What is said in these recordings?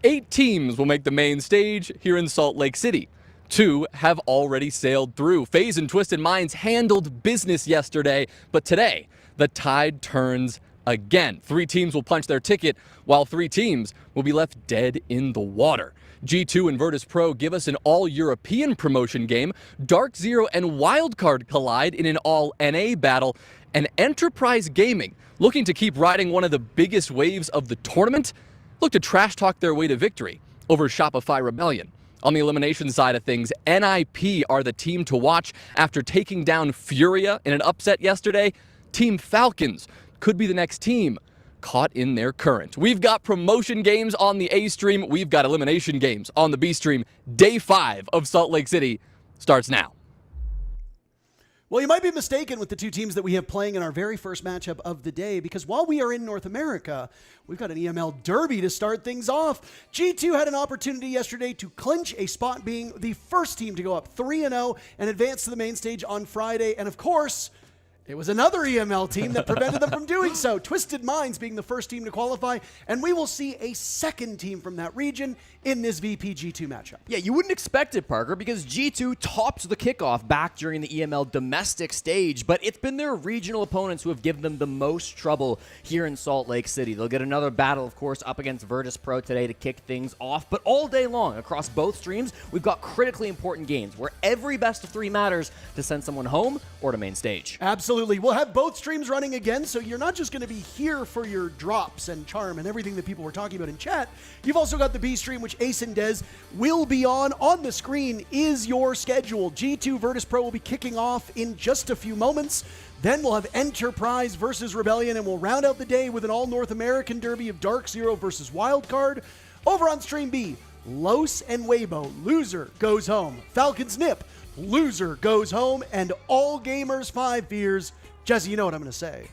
8 teams will make the main stage here in Salt Lake City. 2 have already sailed through. FaZe and Twisted Minds handled business yesterday, but today, the tide turns again. 3 teams will punch their ticket, while 3 teams will be left dead in the water. G2 and Virtus.pro give us an all-European promotion game. DarkZero and Wildcard collide in an all-NA battle. And Enterprise Gaming, looking to keep riding one of the biggest waves of the tournament, look to trash talk their way to victory over Shopify Rebellion. On the elimination side of things, NIP are the team to watch after taking down Furia in an upset yesterday. Team Falcons could be the next team caught in their current. We've got promotion games on the A stream. We've got elimination games on the B stream. Day 5 of Salt Lake City starts now. Well, you might be mistaken with the 2 teams that we have playing in our very first matchup of the day, because while we are in North America, we've got an EML derby to start things off. G2 had an opportunity yesterday to clinch a spot, being the first team to go up 3-0 and advance to the main stage on Friday. And of course, it was another EML team that prevented them from doing so. Twisted Minds being the first team to qualify, and we will see a second team from that region in this VP G2 matchup. Yeah, you wouldn't expect it, Parker, because G2 topped the kickoff back during the EML domestic stage, but it's been their regional opponents who have given them the most trouble here in Salt Lake City. They'll get another battle, of course, up against Virtus.pro today to kick things off, but all day long across both streams, we've got critically important games where every best of 3 matters to send someone home or to main stage. Absolutely. Absolutely. We'll have both streams running again, so you're not just going to be here for your drops and charm and everything that people were talking about in chat. You've also got the B stream, which Ace and Dez will be on. On the screen is your schedule. G2 Virtus.pro will be kicking off in just a few moments. Then we'll have Enterprise versus Rebellion, and we'll round out the day with an all-North American derby of DarkZero versus Wildcard. Over on stream B, Los and Weibo, loser goes home. Falcons Nip, loser goes home. And All Gamers 5 Fears. Jesse, you know what I'm going to say.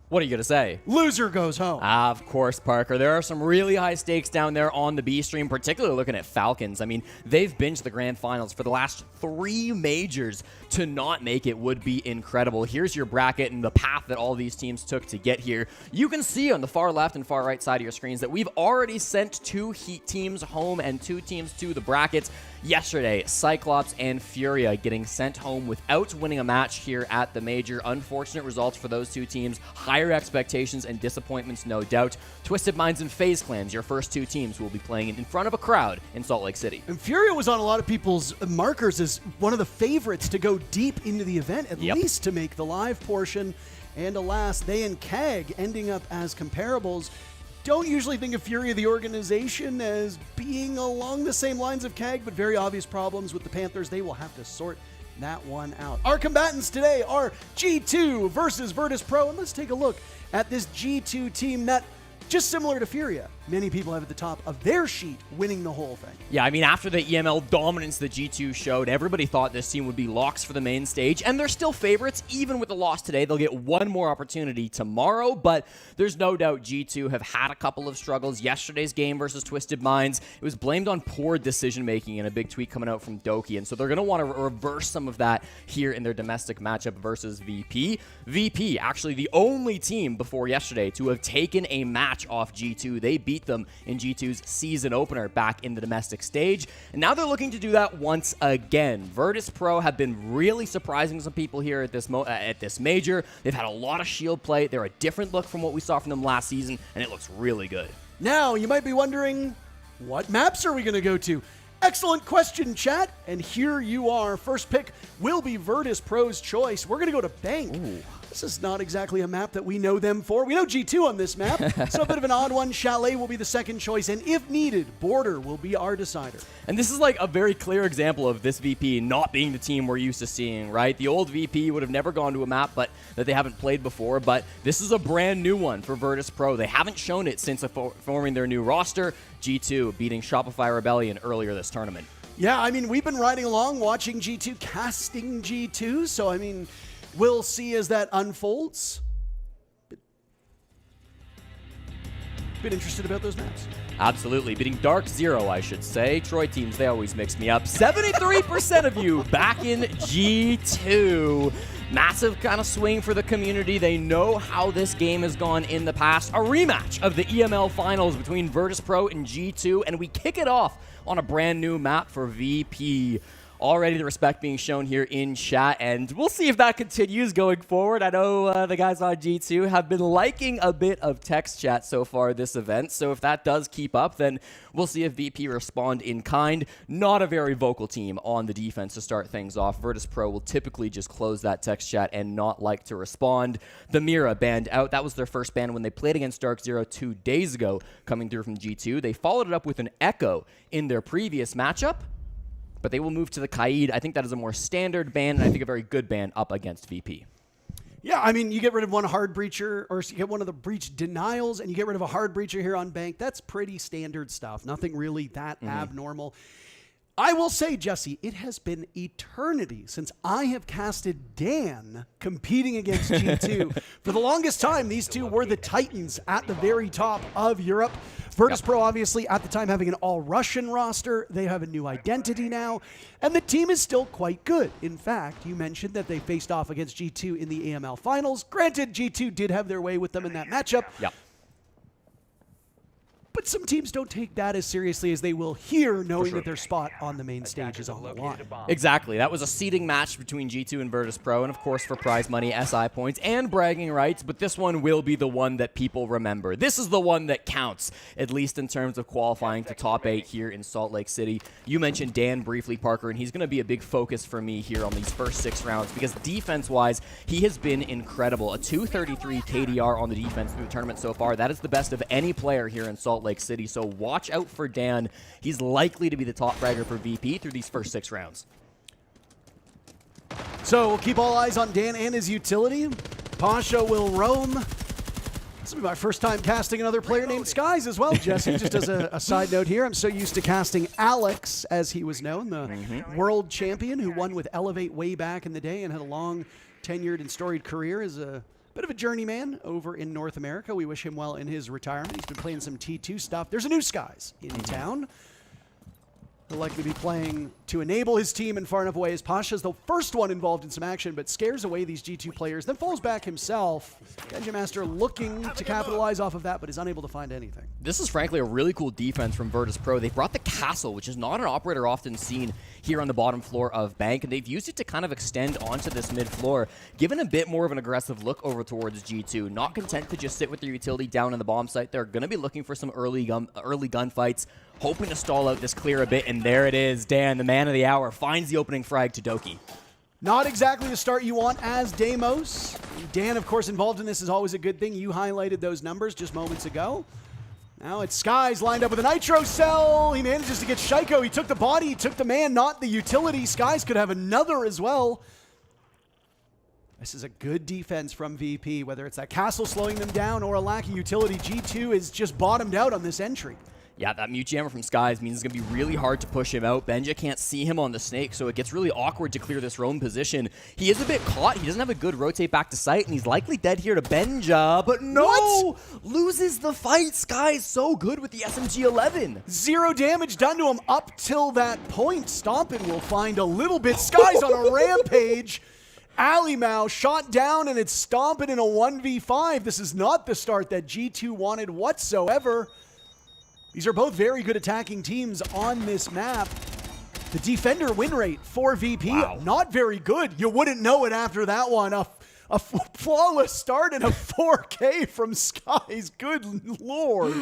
What are you going to say? Loser goes home. Of course, Parker. There are some really high stakes down there on the B stream, particularly looking at Falcons. I mean, they've binged the grand finals for the last 3 majors. To not make it would be incredible. Here's your bracket and the path that all these teams took to get here. You can see on the far left and far right side of your screens that we've already sent 2 Heat teams home and 2 teams to the brackets. Yesterday, Cyclops and Furia getting sent home without winning a match here at the major. Unfortunate results for those 2 teams. Higher expectations and disappointments, no doubt. Twisted Minds and FaZe Clans, your first 2 teams, will be playing in front of a crowd in Salt Lake City. And Furia was on a lot of people's markers as one of the favorites to go deep into the event, at least to make the live portion. And alas, they and KAG ending up as comparables. Don't usually think of Furia, the organization, as being along the same lines of KAG, but very obvious problems with the Panthers. They will have to sort that one out. Our combatants today are G2 versus Virtus.pro, and let's take a look at this G2 team that, just similar to Furia, many people have at the top of their sheet winning the whole thing. Yeah, I mean, after the EML dominance that G2 showed, everybody thought this team would be locks for the main stage, and they're still favorites. Even with the loss today, they'll get one more opportunity tomorrow, but there's no doubt G2 have had a couple of struggles. Yesterday's game versus Twisted Minds, it was blamed on poor decision-making in a big tweet coming out from Doki, and so they're going to want to reverse some of that here in their domestic matchup versus VP. VP, actually the only team before yesterday to have taken a match off G2. They beat them in G2's season opener back in the domestic stage, and now they're looking to do that once again. Virtus.pro have been really surprising some people here at this major. They've had a lot of shield play. They're a different look from what we saw from them last season, and it looks really good. Now, you might be wondering, what maps are we going to go to? Excellent question, chat. And here you are. First pick will be Virtus.pro's choice. We're going to go to Bank. Ooh. This is not exactly a map that we know them for. We know G2 on this map, so a bit of an odd one. Chalet will be the second choice, and if needed, Border will be our decider. And this is like a very clear example of this VP not being the team we're used to seeing, right? The old VP would have never gone to a map that they haven't played before, but this is a brand new one for Virtus.pro. They haven't shown it since forming their new roster. G2 beating Shopify Rebellion earlier this tournament. Yeah, I mean, we've been riding along watching G2 casting G2, so I mean, we'll see as that unfolds. Been interested about those maps. Absolutely. Beating DarkZero, I should say. Troy teams, they always mix me up. 73% of you back in G2. Massive kind of swing for the community. They know how this game has gone in the past. A rematch of the EML finals between Virtus.pro and G2, and we kick it off on a brand new map for VP. Already the respect being shown here in chat, and we'll see if that continues going forward. I know the guys on G2 have been liking a bit of text chat so far this event, so if that does keep up, then we'll see if VP respond in kind. Not a very vocal team on the defense to start things off. Virtus.pro will typically just close that text chat and not like to respond. The Mira banned out. That was their first ban when they played against DarkZero 2 days ago, coming through from G2. They followed it up with an Echo in their previous matchup, but they will move to the Kaid. I think that is a more standard ban, and I think a very good ban up against VP. Yeah, I mean, you get rid of one hard breacher, or you get one of the breach denials, and you get rid of a hard breacher here on Bank. That's pretty standard stuff. Nothing really that abnormal. I will say, Jesse, it has been eternity since I have casted Dan competing against G2. For the longest time, these two were the titans at the very top of Europe. Virtus.pro, obviously, at the time having an all-Russian roster. They have a new identity now, and the team is still quite good. In fact, you mentioned that they faced off against G2 in the AML finals. Granted, G2 did have their way with them in that matchup. Yep. But But some teams don't take that as seriously as they will here, knowing that their spot on the main stage is on the line. Exactly. That was a seeding match between G2 and Virtus.pro, and of course for prize money, SI points, and bragging rights, but this one will be the one that people remember. This is the one that counts, at least in terms of qualifying to top 8 here in Salt Lake City. You mentioned Dan briefly, Parker, and he's going to be a big focus for me here on these first 6 rounds because defense-wise, he has been incredible. A 233 KDR on the defense through the tournament so far. That is the best of any player here in Salt Lake City, so watch out for Dan. He's likely to be the top fragger for VP through these first 6 rounds. So we'll keep all eyes on Dan and his utility. Pasha will roam. This will be my first time casting another player named Skies as well, Jesse. Just as a side note here, I'm so used to casting Alex, as he was known, the world champion who won with Elevate way back in the day and had a long, tenured and storied career as a bit of a journeyman over in North America. We wish him well in his retirement. He's been playing some T2 stuff. There's a new Skies in town. He'll likely be playing to enable his team in far enough away as Pasha's the first one involved in some action, but scares away these G2 players, then falls back himself. Dungeon Master looking to capitalize off of that, but is unable to find anything. This is frankly a really cool defense from Virtus.pro. They brought the castle, which is not an operator often seen here on the bottom floor of Bank, and they've used it to kind of extend onto this mid floor, given a bit more of an aggressive look over towards G2. Not content to just sit with their utility down in the bomb site, they're going to be looking for some early gunfights, hoping to stall out this clear a bit, and there it is. Dan, the man of the hour, finds the opening frag to Doki. Not exactly the start you want as Deimos. Dan, of course, involved in this is always a good thing. You highlighted those numbers just moments ago. Now it's Skies lined up with a Nitro Cell. He manages to get Shaiko. He took the body, he took the man, not the utility. Skies could have another as well. This is a good defense from VP, whether it's that castle slowing them down or a lack of utility. G2 is just bottomed out on this entry. Yeah, that mute jammer from Skies means it's going to be really hard to push him out. Benja can't see him on the snake, so it gets really awkward to clear this roam position. He is a bit caught. He doesn't have a good rotate back to sight, and he's likely dead here to Benja. But no! What? Loses the fight. Skies so good with the SMG-11. 0 damage done to him up till that point. Stompin will find a little bit. Skies on a rampage. Alimau shot down, and it's Stompin in a 1v5. This is not the start that G2 wanted whatsoever. These are both very good attacking teams on this map. The defender win rate for VP, not very good. You wouldn't know it after that one. A flawless start and a 4K from Skies. Good lord.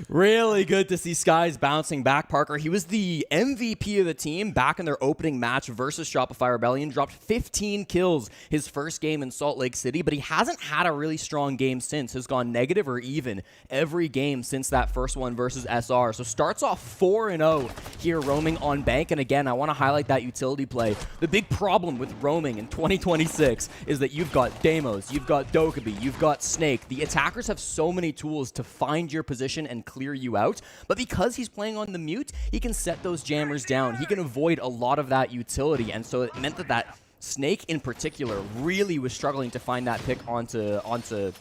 Really good to see Skies bouncing back, Parker. He was the MVP of the team back in their opening match versus Shopify Rebellion. Dropped 15 kills his first game in Salt Lake City, but he hasn't had a really strong game since. Has gone negative or even every game since that first one versus SR. So starts off 4-0 here roaming on Bank. And again, I want to highlight that utility play. The big problem with roaming in 2026 is that you've got Deimos, you've got Dokkaebi, you've got Snake. The attackers have so many tools to find your position and clear you out, but because he's playing on the mute, he can set those jammers down. He can avoid a lot of that utility, and so it meant that Snake in particular really was struggling to find that pick onto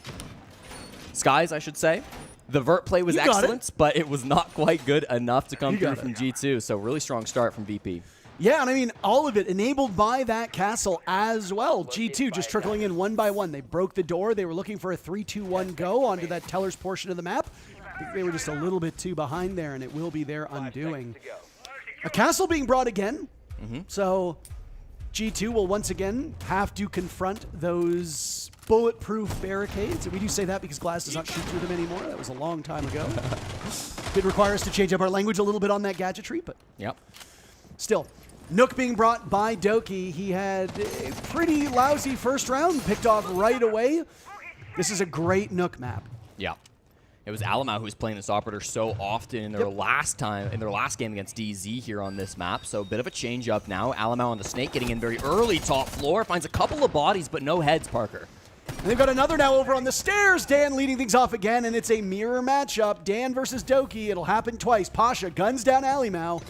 Skies, I should say. The vert play was excellent, but it was not quite good enough to come through from G2, so really strong start from VP. Yeah, and I mean, all of it enabled by that castle as well. G2 just trickling in one by one. They broke the door. They were looking for a 3-2-1 go onto that Teller's portion of the map. I think they were just a little bit too behind there, and it will be their undoing. A castle being brought again. So G2 will once again have to confront those bulletproof barricades. And we do say that because Glass does not shoot through them anymore. That was a long time ago. Did require us to change up our language a little bit on that gadgetry, but still. Nook being brought by Doki. He had a pretty lousy first round, picked off right away. This is a great Nook map. Yeah. It was Alimau who was playing this operator so often in their last game against DZ here on this map. So a bit of a change up now. Alimau on the Snake getting in very early top floor. Finds a couple of bodies, but no heads, Parker. And they've got another now over on the stairs. Dan leading things off again, and it's a mirror matchup. Dan versus Doki. It'll happen twice. Pasha guns down Alimau.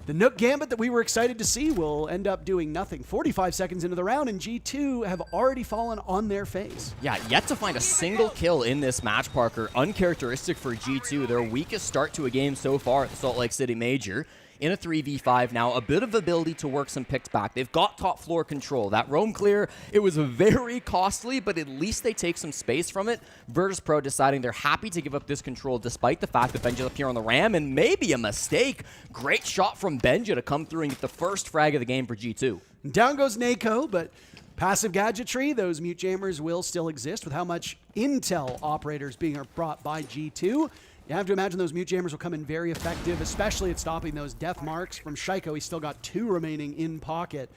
The Nook Gambit that we were excited to see will end up doing nothing. 45 seconds into the round, and G2 have already fallen on their face. Yeah, yet to find a single kill in this match, Parker. Uncharacteristic for G2. Their weakest start to a game so far at the Salt Lake City Major. in a 3v5 now, a bit of ability to work some picks back. They've got top floor control. That roam clear, it was very costly, but at least they take some space from it. Virtus.pro deciding they're happy to give up this control despite the fact that Benja's up here on the Ram, and maybe a mistake. Great shot from Benja to come through and get the first frag of the game for G2. Down goes Nako, but passive gadgetry, those mute jammers will still exist with how much intel operators being brought by G2. You have to imagine those mute jammers will come in very effective, especially at stopping those death marks from Shaiko. He's still got 2 remaining in pocket.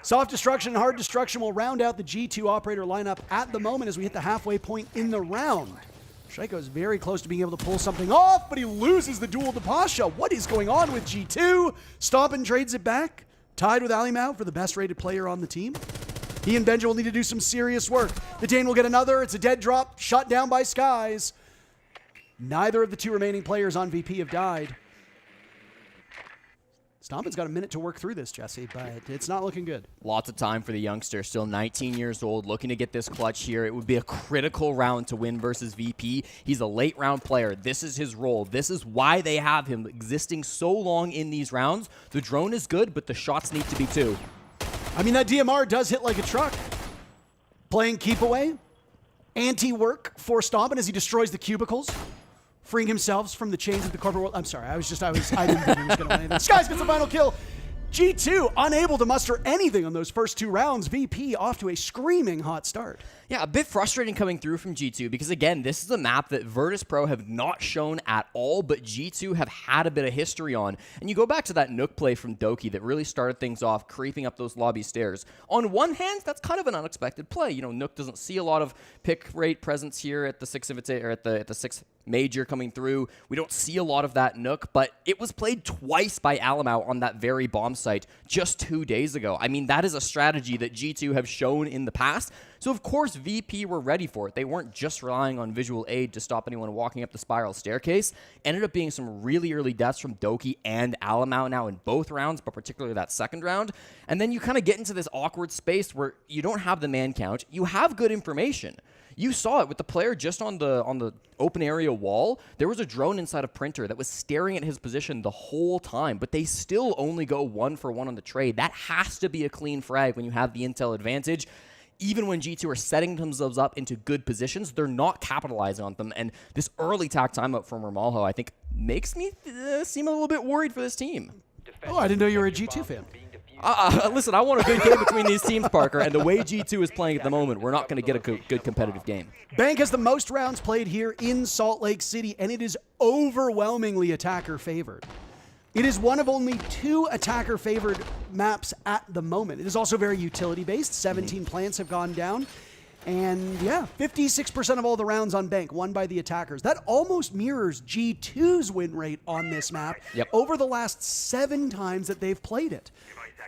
Soft destruction and hard destruction will round out the G2 operator lineup at the moment as we hit the halfway point in the round. Shaiko is very close to being able to pull something off, but he loses the duel to Pasha. What is going on with G2? Stompin trades it back. Tied with Alimau for the best rated player on the team. He and Benja will need to do some serious work. The Dane will get another. It's a dead drop, shot down by Skies. Neither of the 2 remaining players on VP have died. Stompin's got a minute to work through this, Jesse, but it's not looking good. Lots of time for the youngster, still 19 years old, looking to get this clutch here. It would be a critical round to win versus VP. He's a late round player. This is his role. This is why they have him existing so long in these rounds. The drone is good, but the shots need to be too. I mean, that DMR does hit like a truck. Playing keep away. Anti-work for Stompin as he destroys the cubicles. Freeing himself from the chains of the corporate world. I'm sorry, I didn't think he was going to win anything. Skies gets the final kill. G2 unable to muster anything on those first 2 rounds. VP off to a screaming hot start. Yeah, a bit frustrating coming through from G2 because, again, this is a map that Virtus.pro have not shown at all, but G2 have had a bit of history on. And you go back to that Nook play from Doki that really started things off, creeping up those lobby stairs. On one hand, that's kind of an unexpected play. You know, Nook doesn't see a lot of pick rate presence here at the 6th or at the 6th major coming through. We don't see a lot of that Nook, but it was played twice by Alimau on that very bomb site just 2 days ago. I mean, that is a strategy that G2 have shown in the past. So, of course, VP were ready for it. They weren't just relying on visual aid to stop anyone walking up the spiral staircase. Ended up being some really early deaths from Doki and Alimau now in both rounds, but particularly that second round. And then you kind of get into this awkward space where you don't have the man count. You have good information. You saw it with the player just on the open area wall. There was a drone inside a printer that was staring at his position the whole time, but they still only go 1 for 1 on the trade. That has to be a clean frag when you have the intel advantage. Even when G2 are setting themselves up into good positions, they're not capitalizing on them. And this early tack timeout from Ramalho, I think, makes me seem a little bit worried for this team. Oh, I didn't know you were a G2 fan. Listen, I want a good game between these teams, Parker, and the way G2 is playing at the moment, we're not going to get a good competitive game. Bank has the most rounds played here in Salt Lake City, and it is overwhelmingly attacker favored. It is one of only 2 attacker-favored maps at the moment. It is also very utility-based. 17 plants have gone down. And yeah, 56% of all the rounds on Bank won by the attackers. That almost mirrors G2's win rate on this map over the last 7 times that they've played it.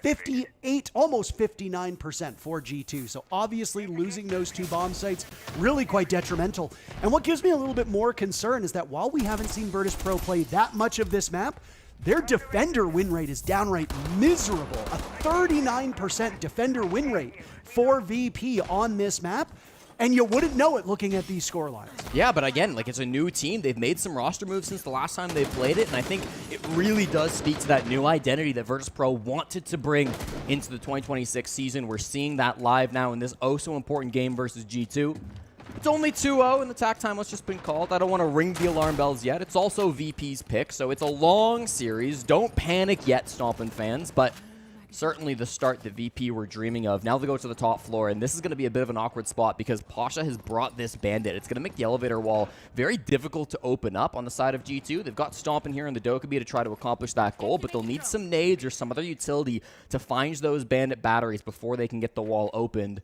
58, almost 59% for G2. So obviously losing those 2 bomb sites, really quite detrimental. And what gives me a little bit more concern is that while we haven't seen Virtus.pro play that much of this map, their defender win rate is downright miserable. A 39% defender win rate for VP on this map. And you wouldn't know it looking at these score lines. Yeah, but again, like, it's a new team. They've made some roster moves since the last time they played it, and I think it really does speak to that new identity that Virtus.pro wanted to bring into the 2026 season. We're seeing that live now in this oh-so-important game versus G2. It's only 2-0, and the tack time has just been called. I don't want to ring the alarm bells yet. It's also VP's pick, so it's a long series. Don't panic yet, Stompin' fans, but certainly the start that VP were dreaming of. Now they go to the top floor, and this is going to be a bit of an awkward spot because Pasha has brought this bandit. It's going to make the elevator wall very difficult to open up on the side of G2. They've got Stompin' here in the Dokkaebi to try to accomplish that goal, but they'll need some nades or some other utility to find those bandit batteries before they can get the wall opened.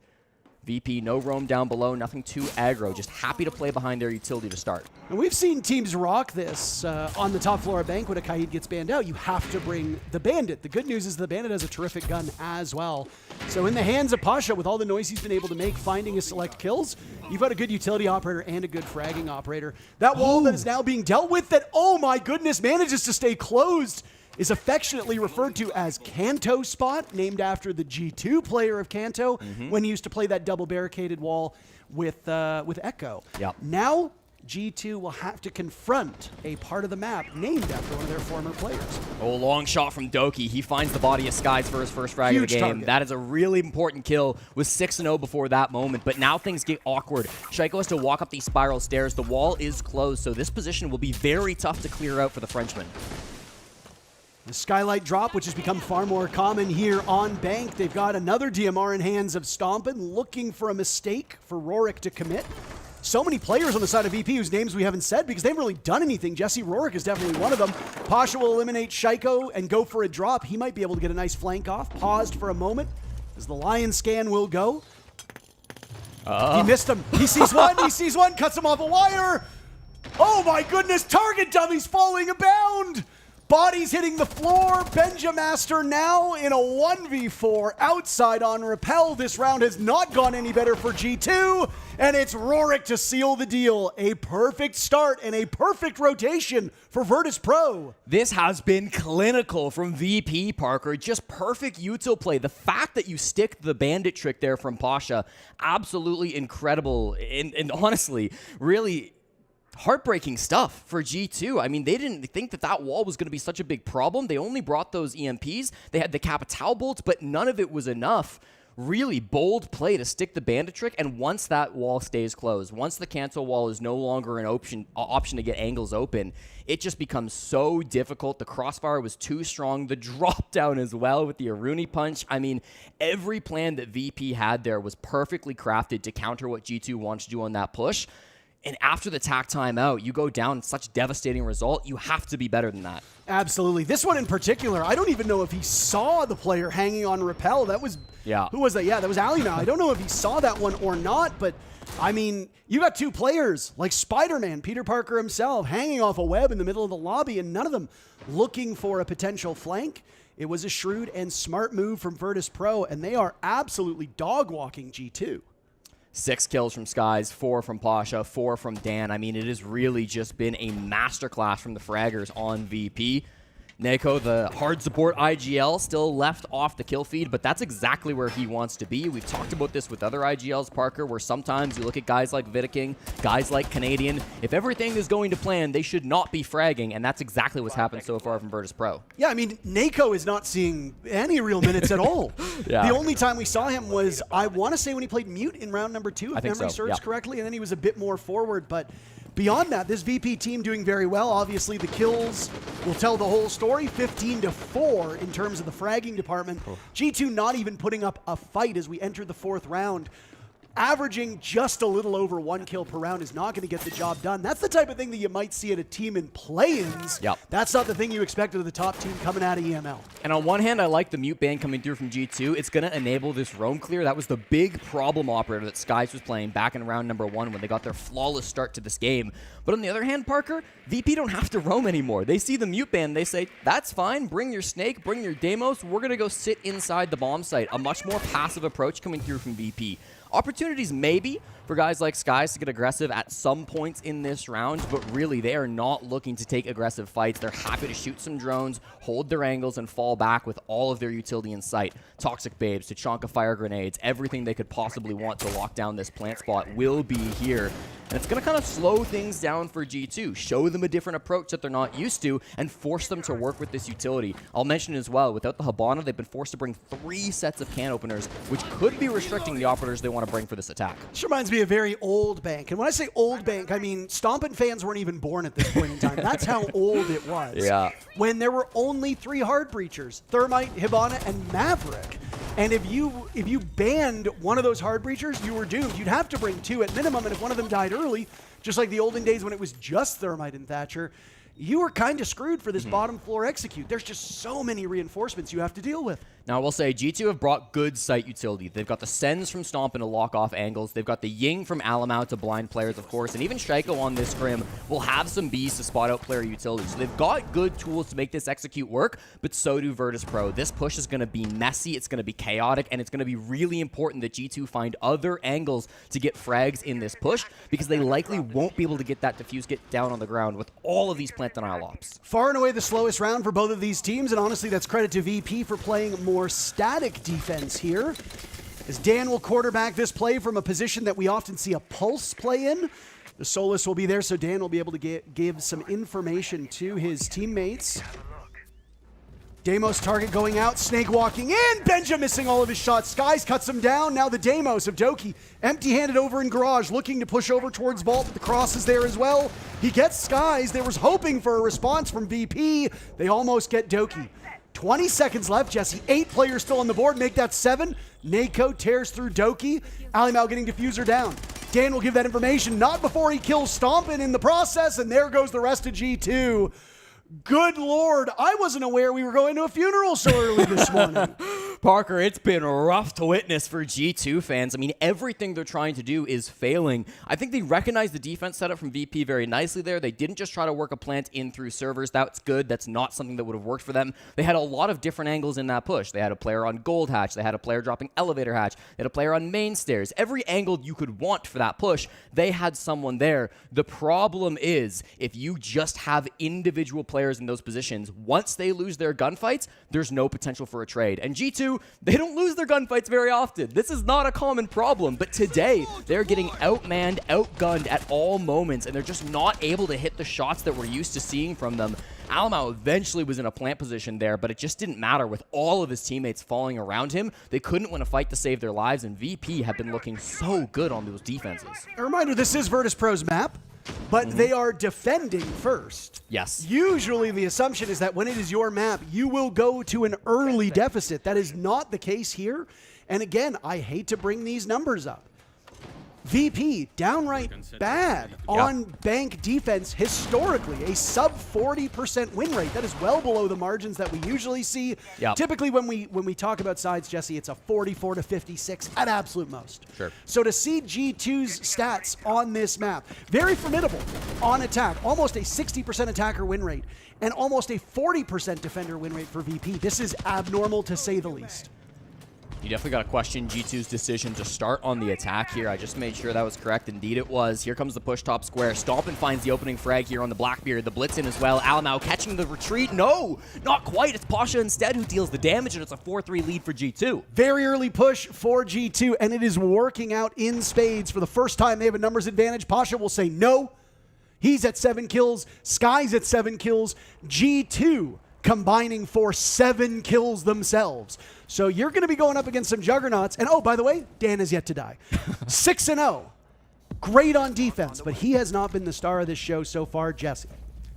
VP, no roam down below, nothing too aggro, just happy to play behind their utility to start. And we've seen teams rock this on the top floor of Bank when a Kaid gets banned out. You have to bring the Bandit. The good news is the Bandit has a terrific gun as well. So in the hands of Pasha, with all the noise he's been able to make, finding his select kills, you've got a good utility operator and a good fragging operator. That wall that is now being dealt with that, oh my goodness, manages to stay closed is affectionately referred to as Kanto Spot, named after the G2 player of Kanto when he used to play that double barricaded wall with Echo. Yep. Now, G2 will have to confront a part of the map named after one of their former players. Oh, long shot from Doki. He finds the body of Skies for his first frag of the game. Target. That is a really important kill. Was 6-0 before that moment, but now things get awkward. Shaiko has to walk up these spiral stairs. The wall is closed, so this position will be very tough to clear out for the Frenchman. The skylight drop, which has become far more common here on Bank. They've got another DMR in hands of Stompin, looking for a mistake for Rorik to commit. So many players on the side of VP whose names we haven't said because they haven't really done anything. Jesse Rorik is definitely one of them. Pasha will eliminate Shaiko and go for a drop. He might be able to get a nice flank off. Paused for a moment as the Lion scan will go. He missed him. He sees one, cuts him off a wire. Oh my goodness, target dummies falling abound. Bodies hitting the floor. Benjamaster now in a 1v4 outside on Repel. This round has not gone any better for G2, and it's Rorik to seal the deal. A perfect start and a perfect rotation for Virtus.pro. This has been clinical from VP, Parker. Just perfect util play. The fact that you stick the bandit trick there from Pasha, absolutely incredible. And honestly, really heartbreaking stuff for G2. I mean, they didn't think that that wall was going to be such a big problem. They only brought those EMPs. They had the Capital bolts, but none of it was enough. Really bold play to stick the bandit trick, and once that wall stays closed, once the cancel wall is no longer an option to get angles open, it just becomes so difficult. The crossfire was too strong. The drop down as well with the Aruni punch. I mean, every plan that VP had there was perfectly crafted to counter what G2 wants to do on that push. And after the tack timeout, you go down such devastating result, you have to be better than that. Absolutely. This one in particular, I don't even know if he saw the player hanging on Repel. That was, who was that? Yeah, that was Alina. I don't know if he saw that one or not, but I mean, you got two players like Spider-Man, Peter Parker himself, hanging off a web in the middle of the lobby, and none of them looking for a potential flank. It was a shrewd and smart move from Virtus.pro, and they are absolutely dog-walking G2. 6 kills from Skies, 4 from Pasha, 4 from Dan. I mean, it has really just been a masterclass from the fraggers on VP. Neko, the hard support IGL, still left off the kill feed, but that's exactly where he wants to be. We've talked about this with other IGLs, Parker, where sometimes you look at guys like Vidiking, guys like Canadian. If everything is going to plan, they should not be fragging, and that's exactly what's happened so far from Virtus.pro. Yeah, I mean, Neko is not seeing any real minutes at all. The only time we saw him was, I want to say, when he played Mute in round number 2, if memory serves correctly, and then he was a bit more forward, but beyond that, this VP team doing very well. Obviously, the kills will tell the whole story. 15-4 in terms of the fragging department. G2 not even putting up a fight as we enter the 4th round. Averaging just a little over 1 kill per round is not going to get the job done. That's the type of thing that you might see at a team in play-ins. That's not the thing you expected of the top team coming out of EML. And on one hand, I like the mute ban coming through from G2. It's going to enable this roam clear. That was the big problem operator that Skies was playing back in round number 1 when they got their flawless start to this game. But on the other hand, Parker, VP don't have to roam anymore. They see the mute ban. They say, that's fine. Bring your snake. Bring your Deimos. We're going to go sit inside the bomb site. A much more passive approach coming through from VP. Opportunities maybe for guys like Skies to get aggressive at some points in this round, but really they are not looking to take aggressive fights. They're happy to shoot some drones, hold their angles, and fall back with all of their utility in sight. Toxic Babes, Tachanka fire grenades, everything they could possibly want to lock down this plant spot will be here. And it's going to kind of slow things down for G2, show them a different approach that they're not used to, and force them to work with this utility. I'll mention as well, without the Hibana, they've been forced to bring 3 sets of can openers, which could be restricting the operators they want to bring for this attack. This reminds me of a very old Bank. And when I say old Bank, I mean Stompin' fans weren't even born at this point in time. That's how old it was. When there were only 3 hard breachers, Thermite, Hibana, and Maverick. And if you banned one of those hard breachers, you were doomed. You'd have to bring 2 at minimum, and if one of them died early, just like the olden days when it was just Thermite and Thatcher, you were kind of screwed for this bottom floor execute. There's just so many reinforcements you have to deal with. Now, I will say, G2 have brought good site utility. They've got the Sens from Stompin' to lock off angles. They've got the Ying from Alamau to blind players, of course. And even Shaiko on this scrim will have some Bs to spot out player utility. So they've got good tools to make this execute work, but so do Virtus.pro. This push is going to be messy, it's going to be chaotic, and it's going to be really important that G2 find other angles to get frags in this push, because they likely won't be able to get that diffuse get down on the ground with all of these plant denial ops. Far and away the slowest round for both of these teams, and honestly, that's credit to VP for playing more static defense here, as Dan will quarterback this play from a position that we often see a Pulse play in. The Solus will be there, so Dan will be able to give some information to his teammates. Deimos target going out, Snake walking in, Benja missing all of his shots. Skies cuts him down. Now the Deimos of Doki, empty-handed over in Garage, looking to push over towards Vault. The cross is there as well. He gets Skies. There was hoping for a response from VP. They almost get Doki. 20 seconds left, Jesse. 8 players still on the board. Make that 7. Nako tears through Doki. Alimau getting Diffuser down. Dan will give that information, not before he kills Stompin in the process, and there goes the rest of G2. Good Lord, I wasn't aware we were going to a funeral so early this morning. Parker, it's been rough to witness for G2 fans. I mean, everything they're trying to do is failing. I think they recognize the defense setup from VP very nicely there. They didn't just try to work a plant in through servers. That's good. That's not something that would have worked for them. They had a lot of different angles in that push. They had a player on Gold Hatch. They had a player dropping Elevator Hatch. They had a player on Main Stairs. Every angle you could want for that push, they had someone there. The problem is, if you just have individual players in those positions, once they lose their gunfights, there's no potential for a trade. And G2, they don't lose their gunfights very often. This is not a common problem, but today they're getting outmanned, outgunned at all moments, and they're just not able to hit the shots that we're used to seeing from them. Alimau eventually was in a plant position there, but it just didn't matter with all of his teammates falling around him. They couldn't win a fight to save their lives, and VP have been looking so good on those defenses. A reminder, this is Virtus.pro's map, but they are defending first. Yes. Usually the assumption is that when it is your map, you will go to an early deficit. That is not the case here. And again, I hate to bring these numbers up. VP, downright bad on bank defense historically. A sub 40% win rate. That is well below the margins that we usually see. Typically when we talk about sides, Jesse, it's a 44 to 56 at absolute most. Sure. So to see G2's stats on this map, very formidable on attack. Almost a 60% attacker win rate and almost a 40% defender win rate for VP. This is abnormal to say the least. You definitely got to question G2's decision to start on the attack here. I just made sure that was correct. Indeed it was. Here comes the push top square. Stompin finds the opening frag here on the Blackbeard. The blitz in as well. Alimau catching the retreat. No, not quite. It's Pasha instead who deals the damage, and it's a 4-3 lead for G2. Very early push for G2, and it is working out in spades. For the first time, they have a numbers advantage. Pasha will say no. He's at 7 kills. Sky's at 7 kills. G2 combining for 7 kills themselves. So you're going to be going up against some juggernauts. And oh, by the way, Dan is yet to die. 6-0. Great on defense, but he has not been the star of this show so far, Jesse.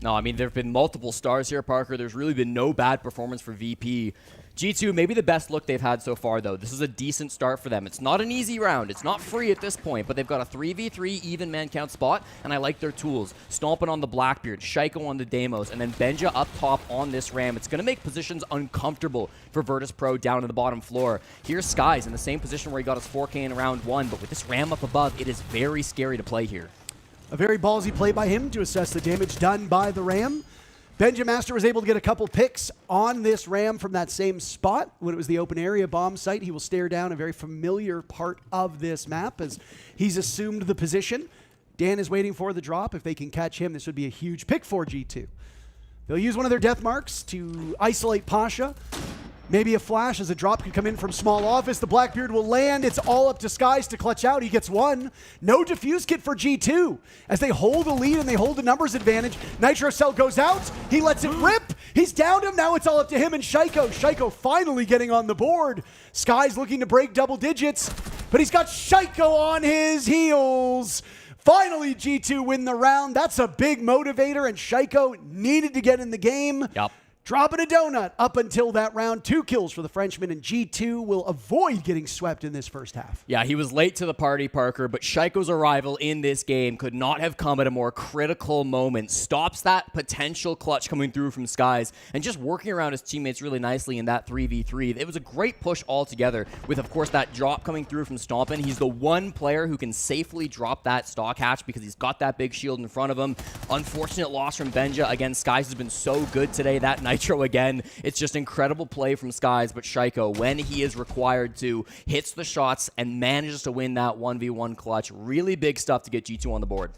No, I mean, there have been multiple stars here, Parker. There's really been no bad performance for VP. G2, maybe the best look they've had so far, though. This is a decent start for them. It's not an easy round. It's not free at this point, but they've got a 3v3 even man count spot, and I like their tools. Stompin on the Blackbeard, Shaiko on the Deimos, and then Benja up top on this Ram. It's going to make positions uncomfortable for Virtus.pro down to the bottom floor. Here's Skies in the same position where he got his 4K in round 1, but with this Ram up above, it is very scary to play here. A very ballsy play by him to assess the damage done by the Ram. Benja Master was able to get a couple picks on this Ram from that same spot when it was the open area bomb site. He will stare down a very familiar part of this map as he's assumed the position. Dan is waiting for the drop. If they can catch him, this would be a huge pick for G2. They'll use one of their death marks to isolate Pasha. Maybe a flash as a drop could come in from small office. The Blackbeard will land. It's all up to Skies to clutch out. He gets one. No defuse kit for G2. As they hold the lead and they hold the numbers advantage, Nitro Cell goes out. He lets it rip. He's downed him. Now it's all up to him and Shaiko. Shaiko finally getting on the board. Skies looking to break double digits, but he's got Shaiko on his heels. Finally, G2 win the round. That's a big motivator, and Shaiko needed to get in the game. Yup. Dropping a donut up until that round. 2 kills for the Frenchman, and G2 will avoid getting swept in this first half. Yeah, he was late to the party, Parker, but Shaiko's arrival in this game could not have come at a more critical moment. Stops that potential clutch coming through from Skies and just working around his teammates really nicely in that 3v3. It was a great push altogether with, of course, that drop coming through from Stompin. He's the one player who can safely drop that stock hatch because he's got that big shield in front of him. Unfortunate loss from Benja. Again, Skies has been so good today. That Nitro again, it's just incredible play from Skies, but Shaiko, when he is required to, hits the shots and manages to win that 1v1 clutch. Really big stuff to get G2 on the board.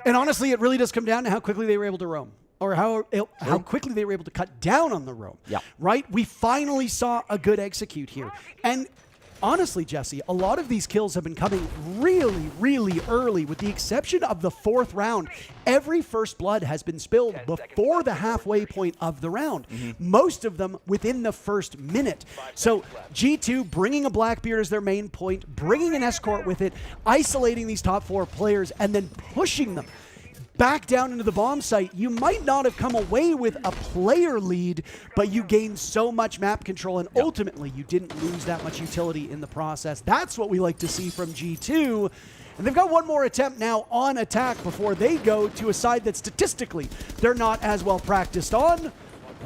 And honestly, it really does come down to how quickly they were able to roam, or how quickly they were able to cut down on the roam. Yeah. Right? We finally saw a good execute here. And honestly, Jesse, a lot of these kills have been coming really, really early, with the exception of the 4th round. Every first blood has been spilled before the halfway point of the round. Most of them within the first minute. So G2 bringing a Blackbeard as their main point, bringing an escort with it, isolating these top 4 players, and then pushing them back down into the bomb site. You might not have come away with a player lead, but you gained so much map control, and ultimately you didn't lose that much utility in the process. That's what we like to see from G2. And they've got one more attempt now on attack before they go to a side that statistically they're not as well practiced on.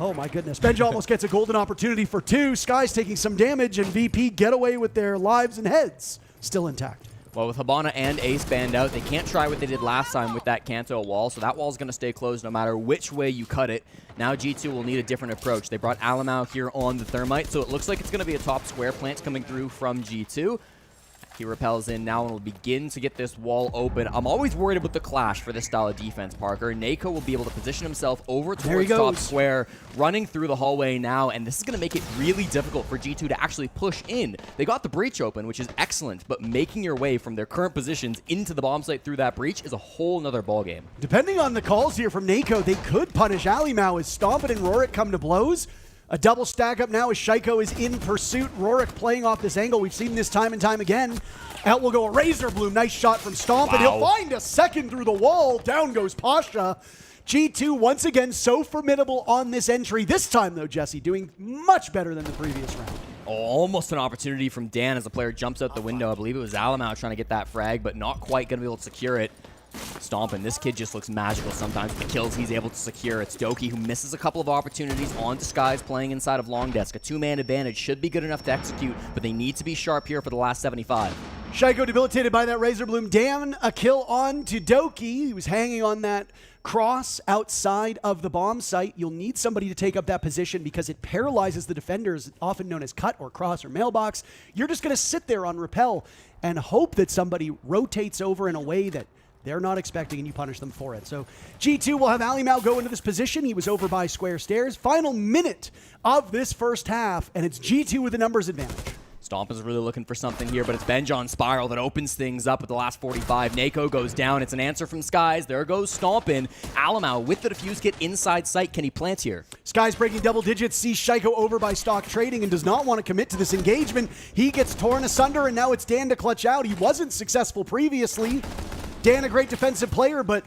Oh my goodness. Benja almost gets a golden opportunity for 2. Sky's taking some damage, and VP get away with their lives and heads still intact. Well, with Hibana and Ace banned out, they can't try what they did last time with that Kanto wall, so that wall's going to stay closed no matter which way you cut it. Now G2 will need a different approach. They brought Alamau here on the Thermite, so it looks like it's going to be a top square plant coming through from G2. He repels in now and will begin to get this wall open. I'm always worried about the clash for this style of defense, Parker. Nako will be able to position himself over towards top square, running through the hallway now, and this is going to make it really difficult for G2 to actually push in. They got the breach open, which is excellent, but making your way from their current positions into the bomb site through that breach is a whole nother ballgame. Depending on the calls here from Nako, they could punish Alimau as Stompin and Rorik come to blows. A double stack up now as Shaiko is in pursuit. Rorik playing off this angle. We've seen this time and time again. Out will go a Razor Bloom. Nice shot from Stomp, and he'll find a second through the wall. Down goes Pasha. G2 once again so formidable on this entry. This time though, Jesse, doing much better than the previous round. Almost an opportunity from Dan as the player jumps out the window. I believe it was Alamau trying to get that frag, but not quite going to be able to secure it. Stompin', this kid just looks magical sometimes. The kills he's able to secure. It's Doki who misses a couple of opportunities on Disguise playing inside of Long Desk. A 2-man advantage should be good enough to execute, but they need to be sharp here for the last 75. Shaiko debilitated by that Razor Bloom. Dan, a kill on to Doki. He was hanging on that cross outside of the bomb site. You'll need somebody to take up that position because it paralyzes the defenders, often known as cut or cross or mailbox. You're just going to sit there on repel and hope that somebody rotates over in a way that they're not expecting, and you punish them for it. So G2 will have Alimau go into this position. He was over by square stairs. Final minute of this first half, and it's G2 with the numbers advantage. Stomp is really looking for something here, but it's Benjon Spiral that opens things up at the last 45. Nako goes down. It's an answer from Skies. There goes Stompin'. Alamau with the defuse kit inside sight. Can he plant here? Skies breaking double digits, sees Shaiko over by stock trading and does not want to commit to this engagement. He gets torn asunder, and now it's Dan to clutch out. He wasn't successful previously. Dan, a great defensive player, but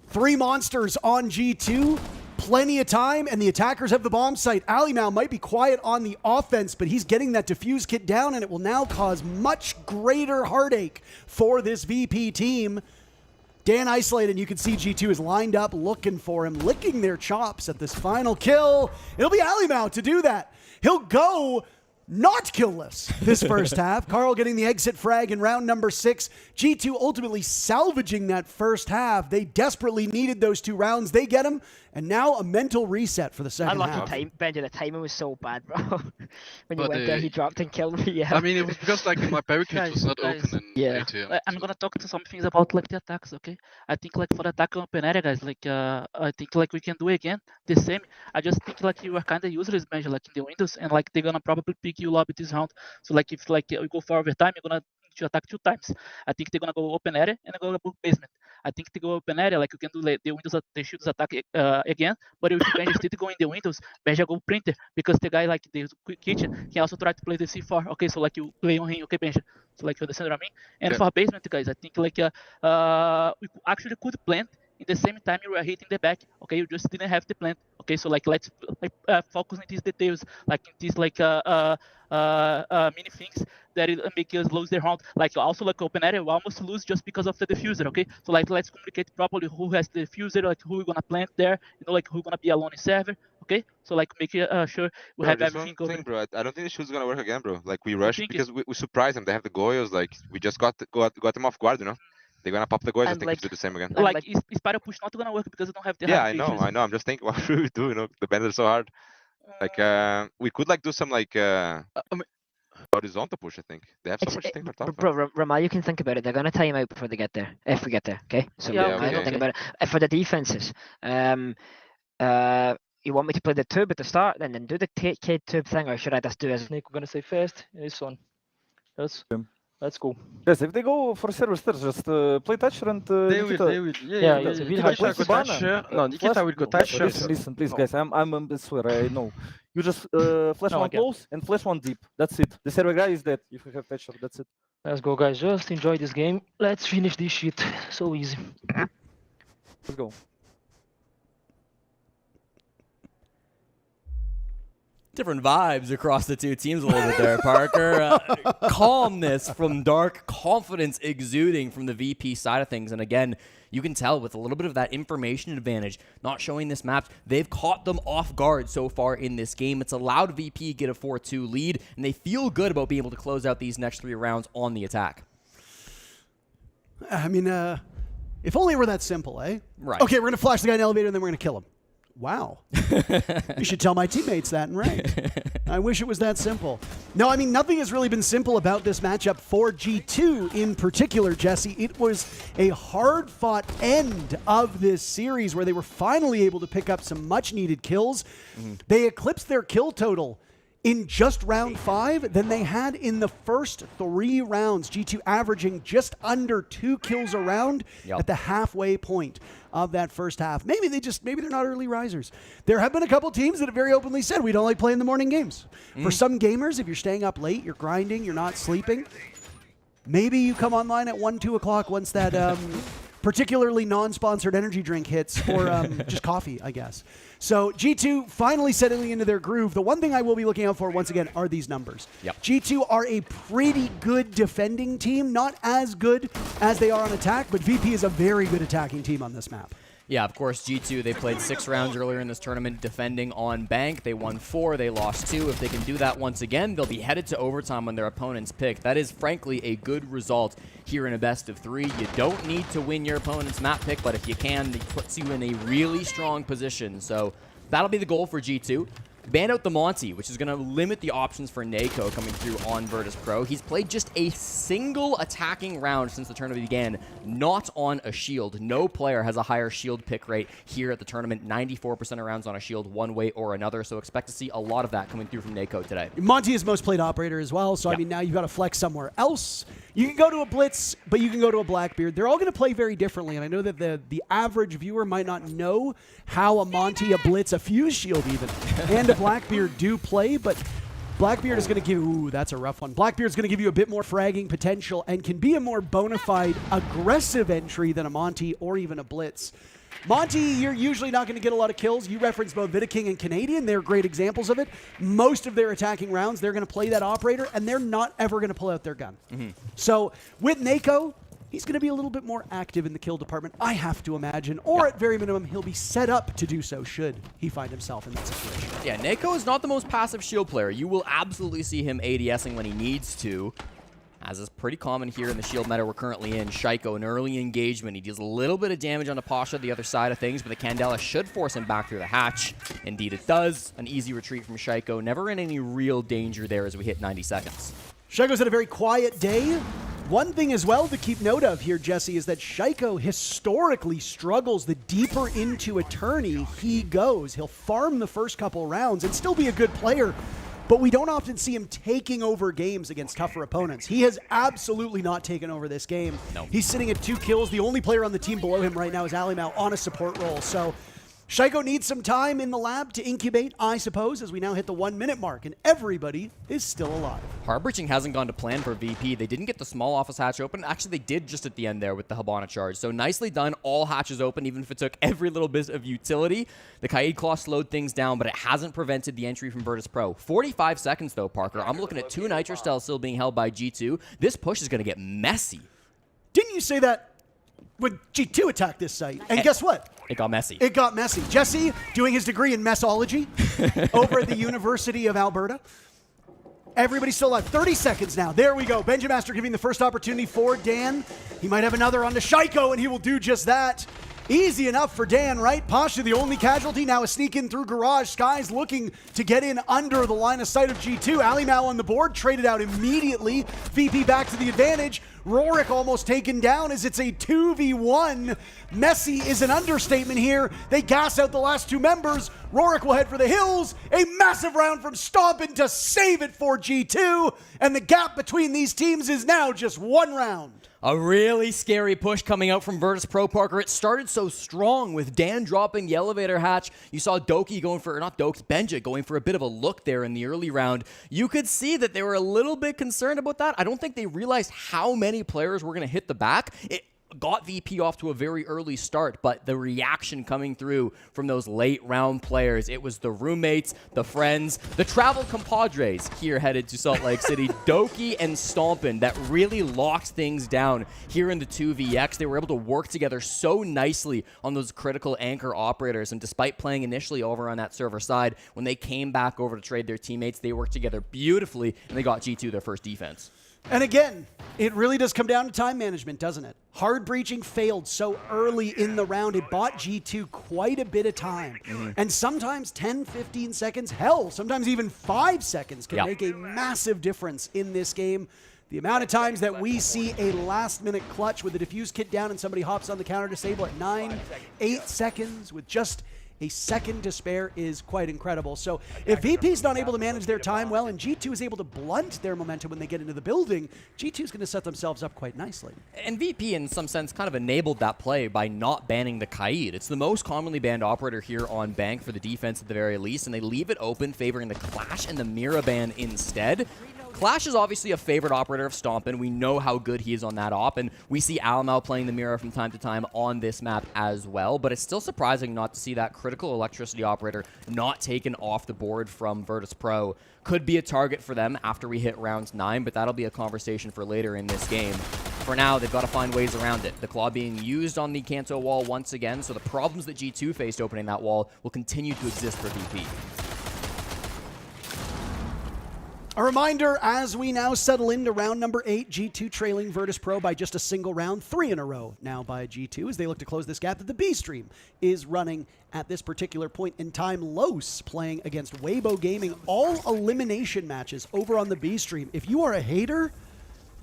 3 monsters on G2. Plenty of time, and the attackers have the bomb site. Alimau might be quiet on the offense, but he's getting that diffuse kit down, and it will now cause much greater heartache for this VP team. Dan isolated, you can see G2 is lined up looking for him, licking their chops at this final kill. It'll be Alimau to do that. He'll go not killless this first half. Carl getting the exit frag in round number 6. G2 ultimately salvaging that first half. They desperately needed those 2 rounds. They get them, and now a mental reset for the second half. Unlucky Benja, the timing was so bad, bro. When you went there, he dropped and killed me. Yeah. I mean, it was because like my barricade was not open in ATM. I'm gonna talk to some things about like the attacks, okay? I think like for the attack on open area, guys, like I think like we can do again the same. I just think like you are kind of useless, Benja, like in the windows, and like they're gonna probably pick you lobby this round. So like if like we go for overtime, you're gonna to attack 2 times. I think they're gonna go open area and go basement. I think they go open area, like you can do like the windows, the shields attack again. But if Benja still go in the windows, Benja go printer because the guy like the quick kitchen can also try to play the C4. Okay, so like you play on him, okay, Benja. So like you understand what I mean? And for basement, guys, I think like we actually could plant. In the same time, you were hitting the back. Okay, you just didn't have the plant. Okay, so like let's focus on these details, like in these like mini things that it make us lose their round. Like also like open area, we almost lose just because of the diffuser. Okay, so like let's communicate properly who has the diffuser, like who we're gonna plant there. You know, like who's gonna be alone in server. Okay, so like make sure we have everything going. Bro, I don't think the shoot's gonna work again, bro. Like we rushed because we surprised them. They have the Goyos. Like we just got them off guard, you know. They're gonna pop the Goyos and think like, to do the same again. Like Spider push not gonna work because they don't have the I know. I'm just thinking, what should we do? You know, the banners are so hard. Like we could like do some like horizontal push. I think they have so much thing for top. Bro, Ramal, you can think about it. They're gonna time out before they get there. If we get there, okay? So think about it. For the defenses, you want me to play the tube at the start and then do the K tube thing, or should I just do as Nick, we're gonna say first this one. That's cool. Guys, if they go for server stairs, just play Thatcher and They Nikita. will. Yeah, it's yeah. a bit Nikita hard. will go Thatcher. No, Nikita will go Thatcher. Listen, please, guys. I swear, I know. You just flash No, one okay. close and flash one deep. That's it. The server guy is dead. If you have Thatcher, that's it. Let's go, guys. Just enjoy this game. Let's finish this shit. So easy. Let's go. Different vibes across the two teams a little bit there, Parker. Calmness from Dark, confidence exuding from the VP side of things. And again, you can tell with a little bit of that information advantage, not showing this map, they've caught them off guard so far in this game. It's allowed VP get a 4-2 lead, and they feel good about being able to close out these next 3 rounds on the attack. I mean, if only it were that simple, eh? Right. Okay, we're going to flash the guy in the elevator and then we're going to kill him. Wow. You should tell my teammates that and right. I wish it was that simple. No, I mean, nothing has really been simple about this matchup for G2 in particular, Jesse. It was a hard-fought end of this series where they were finally able to pick up some much-needed kills. They eclipsed their kill total in just round 5 than they had in the first 3 rounds. G2 averaging just under 2 kills a round at the halfway point of that first half. Maybe they're not early risers. There have been a couple teams that have very openly said, we don't like playing the morning games. For some gamers, if you're staying up late, you're grinding, you're not sleeping, maybe you come online at 1, 2 o'clock once that particularly non-sponsored energy drink hits, or just coffee, I guess. So G2 finally settling into their groove. The one thing I will be looking out for once again are these numbers. G2 are a pretty good defending team, not as good as they are on attack, but VP is a very good attacking team on this map. Yeah, of course, G2, they played 6 rounds earlier in this tournament defending on Bank. They won 4, they lost 2. If they can do that once again, they'll be headed to overtime on their opponent's pick. That is, frankly, a good result here in a best of 3. You don't need to win your opponent's map pick, but if you can, it puts you in a really strong position. So that'll be the goal for G2. Ban out the Monty, which is going to limit the options for Nako coming through on Virtus.pro. He's played just a single attacking round since the tournament began, not on a shield. No player has a higher shield pick rate here at the tournament. 94% of rounds on a shield one way or another, so expect to see a lot of that coming through from Nako today. Monty is most played operator as well, so I mean, now you've got to flex somewhere else. You can go to a Blitz, but you can go to a Blackbeard. They're all going to play very differently, and I know that the average viewer might not know how a Monty, a Blitz, a Fuse Shield even, and a Blackbeard do play, but Blackbeard is going to give, ooh, that's a rough one. Blackbeard is going to give you a bit more fragging potential and can be a more bona fide aggressive entry than a Monty or even a Blitz. Monty, you're usually not going to get a lot of kills. You referenced both Vidaking and Canadian. They're great examples of it. Most of their attacking rounds, they're going to play that operator, and they're not ever going to pull out their gun. So with Nako, he's going to be a little bit more active in the kill department, I have to imagine. Or at very minimum, he'll be set up to do so should he find himself in that situation. Yeah, Nako is not the most passive shield player. You will absolutely see him ADSing when he needs to, as is pretty common here in the shield meta we're currently in. Shaiko, an early engagement. He deals a little bit of damage on the Pasha, the other side of things, but the Candela should force him back through the hatch. Indeed it does. An easy retreat from Shaiko. Never in any real danger there as we hit 90 seconds. Shaiko's had a very quiet day. One thing as well to keep note of here, Jesse, is that Shaiko historically struggles the deeper into a tourney he goes. He'll farm the first couple rounds and still be a good player, but we don't often see him taking over games against tougher opponents. He has absolutely not taken over this game. No. He's sitting at 2 kills. The only player on the team below him right now is Alimau on a support role. So Shaiko needs some time in the lab to incubate, I suppose, as we now hit the 1-minute mark, and everybody is still alive. Hard breaching hasn't gone to plan for VP. They didn't get the small office hatch open. Actually, they did just at the end there with the Hibana charge. So nicely done. All hatches open, even if it took every little bit of utility. The Kaid Claw slowed things down, but it hasn't prevented the entry from Virtus.pro. 45 seconds, though, Parker. I'm looking at 2 Nitro Stealth still being held by G2. This push is going to get messy. Didn't you say that when G2 attacked this site? And guess what? It got messy. It got messy. Jesse, doing his degree in messology over at the University of Alberta. Everybody's still alive. 30 seconds now. There we go. Benjamaster giving the first opportunity for Dan. He might have another on to Shaiko, and he will do just that. Easy enough for Dan, right? Pasha, the only casualty, now a sneak in through garage. Sky's looking to get in under the line of sight of G2. Alimau on the board, traded out immediately. VP back to the advantage. Rorik almost taken down as it's a 2v1. Messy is an understatement here. They gas out the last two members. Rorik will head for the hills. A massive round from Stompin to save it for G2. And the gap between these teams is now just one round. A really scary push coming out from Virtus.pro, Parker. It started so strong with Dan dropping the elevator hatch. You saw Doki going for, not Doki, Benja going for a bit of a look there in the early round. You could see that they were a little bit concerned about that. I don't think they realized how many players were going to hit the back. It got VP off to a very early start, but the reaction coming through from those late round players, it was the roommates, the friends, the travel compadres here headed to Salt Lake City, Doki and Stompin, that really locked things down here in the 2vx. They were able to work together so nicely on those critical anchor operators, and despite playing initially over on that server side, when they came back over to trade their teammates, they worked together beautifully, and they got G2 their first defense. And again, it really does come down to time management, doesn't it? Hard breaching failed so early in the round. It bought G2 quite a bit of time. And sometimes 10, 15 seconds, hell, sometimes even 5 seconds can make a massive difference in this game. The amount of times that we see a last-minute clutch with the defuse kit down and somebody hops on the counter disable at 9, 8 seconds with just a second to spare is quite incredible. So if VP's not able to manage their time well and G2 is able to blunt their momentum when they get into the building, G2's going to set themselves up quite nicely. And VP, in some sense, kind of enabled that play by not banning the Kaid. It's the most commonly banned operator here on Bank for the defense at the very least, and they leave it open, favoring the Clash and the Mira ban instead. Clash is obviously a favorite operator of Stompin. We know how good he is on that op, and we see Alimau playing the Mira from time to time on this map as well, but it's still surprising not to see that critical electricity operator not taken off the board from Virtus.pro. Could be a target for them after we hit round 9, but that'll be a conversation for later in this game. For now, they've got to find ways around it. The Claw being used on the Kanto wall once again, so the problems that G2 faced opening that wall will continue to exist for VP. A reminder, as we now settle into round number 8, G2 trailing Virtus.pro by just a single round, 3 in a row now by G2 as they look to close this gap that the B stream is running at this particular point in time. Los playing against Weibo Gaming, all elimination matches over on the B stream. If you are a hater,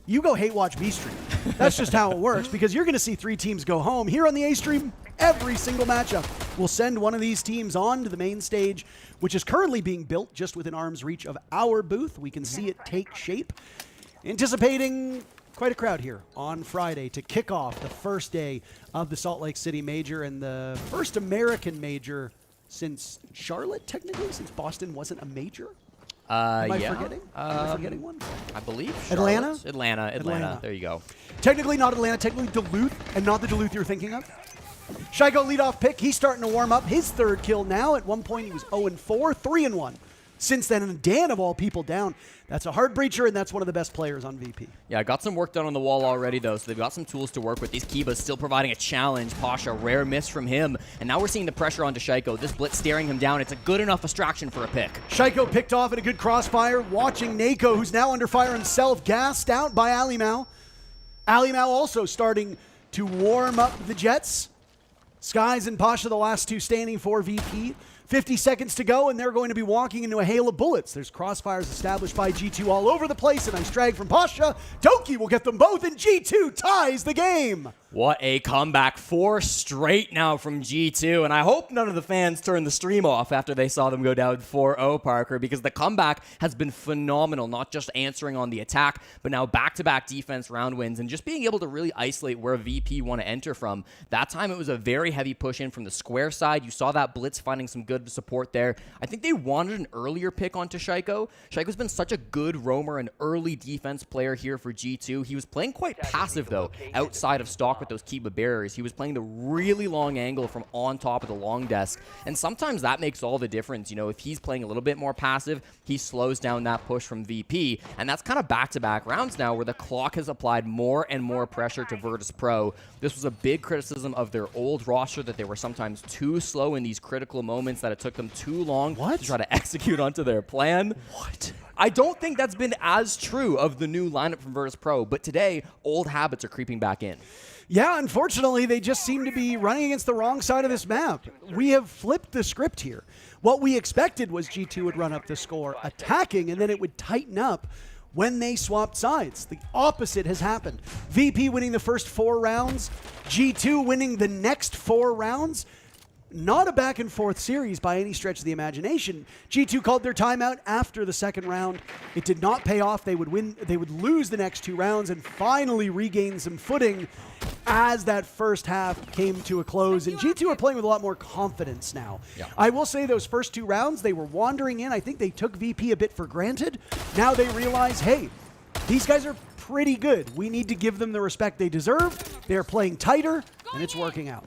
you go hate watch B stream. That's just how it works, because you're going to see 3 teams go home. Here on the A stream, every single matchup will send one of these teams on to the main stage, which is currently being built just within arm's reach of our booth. We can see it take shape. Anticipating quite a crowd here on Friday to kick off the first day of the Salt Lake City Major, and the first American Major since Charlotte, technically, since Boston wasn't a major. Am I forgetting? Am I forgetting one? I believe Atlanta? Atlanta. There you go. Technically not Atlanta, technically Duluth, and not the Duluth you're thinking of. Shaiko leadoff pick. He's starting to warm up. His 3rd kill now. At one point he was 0-4, 3-1. Since then, and Dan of all people down. That's a hard breacher, and that's one of the best players on VP. Yeah, got some work done on the wall already, though, so they've got some tools to work with. These Kibas still providing a challenge. Pasha, rare miss from him. And now we're seeing the pressure onto Shaiko. This blitz staring him down. It's a good enough distraction for a pick. Shaiko picked off at a good crossfire, watching Nako, who's now under fire himself, gassed out by Alimau. Alimau also starting to warm up the Jets. Skies and Pasha, the last 2 standing for VP. 50 seconds to go, and they're going to be walking into a hail of bullets. There's crossfires established by G2 all over the place. A nice drag from Pasha. Doki will get them both, and G2 ties the game. What a comeback. 4 straight now from G2, and I hope none of the fans turned the stream off after they saw them go down 4-0, Parker, because the comeback has been phenomenal, not just answering on the attack, but now back-to-back defense round wins, and just being able to really isolate where VP want to enter from. That time it was a very heavy push in from the square side. You saw that blitz finding some good support there. I think they wanted an earlier pick onto Shaiko. Shaiko's been such a good roamer and early defense player here for G2. He was playing quite passive, though, outside of stock with those Kiba barriers. He was playing the really long angle from on top of the long desk, and sometimes that makes all the difference. You know, if he's playing a little bit more passive, he slows down that push from VP, and that's kind of back-to-back rounds now where the clock has applied more and more pressure to Virtus.pro. This was a big criticism of their old roster, that they were sometimes too slow in these critical moments that it took them too long What? to try to execute onto their plan. What? I don't think that's been as true of the new lineup from Virtus.pro, but today, old habits are creeping back in. Yeah, unfortunately, they just seem to be running against the wrong side of this map. We have flipped the script here. What we expected was G2 would run up the score attacking, and then it would tighten up when they swapped sides. The opposite has happened. VP winning the first 4 rounds, G2 winning the next 4 rounds. Not a back and forth series by any stretch of the imagination. G2 called their timeout after the second round. It did not pay off. They would win. They would lose the next 2 rounds and finally regain some footing as that first half came to a close. And G2 are playing with a lot more confidence now. Yeah. I will say those first 2 rounds, they were wandering in. I think they took VP a bit for granted. Now they realize, hey, these guys are pretty good. We need to give them the respect they deserve. They're playing tighter, and it's working out.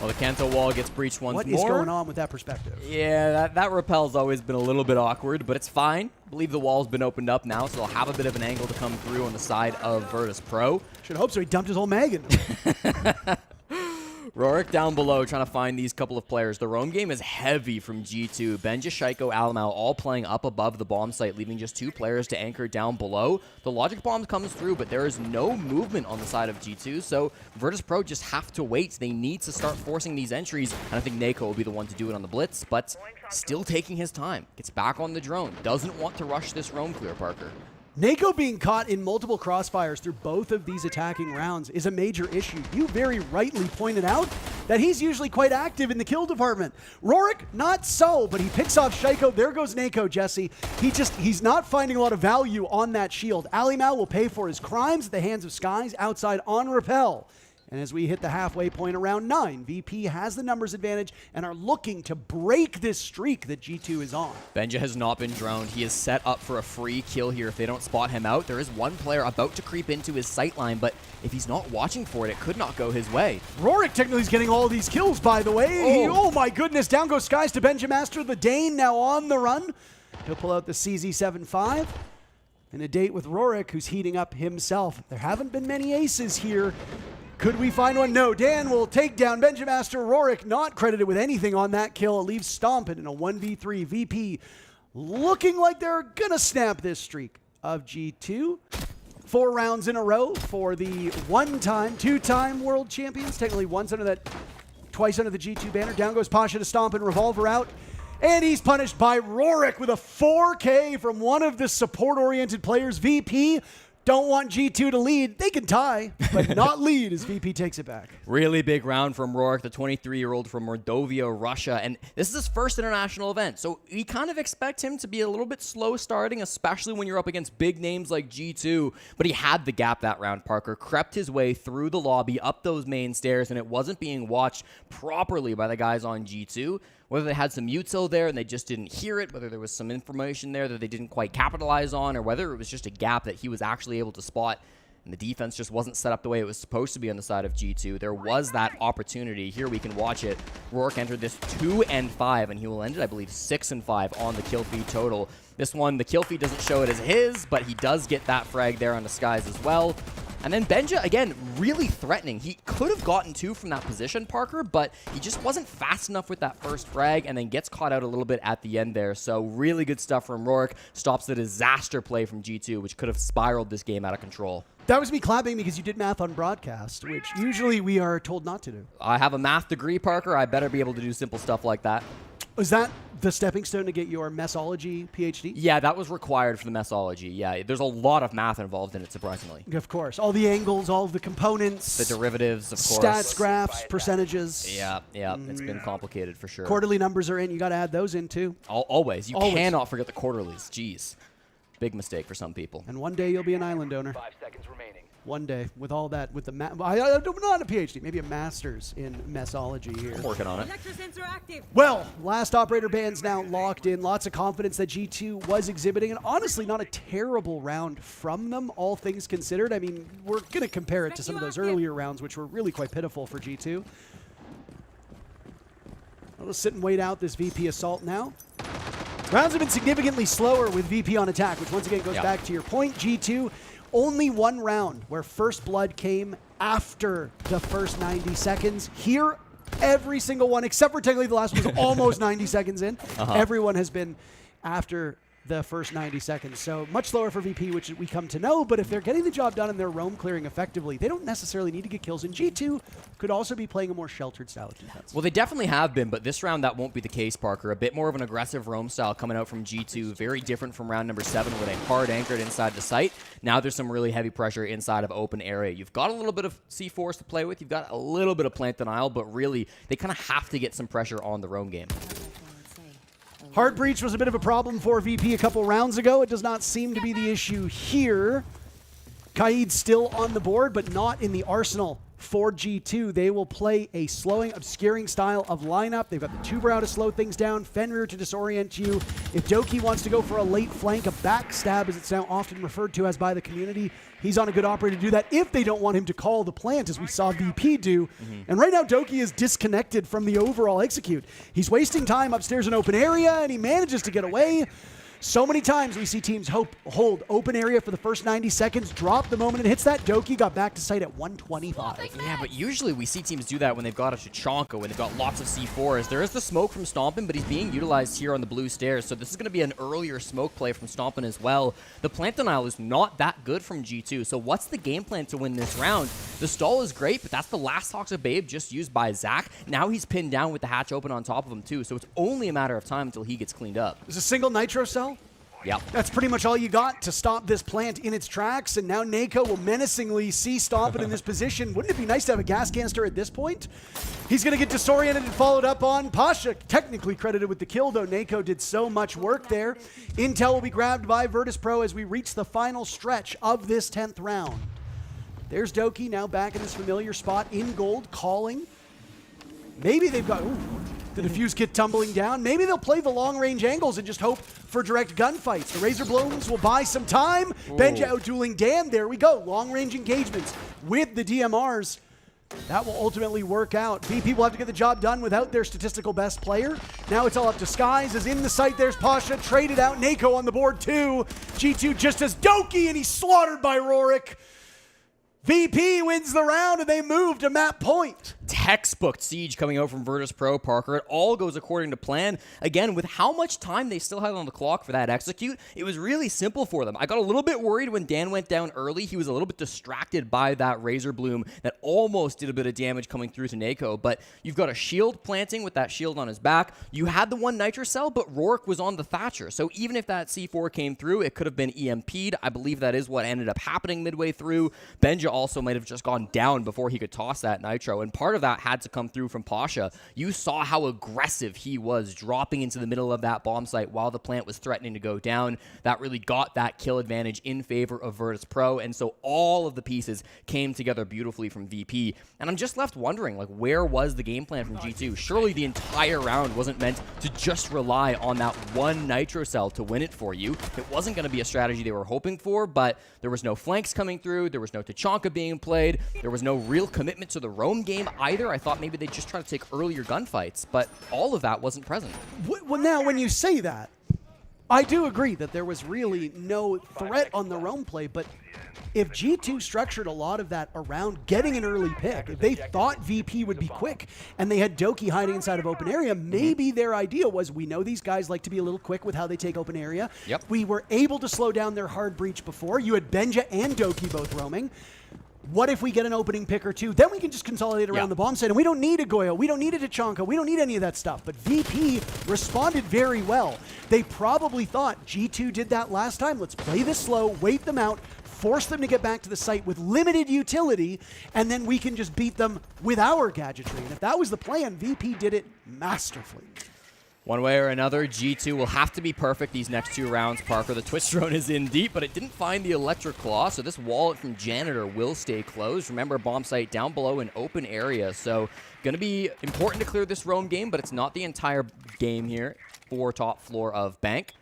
Well, the Kanto wall gets breached once more. What is going on with that perspective? Yeah, that rappel's always been a little bit awkward, but it's fine. I believe the wall's been opened up now, so they'll have a bit of an angle to come through on the side of Virtus.pro. Should hope so. He dumped his whole mag into it. Rorik down below trying to find these couple of players. The roam game is heavy from G2. Benja, Shaiko, Alamau all playing up above the bomb site, leaving just 2 players to anchor down below. The logic bomb comes through, but there is no movement on the side of G2, so Virtus.pro just have to wait. They need to start forcing these entries, and I think Nako will be the one to do it on the blitz, but still taking his time. Gets back on the drone. Doesn't want to rush this roam clear, Parker. Nako being caught in multiple crossfires through both of these attacking rounds is a major issue. You very rightly pointed out that he's usually quite active in the kill department. Rorik, not so, but he picks off Shaiko. There goes Nako, Jesse. He's not finding a lot of value on that shield. Alimau will pay for his crimes at the hands of Skies outside on rappel. And as we hit the halfway point around 9, VP has the numbers advantage and are looking to break this streak that G2 is on. Benja has not been droned. He is set up for a free kill here if they don't spot him out. There is one player about to creep into his sight line, but if he's not watching for it, it could not go his way. Rorik technically is getting all these kills, by the way. Oh my goodness, down goes Skies to Benja Master. The Dane now on the run. He'll pull out the CZ75. In a date with Rorik, who's heating up himself. There haven't been many aces here. Could we find one? No. Dan will take down Benja Master. Rorik not credited with anything on that kill. It leaves Stompin in a 1v3. VP looking like they're going to snap this streak of G2. 4 rounds in a row for the 2-time world champions. Technically once under that, twice under the G2 banner. Down goes Pasha to Stompin. Revolver out. And he's punished by Rorik with a 4K from one of the support-oriented players. VP don't want G2 to lead. They can tie, but not lead as VP takes it back. Really big round from Rorik, the 23-year-old from Mordovia, Russia. And this is his first international event, so we kind of expect him to be a little bit slow starting, especially when you're up against big names like G2. But he had the gap that round, Parker. Crept his way through the lobby, up those main stairs, and it wasn't being watched properly by the guys on G2. Whether they had some util there and they just didn't hear it, whether there was some information there that they didn't quite capitalize on, or whether it was just a gap that he was actually able to spot and the defense just wasn't set up the way it was supposed to be on the side of G2. There was that opportunity. Here we can watch it. Rorik entered this 2-5, and he will end it, I believe, 6-5 on the kill feed total. This one, the kill feed doesn't show it as his, but he does get that frag there on the Skies as well. And then Benja, again, really threatening. He could have gotten 2 from that position, Parker, but he just wasn't fast enough with that first frag and then gets caught out a little bit at the end there. So really good stuff from Rorik. Stops the disaster play from G2, which could have spiraled this game out of control. That was me clapping because you did math on broadcast, which usually we are told not to do. I have a math degree, Parker. I better be able to do simple stuff like that. Is that the stepping stone to get your messology PhD? Yeah, that was required for the messology. Yeah, there's a lot of math involved in it, surprisingly. Of course. All the angles, all of the components. The derivatives, of course. Stats, graphs, percentages. Yeah, it's been complicated for sure. Quarterly numbers are in. You got to add those in, too. Always. You cannot forget the quarterlies. Jeez. Big mistake for some people. And one day you'll be an island owner. 5 seconds remaining. One day, with all that, with the not a PhD, maybe a master's in messology here. I'm working on it. Well, last operator band's now locked in. Lots of confidence that G2 was exhibiting, and honestly, not a terrible round from them, all things considered. I mean, we're going to compare it to some of those earlier rounds, which were really quite pitiful for G2. I'll just sit and wait out this VP assault now. Rounds have been significantly slower with VP on attack, which once again goes back to your point. G2, only one round where first blood came after the first 90 seconds. Here, every single one, except for technically the last one was almost 90 seconds in. Everyone has been after the first 90 seconds. So much slower for VP, which we come to know, but if they're getting the job done and they're roam clearing effectively, they don't necessarily need to get kills. And G2 could also be playing a more sheltered style of defense. Well, they definitely have been, but this round that won't be the case, Parker. A bit more of an aggressive roam style coming out from G2, very different from round number 7 where they hard anchored inside the site. Now there's some really heavy pressure inside of open area. You've got a little bit of C4s to play with, you've got a little bit of plant denial, but really they kind of have to get some pressure on the roam game. Hard breach was a bit of a problem for VP a couple rounds ago. It does not seem to be the issue here. Kaid still on the board, but not in the arsenal for G2. They will play a slowing, obscuring style of lineup. They've got the Tuber to slow things down, Fenrir to disorient you. If Doki wants to go for a late flank, a backstab as it's now often referred to as by the community, he's on a good operator to do that if they don't want him to call the plant, as we saw VP do. And right now, Doki is disconnected from the overall execute. He's wasting time upstairs in open area, and he manages to get away. So many times we see teams hold open area for the first 90 seconds, drop the moment it hits that. Doki got back to site at 125. Yeah, but usually we see teams do that when they've got a Tachanka, when they've got lots of C4s. There is the smoke from Stompin', but he's being utilized here on the blue stairs, so this is going to be an earlier smoke play from Stompin' as well. The plant denial is not that good from G2, so what's the game plan to win this round? The stall is great, but that's the last Toxic Babe just used by Zach. Now he's pinned down with the hatch open on top of him too, so it's only a matter of time until he gets cleaned up. There's a single Nitro cell. Yep. That's pretty much all you got to stop this plant in its tracks, and now Nako will menacingly see Stompin' in this position. Wouldn't it be nice to have a gas canister at this point? He's going to get disoriented and followed up on. Pasha technically credited with the kill, though Nako did so much work there. Intel will be grabbed by Virtus.pro as we reach the final stretch of this 10th round. There's Doki now back in his familiar spot in gold, calling. Maybe they've got... Ooh, the defuse kit tumbling down. Maybe they'll play the long-range angles and just hope for direct gunfights. The Razor Blooms will buy some time. Benja out-dueling Dan. There we go. Long-range engagements with the DMRs. That will ultimately work out. VP will have to get the job done without their statistical best player. Now it's all up to Skies. As in the site, there's Pasha. Traded out. Nako on the board too. G2 just as Doki, and he's slaughtered by Rorik. VP wins the round, and they move to map point. Textbook siege coming out from Virtus.pro, Parker. It all goes according to plan. Again, with how much time they still had on the clock for that execute, it was really simple for them. I got a little bit worried when Dan went down early. He was a little bit distracted by that Razor Bloom that almost did a bit of damage coming through to Nako. But you've got a shield planting with that shield on his back. You had the one Nitro cell, but Rorik was on the Thatcher. So even if that C4 came through, it could have been EMP'd. I believe that is what ended up happening midway through. Benja also might have just gone down before he could toss that Nitro, and part of that had to come through from Pasha. You saw how aggressive he was dropping into the middle of that bomb site while the plant was threatening to go down. That really got that kill advantage in favor of Virtus.pro, and so all of the pieces came together beautifully from VP, and I'm just left wondering, like, where was the game plan from G2? Surely the entire round wasn't meant to just rely on that one Nitro cell to win it for you. It wasn't going to be a strategy they were hoping for, but there was no flanks coming through, there was no Tachanka being played, there was no real commitment to the roam game either. I thought maybe they'd just try to take earlier gunfights, but all of that wasn't present. Well, now when you say that, I do agree that there was really no threat on the roam play, but if G2 structured a lot of that around getting an early pick, if they thought VP would be quick and they had Doki hiding inside of open area, maybe their idea was, we know these guys like to be a little quick with how they take open area. Yep. We were able to slow down their hard breach before. You had Benja and Doki both roaming. What if we get an opening pick or two? Then we can just consolidate around the bomb site, and we don't need a Goyo, we don't need a Tachanka, we don't need any of that stuff. But VP responded very well. They probably thought, G2 did that last time, let's play this slow, wait them out, force them to get back to the site with limited utility, and then we can just beat them with our gadgetry. And if that was the plan, VP did it masterfully. One way or another, G2 will have to be perfect these next 2 rounds, Parker. The Twitch drone is in deep, but it didn't find the electric claw, so this wallet from Janitor will stay closed. Remember, bomb site down below in open area, so going to be important to clear this roam game, but it's not the entire game here for top floor of Bank.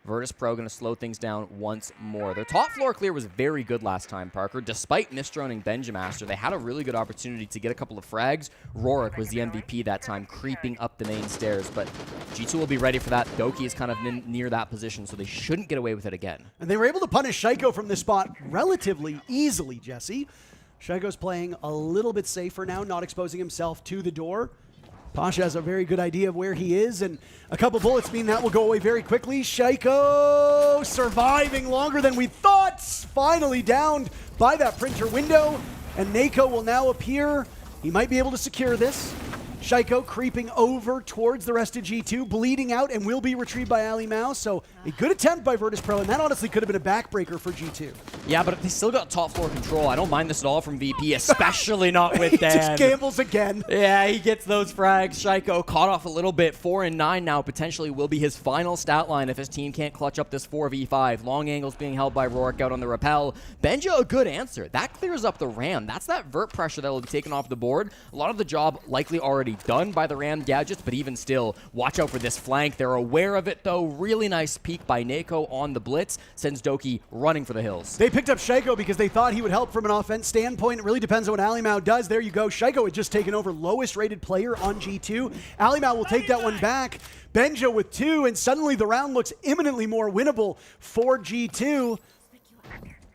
Virtus.pro going to slow things down once more. Their top floor clear was very good last time, Parker. Despite misdroning Benjamaster, they had a really good opportunity to get a couple of frags. Rorik was the MVP that time, creeping up the main stairs, but G2 will be ready for that. Doki is kind of near that position, so they shouldn't get away with it again. And they were able to punish Shaiko from this spot relatively easily, Jesse. Shaiko's playing a little bit safer now, not exposing himself to the door. Pasha has a very good idea of where he is, and a couple bullets mean that will go away very quickly. Shaiko surviving longer than we thought. Finally downed by that printer window, and Nako will now appear. He might be able to secure this. Shaiko creeping over towards the rest of G2, bleeding out, and will be retrieved by Ali Mao. So a good attempt by Virtus.pro, and that honestly could have been a backbreaker for G2. Yeah, but they still got top floor control. I don't mind this at all from VP, especially not with Dan. He just gambles again. Yeah, he gets those frags. Shaiko caught off a little bit. 4 and 9 now potentially will be his final stat line if his team can't clutch up this 4v5. Long angles being held by Rourke out on the rappel. Benja, a good answer. That clears up the Ram. That's that vert pressure that will be taken off the board. A lot of the job likely already done by the Ram gadgets, but even still, watch out for this flank. They're aware of it, though. Really nice peek by Nako on the blitz. Sends Doki running for the hills. They picked up Shaiko because they thought he would help from an offense standpoint. It really depends on what Ali Mao does. There you go. Shaiko had just taken over lowest rated player on G2. Ali Mao will take that one back. Benja with 2, and suddenly the round looks imminently more winnable for G2.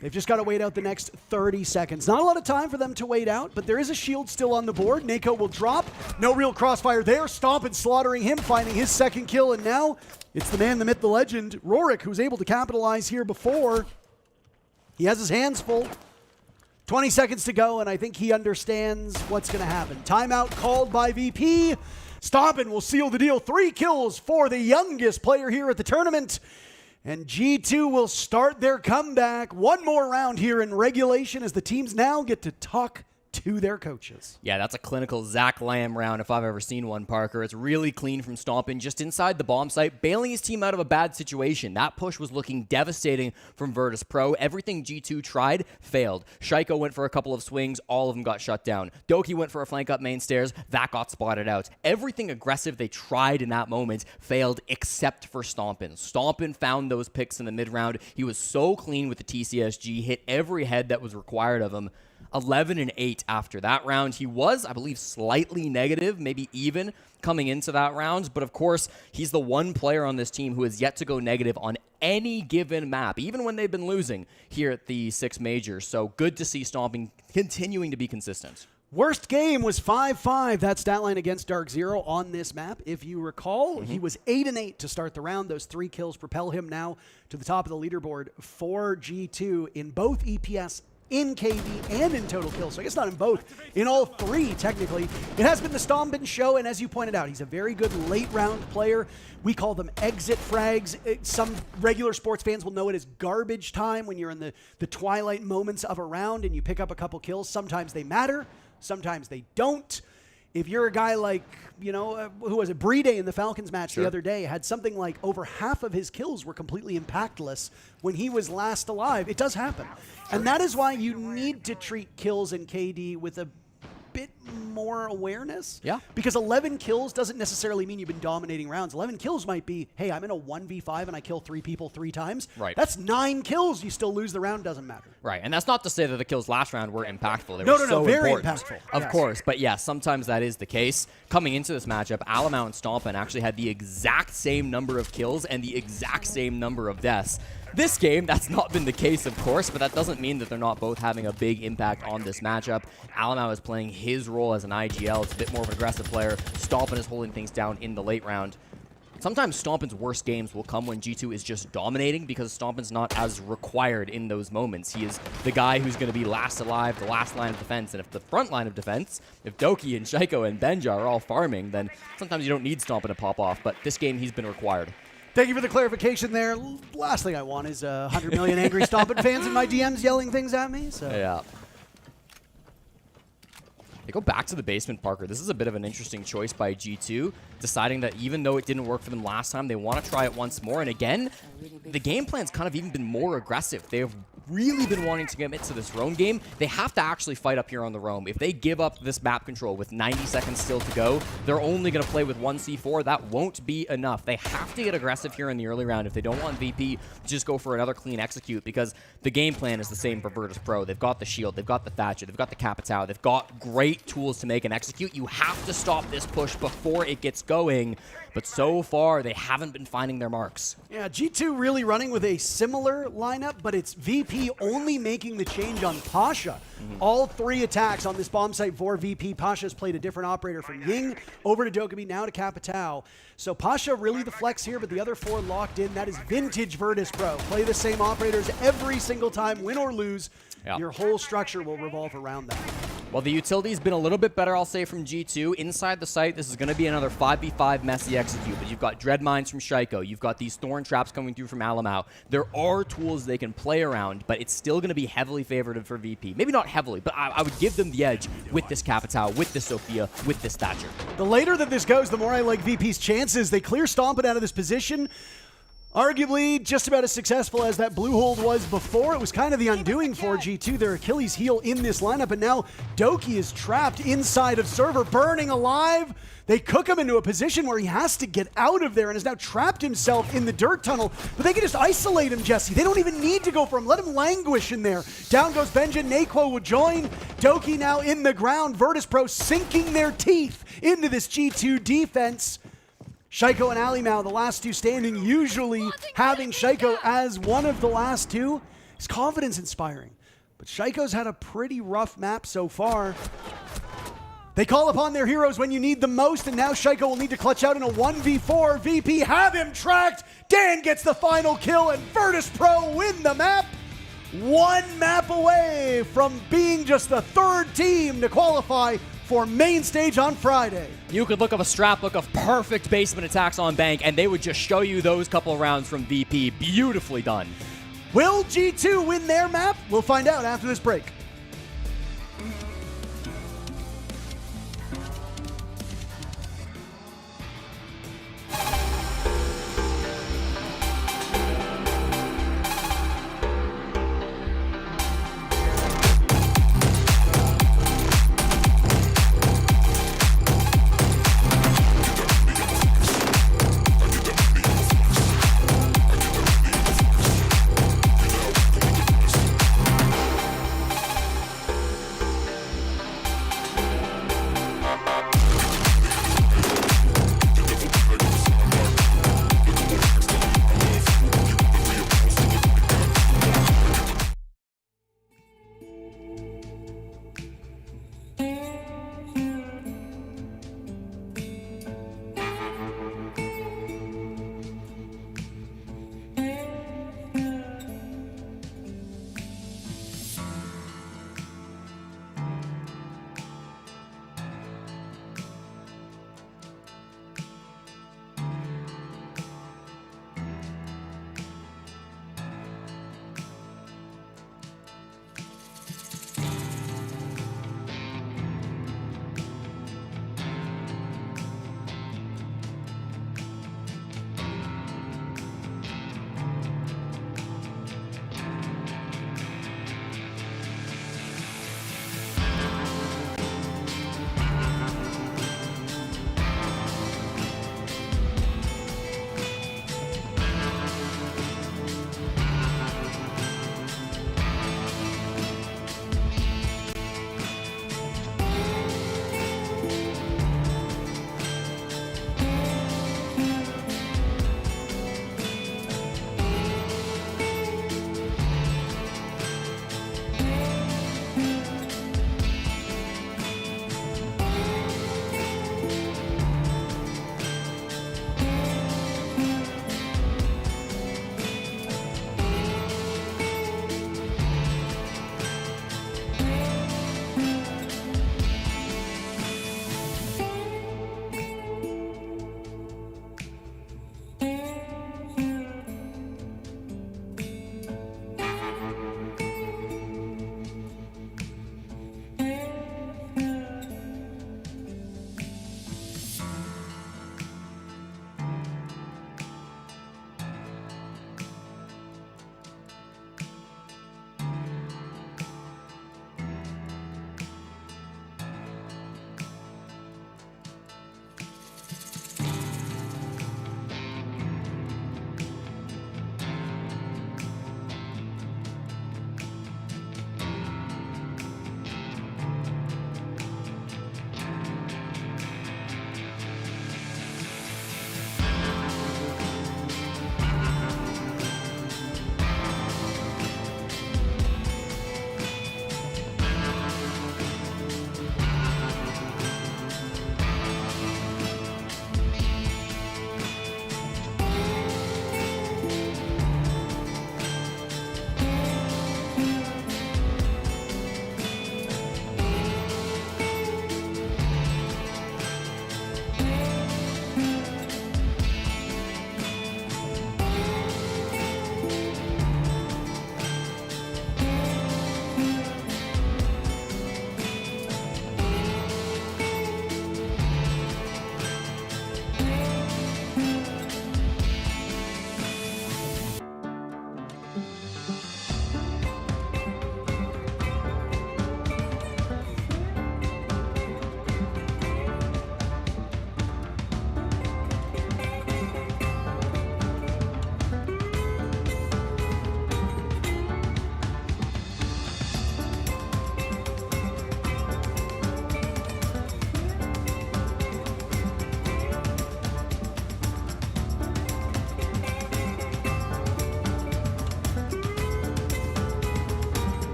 They've just got to wait out the next 30 seconds. Not a lot of time for them to wait out, but there is a shield still on the board. Nako will drop. No real crossfire there. Stomp and slaughtering him, finding his second kill, and now it's the man, the myth, the legend, Rorik, who's able to capitalize here before. He has his hands full. 20 seconds to go, and I think he understands what's going to happen. Timeout called by VP. Stompin will seal the deal. 3 kills for the youngest player here at the tournament. And G2 will start their comeback. One more round here in regulation as the teams now get to talk to their coaches. Yeah, that's a clinical Zach Lamb round if I've ever seen one, Parker. It's really clean from Stompin, just inside the bomb site, bailing his team out of a bad situation. That push was looking devastating from Virtus.pro. Everything G2 tried, failed. Shaiko went for a couple of swings, all of them got shut down. Doki went for a flank up main stairs, that got spotted out. Everything aggressive they tried in that moment failed except for Stompin. Stompin found those picks in the mid-round. He was so clean with the TCSG, hit every head that was required of him. 11 and 8 after that round. He was, I believe, slightly negative, maybe even coming into that round. But of course, he's the one player on this team who has yet to go negative on any given map, even when they've been losing here at the 6 majors. So good to see Stomping continuing to be consistent. Worst game was 5-5. That stat line against DarkZero on this map. If you recall, he was 8 and 8 to start the round. Those 3 kills propel him now to the top of the leaderboard for G2 in both EPS, in KD, and in total kills. So I guess not in both, in all 3 technically. It has been the Stompin show, and as you pointed out, he's a very good late round player. We call them exit frags. Some regular sports fans will know it as garbage time when you're in the twilight moments of a round and you pick up a couple kills. Sometimes they matter, sometimes they don't. If you're a guy like, you know, who was it, Brede in the Falcons match the other day, had something like over half of his kills were completely impactless when he was last alive. It does happen. And that is why you need to treat kills in KD with a bit more awareness. Yeah. Because 11 kills doesn't necessarily mean you've been dominating rounds. 11 kills might be, hey, I'm in a 1v5 and I kill 3 people 3 times. Right. That's 9 kills. You still lose the round, doesn't matter. Right, and that's not to say that the kills last round were impactful. They No, were no, so no, very important. impactful. Of Yes. course, but yeah, sometimes that is the case. Coming into this matchup, Alamau and Stompin actually had the exact same number of kills and the exact same number of deaths. This game, that's not been the case, of course, but that doesn't mean that they're not both having a big impact on this matchup. Alamau is playing his role as an IGL. It's a bit more of an aggressive player. Stompin is holding things down in the late round. Sometimes Stompin's worst games will come when G2 is just dominating because Stompin's not as required in those moments. He is the guy who's going to be last alive, the last line of defense, and if the front line of defense, if Doki and Shaiko and Benja are all farming, then sometimes you don't need Stompin to pop off, but this game he's been required. Thank you for the clarification there. Last thing I want is 100 million angry Stompin fans in my DMs yelling things at me. So. Yeah. They go back to the basement, Parker. This is a bit of an interesting choice by G2, deciding that even though it didn't work for them last time, they want to try it once more. And again, the game plan's kind of even been more aggressive. They have really been wanting to commit to this roam game. They have to actually fight up here on the roam. If they give up this map control with 90 seconds still to go, they're only going to play with 1 C4. That won't be enough. They have to get aggressive here in the early round if they don't want VP to just go for another clean execute, because the game plan is the same for Virtus.pro. They've got the shield, they've got the Thatcher, they've got the Capitao, they've got great tools to make and execute. You have to stop this push before it gets going. but so far they haven't been finding their marks. Yeah, G2 really running with a similar lineup, but it's VP only making the change on Pasha. All 3 attacks on this bomb site for VP. Pasha's played a different operator from Ying over to Dokkaebi, now to Capitao. So Pasha really the flex here, but the other 4 locked in. That is vintage Virtus.pro. Play the same operators every single time, win or lose. Yeah. Your whole structure will revolve around that. Well, the utility's been a little bit better, I'll say, from G2. Inside the site, this is going to be another 5v5 messy execute, but you've got Dread Mines from Shaiko. You've got these Thorn Traps coming through from Alamau. There are tools they can play around, but it's still going to be heavily favored for VP. Maybe not heavily, but I would give them the edge with this Capitao, with this Sophia, with this Thatcher. The later that this goes, the more I like VP's chances. They clear Stompin out of this position. Arguably just about as successful as that blue hold was before. It was kind of the undoing for G2, their Achilles heel in this lineup, and now Doki is trapped inside of server, burning alive. They cook him into a position where he has to get out of there and has now trapped himself in the dirt tunnel, but they can just isolate him, Jesse. They don't even need to go for him. Let him languish in there. Down goes Benja. Naquo will join. Doki now in the ground. Virtus.pro sinking their teeth into this G2 defense. Shaiko and Alimau, the last 2 standing, usually having Shaiko as one of the last 2 is confidence inspiring. But Shaiko's had a pretty rough map so far. They call upon their heroes when you need them most, and now Shaiko will need to clutch out in a 1v4. VP have him tracked. Dan gets the final kill, and Virtus.pro win the map. 1 map away from being just the 3rd team to qualify for main stage on Friday. You could look up a strap look of perfect basement attacks on Bank, and they would just show you those couple rounds from VP. Beautifully done. Will G2 win their map? We'll find out after this break.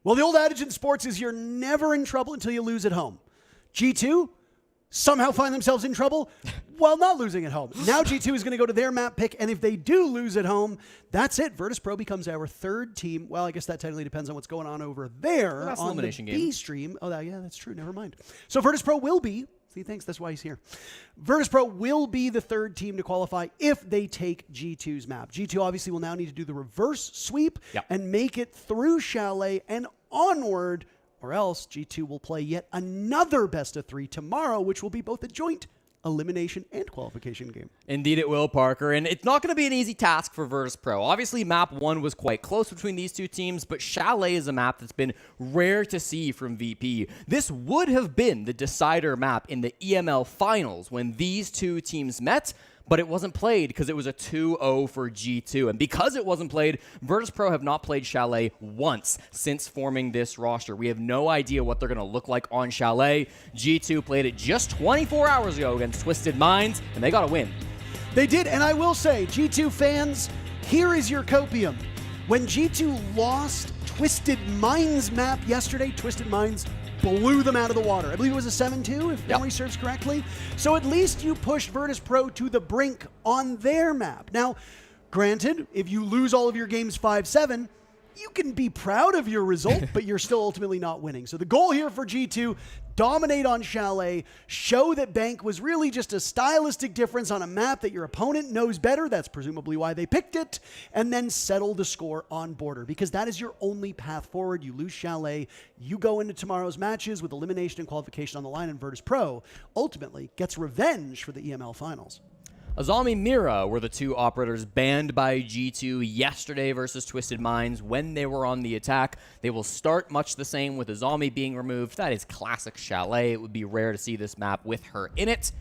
Well, the old adage in sports is you're never in trouble until you lose at home. G2 somehow find themselves in trouble while not losing at home. Now G2 is going to go to their map pick, and if they do lose at home, that's it. Virtus.pro becomes our third team. Well, I guess that technically depends on what's going on over there that's on the elimination game. B stream. Oh, yeah, that's true. Never mind. So Virtus.pro will be, see, thanks, that's why he's here. Virtus.pro will be the third team to qualify if they take G2's map. G2 obviously will now need to do the reverse sweep and make it through Chalet and onward, or else G2 will play yet another best of 3 tomorrow, which will be both a joint elimination and qualification game. Indeed it will, Parker, and it's not going to be an easy task for Virtus.pro. Obviously, map 1 was quite close between these two teams, but Chalet is a map that's been rare to see from VP. This would have been the decider map in the EML finals when these two teams met, but it wasn't played because it was a 2-0 for G2. And because it wasn't played, Virtus.pro have not played Chalet once since forming this roster. We have no idea what they're going to look like on Chalet. G2 played it just 24 hours ago against Twisted Minds, and they got a win. They did, and I will say, G2 fans, here is your copium. When G2 lost Twisted Minds map yesterday, Twisted Minds blew them out of the water. I believe it was a 7-2, if memory serves correctly. So at least you pushed Virtus.pro to the brink on their map. Now, granted, if you lose all of your games 5-7, you can be proud of your result, but you're still ultimately not winning. So the goal here for G2, dominate on Chalet, show that Bank was really just a stylistic difference on a map that your opponent knows better. That's presumably why they picked it. And then settle the score on Border, because that is your only path forward. You lose Chalet, you go into tomorrow's matches with elimination and qualification on the line, and Virtus.pro ultimately gets revenge for the EML finals. Azami Mira were the two operators banned by G2 yesterday versus Twisted Minds when they were on the attack. They will start much the same with Azami being removed. That is classic Chalet. It would be rare to see this map with her in it.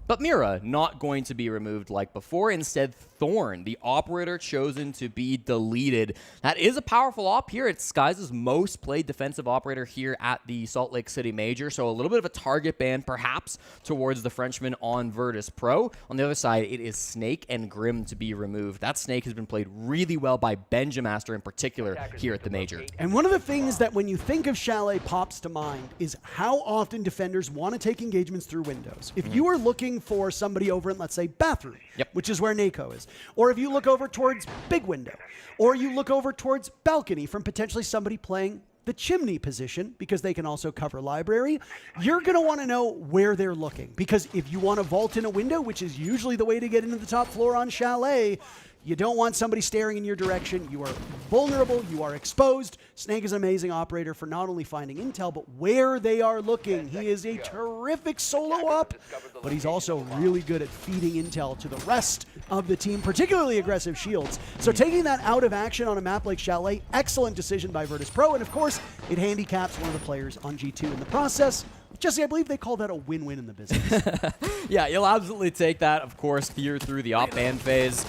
But Mira not going to be removed like before. Instead, Thorn, the operator chosen to be deleted. That is a powerful op here. It's Skies' most played defensive operator here at the Salt Lake City Major. So a little bit of a target ban, perhaps, towards the Frenchman on Virtus.pro. On the other side, it is Snake and Grim to be removed. That Snake has been played really well by Benjamaster in particular here at the Major. And one of the things that when you think of Chalet pops to mind is how often defenders want to take engagements through windows. If you are looking for somebody over in, let's say, bathroom, which is where Nako is, or if you look over towards big window, or you look over towards balcony from potentially somebody playing the chimney position, because they can also cover library, you're going to want to know where they're looking. Because if you want to vault in a window, which is usually the way to get into the top floor on Chalet, you don't want somebody staring in your direction. You are vulnerable. You are exposed. Snake is an amazing operator for not only finding intel, but where they are looking. He is a terrific solo op, but he's also really good at feeding intel to the rest of the team, particularly aggressive shields. So taking that out of action on a map like Chalet, excellent decision by Virtus.pro, and of course, it handicaps one of the players on G2 in the process. Jesse, I believe they call that a win-win in the business. Yeah, you'll absolutely take that, of course, here through the op ban phase.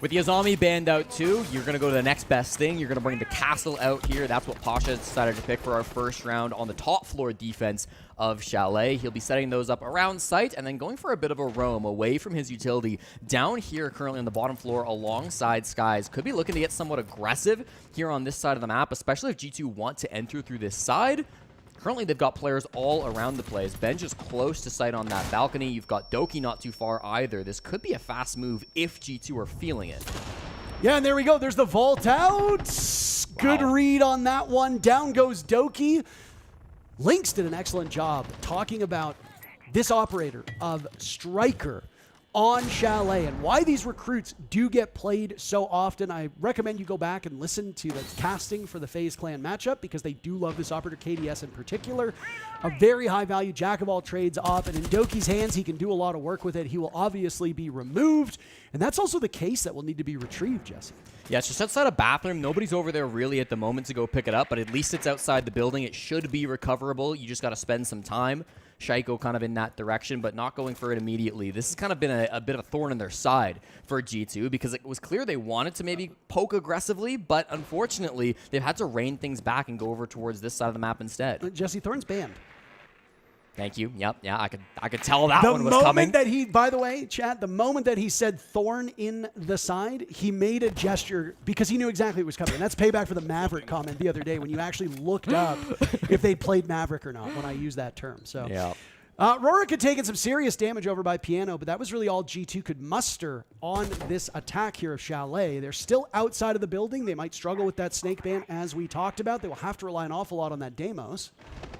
With the Azami banned out too, you're going to go to the next best thing. You're going to bring the Castle out here. That's what Pasha decided to pick for our first round on the top floor defense of Chalet. He'll be setting those up around site and then going for a bit of a roam away from his utility down here currently on the bottom floor alongside Skies. Could be looking to get somewhat aggressive here on this side of the map, especially if G2 want to enter through this side. Currently, they've got players all around the place. Benj is close to sight on that balcony. You've got Doki not too far either. This could be a fast move if G2 are feeling it. Yeah, and there we go. There's the vault out. Good read on that one. Down goes Doki. Lynx did an excellent job talking about this operator of Striker on Chalet and why these recruits do get played so often. I recommend you go back and listen to the casting for the FaZe Clan matchup because they do love this operator, KDS in particular. A very high value jack of all trades op, and in Doki's hands, he can do a lot of work with it. He will obviously be removed, and that's also the case that will need to be retrieved, Jesse. Yeah, it's just outside a bathroom. Nobody's over there really at the moment to go pick it up, but at least it's outside the building. It should be recoverable. You just got to spend some time. Shaiko kind of in that direction, but not going for it immediately. This has kind of been a bit of a thorn in their side for G2 because it was clear they wanted to maybe poke aggressively, but unfortunately, they've had to rein things back and go over towards this side of the map instead. Jesse, Thorn's banned. Thank you. Yep. Yeah, I could tell that The one was coming. moment that he, by the way, Chad, the moment that he said Thorn in the side, he made a gesture because he knew exactly what was coming. And that's payback for the Maverick comment the other day when you actually looked up if they played Maverick or not when I used that term. So, yeah. Rorik had taken some serious damage over by Piano, but that was really all G2 could muster on this attack here of Chalet. They're still outside of the building. They might struggle with that snake ban as we talked about. They will have to rely an awful lot on that Deimos.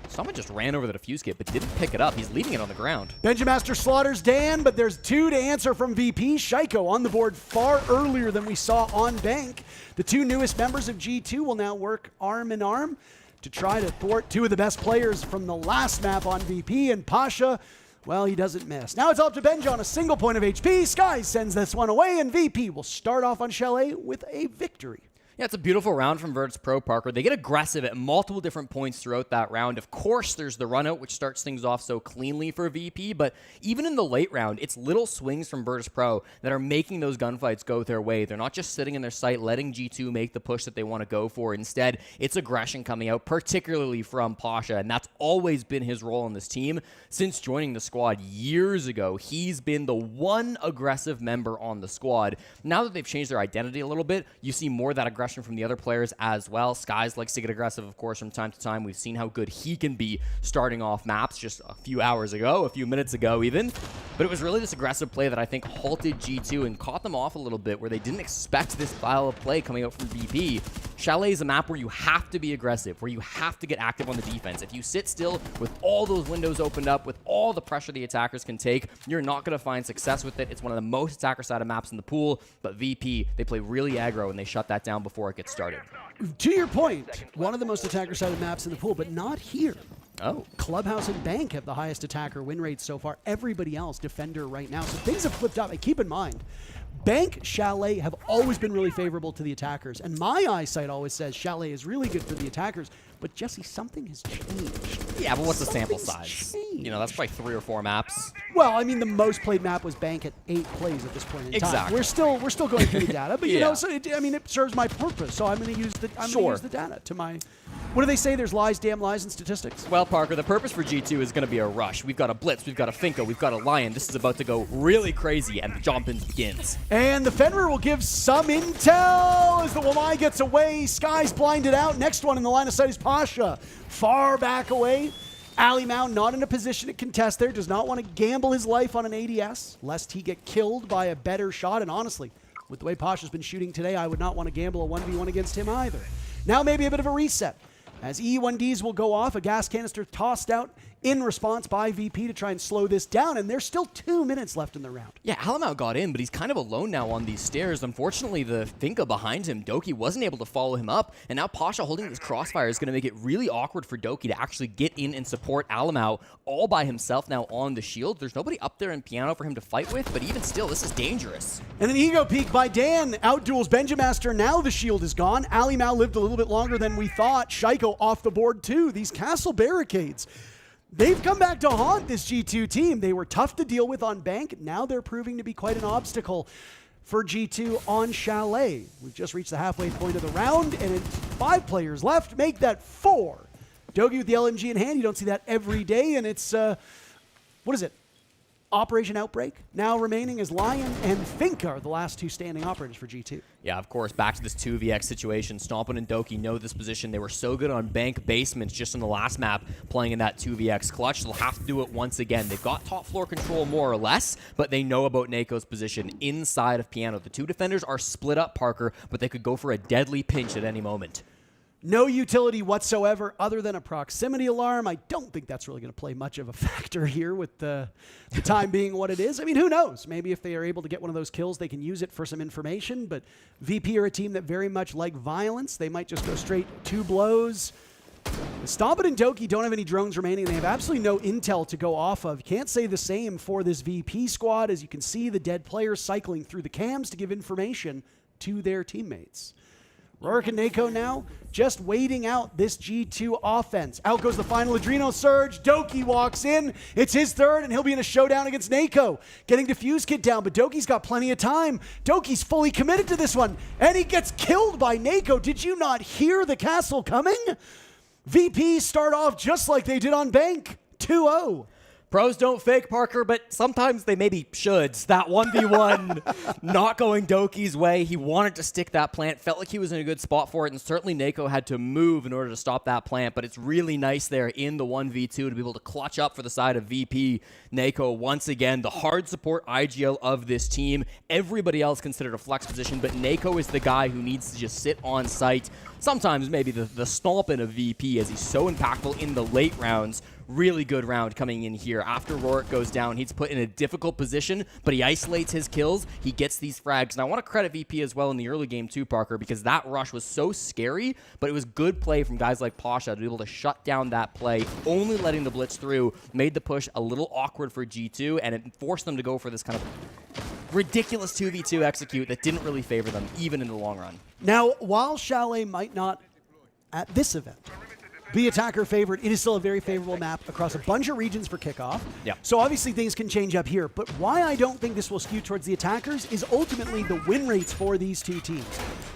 Someone just ran over the defuse kit, but didn't pick it up. He's leaving it on the ground. Benjamaster slaughters Dan, but there's 2 to answer from VP. Shaiko on the board far earlier than we saw on Bank. The 2 newest members of G2 will now work arm in arm to try to thwart 2 of the best players from the last map on VP, and Pasha, well, he doesn't miss. Now it's up to Benja on a single point of HP. Sky sends this one away, and VP will start off on Chalet with a victory. Yeah, it's a beautiful round from Virtus.pro, Parker. They get aggressive at multiple different points throughout that round. Of course, there's the run out, which starts things off so cleanly for VP, but even in the late round, it's little swings from Virtus.pro that are making those gunfights go their way. They're not just sitting in their sight, letting G2 make the push that they want to go for. Instead, it's aggression coming out, particularly from Pasha, and that's always been his role in this team. Since joining the squad years ago, he's been the one aggressive member on the squad. Now that they've changed their identity a little bit, you see more of that aggression from the other players as well. Skies likes to get aggressive, of course, from time to time. We've seen how good he can be starting off maps just a few hours ago, a few minutes ago even. But it was really this aggressive play that I think halted G2 and caught them off a little bit where they didn't expect this style of play coming out from VP. Chalet is a map where you have to be aggressive, where you have to get active on the defense. If you sit still with all those windows opened up, with all the pressure the attackers can take, you're not going to find success with it. It's one of the most attacker-sided maps in the pool, but VP, they play really aggro and they shut that down before it gets started. To your point, one of the most attacker-sided maps in the pool, but not here. Oh. Clubhouse and Bank have the highest attacker win rates so far. Everybody else, Defender right now. So things have flipped up. And keep in mind, Bank, Chalet have always been really favorable to the attackers. And my eyesight always says Chalet is really good for the attackers. But Jesse, something has changed. Yeah, but what's the sample Something's size? changed. You know, that's probably 3 or 4 maps. Well, I mean, the most played map was Bank at 8 plays at this point in time. Exactly. We're still going through the data, but you Yeah. know, so it serves my purpose. So I'm going to use the data to my. What do they say? There's lies, damn lies, and statistics. Well, Parker, the purpose for G2 is going to be a rush. We've got a Blitz, we've got a Finka, we've got a Lion. This is about to go really crazy, and the jump-in begins. And the Fenrir will give some intel as the Wamai gets away. Sky's blinded out. Next one in the line of sight is Pasha. Far back away. Ali Mao not in a position to contest there. Does not want to gamble his life on an ADS, lest he get killed by a better shot. And honestly, with the way Pasha's been shooting today, I would not want to gamble a 1v1 against him either. Now maybe a bit of a reset. As E1Ds will go off, a gas canister tossed out in response by VP to try and slow this down, and there's still 2 minutes left in the round. Yeah, Alamau got in, but he's kind of alone now on these stairs. Unfortunately, the Finka behind him, Doki, wasn't able to follow him up, and now Pasha holding this crossfire is going to make it really awkward for Doki to actually get in and support Alamau all by himself now on the shield. There's nobody up there in Piano for him to fight with, but even still, this is dangerous. And an ego peek by Dan. Outduels Benjamaster. Now the shield is gone. Ali Mao lived a little bit longer than we thought. Shaiko off the board too. These castle barricades, they've come back to haunt this G2 team. They were tough to deal with on Bank. Now they're proving to be quite an obstacle for G2 on Chalet. We've just reached the halfway point of the round, and it's 5 players left. Make that 4. Dogi with the LMG in hand. You don't see that every day, and it's, what is it? Operation Outbreak. Now remaining is Lion and Finka are the last 2 standing operators for G2. Yeah, of course, back to this 2vx situation. Stompin and Doki know this position. They were so good on Bank basements just in the last map playing in that 2vx clutch. They'll have to do it once again. They've got top floor control more or less, but they know about Nako's position inside of Piano. The 2 defenders are split up, Parker, but they could go for a deadly pinch at any moment. No utility whatsoever other than a proximity alarm. I don't think that's really going to play much of a factor here with the time being what it is. I mean, who knows? Maybe if they are able to get one of those kills, they can use it for some information. But VP are a team that very much like violence. They might just go straight 2 blows. Stompin and Doki don't have any drones remaining. They have absolutely no intel to go off of. Can't say the same for this VP squad. As you can see, the dead players cycling through the cams to give information to their teammates. Rorik and Nako now just waiting out this G2 offense. Out goes the final Adreno Surge. Doki walks in. It's his 3rd, and he'll be in a showdown against Nako. Getting Diffuse Kit down, but Doki's got plenty of time. Doki's fully committed to this one, and he gets killed by Nako. Did you not hear the castle coming? VP start off just like they did on Bank. 2-0. Pros don't fake, Parker, but sometimes they maybe should. That 1v1 not going Doki's way. He wanted to stick that plant, felt like he was in a good spot for it, and certainly Nako had to move in order to stop that plant, but it's really nice there in the 1v2 to be able to clutch up for the side of VP. Nako, once again, the hard support IGL of this team. Everybody else considered a flex position, but Nako is the guy who needs to just sit on site. Sometimes maybe the stomping of VP as he's so impactful in the late rounds. Really good round coming in here. After Rorik goes down, he's put in a difficult position, but he isolates his kills. He gets these frags. And I want to credit VP as well in the early game too, Parker, because that rush was so scary, but it was good play from guys like Pasha to be able to shut down that play, only letting the blitz through, made the push a little awkward for G2, and it forced them to go for this kind of ridiculous 2v2 execute that didn't really favor them, even in the long run. Now, while Chalet might not, at this event, be attacker favorite, it is still a very favorable map across a bunch of regions for kickoff. Yeah. So obviously things can change up here, but why I don't think this will skew towards the attackers is ultimately the win rates for these two teams.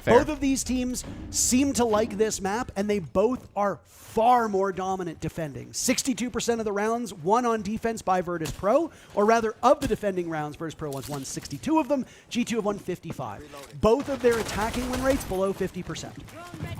Fair. Both of these teams seem to like this map, and they both are far more dominant defending. 62% of the rounds won on defense by Virtus.pro, or rather, of the defending rounds, Virtus.pro won 62 of them, G2 have won 55. Both of their attacking win rates below 50%.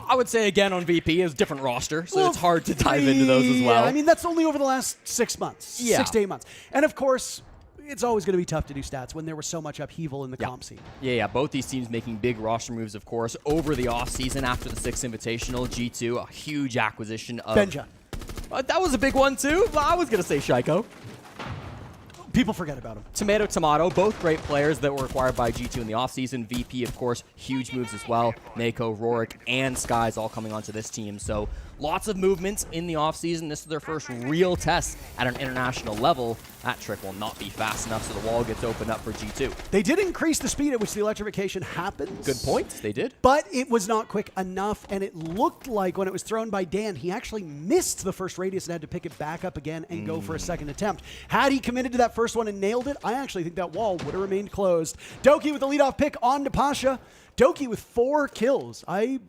I would say, again, on VP, is a different roster, so it's hard to dive into those as well. Yeah, I mean, that's only over the last 6 months, Yeah. 6 to 8 months. And of course, it's always going to be tough to do stats when there was so much upheaval in the comp scene. Yeah, both these teams making big roster moves, of course, over the offseason after the 6th Invitational. G2, a huge acquisition of... Benja. That was a big one, too. I was going to say Shaiko. People forget about him. Tomato, both great players that were acquired by G2 in the offseason. VP, of course, huge moves as well. Nako, Rorik, and Skies all coming onto this team. So lots of movements in the offseason. This is their first real test at an international level. That trick will not be fast enough, so the wall gets opened up for G2. They did increase the speed at which the electrification happens. Good point. They did. But it was not quick enough, and it looked like when it was thrown by Dan, he actually missed the first radius and had to pick it back up again and go for a second attempt. Had he committed to that first one and nailed it, I actually think that wall would have remained closed. Doki with the leadoff pick on to Pasha. Doki with 4 kills. I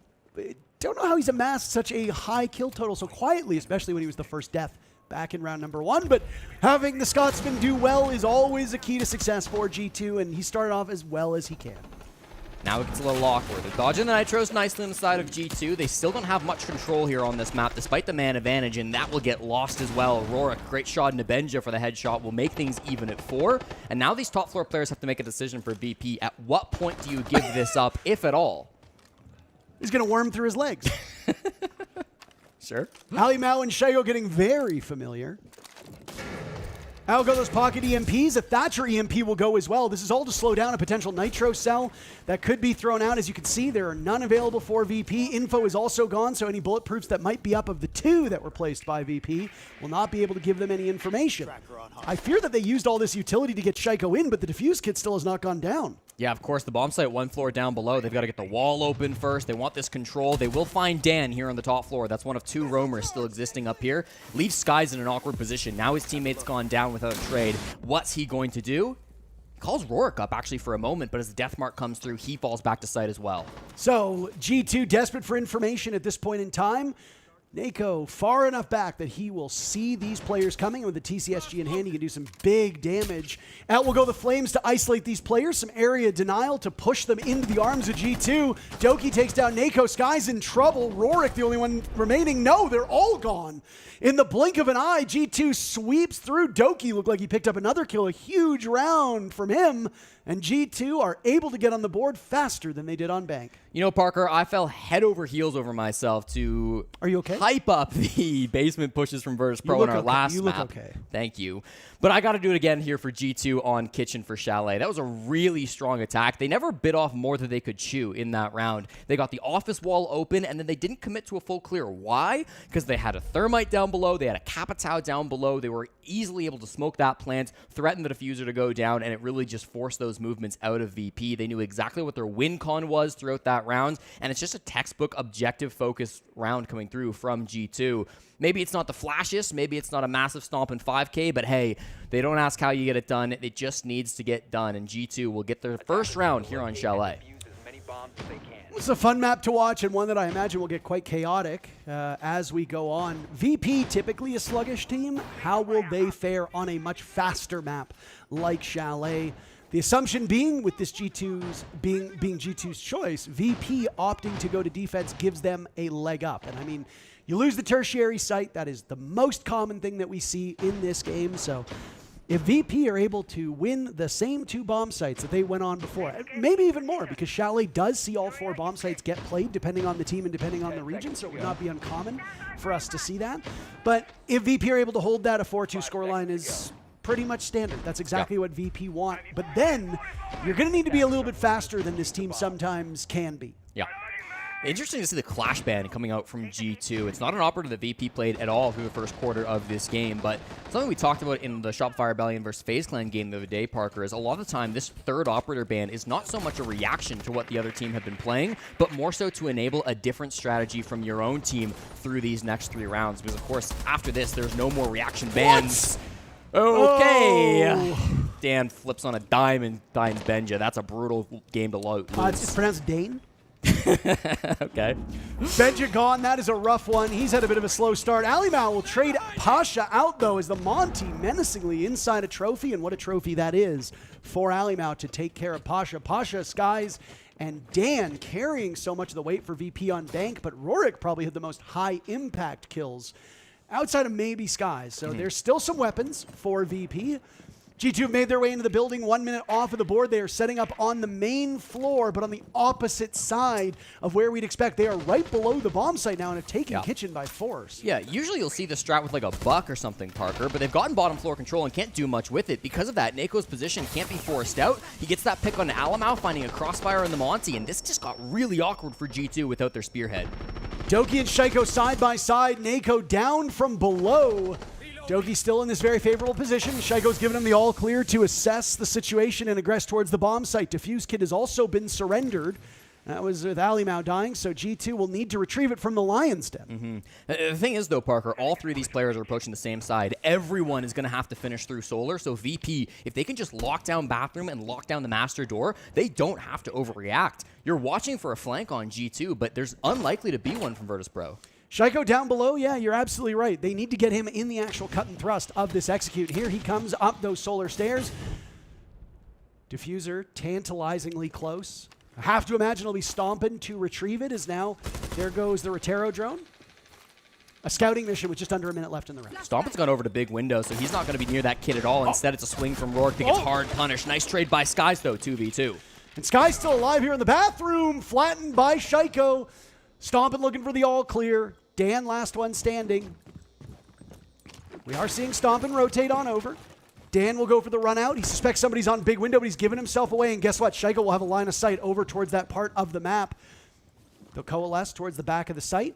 don't know how he's amassed such a high kill total so quietly, especially when he was the first death back in round number 1, but having the Scotsman do well is always a key to success for G2, and he started off as well as he can. Now it gets a little awkward. They're dodging the Nitros nicely on the side of G2. They still don't have much control here on this map, despite the man advantage, and that will get lost as well. Rorik, great shot into Benja for the headshot, will make things even at 4. And now these top floor players have to make a decision for VP. At what point do you give this up, if at all? He's going to worm through his legs. Sure. Ali Mao and Shayo getting very familiar. Out go those pocket EMPs. A Thatcher EMP will go as well. This is all to slow down a potential Nitro cell that could be thrown out. As you can see, there are none available for VP. Info is also gone, so any bulletproofs that might be up of the 2 that were placed by VP will not be able to give them any information. I fear that they used all this utility to get Shaiko in, but the defuse kit still has not gone down. Yeah, of course, the bomb site 1 floor down below. They've got to get the wall open first. They want this control. They will find Dan here on the top floor. That's one of 2 roamers still existing up here. Leaves Skies in an awkward position. Now his teammate's gone down without a trade. What's he going to do? Calls Rorik up actually for a moment, but as the death mark comes through, he falls back to site as well. So G2 desperate for information at this point in time. Nako far enough back that he will see these players coming, and with the TCSG in hand, he can do some big damage. Out will go the Flames to isolate these players, some area denial to push them into the arms of G2. Doki takes down Nako. Sky's in trouble. Rorik, the only one remaining. No, they're all gone. In the blink of an eye, G2 sweeps through Doki. Looked like he picked up another kill, a huge round from him. And G2 are able to get on the board faster than they did on Bank. You know, Parker, I fell head over heels over myself to Are you okay? hype up the basement pushes from Virtus.pro in our last You map. look okay. Thank you. But I got to do it again here for G2 on Kitchen for Chalet. That was a really strong attack. They never bit off more than they could chew in that round. They got the office wall open, and then they didn't commit to a full clear. Why? Because they had a thermite down below. They had a Capitao down below. They were easily able to smoke that plant, threaten the diffuser to go down, and it really just forced those movements out of VP. They knew exactly what their win con was throughout that round, and it's just a textbook objective focused round coming through from G2. Maybe it's not the flashiest, maybe it's not a massive stomp in 5K, but hey, they don't ask how you get it done. It just needs to get done, and G2 will get their first round here on Chalet. It's a fun map to watch and one that I imagine will get quite chaotic as we go on. VP, typically a sluggish team. How will they fare on a much faster map like Chalet? The assumption being with this G2's being G2's choice, VP opting to go to defense gives them a leg up. And I mean, you lose the tertiary site. That is the most common thing that we see in this game. So if VP are able to win the same 2 bomb sites that they went on before, maybe even more, because Chalet does see all 4 bomb sites get played depending on the team and depending on the region, so it would not be uncommon for us to see that. But if VP are able to hold that, a 4-2 scoreline is pretty much standard. That's exactly what VP want. But then you're going to need to be a little bit faster than this team sometimes can be. Yeah. Interesting to see the Clash ban coming out from G2. It's not an operator that VP played at all through the first quarter of this game, but something we talked about in the Shopify Rebellion versus FaZe Clan game the other day, Parker, is a lot of the time this third operator ban is not so much a reaction to what the other team have been playing, but more so to enable a different strategy from your own team through these next 3 rounds. Because, of course, after this, there's no more reaction bans. Okay. Oh. Dan flips on a dime and dines Benja. That's a brutal game to lose. It's pronounced Dane. Okay. Benja gone. That is a rough one. He's had a bit of a slow start. Alimau will trade Pasha out, though, as the Monty menacingly inside a trophy, and what a trophy that is for Alimau to take care of Pasha. Pasha, Skies, and Dan carrying so much of the weight for VP on Bank, but Rorik probably had the most high-impact kills outside of maybe Skies. So there's still some weapons for VP. G2 have made their way into the building 1 minute off of the board. They are setting up on the main floor, but on the opposite side of where we'd expect. They are right below the bomb site now and have taken Kitchen by force. Yeah, usually you'll see the strat with like a buck or something, Parker, but they've gotten bottom floor control and can't do much with it. Because of that, Nako's position can't be forced out. He gets that pick on Alamau, finding a crossfire in the Monty, and this just got really awkward for G2 without their spearhead. Doki and Shaiko side by side. Nako down from below. Doki still in this very favorable position. Shaiko's given him the all clear to assess the situation and aggress towards the bomb site. Diffuse Kit has also been surrendered. That was with Alimau dying, so G2 will need to retrieve it from the Lion's Den. The thing is, though, Parker, all 3 of these players are approaching the same side. Everyone is going to have to finish through Solar, so VP, if they can just lock down Bathroom and lock down the Master Door, they don't have to overreact. You're watching for a flank on G2, but there's unlikely to be one from Virtus.pro. Shaiko down below, yeah, you're absolutely right. They need to get him in the actual cut and thrust of this execute. Here he comes up those Solar stairs. Diffuser tantalizingly close. I have to imagine he'll be stomping to retrieve it, as now there goes the Rotero drone. A scouting mission with just under a minute left in the round. Stompin's gone over to big window, so he's not going to be near that kid at all. Instead, it's a swing from Rourke that gets hard punished. Nice trade by Skies, though, 2v2. And Sky's still alive here in the bathroom, flattened by Shaiko. Stompin looking for the all clear. Dan, last one standing. We are seeing Stompin rotate on over. Dan will go for the run out. He suspects somebody's on big window, but he's given himself away. And guess what? Shaiko will have a line of sight over towards that part of the map. They'll coalesce towards the back of the site.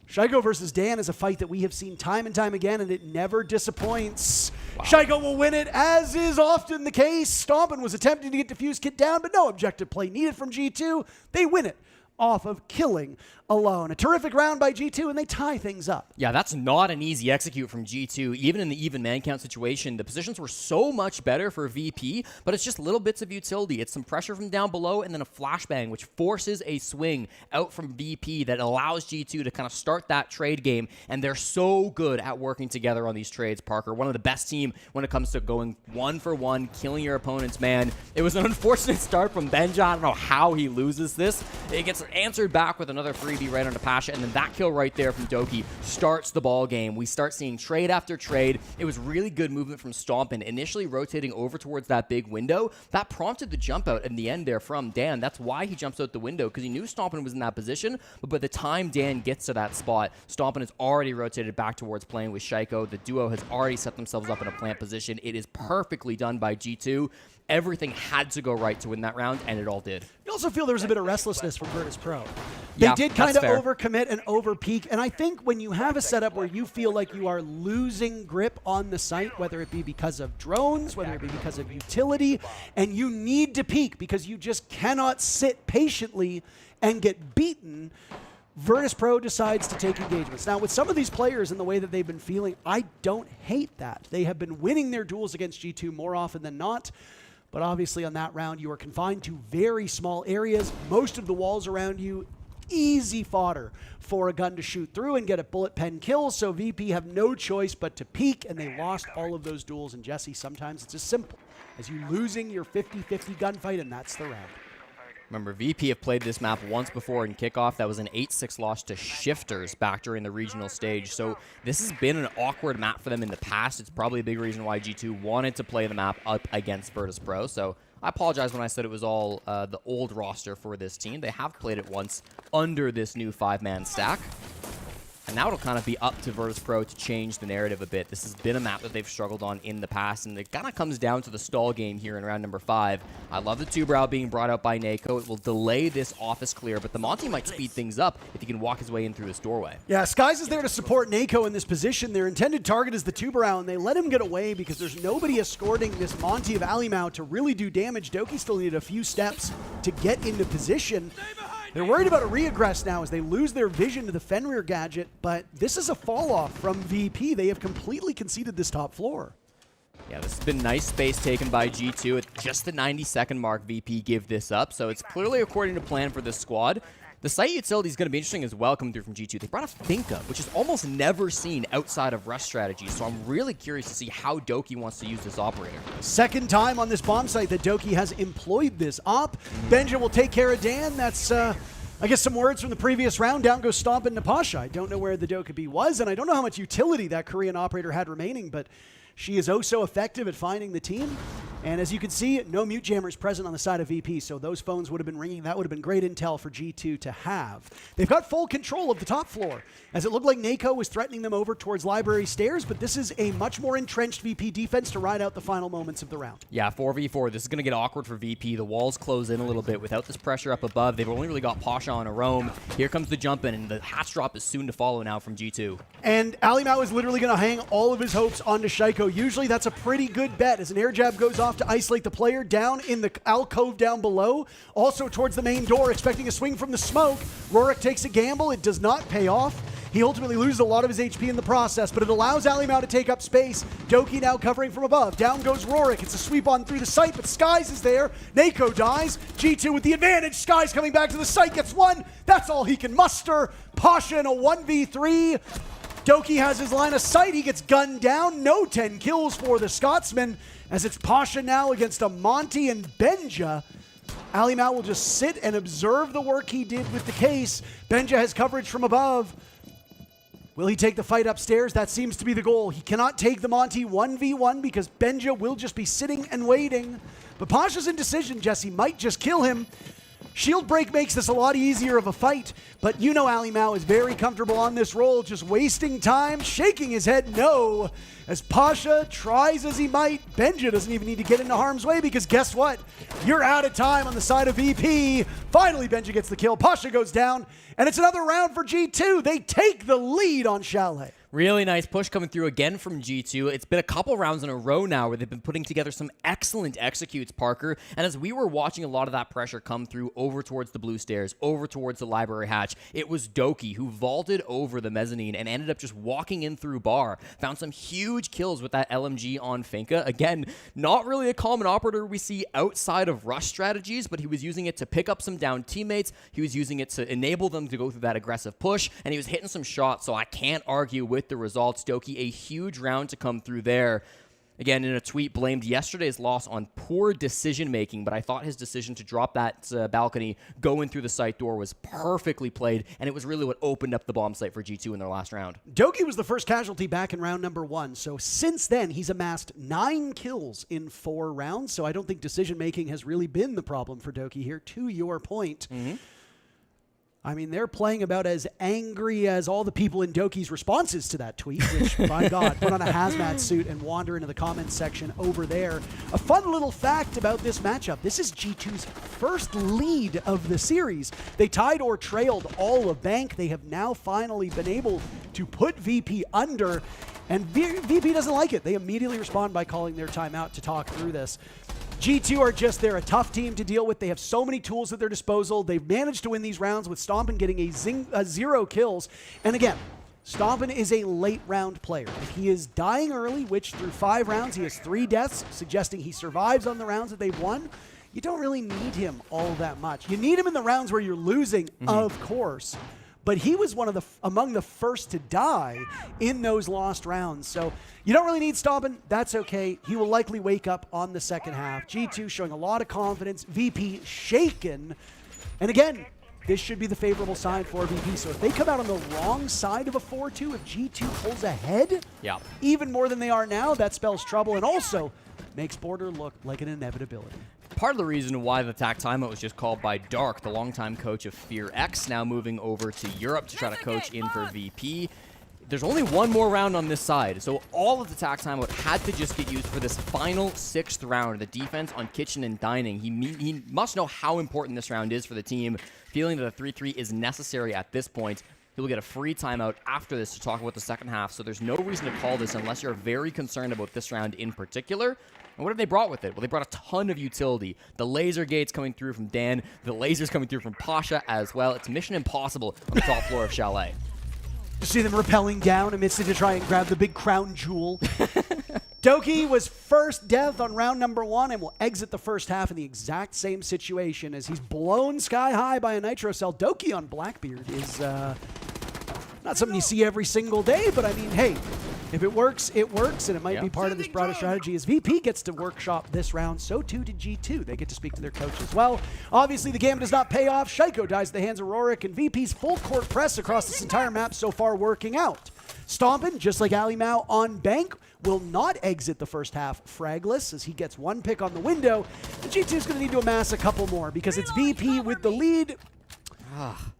Shaiko versus Dan is a fight that we have seen time and time again, and it never disappoints. Wow. Shaiko will win it, as is often the case. Stompin was attempting to get Diffuse Kit down, but no objective play needed from G2. They win it off of killing alone. A terrific round by G2, and they tie things up. Yeah, that's not an easy execute from G2. Even in the even man count situation, the positions were so much better for VP, but it's just little bits of utility. It's some pressure from down below and then a flashbang, which forces a swing out from VP that allows G2 to kind of start that trade game, and they're so good at working together on these trades, Parker. One of the best team when it comes to going 1-for-1, killing your opponent's man. It was an unfortunate start from Benja. I don't know how he loses this. It gets answered back with another freebie right onto Pasha, and then that kill right there from Doki starts the ball game. We start seeing trade after trade. It was really good movement from Stompin, initially rotating over towards that big window. That prompted the jump out in the end there from Dan. That's why he jumps out the window, because he knew Stompin was in that position, but by the time Dan gets to that spot, Stompin has already rotated back towards playing with Shaiko. The duo has already set themselves up in a plant position. It is perfectly done by G2. Everything had to go right to win that round, and it all did. You also feel there was a bit of restlessness from Virtus.pro. They did kind of overcommit and overpeak, and I think when you have a setup where you feel like you are losing grip on the site, whether it be because of drones, whether it be because of utility, and you need to peak because you just cannot sit patiently and get beaten, Virtus.pro decides to take engagements. Now, with some of these players and the way that they've been feeling, I don't hate that. They have been winning their duels against G2 more often than not. But obviously on that round, you are confined to very small areas. Most of the walls around you, easy fodder for a gun to shoot through and get a bullet pen kill. So VP have no choice but to peek, and they lost all of those duels. And Jesse, sometimes it's as simple as you losing your 50-50 gunfight, and that's the round. Remember, VP have played this map once before in kickoff. That was an 8-6 loss to Shifters back during the regional stage. So this has been an awkward map for them in the past. It's probably a big reason why G2 wanted to play the map up against Virtus.pro. So I apologize when I said it was all the old roster for this team. They have played it once under this new 5-man stack. And now it'll kind of be up to Virtus.pro to change the narrative a bit. This has been a map that they've struggled on in the past, and it kind of comes down to the stall game here in round number 5. I love the 2-brow being brought out by Nako. It will delay this office clear, but the Monty might speed things up if he can walk his way in through this doorway. Yeah, Skies is there to support Nako in this position. Their intended target is the 2-brow, and they let him get away because there's nobody escorting this Monty of Alimau to really do damage. Doki still needed a few steps to get into position. They're worried about a re-aggress now as they lose their vision to the Fenrir gadget, but this is a fall-off from VP. They have completely conceded this top floor. Yeah, this has been nice space taken by G2. At just the 90-second mark, VP give this up, so it's clearly according to plan for this squad. The site utility is going to be interesting as well coming through from G2. They brought a Finka, which is almost never seen outside of rush strategy, so I'm really curious to see how Doki wants to use this operator. Second time on this bomb site that Doki has employed this op. Benja will take care of Dan. That's, I guess, some words from the previous round. Down goes Stomp and Napasha. I don't know where the Dokkaebi was, and I don't know how much utility that Korean operator had remaining, but she is oh so effective at finding the team. And as you can see, no mute jammers present on the side of VP, so those phones would have been ringing. That would have been great intel for G2 to have. They've got full control of the top floor, as it looked like Nako was threatening them over towards Library Stairs, but this is a much more entrenched VP defense to ride out the final moments of the round. Yeah, 4v4. This is going to get awkward for VP. The walls close in a little bit. Without this pressure up above, they've only really got Pasha on a roam. Here comes the jump in, and the hatch drop is soon to follow now from G2. And Alimau is literally going to hang all of his hopes onto Shaiko. Usually that's a pretty good bet, as an air jab goes off to isolate the player down in the alcove down below. Also towards the main door, expecting a swing from the smoke. Rorik takes a gamble. It does not pay off. He ultimately loses a lot of his HP in the process, but it allows Alimau to take up space. Doki now covering from above. Down goes Rorik. It's a sweep on through the site, but Skies is there. Nako dies. G2 with the advantage. Skies coming back to the site, gets one. That's all he can muster. Pasha in a 1v3. Doki has his line of sight. He gets gunned down. No 10 kills for the Scotsman, as it's Pasha now against a Monty and Benja. Alimau will just sit and observe the work he did with the case. Benja has coverage from above. Will he take the fight upstairs? That seems to be the goal. He cannot take the Monty 1v1 because Benja will just be sitting and waiting. But Pasha's indecision, Jesse, might just kill him. Shield break makes this a lot easier of a fight, but you know Alimau is very comfortable on this roll, just wasting time, shaking his head no. As Pasha tries as he might, Benja doesn't even need to get into harm's way because guess what? You're out of time on the side of VP. Finally, Benja gets the kill. Pasha goes down, and it's another round for G2. They take the lead on Chalet. Really nice push coming through again from G2. It's been a couple rounds in a row now where they've been putting together some excellent executes, Parker. And as we were watching a lot of that pressure come through over towards the blue stairs, over towards the library hatch, it was Doki who vaulted over the mezzanine and ended up just walking in through bar. Found some huge kills with that LMG on Finka. Again, not really a common operator we see outside of rush strategies, but he was using it to pick up some down teammates. He was using it to enable them to go through that aggressive push, and he was hitting some shots, so I can't argue with the results. Doki, a huge round to come through there. Again, in a tweet, blamed yesterday's loss on poor decision-making, but I thought his decision to drop that balcony, go in through the site door, was perfectly played, and it was really what opened up the bomb site for G2 in their last round. Doki was the first casualty back in round number 1, so since then, he's amassed 9 kills in 4 rounds, so I don't think decision-making has really been the problem for Doki here, to your point. I mean, they're playing about as angry as all the people in Doki's responses to that tweet, which, by God, put on a hazmat suit and wander into the comments section over there. A fun little fact about this matchup, this is G2's first lead of the series. They tied or trailed all of Bank. They have now finally been able to put VP under, and VP doesn't like it. They immediately respond by calling their timeout to talk through this. G2 are just, they're a tough team to deal with. They have so many tools at their disposal. They've managed to win these rounds with Stompin getting a 0 kills. And again, Stompin is a late round player. If he is dying early, which through 5 rounds he has 3 deaths, suggesting he survives on the rounds that they've won, you don't really need him all that much. You need him in the rounds where you're losing, of course. But he was one of among the first to die in those lost rounds. So you don't really need Stompin. That's okay. He will likely wake up on the second half. G2 showing a lot of confidence. VP shaken. And again, this should be the favorable side for VP. So if they come out on the wrong side of a 4-2, if G2 pulls ahead, even more than they are now, that spells trouble and also makes Border look like an inevitability. Part of the reason why the attack timeout was just called by Dark, the longtime coach of Fear X, now moving over to Europe to try to coach in for VP. There's only one more round on this side, so all of the attack timeout had to just get used for this final 6th round. The defense on Kitchen and Dining. He must know how important this round is for the team, feeling that a 3-3 is necessary at this point. He will get a free timeout after this to talk about the second half, so there's no reason to call this unless you're very concerned about this round in particular. And what have they brought with it? Well, they brought a ton of utility. The laser gates coming through from Dan, the lasers coming through from Pasha as well. It's mission impossible on the top floor of Chalet. You see them rappelling down amidst it to try and grab the big crown jewel. Doki was first death on round number 1 and will exit the first half in the exact same situation as he's blown sky high by a nitro cell. Doki on Blackbeard is not something you see every single day, but I mean, hey, if it works, it works, and it might be part of this broader strategy. As VP gets to workshop this round, so too did G2. They get to speak to their coach as well. Obviously, the game does not pay off. Shaiko dies at the hands of Rorik, and VP's full court press across this entire map so far working out. Stompin, just like Ali Mao on Bank, will not exit the first half fragless as he gets 1 pick on the window. And G2 is going to need to amass a couple more because it's VP with the lead.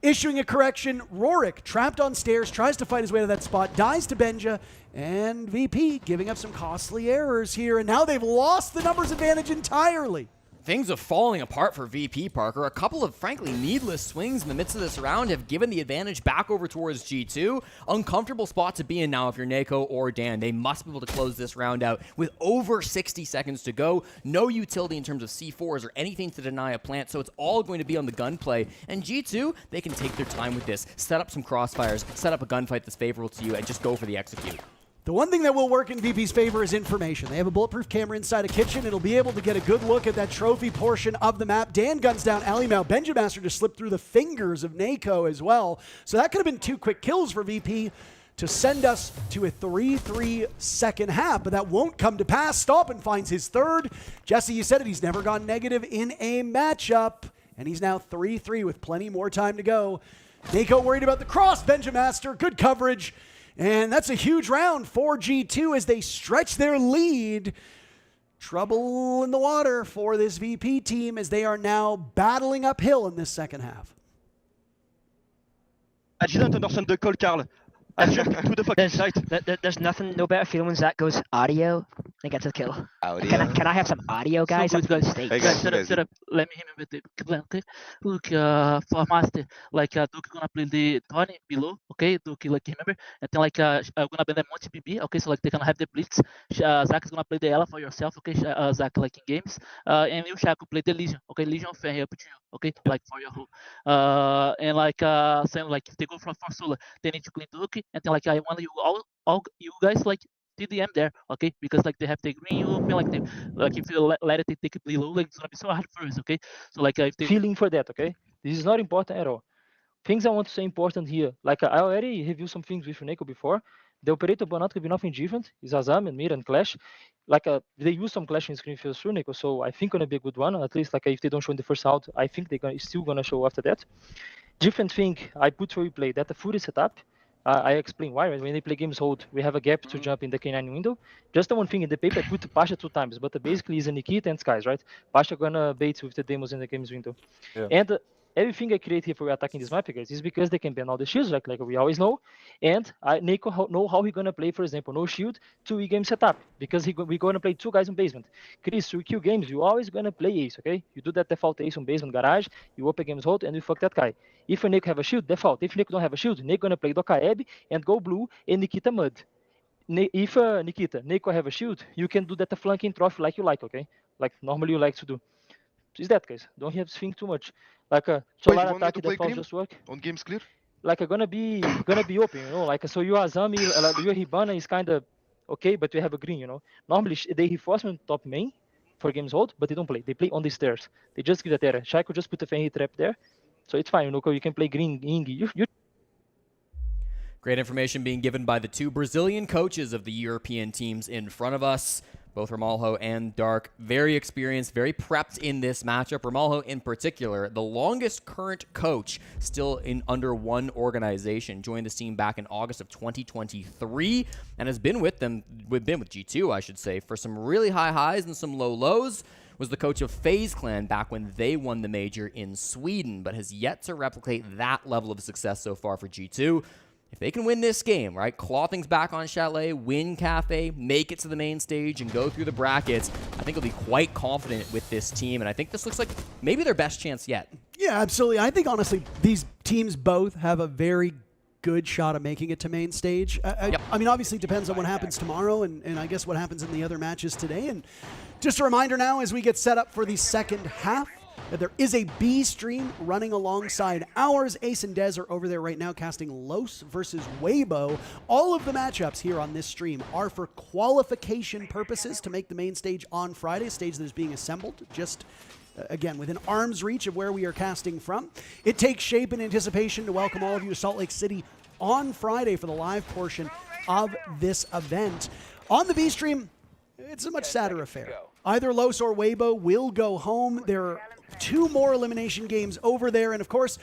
Issuing a correction, Rorik, trapped on stairs, tries to fight his way to that spot, dies to Benja, and VP giving up some costly errors here, and now they've lost the numbers advantage entirely. Things are falling apart for VP, Parker. A couple of, frankly, needless swings in the midst of this round have given the advantage back over towards G2. Uncomfortable spot to be in now if you're Nako or Dan. They must be able to close this round out with over 60 seconds to go. No utility in terms of C4s or anything to deny a plant, so it's all going to be on the gunplay. And G2, they can take their time with this, set up some crossfires, set up a gunfight that's favorable to you, and just go for the execute. The one thing that will work in VP's favor is information. They have a bulletproof camera inside a kitchen. It'll be able to get a good look at that trophy portion of the map. Dan guns down Ali Mao. Benjamaster just slipped through the fingers of Nako as well. So that could have been 2 quick kills for VP to send us to a 3-3 second half, but that won't come to pass. Stompin finds his 3rd. Jesse, you said it, he's never gone negative in a matchup, and he's now 3-3 with plenty more time to go. Nako worried about the cross. Benjamaster, good coverage. And that's a huge round for G2 as they stretch their lead. Trouble in the water for this VP team as they are now battling uphill in this second half. I didn't understand the call, Carl. I jumped to the fucking site. There's nothing, no better feeling when Zach goes audio and gets a kill. Audio. Can I have some audio, guys? So good, guys. Hey, guys, Set up. Let me remember the plan, okay? Look, for Master, like, Duke gonna play the Tony below, okay? Duke, like, remember? And then, like, I'm gonna play the Monty BB, okay? So, like, they're gonna have the Blitz. Zach is gonna play the Ella for yourself, okay? Zach, like, in games. And you, Shaco, play the Legion, okay? Legion fair up to you, okay? Like, for your whole. And, like, saying, like, if they go for Sula, they need to clean Duke. And then, like, I want you all you guys, like, TDM there, okay? Because, like, they have the green open, like, they, like, if you let it take it below, like, it's gonna be so hard for us, okay? So, like, if they Feeling for that, okay? This is not important at all. Things I want to say important here, like I already reviewed some things with Nako before. The operator burnout could be nothing different. It's Azam and Mir and Clash. Like they use some Clash in screen fields through Nako, so I think gonna be a good one. At least, like, if they don't show in the first round, I think they're still gonna show after that. Different thing I put for replay that the Fury setup. I explain why. When they play games hold, we have a gap to jump in the K9 window. Just the one thing in the paper, I put Pasha 2 times, but basically it's a Nikita and Skies, right? Pasha gonna bait with the demos in the games window. Yeah. And everything I create here for attacking this map, guys, is because they can ban all the shields, like we always know. And Nako know how he gonna play, for example, no shield, 2 game setup, because we're gonna play 2 guys on basement. Chris, 3Q games, you always gonna play ace, okay? You do that default ace on basement garage, you open games hold, and you fuck that guy. If Nako have a shield, default. If Nako don't have a shield, Nako gonna play Doka Eb and go blue and Nikita mud. If Nako have a shield, you can do that flanking trophy like you like, okay? Like normally you like to do. Is that, guys? Don't have to think too much. Like Chalet attack default just work. On games clear? like gonna be open, you know. Like so, your Azami, your Hibana is kind of okay, but we have a green, you know. Normally they reinforcement top main for games hold, but they don't play. They play on the stairs. They just give the terra. Shaiko just put the Fenrir trap there, so it's fine. You can play green Ingi. You Great information being given by the two Brazilian coaches of the European teams in front of us. Both Ramalho and Dark, very experienced, very prepped in this matchup. Ramalho in particular, the longest current coach still in under one organization, joined this team back in August of 2023 and has been with G2, I should say, for some really high highs and some low lows. Was the coach of FaZe Clan back when they won the major in Sweden, but has yet to replicate that level of success so far for G2. If they can win this game, right, claw things back on Chalet, win Cafe, make it to the main stage, and go through the brackets, I think they'll be quite confident with this team, and I think this looks like maybe their best chance yet. Yeah, absolutely. I think, honestly, these teams both have a very good shot of making it to main stage. I mean, obviously, it depends on what happens tomorrow and I guess what happens in the other matches today. And just a reminder now, as we get set up for the second half, that there is a B stream running alongside ours. Ace and Dez are over there right now casting Los versus Weibo. All of the matchups here on this stream are for qualification purposes to make the main stage on Friday, a stage that is being assembled just again, within arm's reach of where we are casting from. It takes shape in anticipation to welcome all of you to Salt Lake City on Friday for the live portion of this event. On the B stream, it's a much sadder affair. Either Los or Weibo will go home. There are 2 more elimination games over there. And of course,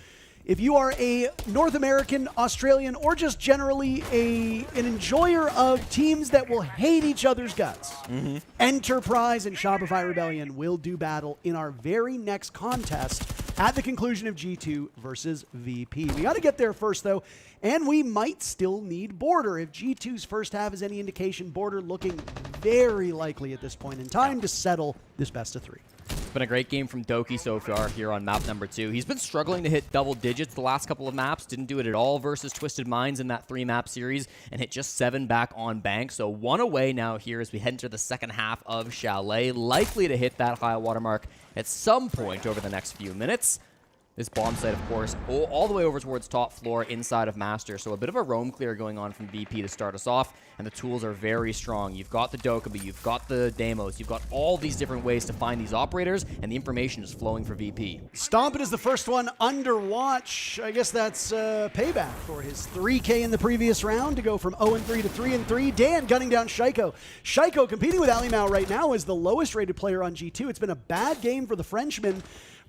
if you are a North American, Australian, or just generally an enjoyer of teams that will hate each other's guts, Enterprise and Shopify Rebellion will do battle in our very next contest at the conclusion of G2 versus VP. We got to get there first, though, and we might still need Border. If G2's first half is any indication, Border looking very likely at this point in time to settle this best of 3. It's been a great game from Doki so far here on map number 2. He's been struggling to hit double digits the last couple of maps. Didn't do it at all versus Twisted Minds in that 3-map series and hit just 7 back on bank. So 1 away now here as we head into the second half of Chalet. Likely to hit that high watermark at some point over the next few minutes. This bomb site, of course, all the way over towards top floor inside of Master. So a bit of a roam clear going on from VP to start us off. And the tools are very strong. You've got the Dokkaebi, you've got the Deimos, you've got all these different ways to find these operators, and the information is flowing for VP. Stompin is the first one under watch. I guess that's payback for his 3K in the previous round to go from 0-3 to 3-3. Dan gunning down Shaiko. Shaiko competing with Alimao right now is the lowest rated player on G2. It's been a bad game for the Frenchman.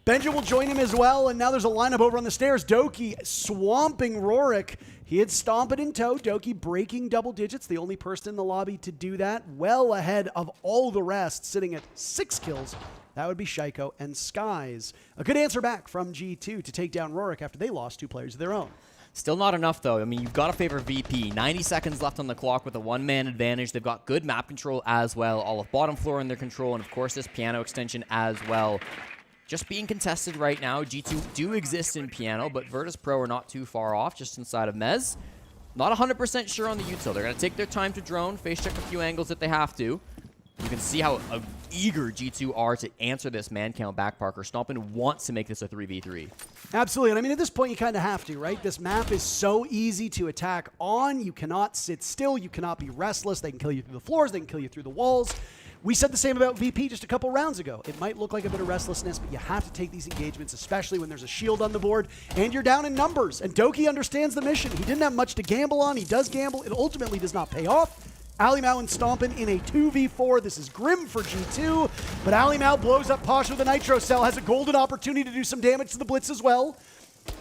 Benja will join him as well, and now there's a lineup over on the stairs. Doki swamping Rorik. He had Stompin in tow. Doki breaking double digits, the only person in the lobby to do that, well ahead of all the rest, sitting at 6 kills. That would be Shaiko and Skies. A good answer back from G2 to take down Rorik after they lost 2 players of their own. Still not enough, though. I mean, you've got to favor VP. 90 seconds left on the clock with a 1-man advantage. They've got good map control as well. All of bottom floor in their control, and of course this piano extension as well. Just being contested right now. G2 do exist in piano, but Virtus.pro are not too far off, just inside of Mez. Not 100% sure on the util. They're going to take their time to drone, face check a few angles if they have to. You can see how eager G2 are to answer this man count back. Parker Stompin wants to make this a 3v3. Absolutely, and I mean, at this point, you kind of have to, right? This map is so easy to attack on. You cannot sit still. You cannot be restless. They can kill you through the floors. They can kill you through the walls. We said the same about VP just a couple rounds ago. It might look like a bit of restlessness, but you have to take these engagements, especially when there's a shield on the board and you're down in numbers. And Doki understands the mission. He didn't have much to gamble on. He does gamble. It ultimately does not pay off. Alimao and Stompin in a 2v4. This is grim for G2, but Alimao blows up Pasha with a Nitro Cell, has a golden opportunity to do some damage to the Blitz as well.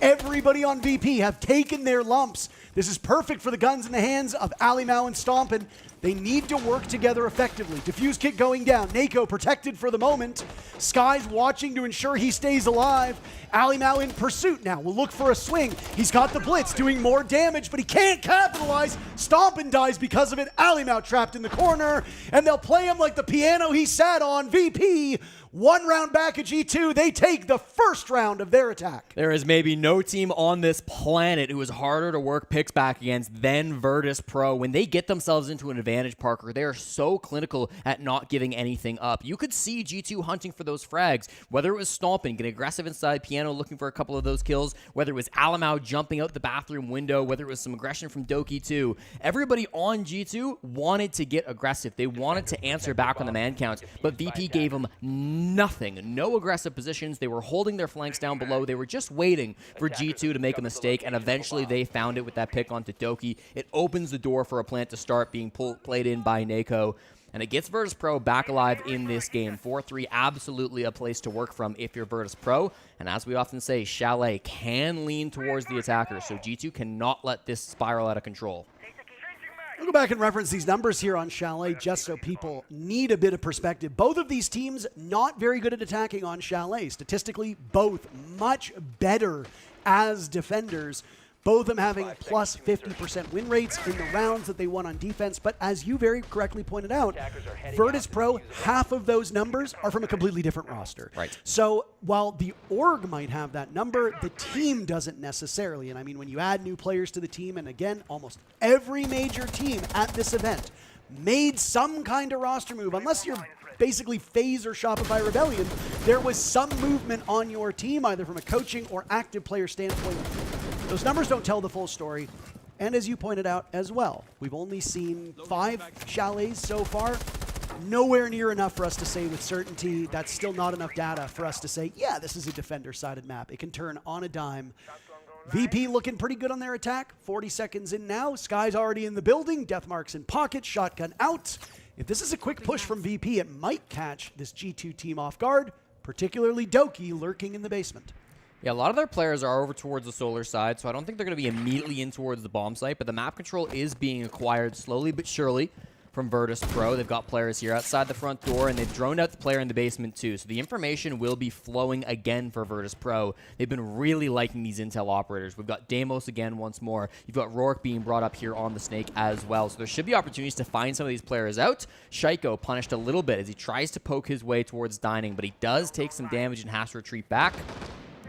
Everybody on VP have taken their lumps. This is perfect for the guns in the hands of Alimao and Stompin. They need to work together effectively. Diffuse kick going down. Nako protected for the moment. Sky's watching to ensure he stays alive. Alimao in pursuit now. Will look for a swing. He's got the Blitz doing more damage, but he can't capitalize. Stompin dies because of it. Alimao trapped in the corner, and they'll play him like the piano he sat on. VP 1 round back at G2. They take the first round of their attack. There is maybe no team on this planet who is harder to work picks back against than Virtus.pro. When they get themselves into an advantage, Parker, they are so clinical at not giving anything up. You could see G2 hunting for those frags, whether it was stomping, getting aggressive inside Piano, looking for a couple of those kills, whether it was Alamau jumping out the bathroom window, whether it was some aggression from Doki too. Everybody on G2 wanted to get aggressive. They wanted to answer back on the man count, but VP gave them nothing. No aggressive positions. They were holding their flanks down below. They were just waiting for G2 to make a mistake, and eventually they found it with that pick onto Doki. It opens the door for a plant to start being played in by Nako, and it gets Virtus.pro back alive in this game. 4-3, absolutely a place to work from if you're Virtus.pro, and as we often say, Chalet can lean towards the attacker, so G2 cannot let this spiral out of control. We'll go back and reference these numbers here on Chalet just so people need a bit of perspective. Both of these teams not very good at attacking on Chalet. Statistically, both much better as defenders. Both of them having plus 50% win rates in the rounds that they won on defense. But as you very correctly pointed out, Virtus.pro, half of those numbers are from a completely different roster. Right. So while the org might have that number, the team doesn't necessarily. And I mean, when you add new players to the team, and again, almost every major team at this event made some kind of roster move, unless you're basically FaZe or Shopify Rebellion, there was some movement on your team, either from a coaching or active player standpoint. Those numbers don't tell the full story. And as you pointed out as well, we've only seen 5 Chalets so far. Nowhere near enough for us to say with certainty. That's still not enough data for us to say, yeah, this is a defender-sided map. It can turn on a dime. VP looking pretty good on their attack. 40 seconds in now. Sky's already in the building. Deathmark's in pocket. Shotgun out. If this is a quick push from VP, it might catch this G2 team off guard, particularly Doki lurking in the basement. Yeah, a lot of their players are over towards the solar side, so I don't think they're going to be immediately in towards the bomb site, but the map control is being acquired slowly but surely from Virtus.pro. They've got players here outside the front door, and they've droned out the player in the basement too, so the information will be flowing again for Virtus.pro. They've been really liking these intel operators. We've got Deimos again once more. You've got Rourke being brought up here on the Snake as well, so there should be opportunities to find some of these players out. Shaiko punished a little bit as he tries to poke his way towards Dining, but he does take some damage and has to retreat back.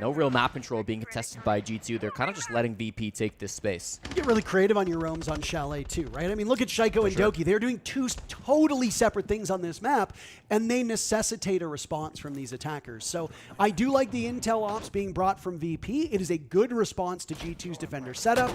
No real map control being contested by G2. They're kind of just letting VP take this space. You get really creative on your roams on Chalet too, right? I mean, look at Shaiko and Doki. They're doing 2 totally separate things on this map, and they necessitate a response from these attackers. So I do like the intel ops being brought from VP. It is a good response to G2's defender setup.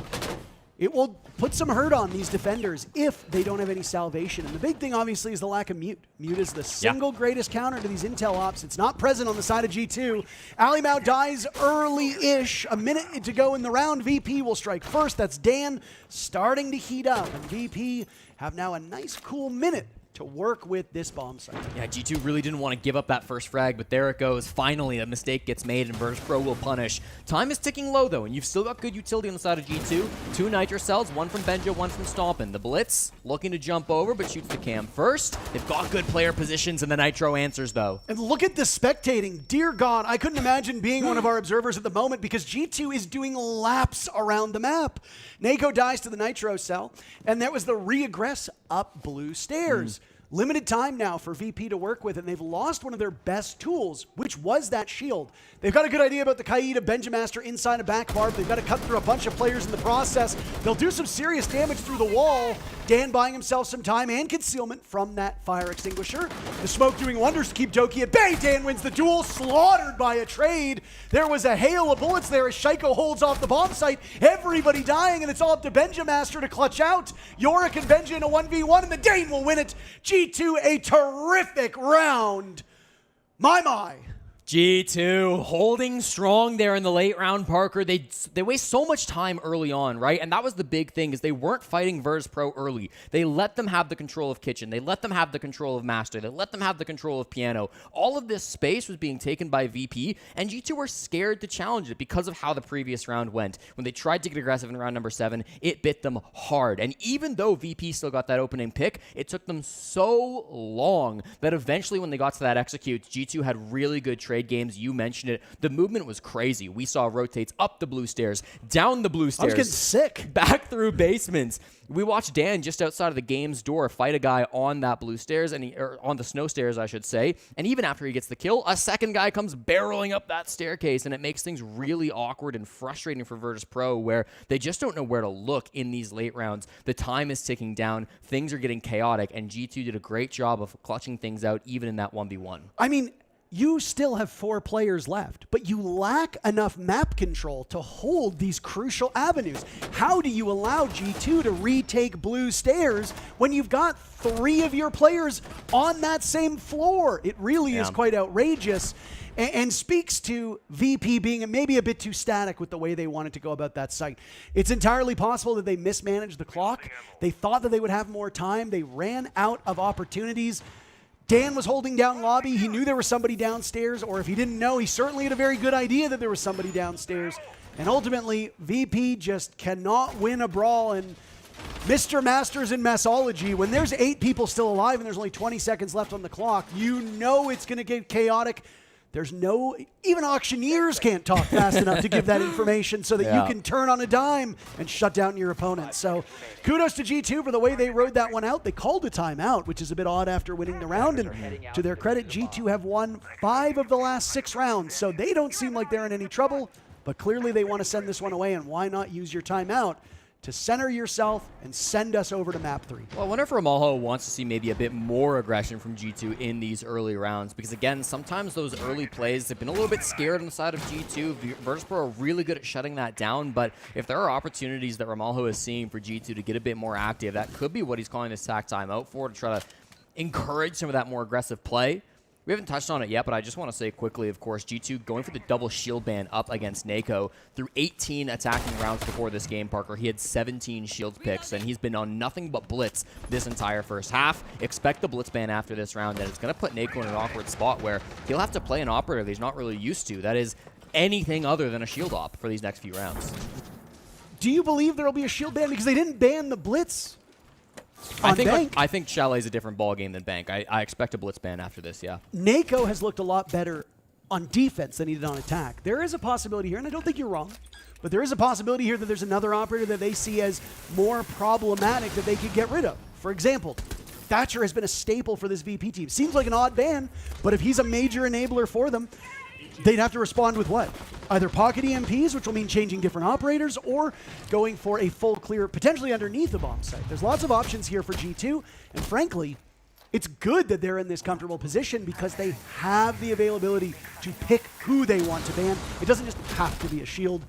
It will put some hurt on these defenders if they don't have any salvation. And the big thing, obviously, is the lack of mute. Mute is the single greatest counter to these intel ops. It's not present on the side of G2. Alimau dies early-ish. A minute to go in the round. VP will strike first. That's Dan starting to heat up. And VP have now a nice, cool minute to work with this bomb site. Yeah, G2 really didn't want to give up that first frag, but there it goes. Finally, a mistake gets made, and Virtus.pro will punish. Time is ticking low, though, and you've still got good utility on the side of G2. 2 Nitro cells, 1 from Benjo, 1 from Stompin'. The Blitz looking to jump over, but shoots the cam first. They've got good player positions, and the Nitro answers, though. And look at the spectating. Dear God, I couldn't imagine being one of our observers at the moment because G2 is doing laps around the map. Nako dies to the Nitro cell, and that was the re-aggress up blue stairs. Limited time now for VP to work with, and they've lost one of their best tools, which was that shield. They've got a good idea about the Kaida Benjamaster inside a back bar. They've got to cut through a bunch of players in the process. They'll do some serious damage through the wall. Dan buying himself some time and concealment from that fire extinguisher. The smoke doing wonders to keep Doki at bay. Dan wins the duel, slaughtered by a trade. There was a hail of bullets there as Shaiko holds off the bomb site. Everybody dying, and it's all up to Benjamaster to clutch out. Yorick and Benja in a 1v1, and the Dane will win it. G2, a terrific round. My. G2 holding strong there in the late round, Parker. They waste so much time early on, right? And that was the big thing, is they weren't fighting Virtus.pro early. They let them have the control of Kitchen. They let them have the control of Master. They let them have the control of Piano. All of this space was being taken by VP, and G2 were scared to challenge it because of how the previous round went. When they tried to get aggressive in round number 7, it bit them hard. And even though VP still got that opening pick, it took them so long that eventually when they got to that execute, G2 had really good trade trade games. You mentioned it. The movement was crazy. We saw rotates up the blue stairs, down the blue stairs. I was getting sick. Back through basements. We watched Dan just outside of the game's door fight a guy on that blue stairs, or on the snow stairs, I should say. And even after he gets the kill, a second guy comes barreling up that staircase, and it makes things really awkward and frustrating for Virtus.pro, where they just don't know where to look in these late rounds. The time is ticking down. Things are getting chaotic, and G2 did a great job of clutching things out even in that 1v1. I mean, you still have 4 players left, but you lack enough map control to hold these crucial avenues. How do you allow G2 to retake blue stairs when you've got 3 of your players on that same floor? It really is quite outrageous, and speaks to VP being maybe a bit too static with the way they wanted to go about that site. It's entirely possible that they mismanaged the clock. They thought that they would have more time. They ran out of opportunities. Dan was holding down lobby. He knew there was somebody downstairs, or if he didn't know, he certainly had a very good idea that there was somebody downstairs. And ultimately, VP just cannot win a brawl. And Mr. Masters in Messology, when there's 8 people still alive and there's only 20 seconds left on the clock, you know it's going to get chaotic. There's no, even auctioneers can't talk fast enough to give that information so that you can turn on a dime and shut down your opponent. So kudos to G2 for the way they rode that one out. They called a timeout, which is a bit odd after winning the round. And to their credit, G2 have won 5 of the last 6 rounds. So they don't seem like they're in any trouble, but clearly they want to send this one away. And why not use your timeout to center yourself and send us over to map 3. Well, I wonder if Ramalho wants to see maybe a bit more aggression from G2 in these early rounds, because again, sometimes those early plays, they've been a little bit scared on the side of G2. Virtus.pro are really good at shutting that down, but if there are opportunities that Ramalho is seeing for G2 to get a bit more active, that could be what he's calling this tack timeout for, to try to encourage some of that more aggressive play. We haven't touched on it yet, but I just want to say quickly, of course, G2 going for the double shield ban up against Nako. Through 18 attacking rounds before this game, Parker, he had 17 shields picks, and he's been on nothing but blitz this entire first half. Expect the blitz ban after this round, and it's going to put Nako in an awkward spot where he'll have to play an operator that he's not really used to. That is anything other than a shield op for these next few rounds. Do you believe there will be a shield ban? Because they didn't ban the blitz on Bank. I think Chalet is a different ballgame than Bank. I expect a blitz ban after this, yeah. Nako has looked a lot better on defense than he did on attack. There is a possibility here, and I don't think you're wrong, but there is a possibility here that there's another operator that they see as more problematic that they could get rid of. For example, Thatcher has been a staple for this VP team. Seems like an odd ban, but if he's a major enabler for them, they'd have to respond with what? Either pocket EMPs, which will mean changing different operators, or going for a full clear, potentially underneath the bomb site. There's lots of options here for G2, and frankly, it's good that they're in this comfortable position because they have the availability to pick who they want to ban. It doesn't just have to be a shield,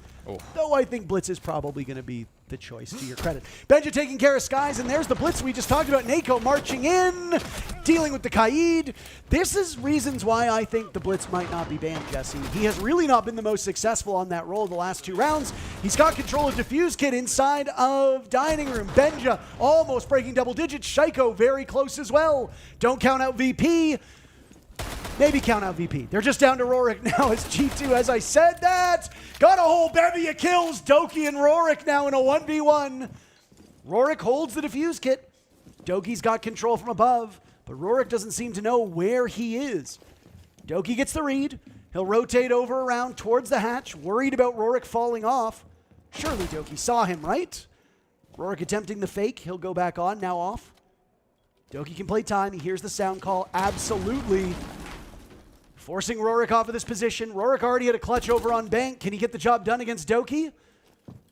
though I think Blitz is probably going to be the choice, to your credit. Benja taking care of Skies, and there's the Blitz we just talked about. Nako marching in, dealing with the Kaid. This is reasons why I think the Blitz might not be banned, Jesse. He has really not been the most successful on that role the last 2 rounds. He's got control of Diffuse Kit inside of Dining Room. Benja almost breaking double digits. Shaiko very close as well. Don't count out VP. Maybe count out VP. They're just down to Rorik now as G2, as I said that. Got a whole bevy of kills. Doki and Rorik now in a 1v1. Rorik holds the Diffuse Kit. Doki's got control from above, but Rorik doesn't seem to know where he is. Doki gets the read. He'll rotate over around towards the hatch, worried about Rorik falling off. Surely Doki saw him, right? Rorik attempting the fake. He'll go back on, now off. Doki can play time. He hears the sound call. Absolutely. Forcing Rorik off of this position. Rorik already had a clutch over on Bank. Can he get the job done against Doki?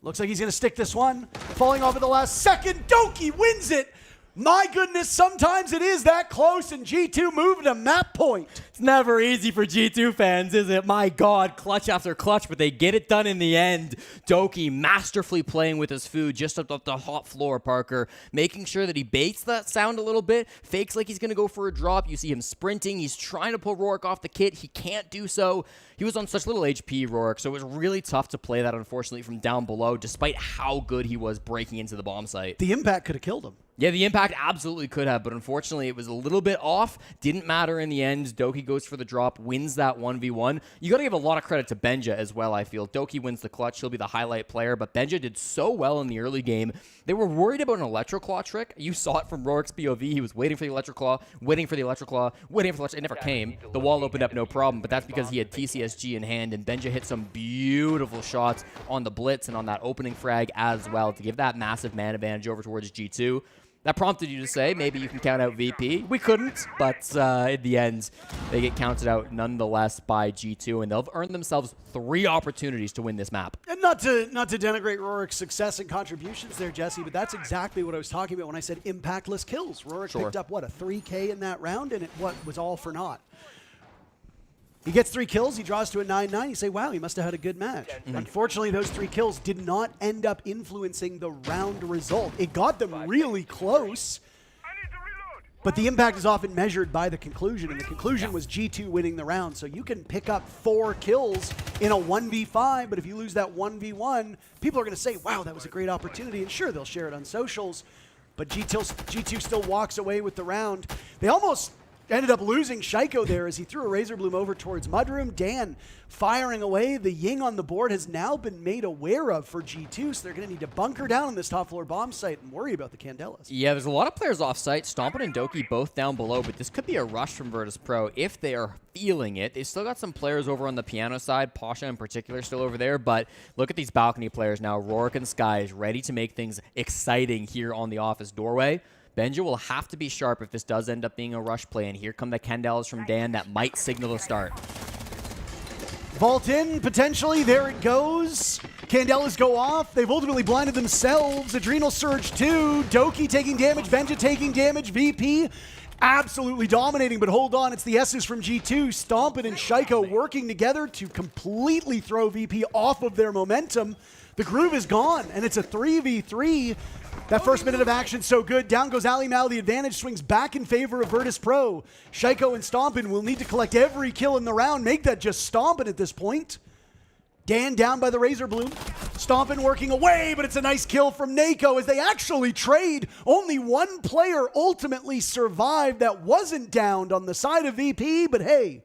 Looks like he's going to stick this one. Falling off at the last second. Doki wins it. My goodness, sometimes it is that close, and G2 moving to map point. It's never easy for G2 fans, is it? My God, clutch after clutch, but they get it done in the end. Doki masterfully playing with his food just up the hot floor, Parker, making sure that he baits that sound a little bit, fakes like he's going to go for a drop. You see him sprinting. He's trying to pull Rorik off the kit. He can't do so. He was on such little HP, Rorik, so it was really tough to play that, unfortunately, from down below, despite how good he was breaking into the bomb site. The impact could have killed him. Yeah, the impact absolutely could have, but unfortunately it was a little bit off. Didn't matter in the end. Doki goes for the drop, wins that 1v1. You got to give a lot of credit to Benja as well, I feel. Doki wins the clutch. He'll be the highlight player, but Benja did so well in the early game. They were worried about an Electroclaw trick. You saw it from Rorik's POV. He was waiting for the Electroclaw, waiting for the Electroclaw, waiting for the Electroclaw. It never came. The wall opened up no problem, but that's because he had TCSG in hand, and Benja hit some beautiful shots on the blitz and on that opening frag as well to give that massive man advantage over towards G2. That prompted you to say, maybe you can count out VP. We couldn't, but in the end, they get counted out nonetheless by G2, and they'll earn themselves 3 opportunities to win this map. And not to denigrate Rorik's success and contributions there, Jesse, but that's exactly what I was talking about when I said impactless kills. Rorik picked up, what, a 3K in that round, and it was all for naught. He gets 3 kills, he draws to a 9-9, you say, wow, he must have had a good match. Unfortunately, those 3 kills did not end up influencing the round result. It got them really close, but the impact is often measured by the conclusion, and the conclusion was G2 winning the round. So you can pick up 4 kills in a 1v5, but if you lose that 1v1, people are going to say, wow, that was a great opportunity, and sure, they'll share it on socials, but G2 still walks away with the round. They almost ended up losing Shaiko there as he threw a Razor Bloom over towards Mudroom. Dan firing away. The Ying on the board has now been made aware of for G2, so they're going to need to bunker down on this top floor bomb site and worry about the Candelas. Yeah, there's a lot of players off site. Stompin and Doki both down below, but this could be a rush from Virtus.pro if they are feeling it. They've still got some players over on the piano side, Pasha in particular still over there, but look at these balcony players now. Rorik and Sky is ready to make things exciting here on the office doorway. Benja will have to be sharp if this does end up being a rush play, and here come the Candelas from Dan that might signal a start. Vault in, potentially, there it goes. Candelas go off, they've ultimately blinded themselves. Adrenal Surge 2, Doki taking damage, Benja taking damage, VP absolutely dominating, but hold on, it's the S's from G2, Stompin and Shaiko working together to completely throw VP off of their momentum. The groove is gone, and it's a 3v3. That first minute of action so good. Down goes Ali Mal. The advantage swings back in favor of Virtus.pro. Shaiko and Stompin will need to collect every kill in the round. Make that just Stompin at this point. Dan down by the Razor Bloom. Stompin working away, but it's a nice kill from Nako as they actually trade. Only one player ultimately survived that wasn't downed on the side of VP, but hey,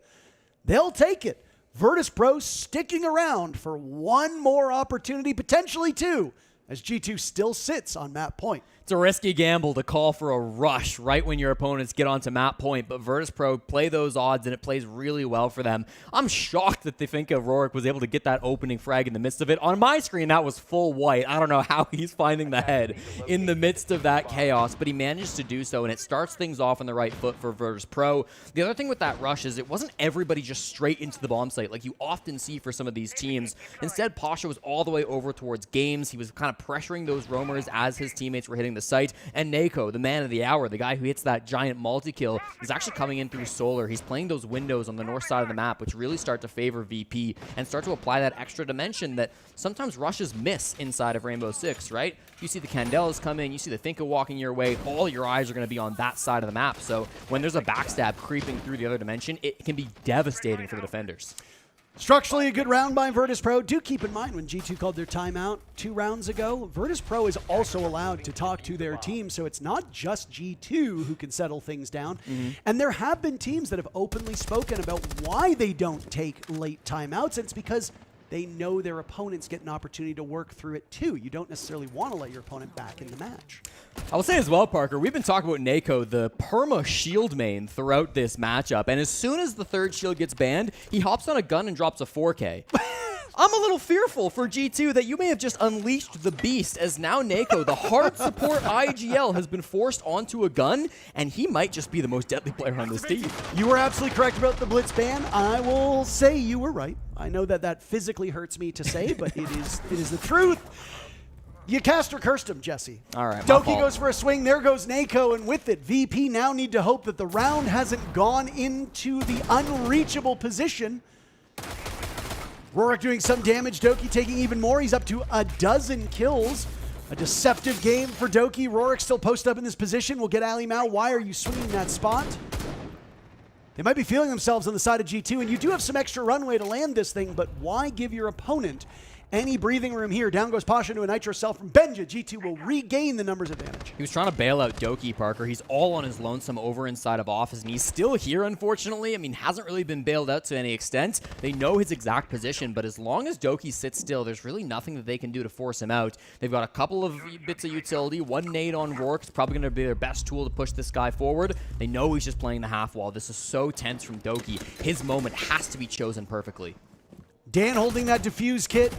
they'll take it. Virtus.pro sticking around for one more opportunity, potentially 2, as G2 still sits on map point. It's a risky gamble to call for a rush right when your opponents get onto map point, but Virtus.pro play those odds, and it plays really well for them. I'm shocked that they think Rorik was able to get that opening frag in the midst of it. On my screen, that was full white. I don't know how he's finding the head in the midst of that chaos, but he managed to do so, and it starts things off on the right foot for Virtus.pro. The other thing with that rush is it wasn't everybody just straight into the bomb site like you often see for some of these teams. Instead, Pasha was all the way over towards Games. He was kind of pressuring those roamers as his teammates were hitting the site. And Nako, the man of the hour, the guy who hits that giant multi-kill, is actually coming in through Solar. He's playing those windows on the north side of the map, which really start to favor VP and start to apply that extra dimension that sometimes rushes miss inside of Rainbow Six, right? You see the Candelas come in, you see the Thinka walking your way, all your eyes are going to be on that side of the map. So when there's a backstab creeping through the other dimension, it can be devastating for the defenders. Structurally a good round by Virtus.pro. Do keep in mind when G2 called their timeout 2 rounds ago, Virtus.pro is also allowed to talk to their team, so it's not just G2 who can settle things down. And there have been teams that have openly spoken about why they don't take late timeouts, and it's because they know their opponents get an opportunity to work through it too. You don't necessarily want to let your opponent back in the match. I will say as well, Parker, we've been talking about Nako, the perma shield main throughout this matchup, and as soon as the third shield gets banned, he hops on a gun and drops a 4K. I'm a little fearful for G2 that you may have just unleashed the beast, as now Nako, the hard support IGL, has been forced onto a gun, and he might just be the most deadly player on this team. You were absolutely correct about the blitz ban. I will say you were right. I know that physically hurts me to say, but it is the truth. You cast or cursed him, Jesse. All right, Doki goes for a swing. There goes Nako, and with it, VP now need to hope that the round hasn't gone into the unreachable position. Rorik doing some damage, Doki taking even more. He's up to 12 kills. A deceptive game for Doki. Rorik still posted up in this position. We'll get Ali Mal. Why are you swinging that spot? They might be feeling themselves on the side of G2, and you do have some extra runway to land this thing, but why give your opponent any breathing room here. Down goes Pasha to a Nitro cell from Benja. G2 will regain the numbers advantage. He was trying to bail out Doki, Parker. He's all on his lonesome over inside of office, and he's still here, unfortunately. I mean, hasn't really been bailed out to any extent. They know his exact position, but as long as Doki sits still, there's really nothing that they can do to force him out. They've got a couple of bits of utility. One nade on Rourke is probably going to be their best tool to push this guy forward. They know he's just playing the half wall. This is so tense from Doki. His moment has to be chosen perfectly. Dan holding that defuse kit,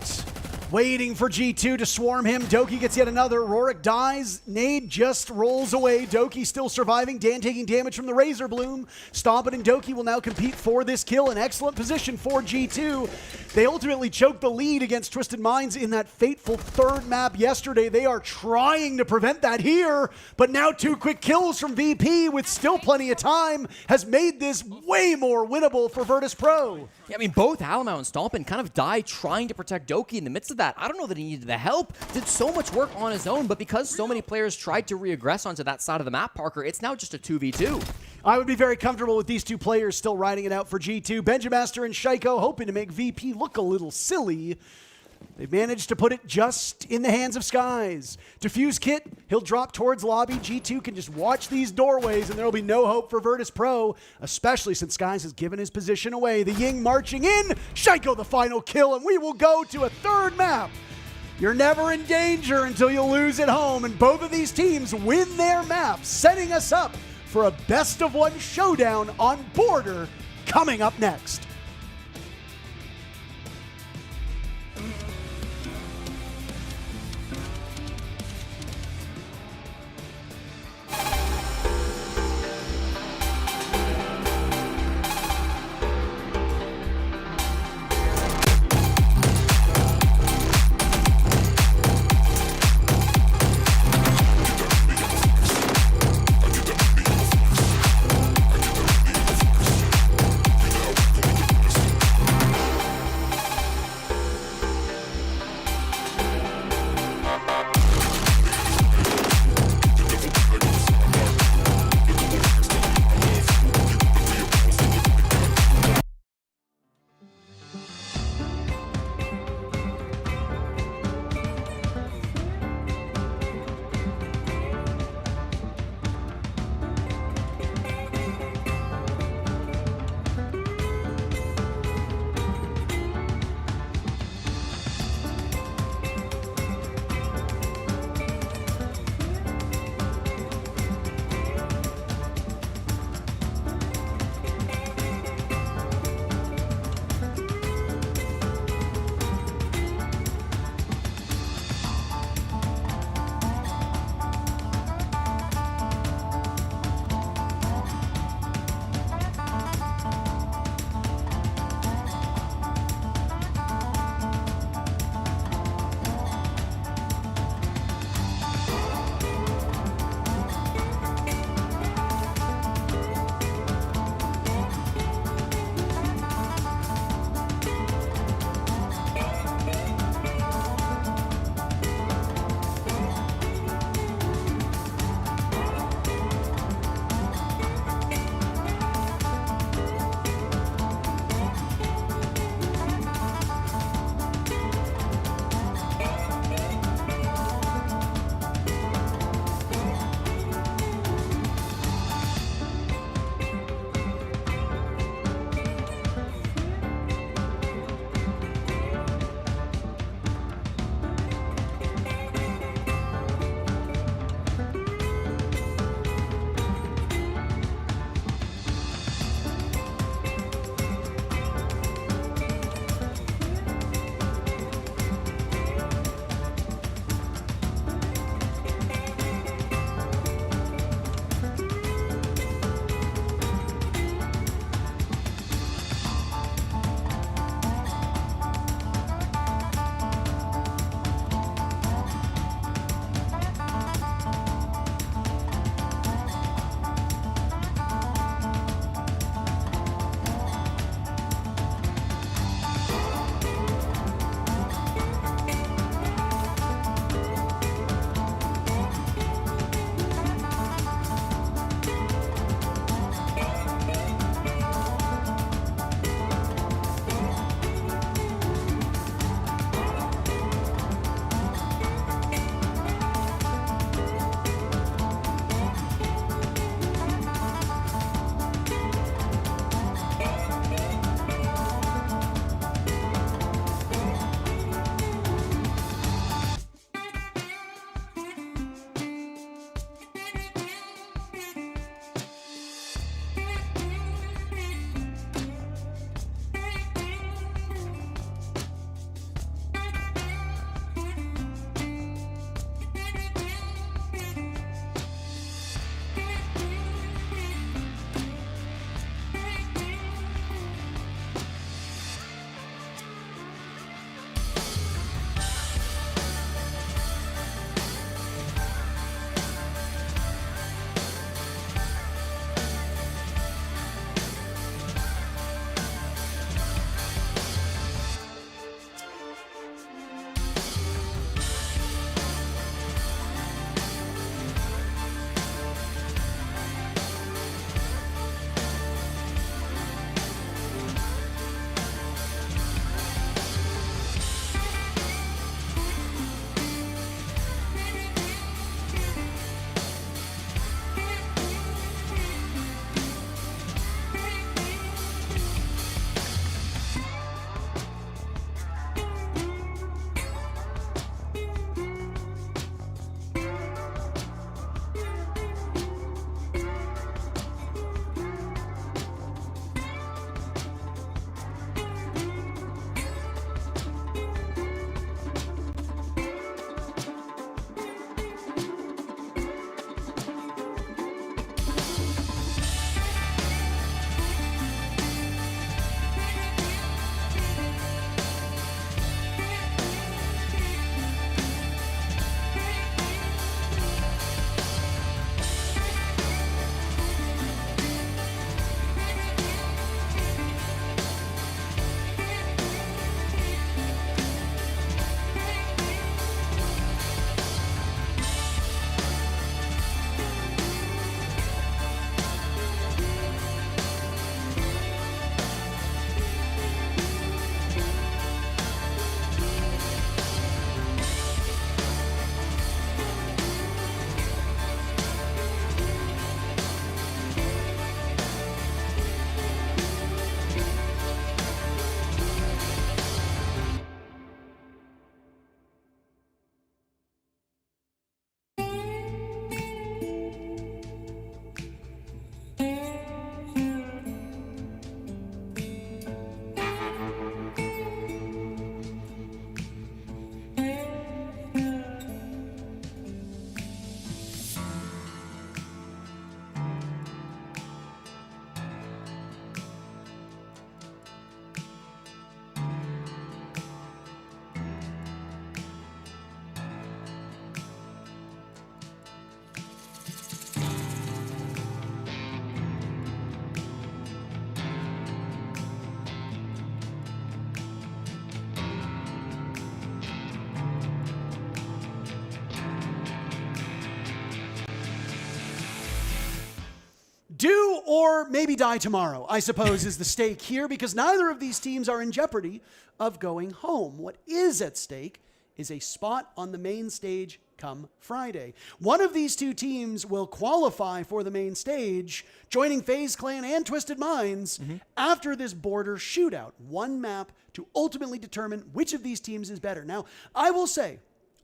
waiting for G2 to swarm him. Doki gets yet another. Rorik dies. Nade just rolls away. Doki still surviving. Dan taking damage from the Razor Bloom. Stompin' and Doki will now compete for this kill. An excellent position for G2. They ultimately choked the lead against Twisted Minds in that fateful third map yesterday. They are trying to prevent that here, but now 2 quick kills from VP with still plenty of time has made this way more winnable for Virtus.pro. Yeah, I mean, both Alamau and Stompin kind of died trying to protect Doki in the midst of that. I don't know that he needed the help. Did so much work on his own, but because so many players tried to regress onto that side of the map, Parker, it's now just a 2v2. I would be very comfortable with these 2 players still riding it out for G2. Benjamaster and Shaiko hoping to make VP look a little silly. They've managed to put it just in the hands of Skies. Diffuse kit, he'll drop towards lobby. G2 can just watch these doorways and there will be no hope for Virtus.pro, especially since Skies has given his position away. The Ying marching in, Shaiko the final kill, and we will go to a third map. You're never in danger until you lose at home, and both of these teams win their maps, setting us up for a best-of-1 showdown on Border coming up next. Do or maybe die tomorrow, I suppose, is the stake here, because neither of these teams are in jeopardy of going home. What is at stake is a spot on the main stage come Friday. One of these two teams will qualify for the main stage, joining FaZe Clan and Twisted Minds after this border shootout. One map to ultimately determine which of these teams is better. Now, I will say,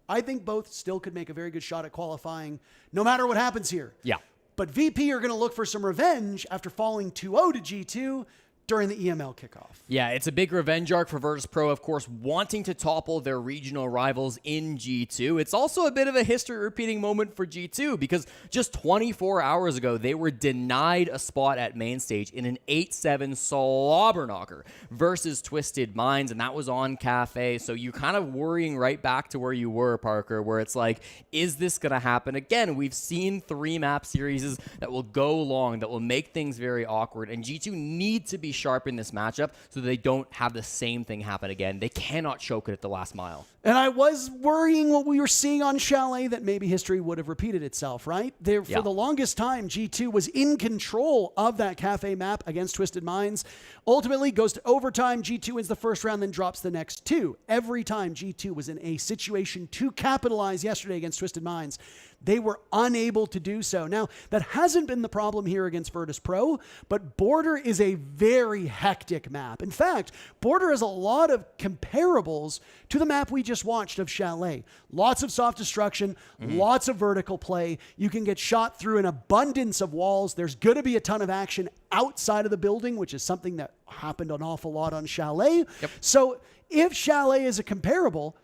I think both still could make a very good shot at qualifying no matter what happens here. Yeah. But VP are going to look for some revenge after falling 2-0 to G2 during the EML kickoff. Yeah, it's a big revenge arc for Virtus.pro, of course, wanting to topple their regional rivals in G2. It's also a bit of a history-repeating moment for G2 because just 24 hours ago, they were denied a spot at main stage in an 8-7 slobber knocker versus Twisted Minds, and that was on Cafe. So you're kind of worrying right back to where you were, Parker, where it's like, is this going to happen again? We've seen 3-map series that will go long, that will make things very awkward, and G2 need to be sharp in this matchup so they don't have the same thing happen again. They cannot choke it at the last mile. And I was worrying what we were seeing on Chalet that maybe history would have repeated itself, right? For the longest time, G2 was in control of that Cafe map against Twisted Minds. Ultimately goes to overtime. G2 wins the first round, then drops the next two. Every time G2 was in a situation to capitalize yesterday against Twisted Minds, they were unable to do so. Now, that hasn't been the problem here against Virtus.pro, but Border is a very hectic map. In fact, Border has a lot of comparables to the map we just watched of Chalet. Lots of soft destruction, lots of vertical play. You can get shot through an abundance of walls. There's going to be a ton of action outside of the building, which is something that happened an awful lot on Chalet. So if Chalet is a comparable,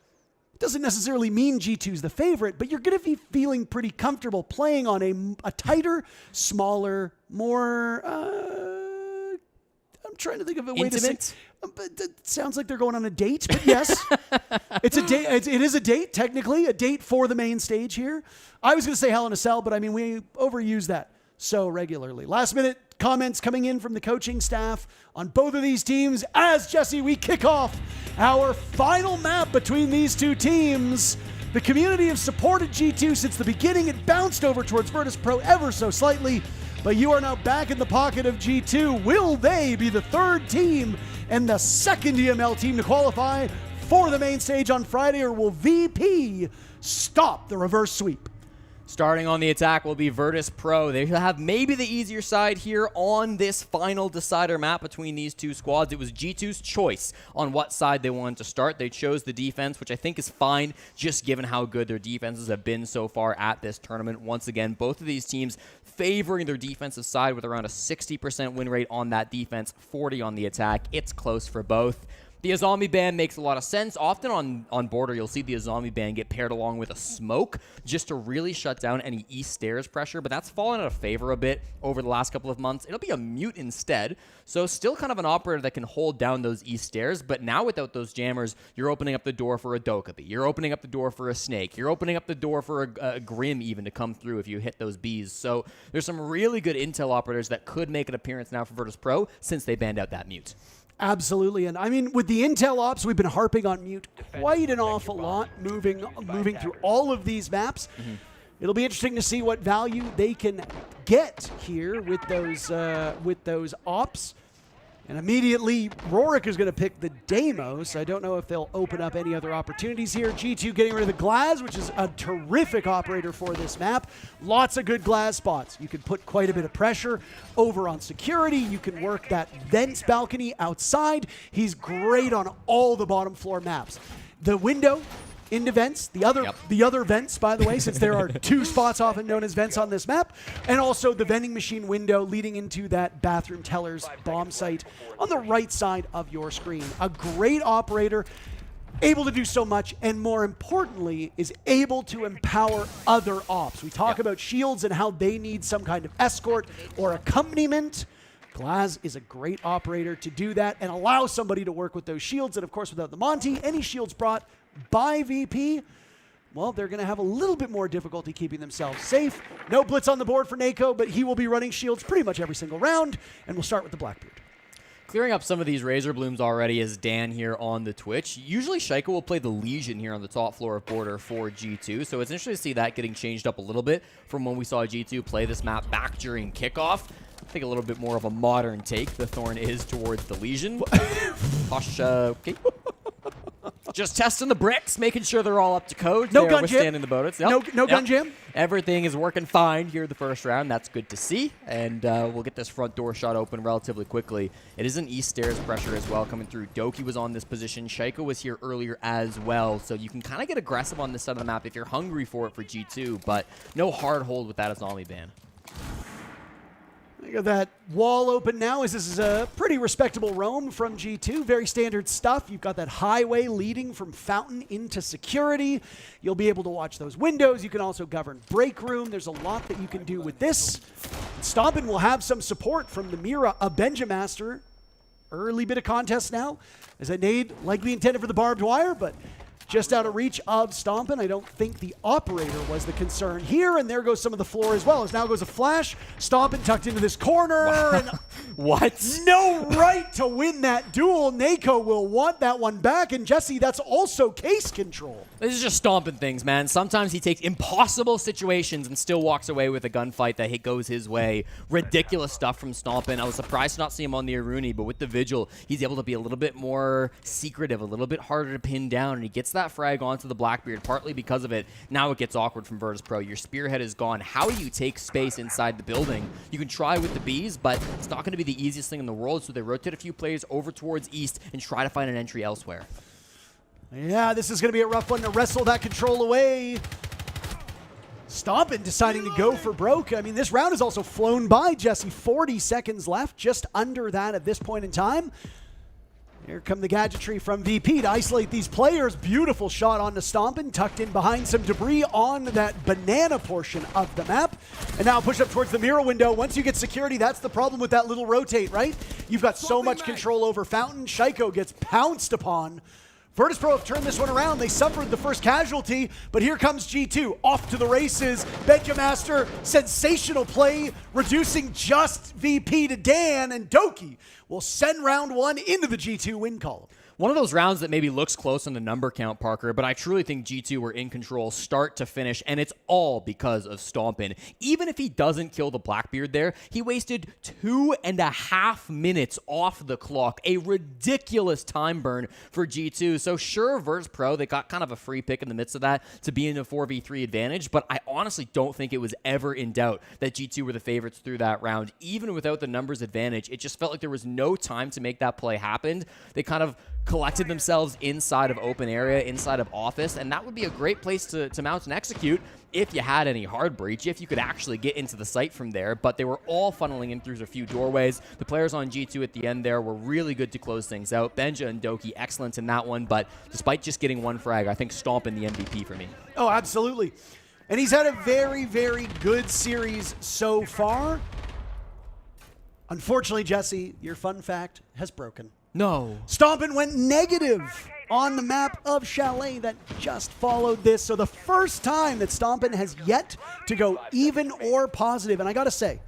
doesn't necessarily mean G2's the favorite, but you're going to be feeling pretty comfortable playing on a tighter, smaller, more, I'm trying to think of a way to say, but it sounds like they're going on a date, but yes, it's a date. It is a date, technically, a date for the main stage here. I was going to say Hell in a Cell, but I mean, we overuse that so regularly. Last minute comments coming in from the coaching staff on both of these teams as, Jesse, we kick off our final map between these two teams. The community has supported G2 since the beginning. It bounced over towards Virtus.pro ever so slightly, but you are now back in the pocket of G2. Will they be the third team and the second EML team to qualify for the main stage on Friday, or will VP stop the reverse sweep? Starting on the attack will be Virtus.pro. They have maybe the easier side here on this final decider map between these two squads. It was G2's choice on what side they wanted to start. They chose the defense, which I think is fine, just given how good their defenses have been so far at this tournament. Once again, both of these teams favoring their defensive side with around a 60% win rate on that defense, 40 on the attack. It's close for both. The Azami ban makes a lot of sense. Often on Border, you'll see the Azami ban get paired along with a smoke just to really shut down any east stairs pressure, but that's fallen out of favor a bit over the last couple of months. It'll be a mute instead, so still kind of an operator that can hold down those east stairs, but now without those jammers, you're opening up the door for a Dokkaebi. You're opening up the door for a Snake. You're opening up the door for a Grim even to come through if you hit those Bs. So there's some really good intel operators that could make an appearance now for Virtus.pro since they banned out that mute. Absolutely, and I mean, with the intel ops, we've been harping on mute quite an awful lot, moving through all of these maps. It'll be interesting to see what value they can get here with those ops. And immediately, Rorik is going to pick the Deimos. I don't know if they'll open up any other opportunities here. G2 getting rid of the Glaz, which is a terrific operator for this map. Lots of good Glaz spots. You can put quite a bit of pressure over on security. You can work that vents balcony outside. He's great on all the bottom floor maps. The window into vents, the other vents, by the way, since there are two spots often known as vents on this map, and also the vending machine window leading into that bathroom teller's bomb site on the right side of your screen. A great operator, able to do so much, and more importantly, is able to empower other ops. We talk about shields and how they need some kind of escort or accompaniment. Glaz is a great operator to do that and allow somebody to work with those shields. And of course, without the Monty, any shields brought by VP, well, they're going to have a little bit more difficulty keeping themselves safe. No blitz on the board for Nako, but he will be running shields pretty much every single round, and we'll start with the Blackbeard. Clearing up some of these Razor Blooms already is Dan here on the Twitch. Usually Shaiko will play the Legion here on the top floor of Border for G2, so it's interesting to see that getting changed up a little bit from when we saw G2 play this map back during kickoff. I think a little bit more of a modern take the Thorn is towards the Legion. Okay. Just testing the bricks, making sure they're all up to code. No They're gun withstanding jam. the bonus. No gun jam. Everything is working fine here the first round. That's good to see. And we'll get this front door shot open relatively quickly. It is an east stairs pressure as well coming through. Doki was on this position. Shaiko was here earlier as well. So you can kind of get aggressive on this side of the map if you're hungry for it for G2. But no hard hold with that zombie ban. Look at that wall open now, as this is a pretty respectable roam from G2. Very standard stuff. You've got that highway leading from Fountain into security. You'll be able to watch those windows. You can also govern break room. There's a lot that you can do with this. Stompin will have some support from the Mira, a Benjamaster. Early bit of contest now, as a nade likely intended for the barbed wire, but just out of reach of Stompin. I don't think the operator was the concern here, and there goes some of the floor as well, as now goes a flash. Stompin tucked into this corner. And what? No right to win that duel. Nako will want that one back, and Jesse, that's also case control. This is just stomping things, man. Sometimes he takes impossible situations and still walks away with a gunfight that goes his way. Ridiculous stuff from Stompin. I was surprised to not see him on the Aruni, but with the Vigil, he's able to be a little bit more secretive, a little bit harder to pin down, and he gets that frag onto the Blackbeard, partly because of it. Now it gets awkward from Virtus.pro. Your spearhead is gone. How do you take space inside the building? You can try with the bees, but it's not going to be the easiest thing in the world, so they rotate a few players over towards east and try to find an entry elsewhere. Yeah, this is going to be a rough one to wrestle that control away. Stompin deciding to go for broke. I mean, this round has also flown by, Jesse. 40 seconds left, just under that at this point in time. Here come the gadgetry from VP to isolate these players. Beautiful shot onto Stompin, tucked in behind some debris on that banana portion of the map. And now push up towards the mirror window. Once you get security, that's the problem with that little rotate, right? You've got so much control over Fountain. Shaiko gets pounced upon. Virtus.pro have turned this one around. They suffered the first casualty, but here comes G2 off to the races. Benjamaster, sensational play, reducing just VP to Dan, and Doki will send round one into the G2 win column. One of those rounds that maybe looks close on the number count, Parker, but I truly think G2 were in control start to finish, and it's all because of Stompin. Even if he doesn't kill the Blackbeard there, he wasted 2.5 minutes off the clock. A ridiculous time burn for G2. So sure, Virtus.pro, they got kind of a free pick in the midst of that to be in a 4v3 advantage, but I honestly don't think it was ever in doubt that G2 were the favorites through that round. Even without the numbers advantage, it just felt like there was no time to make that play happen. They kind of collected themselves inside of open area, inside of office, and that would be a great place to mount and execute if you had any hard breach, if you could actually get into the site from there, but they were all funneling in through a few doorways. The players on G2 at the end there were really good to close things out. Benja and Doki, excellent in that one, but despite just getting one frag, I think Stompin the MVP for me. Oh, absolutely. And he's had a very, very good series so far. Unfortunately, Jesse, your fun fact has broken. No. Stompin went negative on the map of Chalet that just followed this. So the first time that Stompin has yet to go even or positive. And I got to say,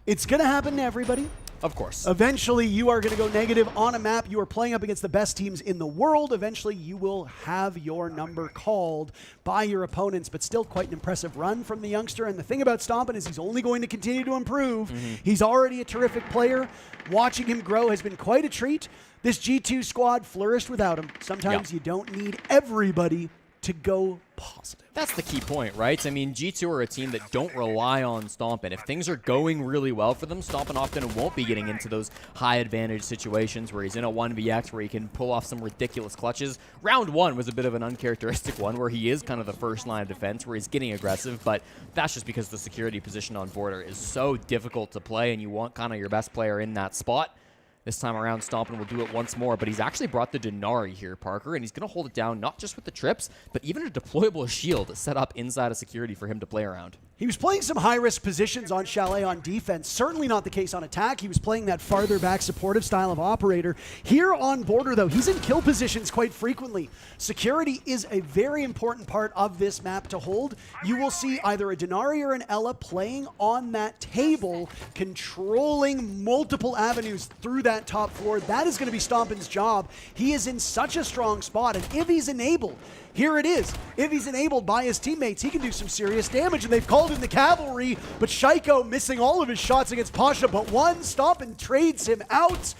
it's going to happen to everybody. Of course. Eventually, you are going to go negative on a map. You are playing up against the best teams in the world. Eventually, you will have your number called by your opponents, but still quite an impressive run from the youngster. And the thing about Stompin is he's only going to continue to improve. He's already a terrific player. Watching him grow has been quite a treat. This G2 squad flourished without him. Sometimes you don't need everybody to go positive. That's the key point, right? I mean, G2 are a team that don't rely on Stompin. If things are going really well for them, Stompin often won't be getting into those high advantage situations where he's in a 1vx where he can pull off some ridiculous clutches. Round one was a bit of an uncharacteristic one where he is kind of the first line of defense where he's getting aggressive, but that's just because the security position on border is so difficult to play and you want kind of your best player in that spot. This time around, Stompin will do it once more, but he's actually brought the Denari here, Parker, and he's going to hold it down not just with the trips, but even a deployable shield set up inside of security for him to play around. He was playing some high-risk positions on Chalet on defense. Certainly not the case on attack. He was playing that farther back supportive style of operator. Here on border, though, he's in kill positions quite frequently. Security is a very important part of this map to hold. You will see either a Denari or an Ella playing on that table, controlling multiple avenues through that top floor. That is going to be Stompin's job. He is in such a strong spot, and if he's enabled, here it is. If he's enabled by his teammates, he can do some serious damage, and they've called in the cavalry, but Shaiko missing all of his shots against Pasha, but one. Stompin trades him out,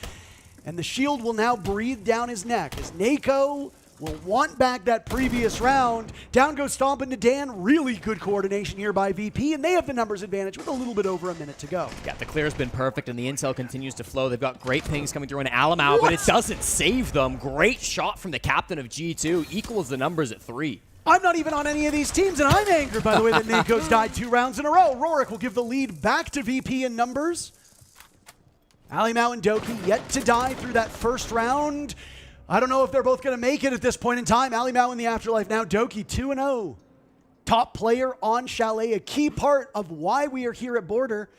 and the shield will now breathe down his neck as Nako will want back that previous round. Down goes Stompin to Dan. Really good coordination here by VP, and they have the numbers advantage with a little bit over a minute to go. Yeah, the clear's been perfect, and the intel continues to flow. They've got great pings coming through in Alamau, but it doesn't save them. Great shot from the captain of G2. Equals the numbers at 3. I'm not even on any of these teams, and I'm angered by the way that Nako's died 2 rounds in a row. Rorik will give the lead back to VP in numbers. Alimau and Doki yet to die through that first round. I don't know if they're both going to make it at this point in time. Alimau in the afterlife now. Doki 2-0. Top player on Chalet, a key part of why we are here at Border.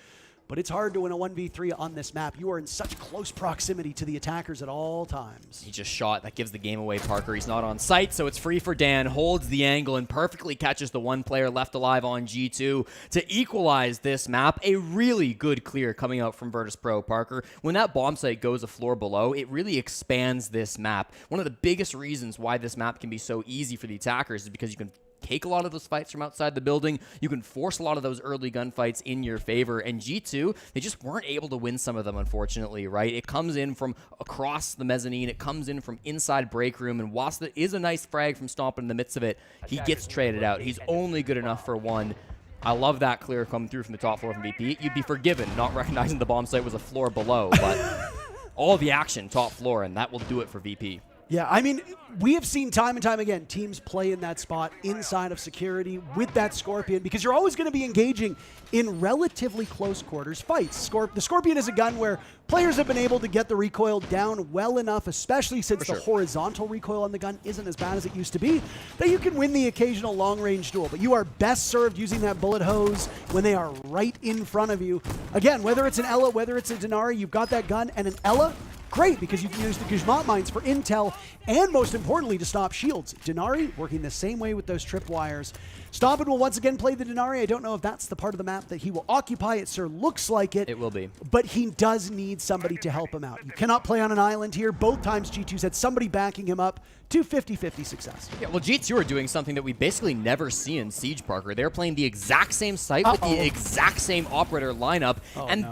But it's hard to win a 1v3 on this map. You are in such close proximity to the attackers at all times. He just shot. That gives the game away, Parker. He's not on site, so it's free for Dan. Holds the angle and perfectly catches the one player left alive on G2 to equalize this map. A really good clear coming out from Virtus.pro, Parker. When that bomb site goes a floor below, it really expands this map. One of the biggest reasons why this map can be so easy for the attackers is because you can take a lot of those fights from outside the building. You can force a lot of those early gunfights in your favor. And G2, they just weren't able to win some of them, unfortunately, right? It comes in from across the mezzanine. It comes in from inside break room. And whilst there is a nice frag from Stompin in the midst of it, he gets traded out. He's only good enough for one. I love that clear coming through from the top floor from VP. You'd be forgiven not recognizing the bomb site was a floor below, but all the action top floor, and that will do it for VP. Yeah, I mean, we have seen time and time again teams play in that spot inside of security with that Scorpion because you're always going to be engaging in relatively close quarters fights. The Scorpion is a gun where players have been able to get the recoil down well enough, especially since the horizontal recoil on the gun isn't as bad as it used to be, that you can win the occasional long-range duel. But you are best served using that bullet hose when they are right in front of you. Again, whether it's an Ella, whether it's a Denari, you've got that gun, and an Ella, great, because you can use the Guzman mines for intel and, most importantly, to stop shields. Denari working the same way with those tripwires. Stompin will once again play the Denari. I don't know if that's the part of the map that he will occupy. It sure looks like it. It will be. But he does need somebody to help him out. You cannot play on an island here. Both times G2's had somebody backing him up to 50-50 success. Yeah, well, G2 are doing something that we basically never see in Siege, Parker. They're playing the exact same site with the exact same operator lineup.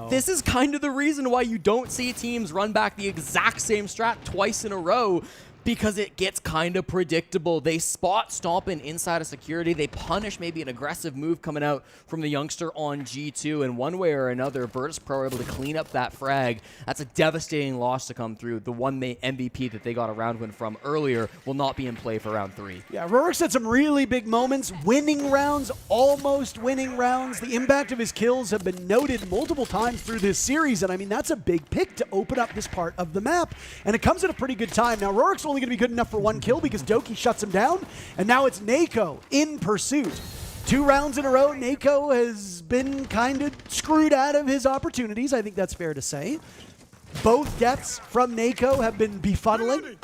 This is kind of the reason why you don't see teams run back the exact same strat twice in a row, because it gets kind of predictable. They spot Stompin inside of security. They punish maybe an aggressive move coming out from the youngster on G2, and one way or another, Virtus.pro are able to clean up that frag. That's a devastating loss to come through. The one MVP that they got a round win from earlier will not be in play for round 3. Yeah, Rorik's had some really big moments, winning rounds, almost winning rounds. The impact of his kills have been noted multiple times through this series, and I mean, that's a big pick to open up this part of the map, and it comes at a pretty good time. Now, Rorik's only going to be good enough for one kill because Doki shuts him down, and now it's Nako in pursuit. 2 rounds in a row, Nako has been kind of screwed out of his opportunities. I think that's fair to say. Both deaths from Nako have been befuddling.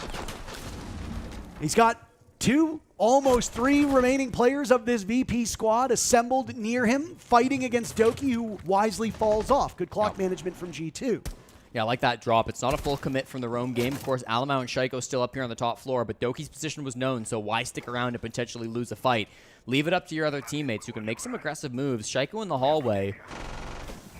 He's got 2, almost 3 remaining players of this VP squad assembled near him, fighting against Doki, who wisely falls off. Good clock management from G2. Yeah, I like that drop. It's not a full commit from the roam game. Of course, Alamau and Shaiko still up here on the top floor, but Doki's position was known, so why stick around and potentially lose a fight? Leave it up to your other teammates who can make some aggressive moves. Shaiko in the hallway,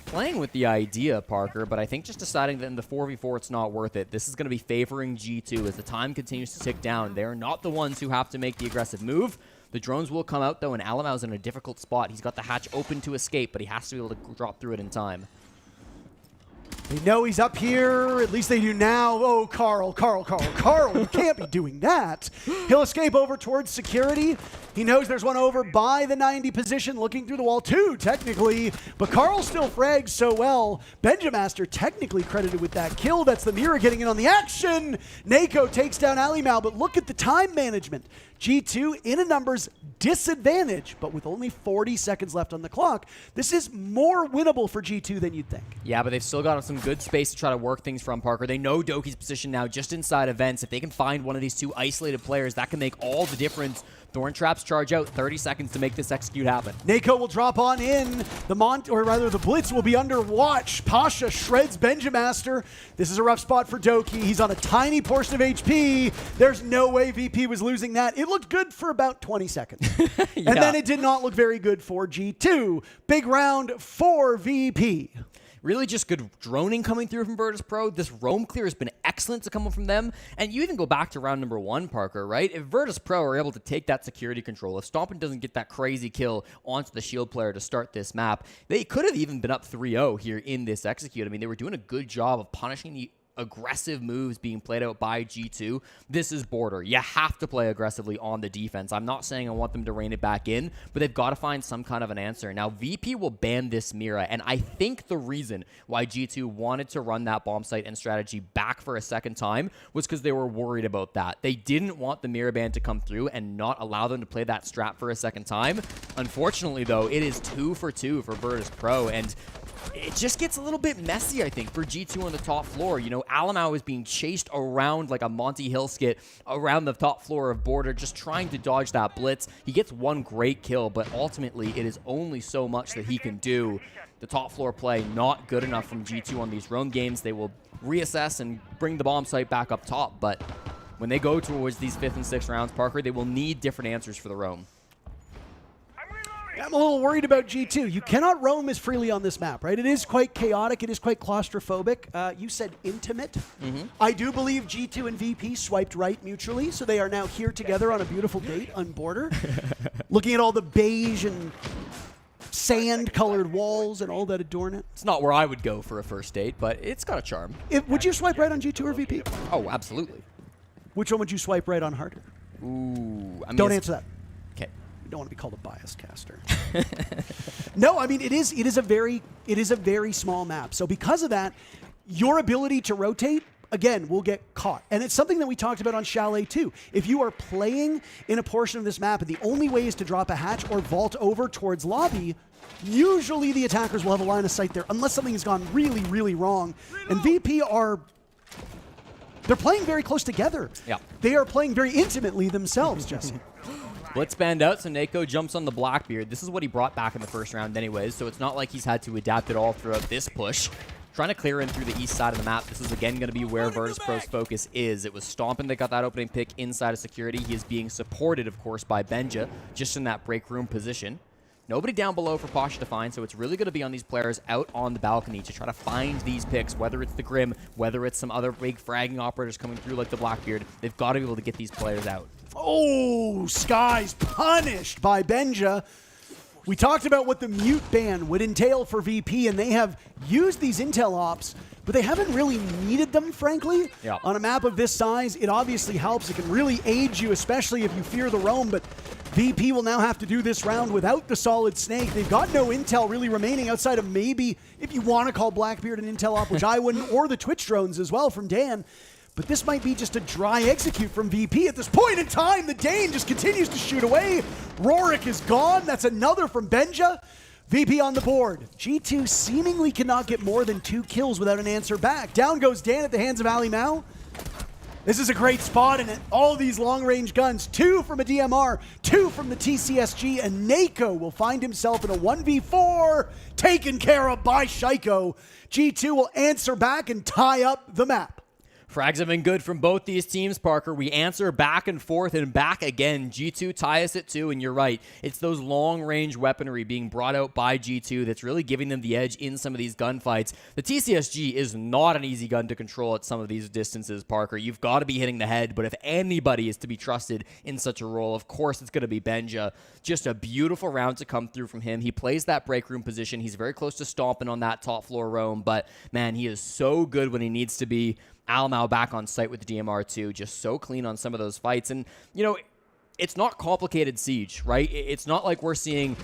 playing with the idea, Parker, but I think just deciding that in the 4v4 it's not worth it. This is going to be favoring G2 as the time continues to tick down. They're not the ones who have to make the aggressive move. The drones will come out, though, and Alamau's in a difficult spot. He's got the hatch open to escape, but he has to be able to drop through it in time. They know he's up here. At least they do now. Oh, Carl, you can't be doing that. He'll escape over towards security. He knows there's one over by the 90 position, looking through the wall, 2 technically, but Carl still frags so well. Benjamaster technically credited with that kill. That's the Mira getting in on the action. Nako takes down Alimau, but look at the time management. G2 in a numbers disadvantage, but with only 40 seconds left on the clock, this is more winnable for G2 than you'd think. Yeah, but they've still got some good space to try to work things from, Parker. They know Doki's position now just inside events. If they can find one of these 2 isolated players, that can make all the difference. Thorn Traps charge out, 30 seconds to make this execute happen. Nako will drop on in. The Blitz will be under watch. Pasha shreds Benjamaster. This is a rough spot for Doki. He's on a tiny portion of HP. There's no way VP was losing that. It looked good for about 20 seconds. Yeah. And then it did not look very good for G2. Big round for VP. Really just good droning coming through from Virtus.pro. This roam clear has been excellent to come from them. And you even go back to round number 1, Parker, right? If Virtus.pro are able to take that security control, if Stompin doesn't get that crazy kill onto the shield player to start this map, they could have even been up 3-0 here in this execute. I mean, they were doing a good job of punishing the aggressive moves being played out by G2. This is border. You have to play aggressively on the defense. I'm not saying I want them to rein it back in, but they've got to find some kind of an answer. Now, VP will ban this Mira, and I think the reason why G2 wanted to run that bomb site and strategy back for a second time was because they were worried about that. They didn't want the Mira ban to come through and not allow them to play that strat for a second time. Unfortunately, though, it is 2 for 2 for Virtus.pro, and it just gets a little bit messy, I think, for G2 on the top floor. You know, Alimau is being chased around like a Monty Hill skit around the top floor of border, just trying to dodge that blitz. He gets one great kill, but ultimately it is only so much that he can do. The top floor play not good enough from G2 on these roam games. They will reassess and bring the bomb site back up top, but when they go towards these 5th and 6th rounds, Parker, they will need different answers for the roam. I'm a little worried about G2. You cannot roam as freely on this map, right? It is quite chaotic. It is quite claustrophobic. You said intimate. I do believe G2 and VP swiped right mutually, so they are now here together on a beautiful date on border. Looking at all the beige and sand-colored walls and all that adorn it. It's not where I would go for a first date, but it's got a charm. Would you swipe right on G2 or VP? Oh, absolutely. Which one would you swipe right on harder? Ooh. I mean, don't answer that. Okay. Don't want to be called a biased caster. No, I mean it is a very small map. So because of that, your ability to rotate again will get caught. And it's something that we talked about on Chalet too. If you are playing in a portion of this map and the only way is to drop a hatch or vault over towards lobby, usually the attackers will have a line of sight there unless something has gone really, really wrong. And VP they're playing very close together. Yeah. They are playing very intimately themselves, Jesse. Blitz banned out, so Nako jumps on the Blackbeard. This is what he brought back in the first round anyways, so it's not like he's had to adapt at all throughout this push. Trying to clear in through the east side of the map. This is again going to be where Virtus.pro's focus is. It was Stompin that got that opening pick inside of security. He is being supported, of course, by Benja, just in that break room position. Nobody down below for Pasha to find, so it's really going to be on these players out on the balcony to try to find these picks, whether it's the Grim, whether it's some other big fragging operators coming through like the Blackbeard. They've got to be able to get these players out. Oh, Sky's punished by Benja. We talked about what the mute ban would entail for VP, and they have used these intel ops, but they haven't really needed them, frankly. Yeah. On a map of this size, it obviously helps. It can really aid you, especially if you fear the roam, but VP will now have to do this round without the solid snake. They've got no intel really remaining outside of maybe, if you want to call Blackbeard an intel op, which I wouldn't, or the Twitch drones as well from Dan. But this might be just a dry execute from VP at this point in time. The Dane just continues to shoot away. Rorik is gone. That's another from Benja. VP on the board. G2 seemingly cannot get more than 2 kills without an answer back. Down goes Dan at the hands of Alimau. This is a great spot, and all these long-range guns. 2 from a DMR, 2 from the TCSG, and Nako will find himself in a 1v4 taken care of by Shaiko. G2 will answer back and tie up the map. Frags have been good from both these teams, Parker. We answer back and forth and back again. G2 tie us at 2, and you're right. It's those long-range weaponry being brought out by G2 that's really giving them the edge in some of these gunfights. The TCSG is not an easy gun to control at some of these distances, Parker. You've got to be hitting the head, but if anybody is to be trusted in such a role, of course it's going to be Benja. Just a beautiful round to come through from him. He plays that break room position. He's very close to stomping on that top floor roam, but man, he is so good when he needs to be. Alamau back on site with the DMR2, just so clean on some of those fights. And, you know, it's not complicated Siege, right? It's not like we're seeing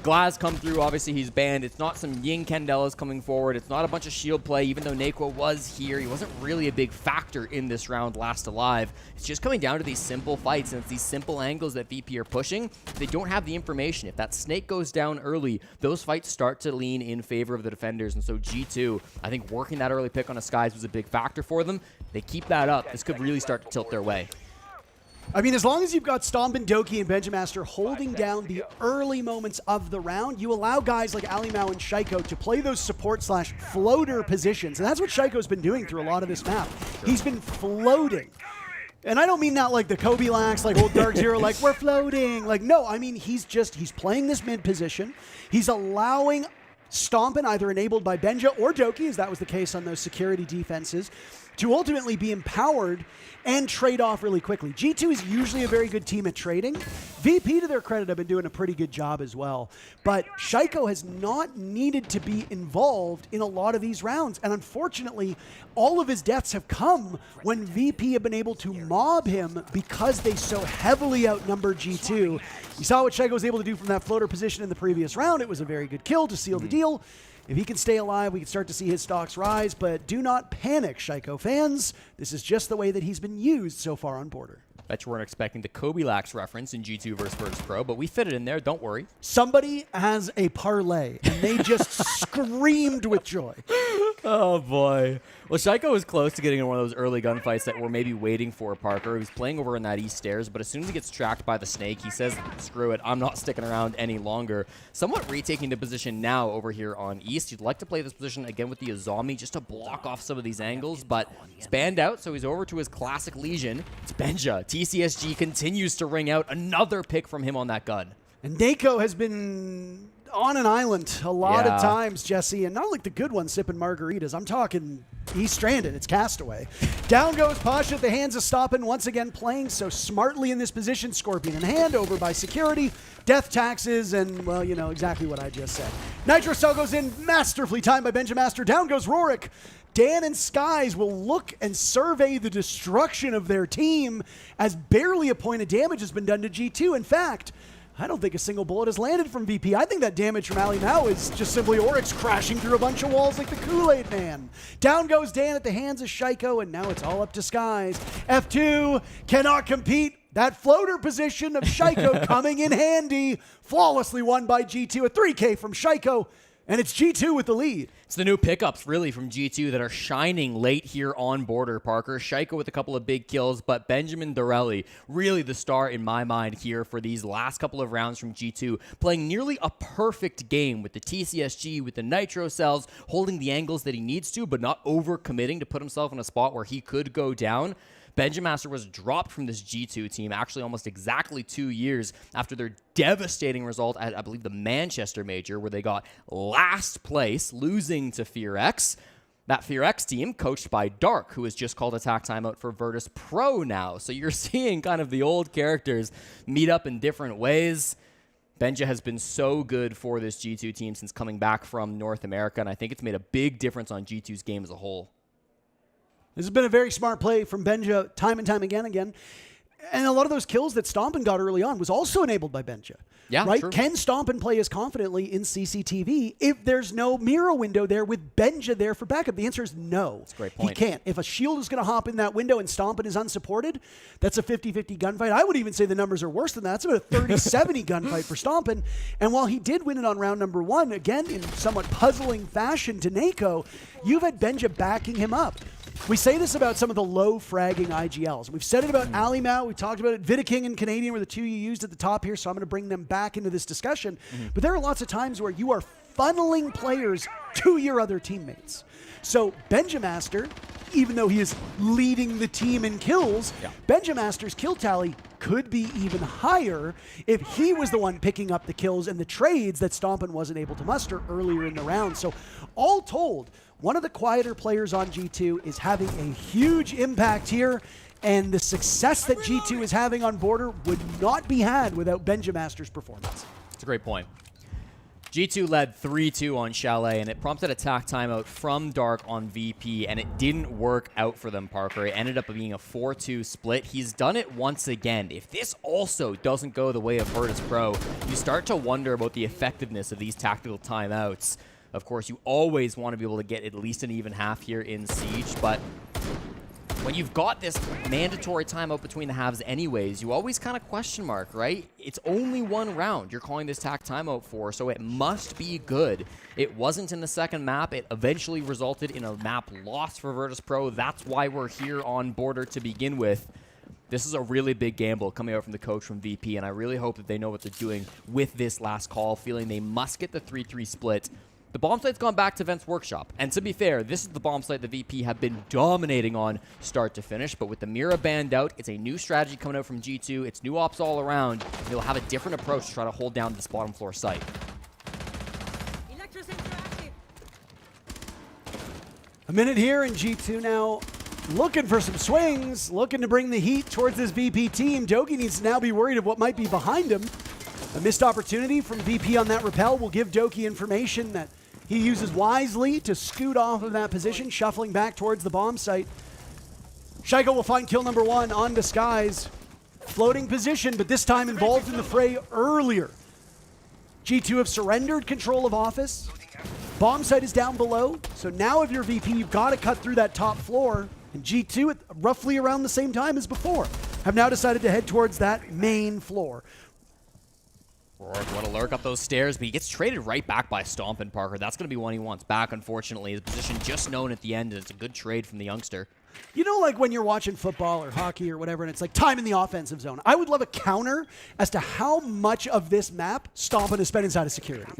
Glaz come through. Obviously, he's banned. It's not some Ying Candelas coming forward. It's not a bunch of shield play, even though Neko was here. He wasn't really a big factor in this round last alive. It's just coming down to these simple fights, and it's these simple angles that VP are pushing. They don't have the information. If that snake goes down early, those fights start to lean in favor of the defenders. And so G2, I think working that early pick on a Skies was a big factor for them. They keep that up. This could really start to tilt their way. I mean, as long as you've got Stomp and Doki and Benjamaster holding down the early moments of the round, you allow guys like Alimau and Shaiko to play those support/floater positions. And that's what Shaiko's been doing through a lot of this map. He's been floating. And I don't mean that like the Kobe Lax, like old DarkZero, like we're floating. Like, no, I mean, he's playing this mid position. He's allowing Stompin, either enabled by Benja or Doki, as that was the case on those security defenses, to ultimately be empowered and trade off really quickly. G2 is usually a very good team at trading. VP, to their credit, have been doing a pretty good job as well. But Shaiko has not needed to be involved in a lot of these rounds. And unfortunately, all of his deaths have come when VP have been able to mob him because they so heavily outnumber G2. You saw what Shaiko was able to do from that floater position in the previous round. It was a very good kill to seal the deal. If he can stay alive, we can start to see his stocks rise, but do not panic, Shaiko fans. This is just the way that he's been used so far on Border. Bet you weren't expecting the Kobe Lax reference in G2 versus Virtus.pro, but we fit it in there, don't worry. Somebody has a parlay, and they just screamed with joy. Oh, boy. Well, Shaiko was close to getting in one of those early gunfights that we're maybe waiting for, Parker. He was playing over in that east stairs, but as soon as he gets tracked by the snake, he says, screw it, I'm not sticking around any longer. Somewhat retaking the position now over here on east. You'd like to play this position again with the Azami just to block off some of these angles, but he's banned out, so he's over to his classic Legion. It's Benja. TCSG continues to ring out another pick from him on that gun. And Neko has been on an island a lot of times, Jesse, and not like the good one sipping margaritas. I'm talking, he's stranded. It's Castaway. Down goes Pasha at the hands of Stoppin, once again playing so smartly in this position. Scorpion in hand, over by security, death taxes, and, well, you know exactly what I just said. Nitro Cell goes in, masterfully timed by Benjamaster. Down goes Rorik. Dan and Skies will look and survey the destruction of their team as barely a point of damage has been done to G2. In fact, I don't think a single bullet has landed from VP. I think that damage from Ali now is just simply Oryx crashing through a bunch of walls like the Kool-Aid Man. Down goes Dan at the hands of Shaiko, and now it's all up to Skies. F2 cannot compete. That floater position of Shaiko coming in handy. Flawlessly won by G2. A 3K from Shaiko. And it's G2 with the lead. It's the new pickups, really, from G2 that are shining late here on Border, Parker. Shaiko with a couple of big kills, but Benjamin Dorelli, really the star in my mind here for these last couple of rounds from G2, playing nearly a perfect game with the TCSG, with the Nitro cells, holding the angles that he needs to, but not over-committing to put himself in a spot where he could go down. Benjamaster was dropped from this G2 team actually almost exactly 2 years after their devastating result at, I believe, the Manchester Major, where they got last place, losing to FearX. That FearX team, coached by Dark, who has just called attack timeout for Virtus.pro now. So you're seeing kind of the old characters meet up in different ways. Benja has been so good for this G2 team since coming back from North America, and I think it's made a big difference on G2's game as a whole. This has been a very smart play from Benja time and time again. And a lot of those kills that Stompin got early on was also enabled by Benja. Yeah, right? True. Can Stompin play as confidently in CCTV if there's no mirror window there with Benja there for backup? The answer is no. That's a great point. He can't. If a shield is going to hop in that window and Stompin is unsupported, that's a 50-50 gunfight. I would even say the numbers are worse than that. It's about a 30-70 gunfight for Stompin. And while he did win it on round number 1, again, in somewhat puzzling fashion to Neko, you've had Benja backing him up. We say this about some of the low fragging IGLs. We've said it about Alimau. We talked about it. Vidaking and Canadian were the two you used at the top here, so I'm going to bring them back into this discussion. But there are lots of times where you are funneling players to your other teammates. So Benjamaster even though he is leading the team in kills, Benjamaster's kill tally could be even higher if he was the one picking up the kills and the trades that Stompin wasn't able to muster earlier in the round. So all told, one of the quieter players on G2 is having a huge impact here, and the success that G2 is having on Border would not be had without Benjamaster's performance. That's a great point. G2 led 3-2 on Chalet, and it prompted attack timeout from Dark on VP, and it didn't work out for them, Parker. It ended up being a 4-2 split. He's done it once again. If this also doesn't go the way of Virtus.pro, you start to wonder about the effectiveness of these tactical timeouts. Of course, you always want to be able to get at least an even half here in Siege, but when you've got this mandatory timeout between the halves anyways, you always kind of question mark, right? It's only one round you're calling this tac timeout for, so it must be good. It wasn't in the second map. It eventually resulted in a map loss for Virtus.pro. That's why we're here on Border to begin with. This is a really big gamble coming out from the coach from VP, and I really hope that they know what they're doing with this last call, feeling they must get the 3-3 split. The bomb site's gone back to Vent's workshop, and to be fair, this is the bomb site the VP have been dominating on start to finish, but with the Mira banned out, it's a new strategy coming out from G2, it's new ops all around, they'll have a different approach to try to hold down this bottom floor site. A minute here, and G2 now looking for some swings, looking to bring the heat towards this VP team. Doki needs to now be worried of what might be behind him. A missed opportunity from VP on that rappel will give Doki information that he uses wisely to scoot off of that position, shuffling back towards the bomb site. Shaiko will find kill number 1 on Disguise. Floating position, but this time involved in the fray earlier. G2 have surrendered control of office. Bomb site is down below, so now if you're VP, you've got to cut through that top floor. And G2, at roughly around the same time as before, have now decided to head towards that main floor. Rourke want to lurk up those stairs, but he gets traded right back by Stompin' Parker. That's going to be one he wants back, unfortunately. His position just known at the end, and it's a good trade from the youngster. You know, like when you're watching football or hockey or whatever, and it's like time in the offensive zone. I would love a counter as to how much of this map Stompin' has spent inside of security.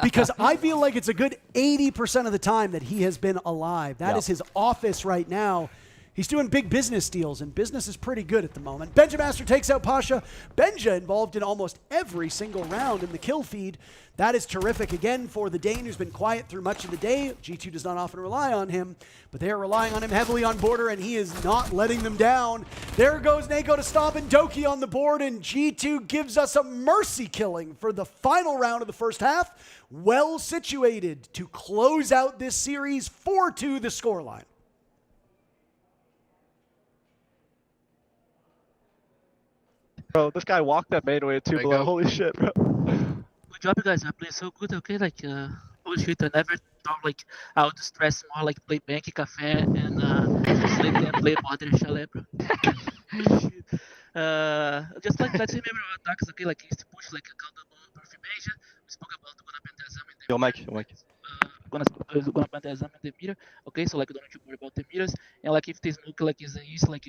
Because I feel like it's a good 80% of the time that he has been alive. That is his office right now. He's doing big business deals, and business is pretty good at the moment. Benjamaster takes out Pasha. Benja involved in almost every single round in the kill feed. That is terrific again for the Dane, who's been quiet through much of the day. G2 does not often rely on him, but they are relying on him heavily on Border, and he is not letting them down. There goes Nako to stop, and Doki on the board, and G2 gives us a mercy killing for the final round of the first half. Well situated to close out this series, 4-2 the scoreline. Bro, this guy walked that main way too below. Holy shit, bro. Good job, you guys. I play so good, okay? Like, holy shit, I never thought, like, I would stress more, like, play Bank, Cafe, and sleep and play Modern Chalet, bro. Just like, let's remember our attacks, okay? Like, easy push, like, countable perfumation. We spoke about gonna Pantazam in the Yo, Mike. Gonna Pantazam in the meter, okay? So, like, don't need to worry about the meters. And, like, if this smoke, like, is easy, like,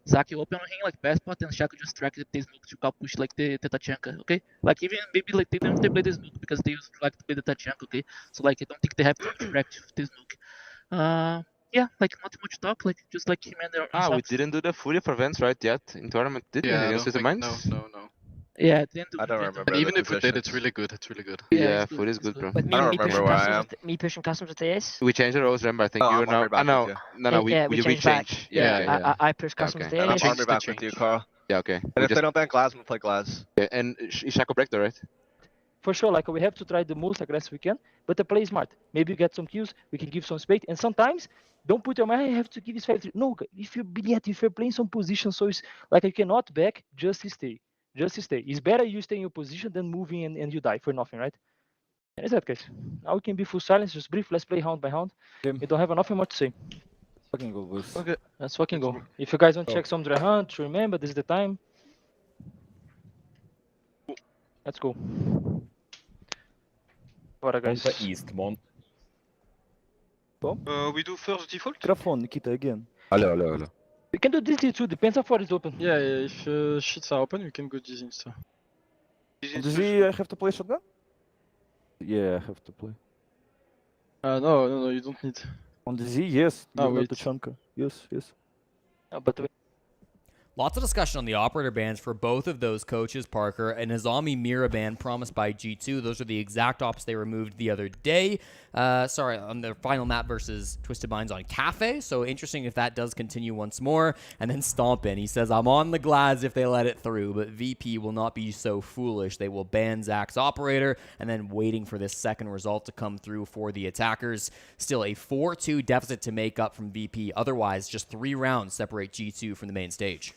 Zaki open on him, like pass pot, and Shaco just track the smoke to cow push like the Tachanka, okay? Like even maybe like they don't play the smoke because they used to like to play the Tachanka, okay? So like I don't think they have to track the smoke. Yeah, like not much talk, like just like him and their we didn't do the Fury for Vents right yet in tournament, did we? Against the Mines? No. Yeah, at the end I don't remember. But even if we did, it's really good. It's really good. Yeah, Fury is good, bro. But I don't remember where I am. Me pushing customs with AS? We changed the roles, remember? I think you are now. No, we changed back. changed. Yeah. I push customs with And AS. I'm army back with you, Carl. Yeah, okay. And if they don't ban Glass, we'll play Glass. Yeah, and Shaco break though, right? For sure, like we have to try the most aggressive we can, but to play smart. Maybe you get some kills, we can give some space, and sometimes don't put your mind, I have to give this 5-3. No, if you're playing some position, so it's like you cannot back, just stay. Just stay. It's better you stay in your position than moving and you die for nothing, right? And it's that case. Now we can be full silence, just brief. Let's play round by round. We don't have nothing more to say. Fucking go, boys. Okay, let's fucking go. If you guys want to check some dry hunt, remember this is the time. Let's go. Bora, guys. East, man. We do first default? Microphone, Nikita, again. Hello. We can do this too, depends how far it's open. Yeah, if shits are open, we can go this insta. Does he have to play shotgun? Yeah, I have to play. No, you don't need. On the Z, yes. Oh, The wait. chunker. Yes, yes. No, but Lots of discussion on the operator bans for both of those coaches, Parker. And Azami Mira ban promised by G2. Those are the exact opps they removed the other day. On their final map versus Twisted Minds on Cafe. So interesting if that does continue once more. And then Stompin, he says, I'm on the glads if they let it through, but VP will not be so foolish. They will ban Zach's operator and then waiting for this second result to come through for the attackers. Still a 4-2 deficit to make up from VP. Otherwise, just 3 rounds separate G2 from the main stage.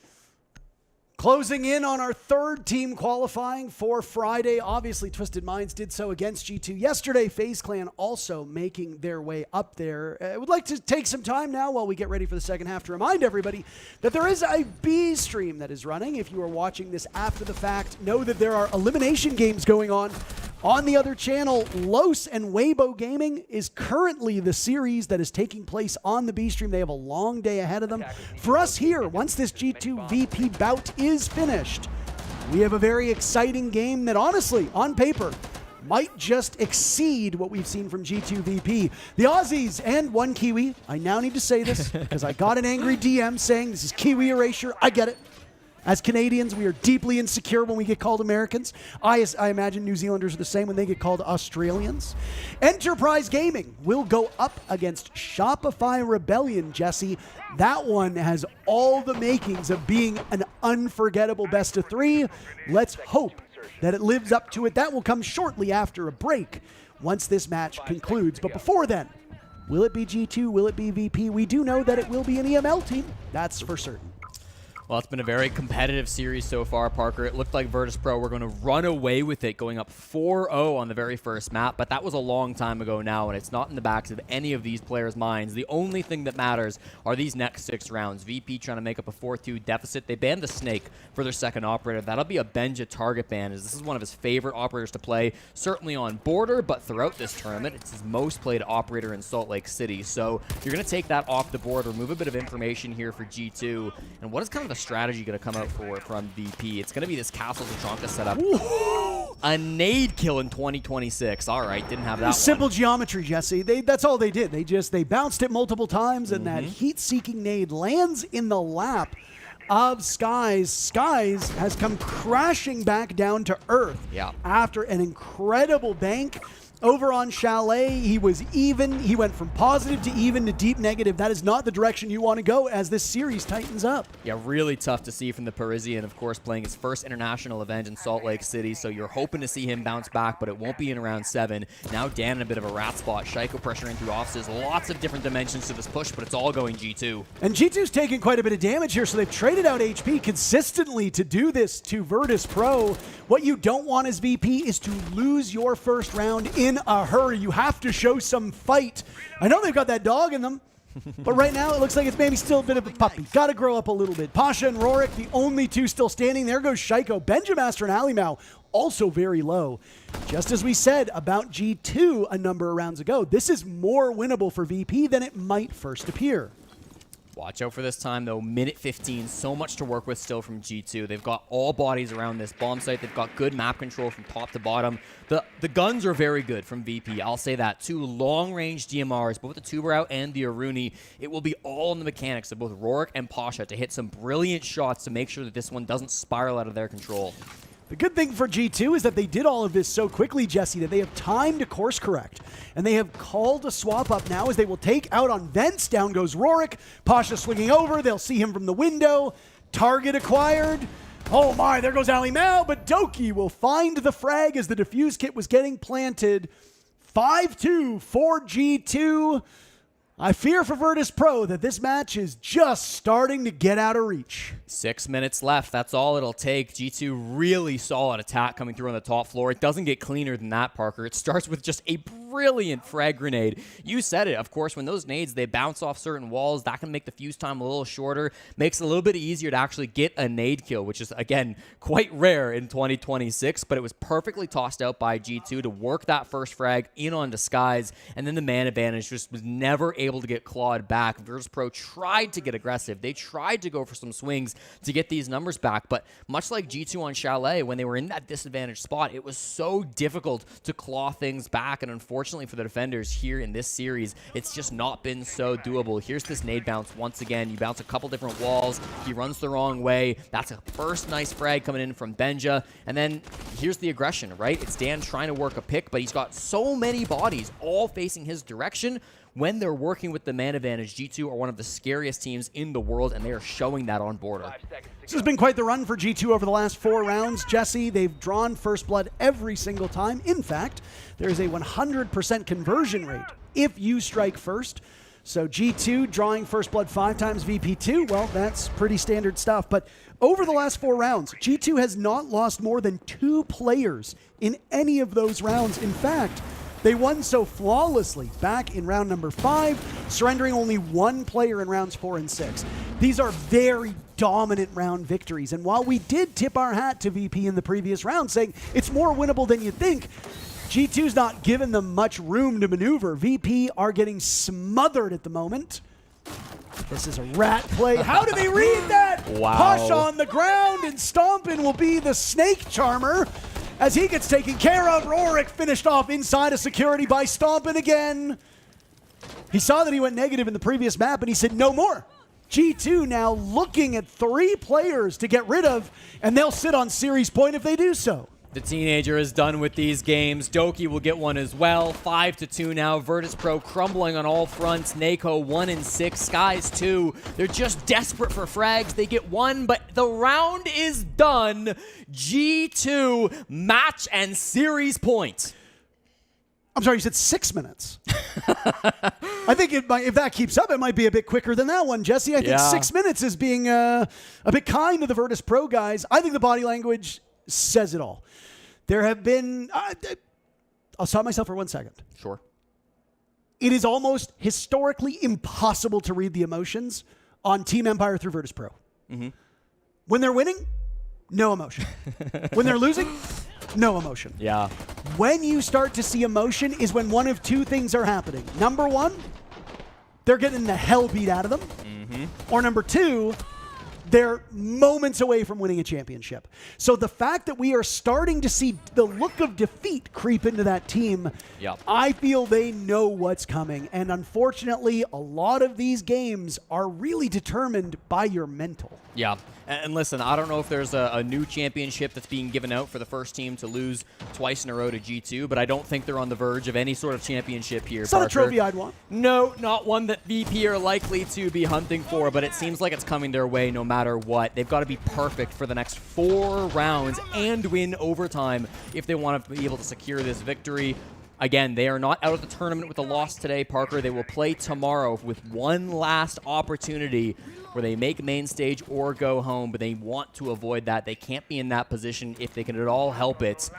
Closing in on our third team qualifying for Friday. Obviously, Twisted Minds did so against G2 yesterday. FaZe Clan also making their way up there. I would like to take some time now while we get ready for the second half to remind everybody that there is a B stream that is running. If you are watching this after the fact, know that there are elimination games going on the other channel. Los and Weibo Gaming is currently the series that is taking place on the B stream. They have a long day ahead of them. For us here, once this G2 VP bout is finished, we have a very exciting game that honestly, on paper, might just exceed what we've seen from G2 VP. The Aussies and one Kiwi, I now need to say this because I got an angry DM saying this is Kiwi erasure. I get it. As Canadians, we are deeply insecure when we get called Americans. I imagine New Zealanders are the same when they get called Australians. Enterprise Gaming will go up against Shopify Rebellion, Jesse. That one has all the makings of being an unforgettable best of 3. Let's hope that it lives up to it. That will come shortly after a break once this match concludes. But before then, will it be G2? Will it be VP? We do know that it will be an EML team. That's for certain. Well, it's been a very competitive series so far, Parker. It looked like Virtus.pro were going to run away with it, going up 4-0 on the very first map, but that was a long time ago now, and it's not in the backs of any of these players' minds. The only thing that matters are these next 6 rounds. VP trying to make up a 4-2 deficit. They banned the Snake for their second operator. That'll be a Benja target ban, as this is one of his favorite operators to play, certainly on Border, but throughout this tournament, it's his most played operator in Salt Lake City. So you're going to take that off the board, remove a bit of information here for G2, and what is kind of the strategy going to come out from VP? It's going to be this Castle Tachanka setup. A nade kill in 2026. All right, didn't have that Simple one. geometry, Jesse. That's all they did. They bounced it multiple times, and that heat-seeking nade lands in the lap of Skies. Skies has come crashing back down to earth after an incredible bank. Over on Chalet, he was even. He went from positive to even to deep negative. That is not the direction you want to go as this series tightens up. Yeah, really tough to see from the Parisian, of course, playing his first international event in Salt Lake City, so you're hoping to see him bounce back, but it won't be in round 7. Now Dan in a bit of a rat spot. Shaiko pressuring through offices. Lots of different dimensions to this push, but it's all going G2. And G2's taking quite a bit of damage here, so they've traded out HP consistently to do this to Virtus.pro. What you don't want as VP is to lose your first round in a hurry. You have to show some fight. I know they've got that dog in them, but right now it looks like it's maybe still a bit of a puppy. Got to grow up a little bit. Pasha and Rorik, the only 2 still standing. There goes Shaiko. Benjamaster and Alimau also very low. Just as we said about G2 a number of rounds ago, this is more winnable for VP than it might first appear. Watch out for this time, though. Minute 15, so much to work with still from G2. They've got all bodies around this bomb site. They've got good map control from top to bottom. The guns are very good from VP. I'll say that. 2 long-range DMRs, both the Tuber out and the Aruni. It will be all in the mechanics of both Rorik and Pasha to hit some brilliant shots to make sure that this one doesn't spiral out of their control. The good thing for G2 is that they did all of this so quickly, Jesse, that they have time to course correct. And they have called a swap up now as they will take out on vents. Down goes Rorik. Pasha swinging over. They'll see him from the window. Target acquired. Oh my, there goes Ali Mao, but Doki will find the frag as the defuse kit was getting planted. 5-2 for G2. I fear for Virtus.pro that this match is just starting to get out of reach. 6 minutes left. That's all it'll take. G2 really solid attack coming through on the top floor. It doesn't get cleaner than that, Parker. It starts with just a brilliant frag grenade. You said it. Of course, when those nades, they bounce off certain walls, that can make the fuse time a little shorter. Makes it a little bit easier to actually get a nade kill, which is, again, quite rare in 2026. But it was perfectly tossed out by G2 to work that first frag in on Disguise. And then the man advantage just was never able to get clawed back. Virtus.pro tried to get aggressive. They tried to go for some swings to get these numbers back, but much like G2 on Chalet, when they were in that disadvantaged spot, it was so difficult to claw things back, and unfortunately unfortunately for the defenders here in this series, it's just not been so doable. Here's this nade bounce once again. You bounce a couple different walls. He runs the wrong way. That's a first nice frag coming in from Benja. And then here's the aggression, right? It's Dan trying to work a pick, but he's got so many bodies all facing his direction. When they're working with the man advantage, G2 are one of the scariest teams in the world, and they are showing that on border. This has been quite the run for G2 over the last 4 rounds. Jesse, they've drawn first blood every single time. In fact, there is a 100% conversion rate if you strike first. So G2 drawing first blood 5 times VP2, well, that's pretty standard stuff. But over the last 4 rounds, G2 has not lost more than 2 players in any of those rounds. In fact, they won so flawlessly back in round number 5, surrendering only 1 player in rounds 4 and 6. These are very dominant round victories. And while we did tip our hat to VP in the previous round, saying it's more winnable than you think, G2's not giving them much room to maneuver. VP are getting smothered at the moment. This is a rat play. How do they read that? Wow. Push on the ground, and Stompin will be the snake charmer as he gets taken care of. Rorik finished off inside of security by Stompin again. He saw that he went negative in the previous map, and he said, no more. G2 now looking at 3 players to get rid of, and they'll sit on series point if they do so. The teenager is done with these games. Doki will get one as well. 5-2 now. Virtus.pro crumbling on all fronts. Nako 1 and 6. Skies 2. They're just desperate for frags. They get 1, but the round is done. G2 match and series point. I'm sorry, you said 6 minutes. I think it might, if that keeps up, it might be a bit quicker than that one, Jesse. I think 6 minutes is being a bit kind to the Virtus.pro guys. I think the body language says it all. There have been... I'll stop myself for 1 second. Sure. It is almost historically impossible to read the emotions on Team Empire through Virtus.pro. Mm-hmm. When they're winning, no emotion. When they're losing, no emotion. Yeah. When you start to see emotion is when one of 2 things are happening. Number 1, they're getting the hell beat out of them. Mm-hmm. Or number 2, they're moments away from winning a championship. So the fact that we are starting to see the look of defeat creep into that team, I feel they know what's coming. And unfortunately, a lot of these games are really determined by your mental. Yeah. And listen, I don't know if there's a new championship that's being given out for the first team to lose twice in a row to G2, but I don't think they're on the verge of any sort of championship here. It's not a trophy I'd want. No, not one that VP are likely to be hunting for, but it seems like it's coming their way no matter what. They've got to be perfect for the next 4 rounds and win overtime if they want to be able to secure this victory. Again, they are not out of the tournament with a loss today, Parker. They will play tomorrow with one last opportunity where they make main stage or go home, but they want to avoid that. They can't be in that position if they can at all help it.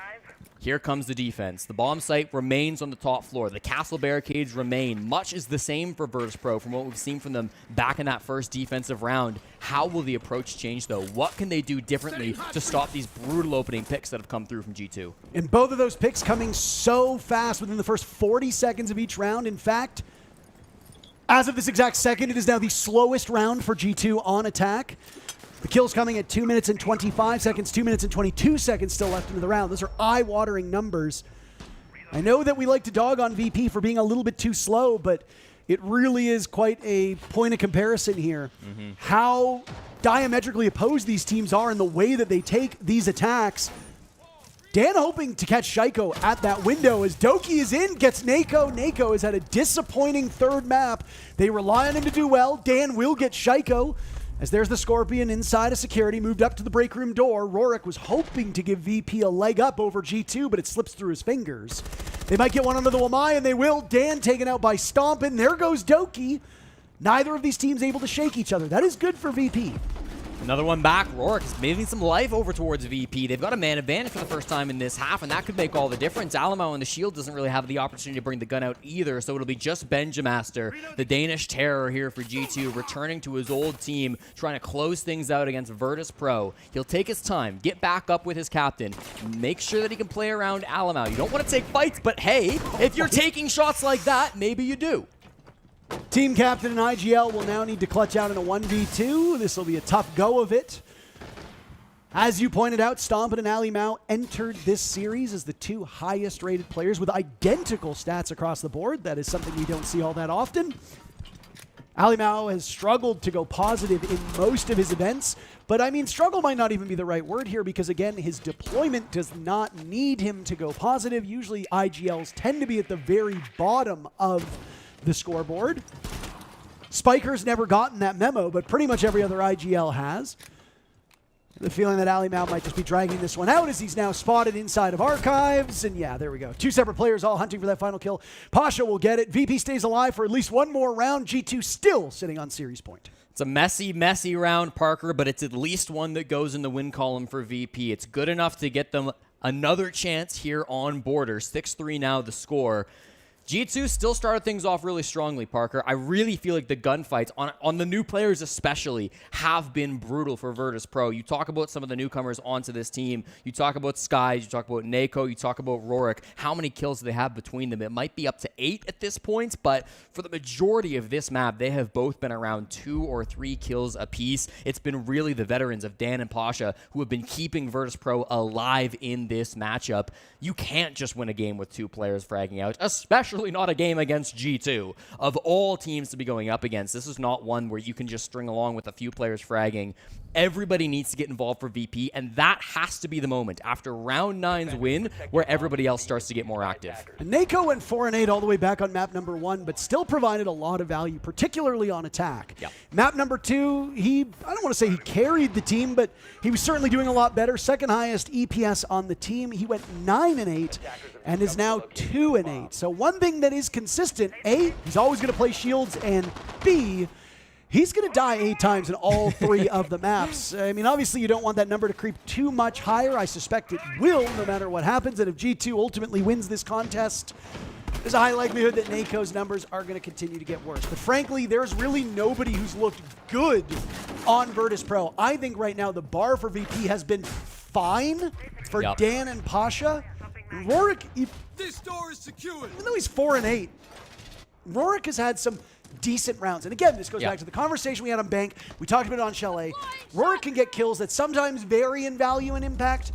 Here comes the defense. The bomb site remains on the top floor. The castle barricades remain. Much is the same for Virtus.pro from what we've seen from them back in that first defensive round. How will the approach change, though? What can they do differently to stop these brutal opening picks that have come through from G2? And both of those picks coming so fast within the first 40 seconds of each round. In fact, as of this exact second, it is now the slowest round for G2 on attack. The kills coming at 2 minutes and 25 seconds, 2 minutes and 22 seconds still left into the round. Those are eye-watering numbers. I know that we like to dog on VP for being a little bit too slow, but it really is quite a point of comparison here. How diametrically opposed these teams are in the way that they take these attacks. Dan hoping to catch Shaiko at that window as Doki is in, gets Nako. Nako has had a disappointing 3rd map. They rely on him to do well. Dan will get Shaiko. As there's the Scorpion inside of security, moved up to the break room door. Rorik was hoping to give VP a leg up over G2, but it slips through his fingers. They might get one under the Wamai, and they will. Dan taken out by Stompin. There goes Doki. Neither of these teams able to shake each other. That is good for VP. Another one back. Rorik is moving some life over towards VP. They've got a man advantage for the first time in this half, and that could make all the difference. Alamo and the Shield doesn't really have the opportunity to bring the gun out either, so it'll be just Benjamaster, the Danish terror here for G2, returning to his old team, trying to close things out against Virtus.pro. He'll take his time, get back up with his captain, make sure that he can play around Alamo. You don't want to take fights, but hey, if you're taking shots like that, maybe you do. Team captain and IGL will now need to clutch out in a 1v2. This will be a tough go of it. As you pointed out, Stompin and Ali Mao entered this series as the two highest rated players with identical stats across the board. That is something we don't see all that often. Ali Mao has struggled to go positive in most of his events, but I mean, struggle might not even be the right word here because, again, his deployment does not need him to go positive. Usually IGLs tend to be at the very bottom of the scoreboard. Spiker's never gotten that memo, but pretty much every other IGL has. The feeling that Ali Mao might just be dragging this one out as he's now spotted inside of Archives. And yeah, there we go. Two separate players all hunting for that final kill. Pasha will get it. VP stays alive for at least one more round. G2 still sitting on series point. It's a messy, messy round, Parker, but it's at least one that goes in the win column for VP. It's good enough to get them another chance here on Border. 6-3 now the score. G2 still started things off really strongly, Parker. I really feel like the gunfights, on the new players especially, have been brutal for Virtus.pro. You talk about some of the newcomers onto this team. You talk about Skies, you talk about Nako, you talk about Rorik. How many kills do they have between them? It might be up to 8 at this point, but for the majority of this map, they have both been around 2 or 3 kills apiece. It's been really the veterans of Dan and Pasha who have been keeping Virtus.pro alive in this matchup. You can't just win a game with 2 players fragging out, especially not a game against G2. Of all teams to be going up against, this is not one where you can just string along with a few players fragging. Everybody needs to get involved for VP, and that has to be the moment after round 9's win where everybody else starts to get more active. Nako went 4-8 all the way back on map number 1, but still provided a lot of value, particularly on attack. Yep. Map number 2, I don't want to say he carried the team, but he was certainly doing a lot better. Second highest EPS on the team. He went 9-8 and is now 2-8. So one thing that is consistent, A, he's always going to play shields, and B, he's going to die 8 times in all 3 of the maps. I mean, obviously you don't want that number to creep too much higher. I suspect it will, no matter what happens. And if G2 ultimately wins this contest, there's a high likelihood that Nako's numbers are going to continue to get worse. But frankly, there's really nobody who's looked good on Virtus.pro. I think right now the bar for VP has been fine for Dan and Pasha. Rorik, this door is secured. Even though he's 4-8, Rorik has had some decent rounds. And again, this goes back to the conversation we had on Bank. We talked about it on Chalet. Rorik can get kills that sometimes vary in value and impact.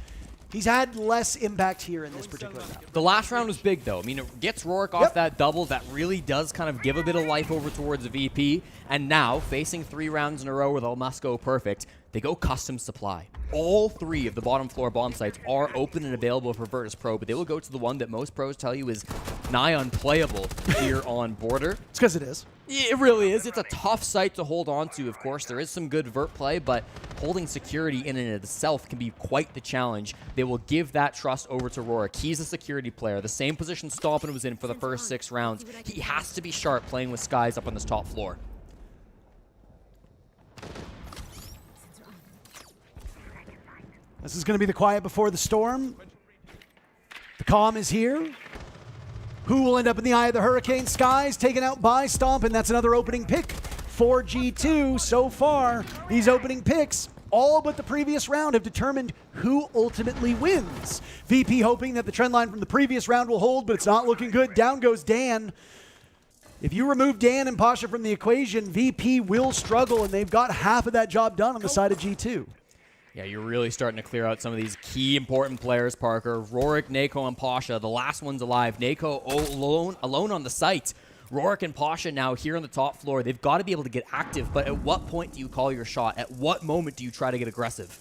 He's had less impact here in this particular round. The last round was big, though. I mean, it gets Rorik off that double. That really does kind of give a bit of life over towards the VP. And now, facing 3 rounds in a row where they'll must go perfect, they go custom supply. All 3 of the bottom floor bomb sites are open and available for Virtus.pro, but they will go to the one that most pros tell you is nigh unplayable here on Border. It's because it is. It really is. It's a tough site to hold on to, of course. There is some good vert play, but holding security in and of itself can be quite the challenge. They will give that trust over to Rorik. He's a security player, the same position Stompin was in for the first 6 rounds. He has to be sharp playing with Skies up on this top floor. This is going to be the quiet before the storm. The calm is here. Who will end up in the eye of the hurricane? Skies taken out by Stomp, and that's another opening pick for G2. So far, these opening picks, all but the previous round, have determined who ultimately wins. VP hoping that the trend line from the previous round will hold, but it's not looking good. Down goes Dan. If you remove Dan and Pasha from the equation, VP will struggle, and they've got half of that job done on the side of G2. Yeah, you're really starting to clear out some of these key important players, Parker. Rorik, Nako, and Pasha, the last one's alive. Nako alone on the site. Rorik and Pasha now here on the top floor. They've got to be able to get active, but at what point do you call your shot? At what moment do you try to get aggressive?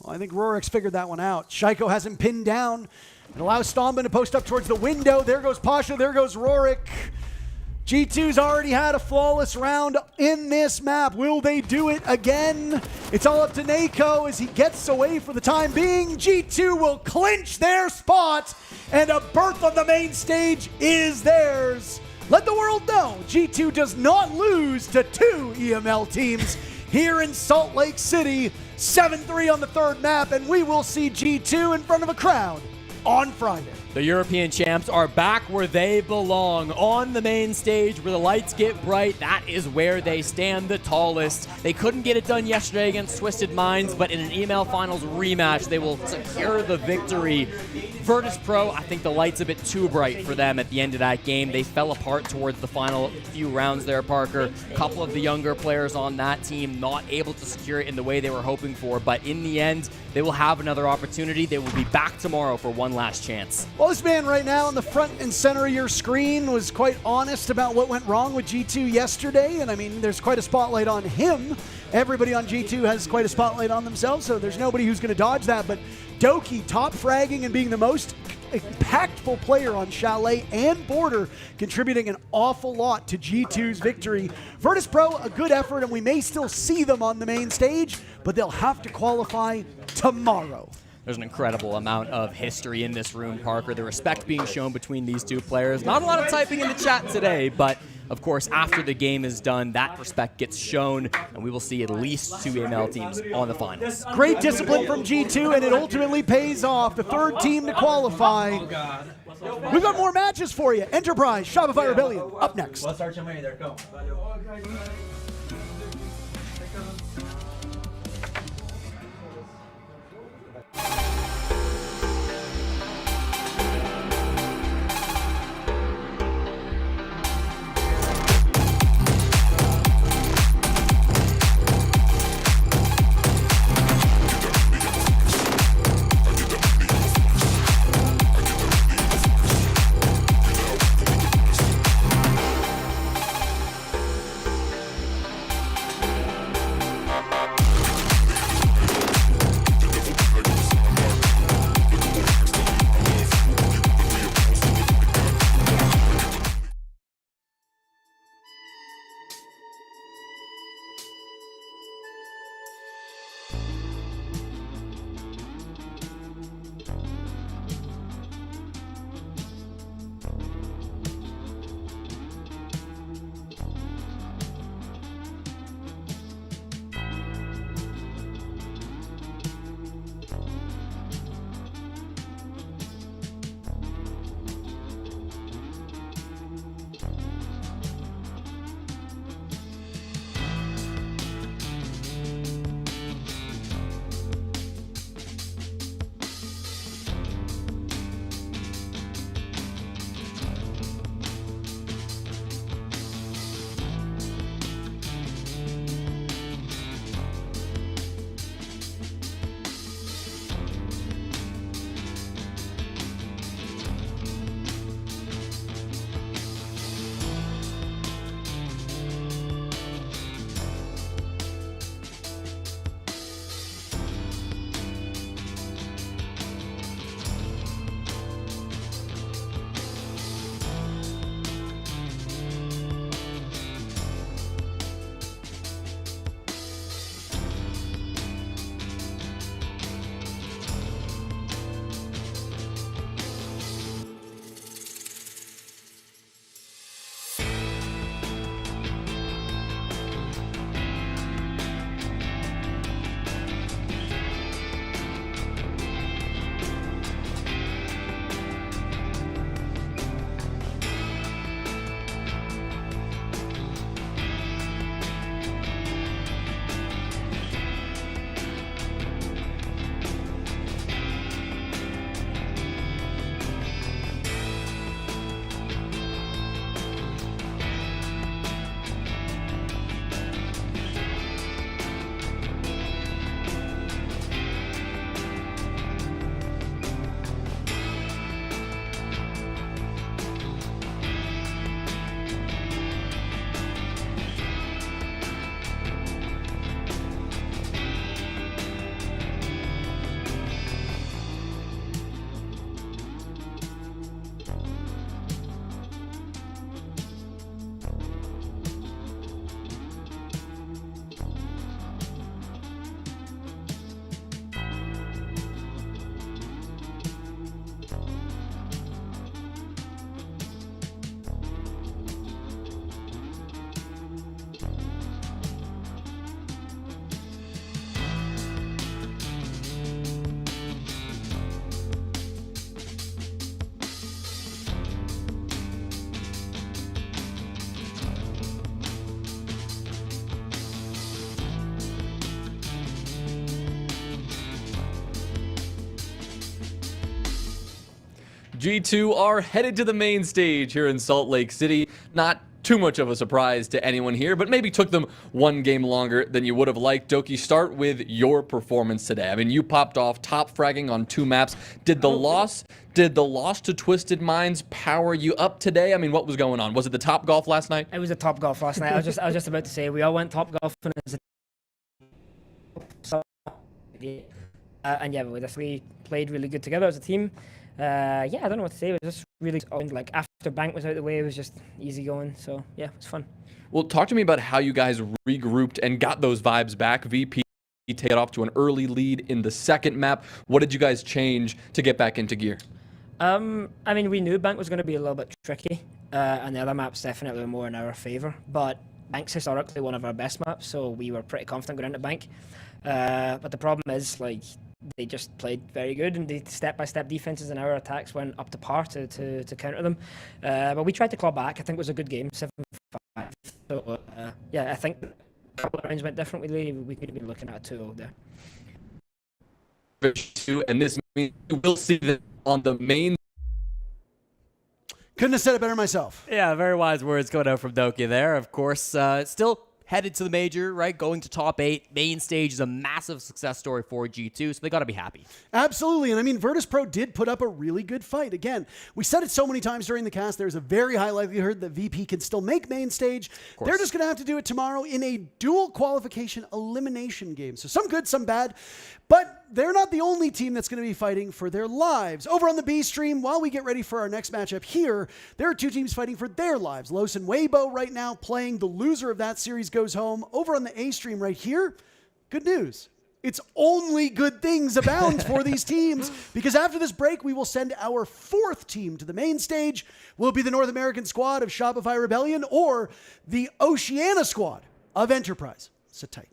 Well, I think Rorik's figured that one out. Shaiko has him pinned down. It allows Stompin to post up towards the window. There goes Pasha, there goes Rorik. G2's already had a flawless round in this map. Will they do it again? It's all up to Nako as he gets away for the time being. G2 will clinch their spot, and a berth on the main stage is theirs. Let the world know G2 does not lose to 2 EML teams here in Salt Lake City. 7-3 on the 3rd map, and we will see G2 in front of a crowd on Friday. The European champs are back where they belong, on the main stage where the lights get bright. That is where they stand the tallest. They couldn't get it done yesterday against Twisted Minds, but in an EML Finals rematch, they will secure the victory. Virtus.pro, I think the light's a bit too bright for them at the end of that game. They fell apart towards the final few rounds there, Parker. A couple of the younger players on that team not able to secure it in the way they were hoping for, but in the end, they will have another opportunity. They will be back tomorrow for one last chance. Well, this man right now in the front and center of your screen was quite honest about what went wrong with G2 yesterday, and I mean, there's quite a spotlight on him. Everybody on G2 has quite a spotlight on themselves, so there's nobody who's going to dodge that, but Doki top fragging and being the most impactful player on Chalet and Border, contributing an awful lot to G2's victory. Virtus.pro, a good effort, and we may still see them on the main stage, but they'll have to qualify tomorrow. There's an incredible amount of history in this room, Parker. The respect being shown between these two players. Not a lot of typing in the chat today, but of course, after the game is done, that respect gets shown, and we will see at least 2 EML teams on the finals. Great discipline from G2, and it ultimately pays off. The third team to qualify. We've got more matches for you. Enterprise, Shopify Rebellion, up next. G2 are headed to the main stage here in Salt Lake City. Not too much of a surprise to anyone here, but maybe took them one game longer than you would have liked. Doki, start with your performance today. I mean, you popped off top fragging on 2 maps. Did the loss to Twisted Minds power you up today? I mean, what was going on? Was it the Top Golf last night? It was a Top Golf last night. I was just about to say we all went Top Golf and and yeah, we three played really good together as a team. Yeah, I don't know what to say. It was just really like after Bank was out of the way, it was just easy going. So yeah, it was fun. Well, talk to me about how you guys regrouped and got those vibes back. VP take it off to an early lead in the second map. What did you guys change to get back into gear? I mean, we knew Bank was going to be a little bit tricky, and the other maps definitely were more in our favour. But Bank's historically one of our best maps, so we were pretty confident going into Bank. But the problem is, like, they just played very good, and the step-by-step defenses and our attacks went up to par to counter them. But we tried to claw back. I think it was a good game, 7-5. So yeah, I think a couple of rounds went differently. We could have been looking at a 2-0 there. And this means we'll see that on the main. Couldn't have said it better myself. Yeah, very wise words going out from Doki there. Of course, still headed to the major, right? Going to top 8. Main stage is a massive success story for G2, so they got to be happy. Absolutely. And I mean, Virtus.pro did put up a really good fight. Again, we said it so many times during the cast, there's a very high likelihood that VP can still make main stage. They're just going to have to do it tomorrow in a dual qualification elimination game. So some good, some bad. But they're not the only team that's going to be fighting for their lives. Over on the B stream, while we get ready for our next matchup here, there are 2 teams fighting for their lives. Los and Weibo right now playing. The loser of that series goes home. Over on the A stream right here, good news. It's only good things abound for these teams, because after this break, we will send our 4th team to the main stage. Will it be the North American squad of Shopify Rebellion or the Oceania squad of Enterprise? Sit tight.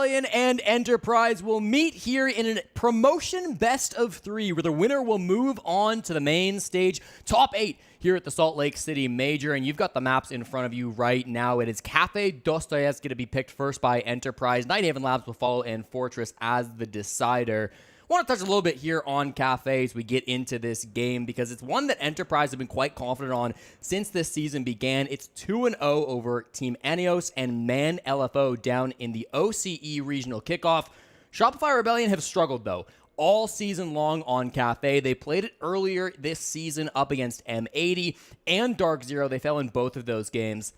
Rebellion and Enterprise will meet here in a promotion best of 3, where the winner will move on to the main stage. Top 8 here at the Salt Lake City Major, and you've got the maps in front of you right now. It is Cafe Dostoyevsky to be picked first by Enterprise. Nighthaven Labs will follow, and Fortress as the decider. I want to touch a little bit here on Cafe as we get into this game, because it's one that Enterprise have been quite confident on since this season began. It's 2-0 over Team Anios and Man LFO down in the OCE regional kickoff. Shopify Rebellion have struggled, though, all season long on Cafe. They played it earlier this season up against M80 and DarkZero. They fell in both of those games.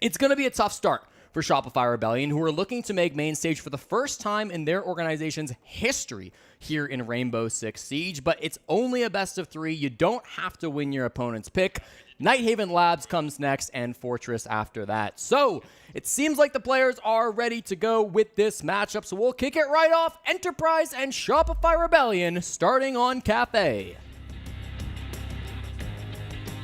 It's going to be a tough start for Shopify Rebellion, who are looking to make main stage for the first time in their organization's history here in Rainbow Six Siege, but it's only a best of 3. You don't have to win your opponent's pick. Nighthaven Labs comes next, and Fortress after that. So it seems like the players are ready to go with this matchup, so we'll kick it right off. Enterprise and Shopify Rebellion starting on Cafe.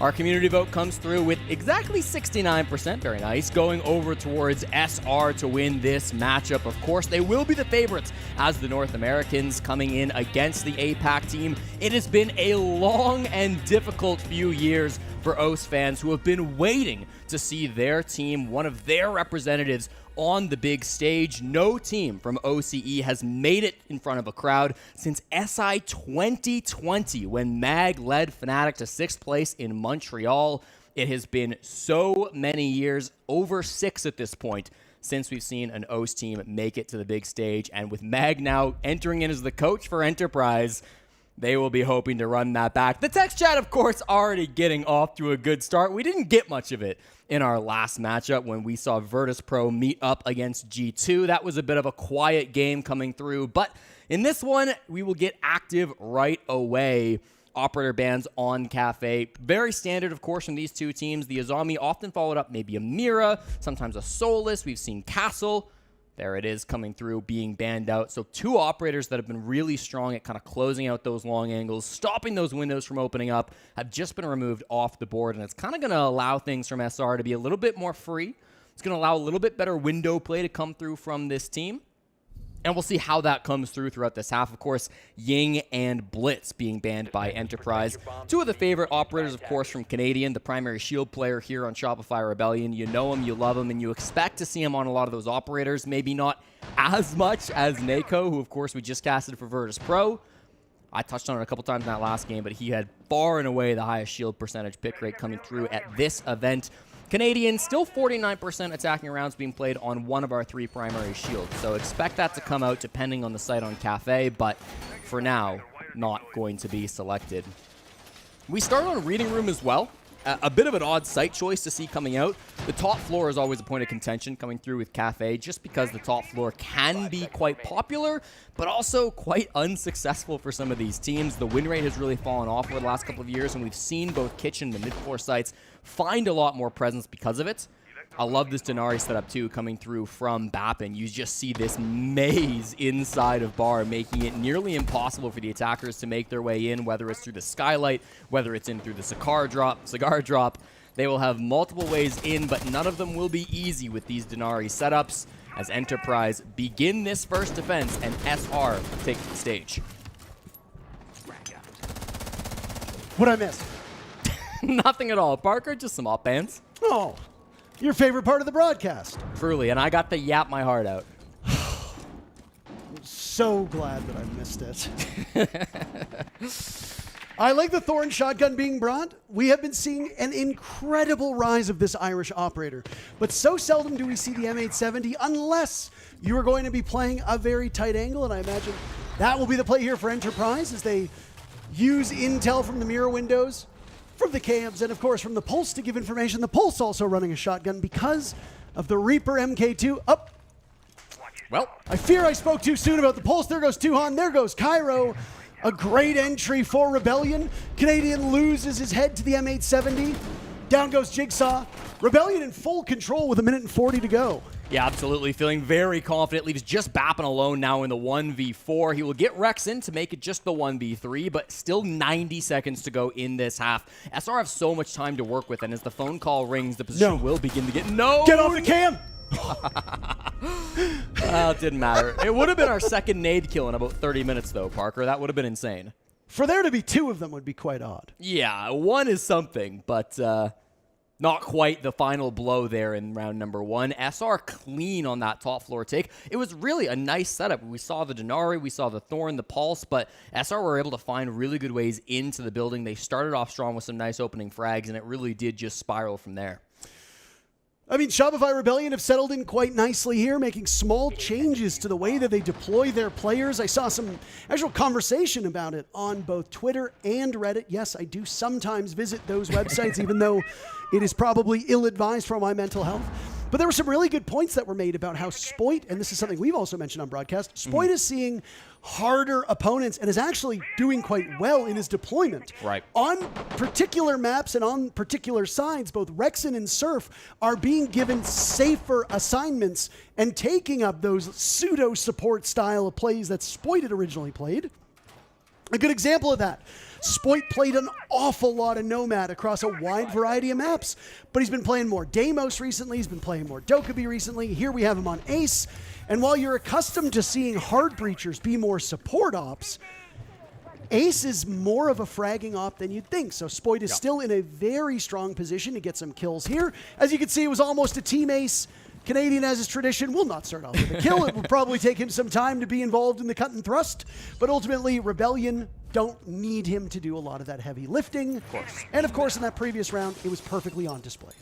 Our community vote comes through with exactly 69%, very nice, going over towards SR to win this matchup. Of course, they will be the favorites as the North Americans coming in against the APAC team. It has been a long and difficult few years for OS fans who have been waiting to see their team, one of their representatives, on the big stage. No team from OCE has made it in front of a crowd since SI 2020, when MAG led Fnatic to 6th place in Montreal. It has been so many years, over 6 at this point, since we've seen an OS team make it to the big stage. And with MAG now entering in as the coach for Enterprise, they will be hoping to run that back. The text chat, of course, already getting off to a good start. We didn't get much of it in our last matchup when we saw Virtus.pro meet up against G2. That was a bit of a quiet game coming through, but in this one, we will get active right away. Operator bans on Cafe. Very standard, of course, from these two teams. The Azami often followed up maybe a Mira, sometimes a Solus. We've seen Castle. There it is coming through, being banned out. So 2 operators that have been really strong at kind of closing out those long angles, stopping those windows from opening up, have just been removed off the board. And it's kind of going to allow things from SR to be a little bit more free. It's going to allow a little bit better window play to come through from this team. And we'll see how that comes through throughout this half. Of course, Ying and Blitz being banned by Enterprise. 2 of the favorite operators, of course, from Canadian, the primary shield player here on Shopify Rebellion. You know him, you love him, and you expect to see him on a lot of those operators. Maybe not as much as Nako, who, of course, we just casted for Virtus.pro. I touched on it a couple times in that last game, but he had far and away the highest shield percentage pick rate coming through at this event. Canadian, still 49% attacking rounds being played on one of our 3 primary shields. So expect that to come out depending on the site on Cafe, but for now, not going to be selected. We start on Reading Room as well. A bit of an odd site choice to see coming out. The top floor is always a point of contention coming through with Cafe, just because the top floor can be quite popular, but also quite unsuccessful for some of these teams. The win rate has really fallen off over the last couple of years, and we've seen both kitchen and the mid-floor sites find a lot more presence because of it. I love this Denari setup too, coming through from Bappin. You just see this maze inside of Bar, making it nearly impossible for the attackers to make their way in, whether it's through the skylight, whether it's in through the cigar drop. They will have multiple ways in, but none of them will be easy with these Denari setups as Enterprise begin this first defense and SR take the stage. What'd I miss? Nothing at all. Parker, just some op bans. Oh. Your favorite part of the broadcast. Truly, and I got to yap my heart out. I'm so glad that I missed it. I like the Thorn shotgun being brought. We have been seeing an incredible rise of this Irish operator, but so seldom do we see the M870 unless you are going to be playing a very tight angle, and I imagine that will be the play here for Enterprise as they use intel from the mirror windows, from the cams, and of course from the Pulse to give information. The Pulse also running a shotgun because of the Reaper MK2. Up. Well, I fear I spoke too soon about the Pulse. There goes Tuhan. There goes Cairo. A great entry for Rebellion. Canadian loses his head to the M870. Down goes Jigsaw. Rebellion in full control with 1:40 to go. Yeah, absolutely. Feeling very confident. Leaves just Bappin alone now in the 1v4. He will get Rex in to make it just the 1v3, but still 90 seconds to go in this half. SR have so much time to work with, and as the phone call rings, the position will begin to get... No! Get off the cam! Well, it didn't matter. It would have been our second nade kill in about 30 minutes, though, Parker. That would have been insane. For there to be 2 of them would be quite odd. Yeah, 1 is something, but not quite the final blow there in round number 1. SR clean on that top floor take. It was really a nice setup. We saw the Denari, we saw the Thorn, the Pulse, but SR were able to find really good ways into the building. They started off strong with some nice opening frags, and it really did just spiral from there. I mean, Shopify Rebellion have settled in quite nicely here, making small changes to the way that they deploy their players. I saw some actual conversation about it on both Twitter and Reddit. Yes, I do sometimes visit those websites, even though it is probably ill-advised for my mental health. But there were some really good points that were made about how Spoit, and this is something we've also mentioned on broadcast, Spoit is seeing harder opponents and is actually doing quite well in his deployment. Right. On particular maps and on particular sides, both Rexen and Surf are being given safer assignments and taking up those pseudo-support style of plays that Spoit had originally played. A good example of that, Spoit played an awful lot of Nomad across a wide variety of maps, but he's been playing more Deimos recently, he's been playing more Dokkaebi recently. Here we have him on Ace, and while you're accustomed to seeing hard breachers be more support ops, Ace is more of a fragging op than you'd think, so Spoit is still in a very strong position to get some kills here. As you can see, it was almost a team ace. Canadian, as is tradition, will not start off with a kill. It will probably take him some time to be involved in the cut and thrust, but ultimately, Rebellion don't need him to do a lot of that heavy lifting. Of course. And of course, in that previous round, it was perfectly on display.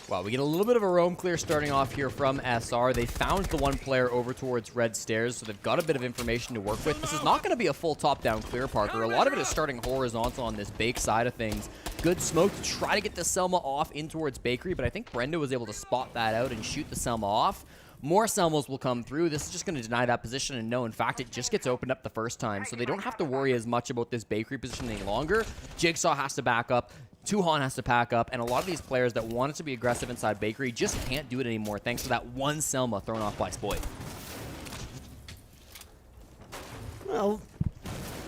Well, we get a little bit of a roam clear starting off here from SR. They found the one player over towards red stairs, so they've got a bit of information to work with. This is not going to be a full top-down clear, Parker. A lot of it is starting horizontal on this bake side of things. Good smoke to try to get the Selma off in towards Bakery, but I think Brenda was able to spot that out and shoot the Selma off. More Selmas will come through. This is just going to deny that position, and no, in fact, it just gets opened up the first time, so they don't have to worry as much about this Bakery position any longer. Jigsaw has to back up. Tuhan has to pack up, and a lot of these players that wanted to be aggressive inside Bakery just can't do it anymore thanks to that one Selma thrown off by Spoit. Well,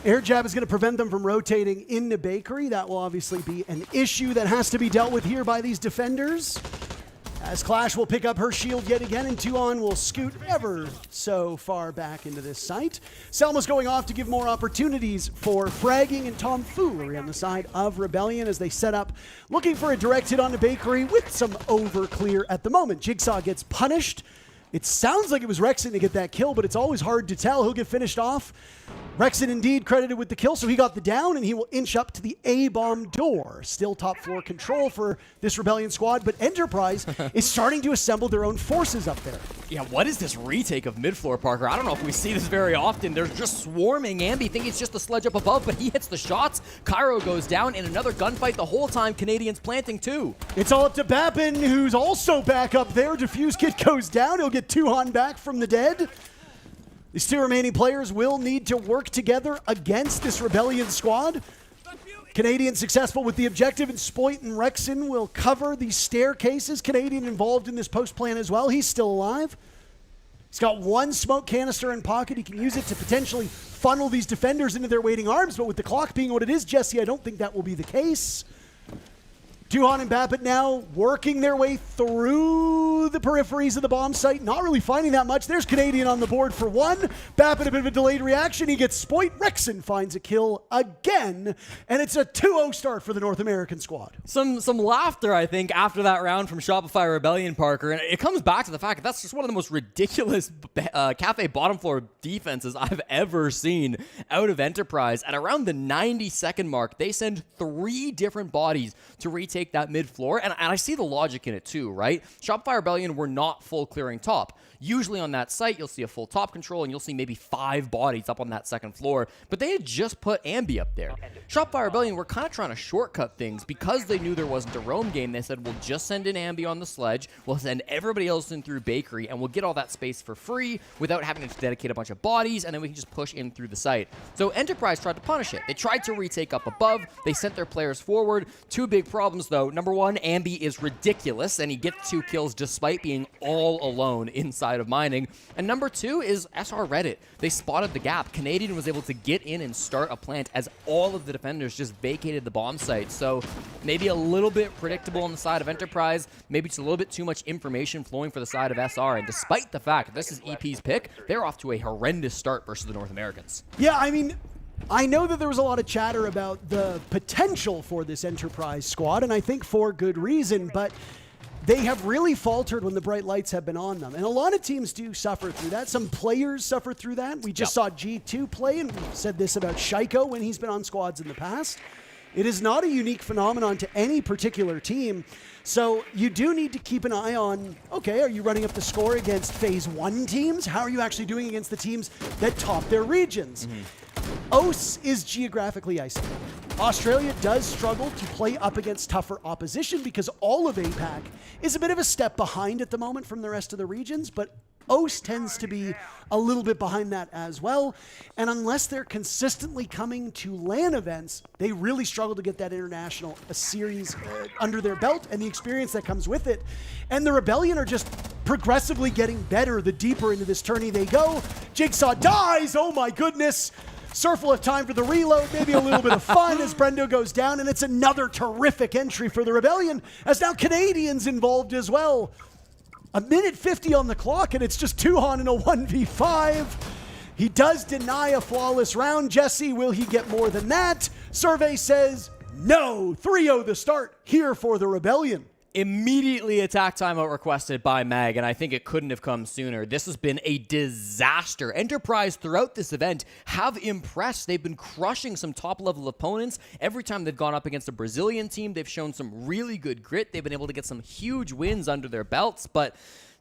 air jab is going to prevent them from rotating into Bakery. That will obviously be an issue that has to be dealt with here by these defenders. As Clash will pick up her shield yet again, and Tuhan will scoot ever so far back into this site. Selma's going off to give more opportunities for fragging and tomfoolery on the side of Rebellion as they set up, looking for a direct hit onto Bakery with some over clear at the moment. Jigsaw gets punished. It sounds like it was Rexen to get that kill, but it's always hard to tell. He'll get finished off. Rexen indeed credited with the kill, so he got the down, and he will inch up to the A-bomb door. Still top floor control for this Rebellion squad, but Enterprise is starting to assemble their own forces up there. Yeah, what is this retake of mid-floor, Parker? I don't know if we see this very often. They're just swarming Ambi, think it's just the sledge up above, but he hits the shots. Cairo goes down in another gunfight the whole time. Canadians planting too. It's all up to Bappin, who's also back up there. Diffuse Kit goes down. He'll get Tuhan back from the dead. These 2 remaining players will need to work together against this Rebellion squad. Canadian successful with the objective, and Spoit and Rexen will cover the staircases. Canadian involved in this post plan as well. He's still alive. He's got 1 smoke canister in pocket. He can use it to potentially funnel these defenders into their waiting arms, but with the clock being what it is, Jesse, I don't think that will be the case. Tuhan and Bappin now working their way through the peripheries of the bomb site, not really finding that much. There's Canadian on the board for 1. Bappin a bit of a delayed reaction. He gets Spoit. Rexen finds a kill again, and it's a 2-0 start for the North American squad. Some laughter, I think, after that round from Shopify Rebellion, Parker, and it comes back to the fact that that's just one of the most ridiculous cafe bottom floor defenses I've ever seen out of Enterprise. At around the 90-second mark, they send 3 different bodies to retake that mid-floor, and I see the logic in it too, right? Shopify Rebellion were not full clearing top. Usually on that site, you'll see a full top control, and you'll see maybe 5 bodies up on that second floor, but they had just put Ambi up there. Shopify Rebellion were kind of trying to shortcut things because they knew there wasn't a roam game. They said, we'll just send in Ambi on the sledge, we'll send everybody else in through Bakery, and we'll get all that space for free without having to dedicate a bunch of bodies, and then we can just push in through the site. So Enterprise tried to punish it. They tried to retake up above, they sent their players forward. 2 big problems problems, though. Number one, Ambi is ridiculous, and he gets 2 kills despite being all alone inside of mining. And number two is SR read it. They spotted the gap. Canadian was able to get in and start a plant as all of the defenders just vacated the bomb site. So maybe a little bit predictable on the side of Enterprise. Maybe it's a little bit too much information flowing for the side of SR. And despite the fact that this is EP's pick, they're off to a horrendous start versus the North Americans. Yeah, I mean, I know that there was a lot of chatter about the potential for this Enterprise squad, and I think for good reason, but they have really faltered when the bright lights have been on them. And a lot of teams do suffer through that. Some players suffer through that. We just saw G2 play, and we've said this about Shaiko when he's been on squads in the past. It is not a unique phenomenon to any particular team. So you do need to keep an eye on, okay, are you running up the score against Phase 1 teams? How are you actually doing against the teams that top their regions? OS is geographically isolated. Australia does struggle to play up against tougher opposition because all of APAC is a bit of a step behind at the moment from the rest of the regions, but OS tends to be a little bit behind that as well. And unless they're consistently coming to LAN events, they really struggle to get that international series under their belt and the experience that comes with it. And the Rebellion are just progressively getting better the deeper into this tourney they go. Jigsaw dies, oh my goodness. Surf will have time for the reload, maybe a little bit of fun as Brendo goes down, and it's another terrific entry for the Rebellion, as now Canadians involved as well. A minute 50 on the clock, and it's just Tuhan in a 1v5. He does deny a flawless round. Jesse, will he get more than that? Survey says no. 3-0 the start here for the Rebellion. Immediately attack timeout requested by Mag, and I think it couldn't have come sooner. This has been a disaster. Enterprise throughout this event have impressed. They've been crushing some top-level opponents. Every time they've gone up against a Brazilian team, they've shown some really good grit. They've been able to get some huge wins under their belts, but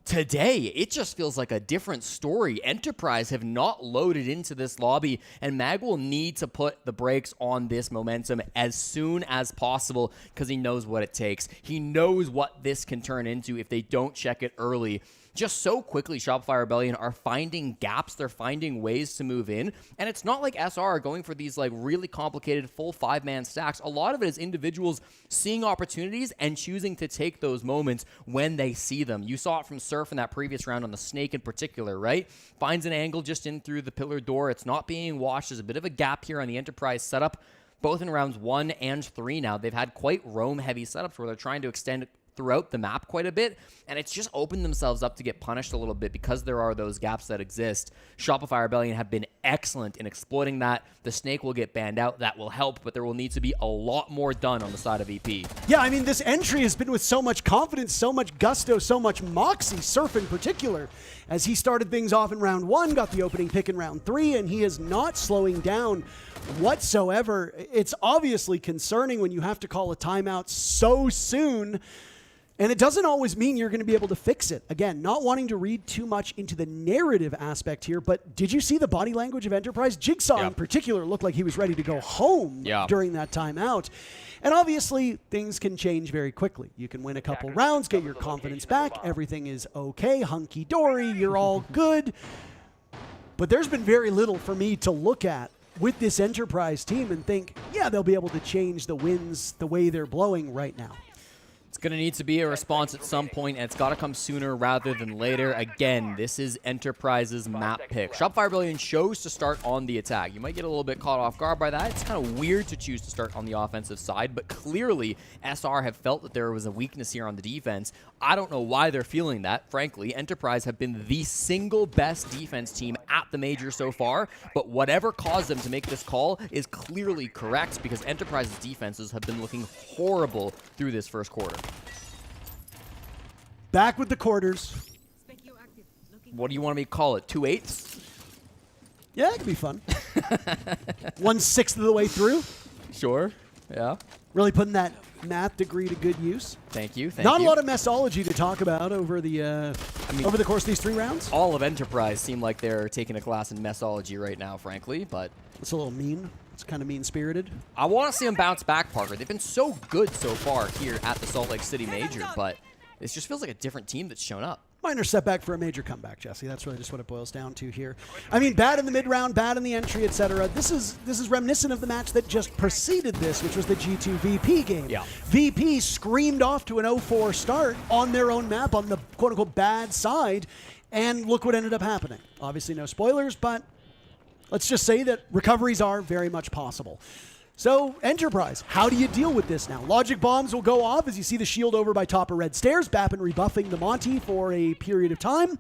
today, it just feels like a different story. Enterprise have not loaded into this lobby, and Mag will need to put the brakes on this momentum as soon as possible because he knows what it takes. He knows what this can turn into if they don't check it early. Just so quickly, Shopify Rebellion are finding gaps. They're finding ways to move in. And it's not like SR are going for these like really complicated full 5-man stacks. A lot of it is individuals seeing opportunities and choosing to take those moments when they see them. You saw it from Surf in that previous round on the Snake in particular, right? Finds an angle just in through the pillar door. It's not being watched. There's a bit of a gap here on the Enterprise setup. Both in rounds 1 and 3 now, they've had quite roam-heavy setups where they're trying to extend throughout the map quite a bit, and it's just opened themselves up to get punished a little bit because there are those gaps that exist. Shopify Rebellion have been excellent in exploiting that. The Snake will get banned out. That will help, but there will need to be a lot more done on the side of EP. Yeah, I mean, this entry has been with so much confidence, so much gusto, so much moxie, Surf in particular, as he started things off in round 1, got the opening pick in round 3, and he is not slowing down whatsoever. It's obviously concerning when you have to call a timeout so soon. And it doesn't always mean you're going to be able to fix it. Again, not wanting to read too much into the narrative aspect here, but did you see the body language of Enterprise? Jigsaw in particular looked like he was ready to go home during that timeout. And obviously, things can change very quickly. You can win a couple rounds, get your confidence back, everything is okay, hunky-dory, you're all good. But there's been very little for me to look at with this Enterprise team and think, yeah, they'll be able to change the winds the way they're blowing right now. It's going to need to be a response at some point, and it's got to come sooner rather than later. Again, this is Enterprise's map pick. Shopify Rebellion chose to start on the attack. You might get a little bit caught off guard by that. It's kind of weird to choose to start on the offensive side, but clearly SR have felt that there was a weakness here on the defense. I don't know why they're feeling that. Frankly, Enterprise have been the single best defense team at the major so far, but whatever caused them to make this call is clearly correct because Enterprise's defenses have been looking horrible through this first quarter. Back with the quarters. What do you want me to call it? 2/8? Yeah, it could be fun. 1/6 of the way through. Sure. Yeah. Really putting that math degree to good use. Thank you. Not a lot of messology to talk about over the over the course of these 3 rounds. All of Enterprise seem like they're taking a class in messology right now, frankly, but it's a little mean. It's kind of mean-spirited. I want to see them bounce back, Parker. They've been so good so far here at the Salt Lake City Major, but it just feels like a different team that's shown up. Minor setback for a major comeback, Jesse. That's really just what it boils down to here. I mean, bad in the mid-round, bad in the entry, etc. This is reminiscent of the match that just preceded this, which was the G2 VP game. Yeah. VP screamed off to an 0-4 start on their own map on the quote-unquote bad side, and look what ended up happening. Obviously no spoilers, but let's just say that recoveries are very much possible. So, Enterprise, how do you deal with this now? Logic bombs will go off as you see the shield over by top of red stairs. Bappin rebuffing the Monty for a period of time.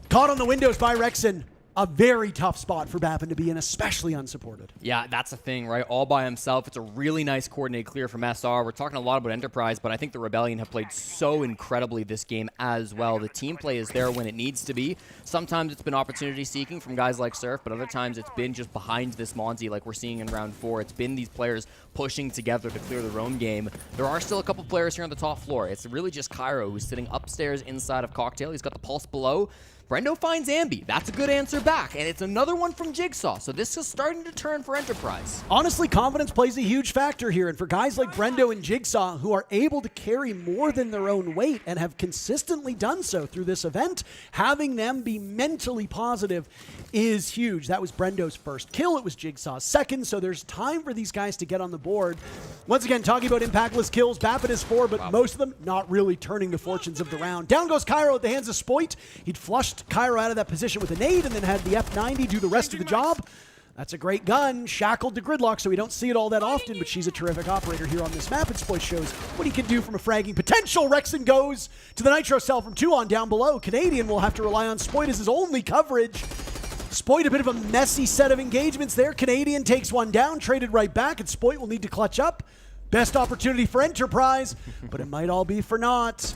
Caught on the windows by Rexon. A very tough spot for Bappin to be in, especially unsupported. Yeah, that's the thing, right? All by himself. It's a really nice coordinated clear from SR. We're talking a lot about Enterprise, but I think the Rebellion have played so incredibly this game as well. The team play is there when it needs to be. Sometimes it's been opportunity seeking from guys like Surf, but other times it's been just behind this Monty like we're seeing in round 4. It's been these players pushing together to clear their own game. There are still a couple players here on the top floor. It's really just Cairo who's sitting upstairs inside of Cocktail. He's got the pulse below. Brendo finds Ambi. That's a good answer back, and it's another one from Jigsaw, so this is starting to turn for Enterprise. Honestly, confidence plays a huge factor here, and for guys like Brendo and Jigsaw who are able to carry more than their own weight and have consistently done so through this event, having them be mentally positive is huge. That was Brendo's first kill. It was Jigsaw's second, so there's time for these guys to get on the board. Once again, talking about impactless kills, Bappin is 4, but most of them not really turning the fortunes of the round. Down goes Cairo at the hands of Spoit. He'd flushed Cairo out of that position with a nade and then had the F90 do the rest of the job. That's a great gun, shackled to Gridlock, so we don't see it all that often, but she's a terrific operator here on this map, and Spoit shows what he can do from a fragging potential. Rexon goes to the Nitro cell from 2 on down below. Canadian will have to rely on Spoit as his only coverage. Spoit, a bit of a messy set of engagements there. Canadian takes one down, traded right back, and Spoit will need to clutch up. Best opportunity for Enterprise, but it might all be for naught.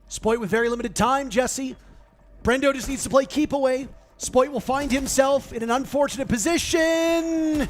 Spoit with very limited time, Jesse. Brendo just needs to play keep away. Spoit will find himself in an unfortunate position.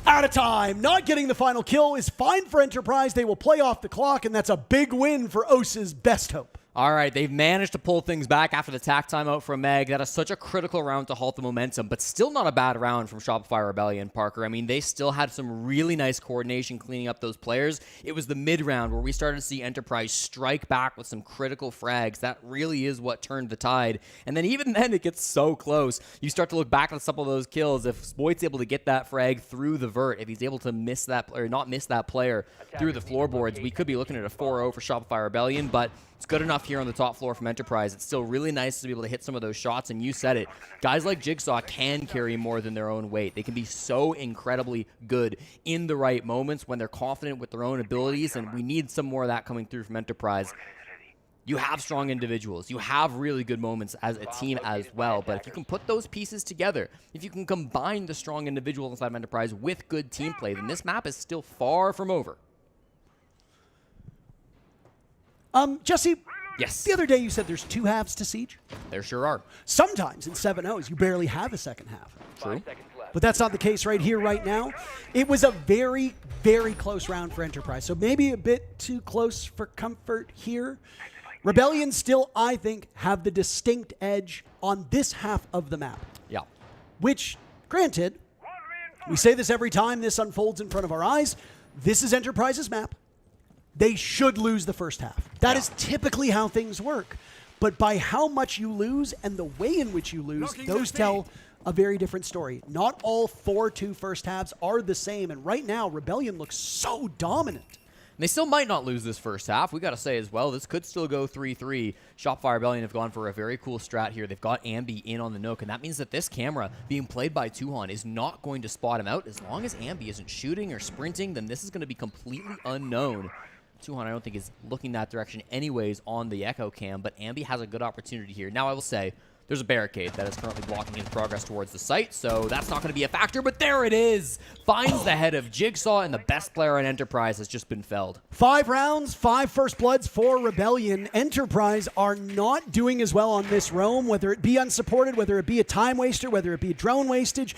Out of time. Not getting the final kill is fine for Enterprise. They will play off the clock, and that's a big win for Osa's best hope. All right, they've managed to pull things back after the tack timeout from Meg. That is such a critical round to halt the momentum, but still not a bad round from Shopify Rebellion, Parker. I mean, they still had some really nice coordination cleaning up those players. It was the mid-round where we started to see Enterprise strike back with some critical frags. That really is what turned the tide. And then even then, it gets so close. You start to look back at some of those kills. If Spoit's able to get that frag through the vert, if he's able to miss that, or not miss that player through the floorboards, we could be looking at a 4-0 for Shopify Rebellion, but it's good enough here on the top floor from Enterprise. It's still really nice to be able to hit some of those shots, and you said it. Guys like Jigsaw can carry more than their own weight. They can be so incredibly good in the right moments when they're confident with their own abilities, and we need some more of that coming through from Enterprise. You have strong individuals. You have really good moments as a team as well, but if you can put those pieces together, if you can combine the strong individuals inside of Enterprise with good team play, then this map is still far from over. Jesse, yes. The other day you said there's 2 halves to Siege. There sure are. Sometimes in 7-0s you barely have a second half. True. But that's not the case right here, right now. It was a very, very close round for Enterprise, so maybe a bit too close for comfort here. Rebellion still, I think, have the distinct edge on this half of the map. Yeah. Which, granted, we say this every time this unfolds in front of our eyes, this is Enterprise's map. They should lose the first half. That is typically how things work. But by how much you lose and the way in which you lose, those tell a very different story. Not all 4-2 first halves are the same, and right now, Rebellion looks so dominant. They still might not lose this first half. We got to say as well, this could still go 3-3. Shopify Rebellion have gone for a very cool strat here. They've got Ambi in on the Nook, and that means that this camera being played by Tuhon is not going to spot him out. As long as Ambi isn't shooting or sprinting, then this is going to be completely unknown. Tuhon, I don't think, is looking that direction anyways on the Echo cam, but Ambi has a good opportunity here. Now, I will say, there's a barricade that is currently blocking his progress towards the site, so that's not going to be a factor, but there it is! Finds the head of Jigsaw, and the best player on Enterprise has just been felled. 5 rounds, 5 first bloods for Rebellion. Enterprise are not doing as well on this roam, whether it be unsupported, whether it be a time waster, whether it be a drone wastage,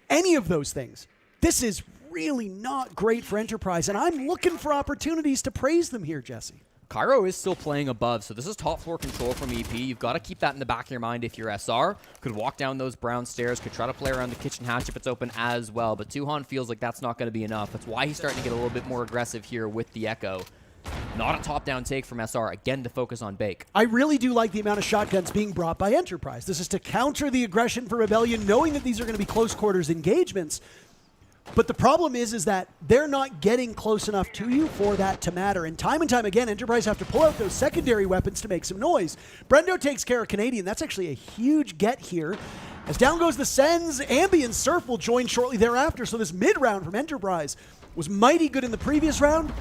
any of those things. This is really not great for Enterprise, and I'm looking for opportunities to praise them here, Jesse. Cairo is still playing above, so this is top floor control from EP. You've got to keep that in the back of your mind if you're SR. Could walk down those brown stairs, could try to play around the kitchen hatch if it's open as well, but Tuhon feels like that's not going to be enough. That's why he's starting to get a little bit more aggressive here with the Echo. Not a top-down take from SR, again to focus on Bake. I really do like the amount of shotguns being brought by Enterprise. This is to counter the aggression for Rebellion, knowing that these are going to be close quarters engagements. But the problem is that they're not getting close enough to you for that to matter. And time again, Enterprise have to pull out those secondary weapons to make some noise. Brendo takes care of Canadian. That's actually a huge get here. As down goes the Sens, Ambi and Surf will join shortly thereafter. So this mid-round from Enterprise was mighty good in the previous round.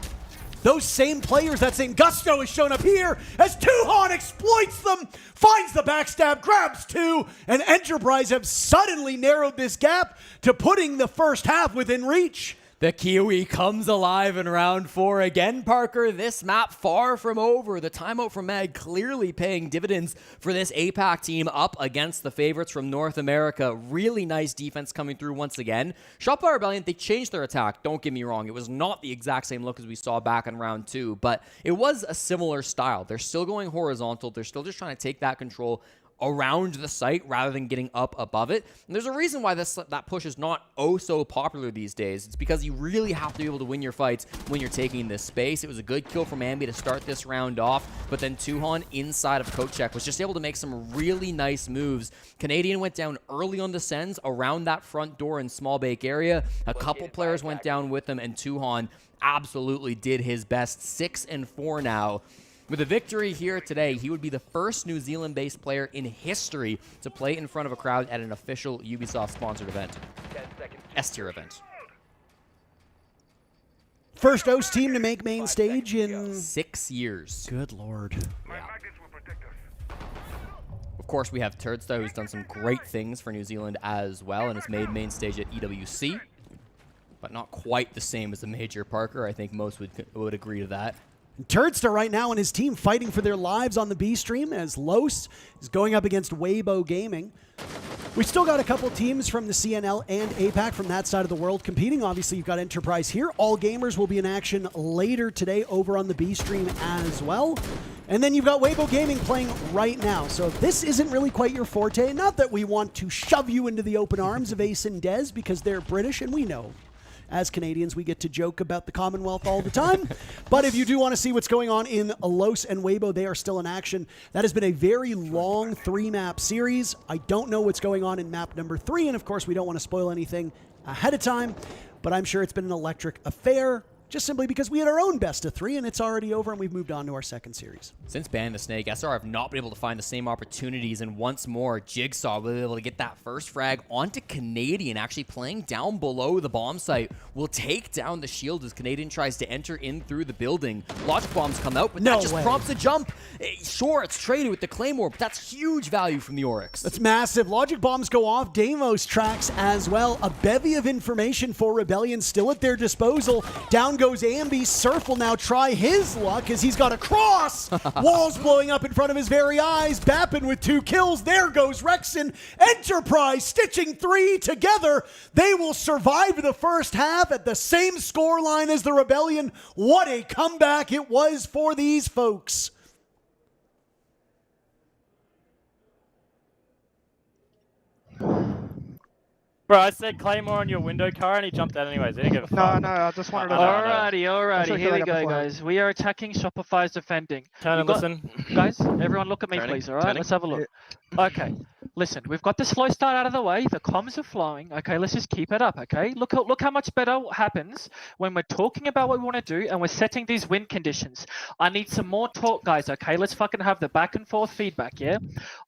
Those same players, that same gusto has shown up here as Tuhan exploits them, finds the backstab, grabs two, and Enterprise have suddenly narrowed this gap to putting the first half within reach. The Kiwi comes alive in round 4 again, Parker. This map far from over. The timeout from Mag clearly paying dividends for this APAC team up against the favorites from North America. Really nice defense coming through once again. Shopify Rebellion, they changed their attack. Don't get me wrong. It was not the exact same look as we saw back in round 2, but it was a similar style. They're still going horizontal. They're still just trying to take that control around the site rather than getting up above it. And there's a reason why that push is not so popular these days. It's because you really have to be able to win your fights when you're taking this space. It was a good kill from Ambi to start this round off, but then Tuhan inside of Kochek was just able to make some really nice moves. Canadian went down early on the Sens around that front door in Small Bake area. A couple players went down with them, and Tuhan absolutely did his best. 6-4 now. With a victory here today, he would be the first New Zealand-based player in history to play in front of a crowd at an official Ubisoft-sponsored event. S-tier event. First OS team to make main stage in 6 years. Good Lord. Yeah. Of course, we have Turdstyle, who's done some great things for New Zealand as well and has made main stage at EWC, but not quite the same as a Major Parker. I think most would agree to that. Turdster right now and his team fighting for their lives on the B stream as Los is going up against Weibo Gaming. We've still got a couple teams from the CNL and APAC from that side of the world competing. Obviously, you've got Enterprise here. All Gamers will be in action later today over on the B stream as well. And then you've got Weibo Gaming playing right now. So if this isn't really quite your forte, not that we want to shove you into the open arms of Ace and Dez because they're British and we know. As Canadians, we get to joke about the Commonwealth all the time. But if you do want to see what's going on in Los and Weibo, they are still in action. That has been a very long 3-map series. I don't know what's going on in map number 3, and of course, we don't want to spoil anything ahead of time, but I'm sure it's been an electric affair. Just simply because we had our own best of 3 and it's already over and we've moved on to our second series. Since banning the Snake, SR have not been able to find the same opportunities, and once more, Jigsaw will be able to get that first frag onto Canadian, actually playing down below the bomb site. Will take down the shield as Canadian tries to enter in through the building. Logic bombs come out, but that just prompts a jump. Sure, it's traded with the Claymore, but that's huge value from the Oryx. That's massive. Logic bombs go off. Deimos tracks as well. A bevy of information for Rebellion still at their disposal. Down goes Ambi. Surf will now try his luck as he's got a cross. Walls blowing up in front of his very eyes. Bappin with 2 kills. There goes Rexon. Enterprise stitching 3 together. They will survive the first half at the same scoreline as the Rebellion. What a comeback it was for these folks. Bro, I said Claymore on your window car and he jumped out anyways. He didn't give a fuck. No, I just wanted to know. Alrighty, here we go, guys. We are attacking Shopify's defending. Turn and listen. Guys, everyone look at me, please, alright? Let's have a look. Okay, listen, we've got the slow start out of the way. The comms are flowing. Okay, let's just keep it up, okay? Look how much better happens when we're talking about what we want to do and we're setting these win conditions. I need some more talk, guys, okay? Let's fucking have the back and forth feedback, yeah?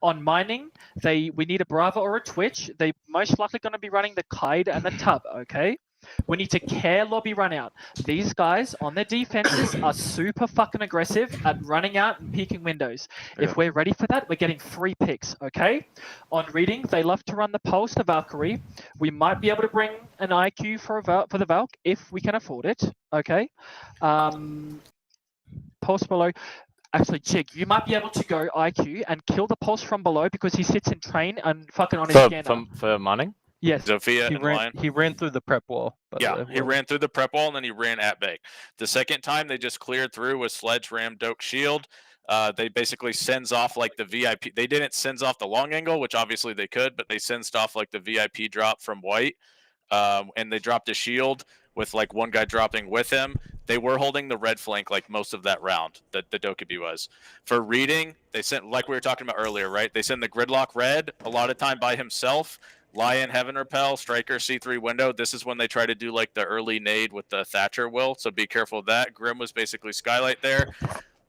On mining, we need a Bravo or a Twitch. They most likely going to be running the Kite and the Tub, okay? We need to care lobby run out. These guys on their defenses are super fucking aggressive at running out and peeking windows. If we're ready for that, we're getting 3 picks, okay? On reading, they love to run the Pulse, the Valkyrie. We might be able to bring an IQ for the Valk if we can afford it, okay? Pulse below. Actually, Jig, you might be able to go IQ and kill the Pulse from below because he sits in train and fucking on his scanner. For mining? Yes. Zofia and Lion. He ran through the prep wall. Yeah, he ran through the prep wall and then he ran at Bake. The second time they just cleared through with Sledge, Ram, Doke, Shield. They basically sends off like the VIP. They didn't sends off the long angle, which obviously they could, but they sensed off like the VIP drop from White. And they dropped a shield with like one guy dropping with him. they were holding the red flank like most of that round that the Dokkaebi was. For reading, they sent, like we were talking about earlier, right? They send the gridlock red a lot of time by himself. Lion, Heaven Repel, Striker, C3 window. This is when they try to do like the early nade with the Thatcher will, so be careful of that. Grim was basically Skylight there.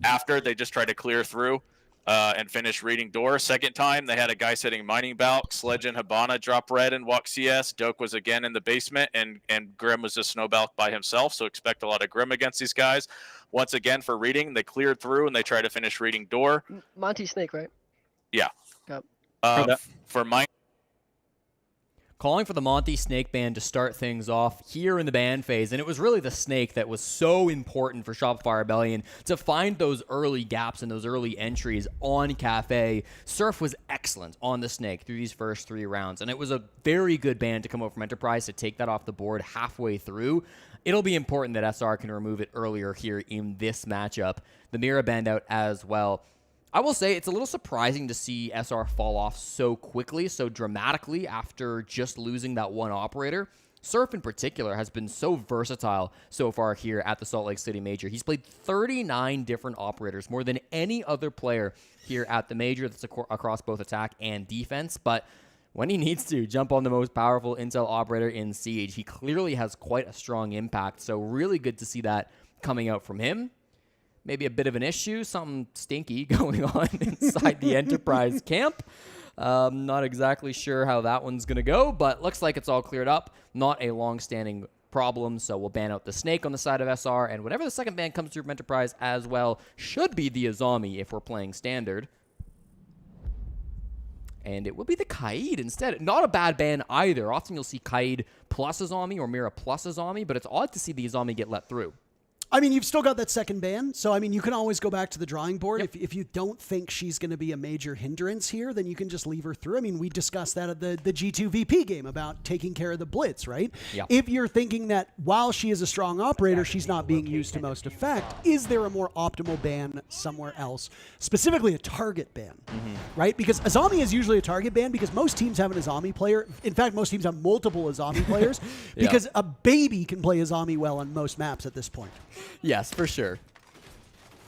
After, they just try to clear through and finish reading door. Second time, they had a guy sitting Mining Balk, Sledge and Habana drop red and walk CS. Doke was again in the basement, and Grim was just Snowbalk by himself, so expect a lot of Grim against these guys. Once again, for reading, they cleared through and they try to finish reading door. Monty Snake, right? Yeah. Yep. For mine. Calling for the Monty Snake ban to start things off here in the ban phase, and it was really the Snake that was so important for Shopify Rebellion to find those early gaps and those early entries on Cafe. Surf was excellent on the Snake through these first 3 rounds, and it was a very good ban to come out from Enterprise to take that off the board halfway through. It'll be important that SR can remove it earlier here in this matchup. The Mira banned out as well. I will say it's a little surprising to see SR fall off so quickly, so dramatically after just losing that one operator. Surf in particular has been so versatile so far here at the Salt Lake City Major. He's played 39 different operators, more than any other player here at the Major that's across both attack and defense. But when he needs to jump on the most powerful intel operator in Siege, he clearly has quite a strong impact. So really good to see that coming out from him. Maybe a bit of an issue, something stinky going on inside the Enterprise camp. Not exactly sure how that one's going to go, but looks like it's all cleared up. Not a long-standing problem, so we'll ban out the Snake on the side of SR, and whatever the second ban comes through from Enterprise as well should be the Azami if we're playing Standard. And it will be the Kaid instead. Not a bad ban either. Often you'll see Kaid plus Azami or Mira plus Azami, but it's odd to see the Azami get let through. I mean, you've still got that second ban, so I mean, you can always go back to the drawing board. Yep. If you don't think she's going to be a major hindrance here, then you can just leave her through. I mean, we discussed that at the G2 VP game about taking care of the blitz, right? Yep. If you're thinking that while she is a strong operator, she's not being used to most effect, is there a more optimal ban somewhere else? Specifically a target ban, right? Because Azami is usually a target ban because most teams have an Azami player. In fact, most teams have multiple Azami players because a baby can play Azami well on most maps at this point. Yes, for sure.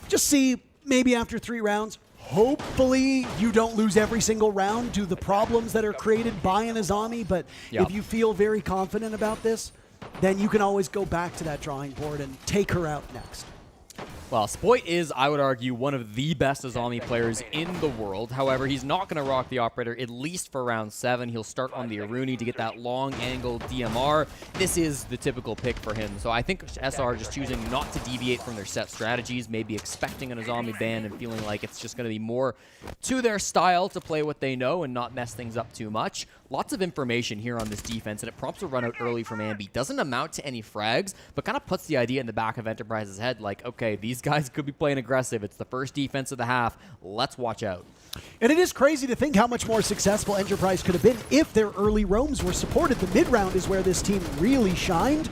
Just see, maybe after 3 rounds, hopefully you don't lose every single round to the problems that are created by an Azami, but if you feel very confident about this, then you can always go back to that drawing board and take her out next. Well, Spoit is, I would argue, one of the best Azami players in the world. However, he's not going to rock the operator, at least for round 7. He'll start on the Aruni to get that long-angle DMR. This is the typical pick for him. So I think SR just choosing not to deviate from their set strategies, maybe expecting an Azami ban and feeling like it's just going to be more to their style to play what they know and not mess things up too much. Lots of information here on this defense, and it prompts a run out early from Ambi. Doesn't amount to any frags, but kind of puts the idea in the back of Enterprise's head like, okay, these guys could be playing aggressive. It's the first defense of the half. Let's watch out. And it is crazy to think how much more successful Enterprise could have been if their early roams were supported. The mid-round is where this team really shined.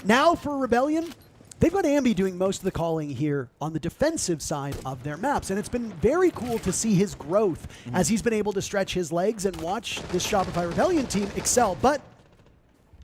Now for Rebellion, they've got Ambi doing most of the calling here on the defensive side of their maps, and it's been very cool to see his growth as he's been able to stretch his legs and watch this Shopify Rebellion team excel. But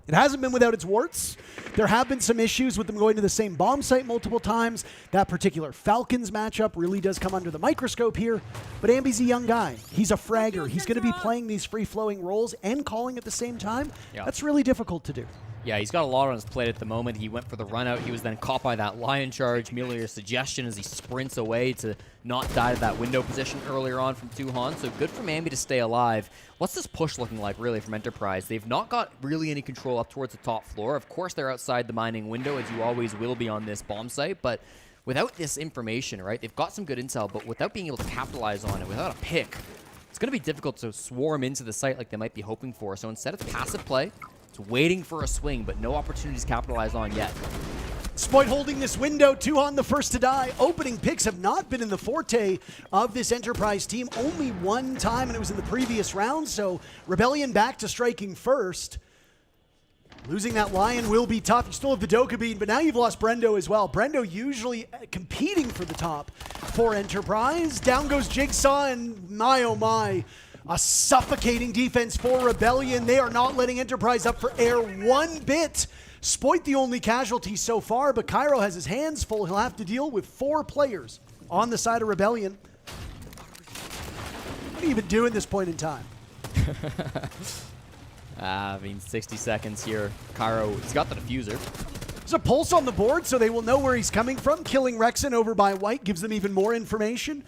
it hasn't been without its warts. There have been some issues with them going to the same bomb site multiple times. That particular Falcons matchup really does come under the microscope here. But Ambi's a young guy. He's a fragger. He's going to be playing these free-flowing roles and calling at the same time. That's really difficult to do. Yeah, he's got a lot on his plate at the moment. He went for the run out. He was then caught by that lion charge. Melior's suggestion as he sprints away to not die to that window position earlier on from Tuhan. So good for Ambi to stay alive. What's this push looking like really from Enterprise? They've not got really any control up towards the top floor. Of course, they're outside the mining window, as you always will be on this bomb site. But without this information, right, they've got some good intel, but without being able to capitalize on it, without a pick, it's going to be difficult to swarm into the site like they might be hoping for. So instead of passive play, it's waiting for a swing, but no opportunities capitalized on yet. Spoit holding this window, Tuhan the first to die. Opening picks have not been in the forte of this Enterprise team. Only one time, and it was in the previous round, so Rebellion back to striking first. Losing that Lion will be tough. You still have the Dokkaebi, but now you've lost Brendo as well. Brendo usually competing for the top for Enterprise. Down goes Jigsaw, and my oh my, a suffocating defense for Rebellion. They are not letting Enterprise up for air one bit. Spoit the only casualty so far, but Cairo has his hands full. He'll have to deal with 4 players on the side of Rebellion. What are you even doing at this point in time? I mean, 60 seconds here. Cairo, he's got the diffuser. There's a pulse on the board, so they will know where he's coming from. Killing Rexen over by White gives them even more information.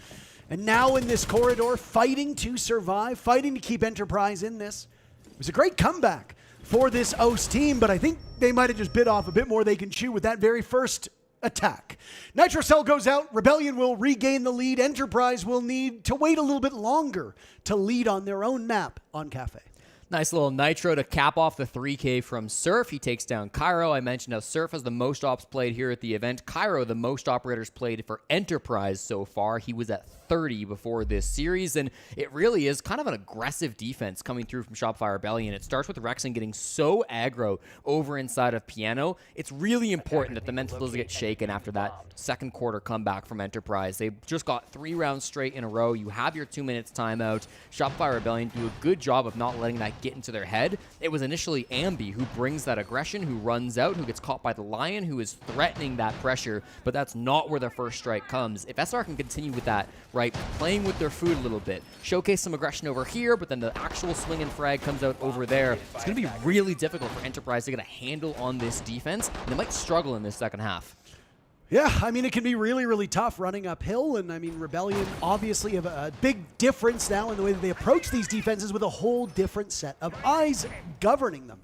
And now in this corridor, fighting to survive, fighting to keep Enterprise in this. It was a great comeback for this OS team, but I think they might have just bit off a bit more they can chew with that very first attack. Nitrocell goes out. Rebellion will regain the lead. Enterprise will need to wait a little bit longer to lead on their own map on Cafe. Nice little Nitro to cap off the 3K from Surf. He takes down Cairo. I mentioned how Surf has the most ops played here at the event. Cairo, the most operators played for Enterprise so far. He was at 30 before this series, and it really is kind of an aggressive defense coming through from Shopify Rebellion. It starts with Rexen getting so aggro over inside of Piano. It's really important that the mental doesn't get shaken after that second quarter comeback from Enterprise. They just got 3 rounds straight in a row. You have your 2 minutes timeout. Shopify Rebellion do a good job of not letting that get into their head. It was initially Ambi who brings that aggression, who runs out, who gets caught by the Lion, who is threatening that pressure, but that's not where their first strike comes. If SR can continue with that, right, playing with their food a little bit, showcase some aggression over here, but then the actual swing and frag comes out over there, it's going to be really difficult for Enterprise to get a handle on this defense, and they might struggle in this second half. Yeah, I mean, it can be really, really tough running uphill, and I mean, Rebellion obviously have a big difference now in the way that they approach these defenses with a whole different set of eyes governing them.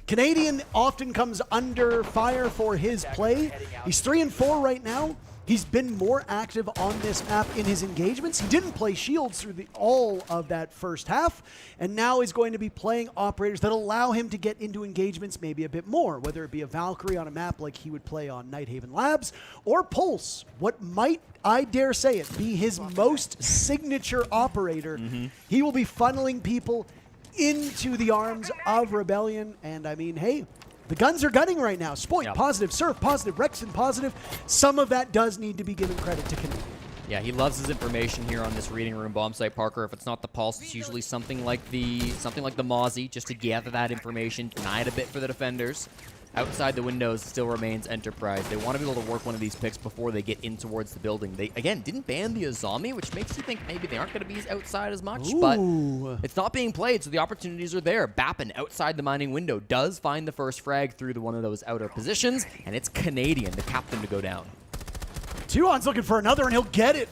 Canadian often comes under fire for his play. He's 3-4 right now. He's been more active on this map in his engagements. He didn't play shields through all of that first half, and now he's going to be playing operators that allow him to get into engagements maybe a bit more, whether it be a Valkyrie on a map like he would play on Nighthaven Labs, or Pulse, what might, I dare say it, be his most signature operator. He will be funneling people into the arms of Rebellion, and I mean, hey, the guns are gunning right now. Spoit, positive. Surf, positive. Rexen, positive. Some of that does need to be given credit to Canadian. Yeah, he loves his information here on this reading room bomb site, Parker. If it's not the Pulse, it's usually something like the Mozzie, just to gather that information, deny it a bit for the defenders. Outside the windows still remains Enterprise. They want to be able to work one of these picks before they get in towards the building. They, again, didn't ban the Azami, which makes you think maybe they aren't going to be outside as much, but it's not being played, so the opportunities are there. Bappin, outside the mining window, does find the first frag through one of those outer positions, and it's Canadian, the captain, to go down. Tuon's looking for another, and he'll get it.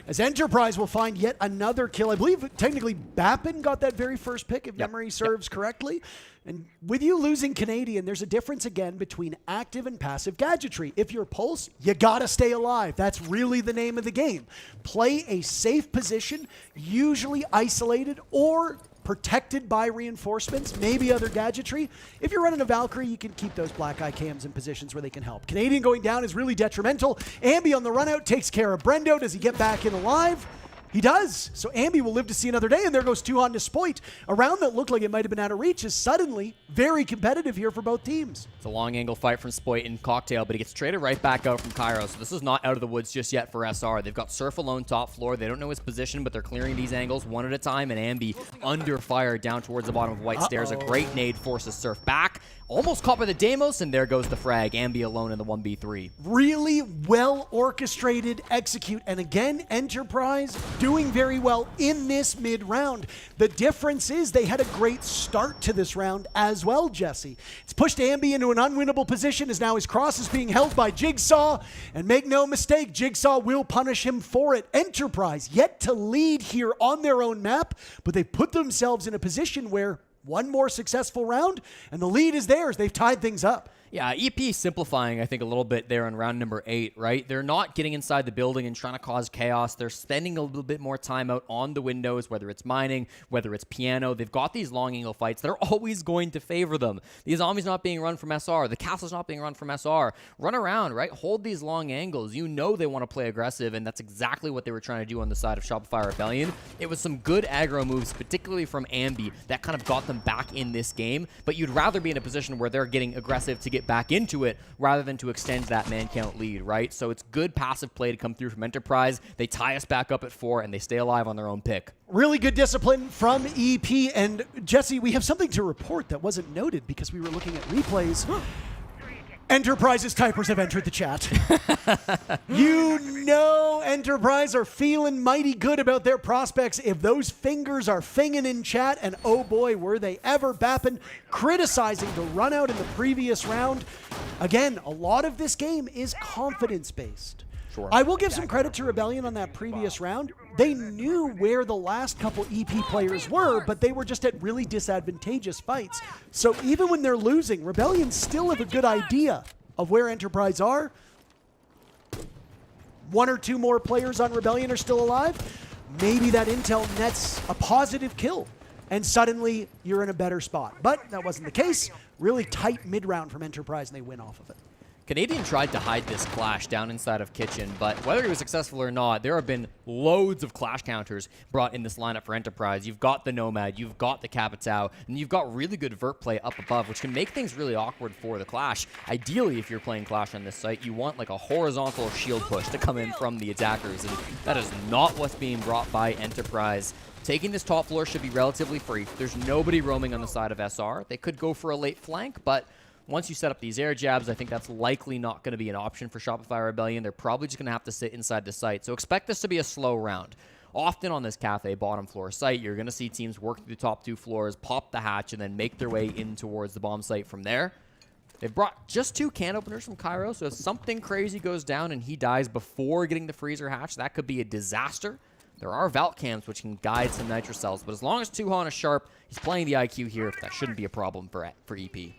As Enterprise will find yet another kill. I believe technically Bappin got that very first pick, if memory serves correctly. And with you losing Canadian, there's a difference again between active and passive gadgetry. If you're Pulse, you gotta stay alive. That's really the name of the game. Play a safe position, usually isolated or protected by reinforcements, maybe other gadgetry. If you're running a Valkyrie, you can keep those black eye cams in positions where they can help. Canadian going down is really detrimental. Ambi on the run out takes care of Brendo. Does he get back in alive? He does. So Ambi will live to see another day, and there goes Tuon to Spoit. A round that looked like it might have been out of reach is suddenly very competitive here for both teams. It's a long angle fight from Spoit in Cocktail, but he gets traded right back out from Cairo, so this is not out of the woods just yet for SR. They've got Surf alone top floor. They don't know his position, but they're clearing these angles one at a time, and Ambi under fire down towards the bottom of White Stairs. A great nade forces Surf back. Almost caught by the Deimos, and there goes the frag. Ambi alone in the 1v3. Really well orchestrated execute, and again, Enterprise doing very well in this mid-round. The difference is they had a great start to this round as well, Jesse. It's pushed Ambi into an unwinnable position as now his cross is being held by Jigsaw, and make no mistake, Jigsaw will punish him for it. Enterprise yet to lead here on their own map, but they put themselves in a position where one more successful round, and the lead is theirs. They've tied things up. Yeah, EP simplifying, I think, a little bit there in round number 8, right? They're not getting inside the building and trying to cause chaos. They're spending a little bit more time out on the windows, whether it's mining, whether it's piano. They've got these long angle fights that are always going to favor them. The Azami's not being run from SR. The castle's not being run from SR. Run around, right? Hold these long angles. You know they want to play aggressive, and that's exactly what they were trying to do on the side of Shopify Rebellion. It was some good aggro moves, particularly from Ambi, that kind of got them back in this game, but you'd rather be in a position where they're getting aggressive to get back into it rather than to extend that man count lead, right? So it's good passive play to come through from Enterprise. They tie us back up at 4, and they stay alive on their own pick. Really good discipline from EP. And Jesse, we have something to report that wasn't noted because we were looking at replays. Enterprise's typers have entered the chat. You know Enterprise are feeling mighty good about their prospects if those fingers are finging in chat, and oh boy, were they ever. Bappin criticizing the run out in the previous round. Again, a lot of this game is confidence-based. Sure. I will give some credit to Rebellion on that previous round. They knew where the last couple EP players were, but they were just at really disadvantageous fights. So even when they're losing, Rebellion still have a good idea of where Enterprise are. One or two more players on Rebellion are still alive. Maybe that intel nets a positive kill, and suddenly you're in a better spot. But that wasn't the case. Really tight mid-round from Enterprise, and they win off of it. Canadian tried to hide this clash down inside of Kitchen, but whether he was successful or not, there have been loads of clash counters brought in this lineup for Enterprise. You've got the Nomad, you've got the Capitao, and you've got really good vert play up above, which can make things really awkward for the clash. Ideally, if you're playing clash on this site, you want like a horizontal shield push to come in from the attackers, and that is not what's being brought by Enterprise. Taking this top floor should be relatively free. There's nobody roaming on the side of SR. They could go for a late flank, but once you set up these air jabs, I think that's likely not going to be an option for Shopify Rebellion. They're probably just going to have to sit inside the site. So expect this to be a slow round. Often on this Cafe bottom floor site, you're going to see teams work through the top two floors, pop the hatch, and then make their way in towards the bomb site from there. They've brought just 2 can openers from Cairo, so if something crazy goes down and he dies before getting the freezer hatch, that could be a disaster. There are Valk cams which can guide some Nitro cells, but as long as Tuhan is sharp, he's playing the IQ here, that shouldn't be a problem for EP.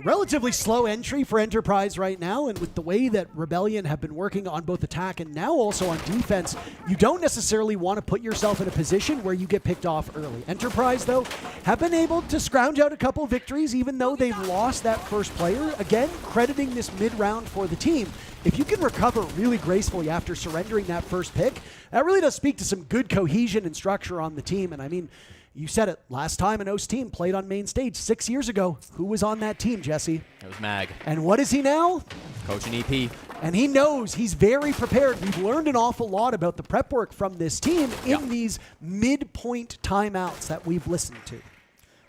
Relatively slow entry for Enterprise right now, and with the way that Rebellion have been working on both attack and now also on defense, you don't necessarily want to put yourself in a position where you get picked off early. Enterprise, though, have been able to scrounge out a couple victories, even though they've lost that first player. Again, crediting this mid-round for the team. If you can recover really gracefully after surrendering that first pick, that really does speak to some good cohesion and structure on the team. And I mean, you said it, last time an OS team played on main stage 6 years ago. Who was on that team, Jesse? It was Mag. And what is he now? Coaching EP. And he knows, he's very prepared. We've learned an awful lot about the prep work from this team in these midpoint timeouts that we've listened to.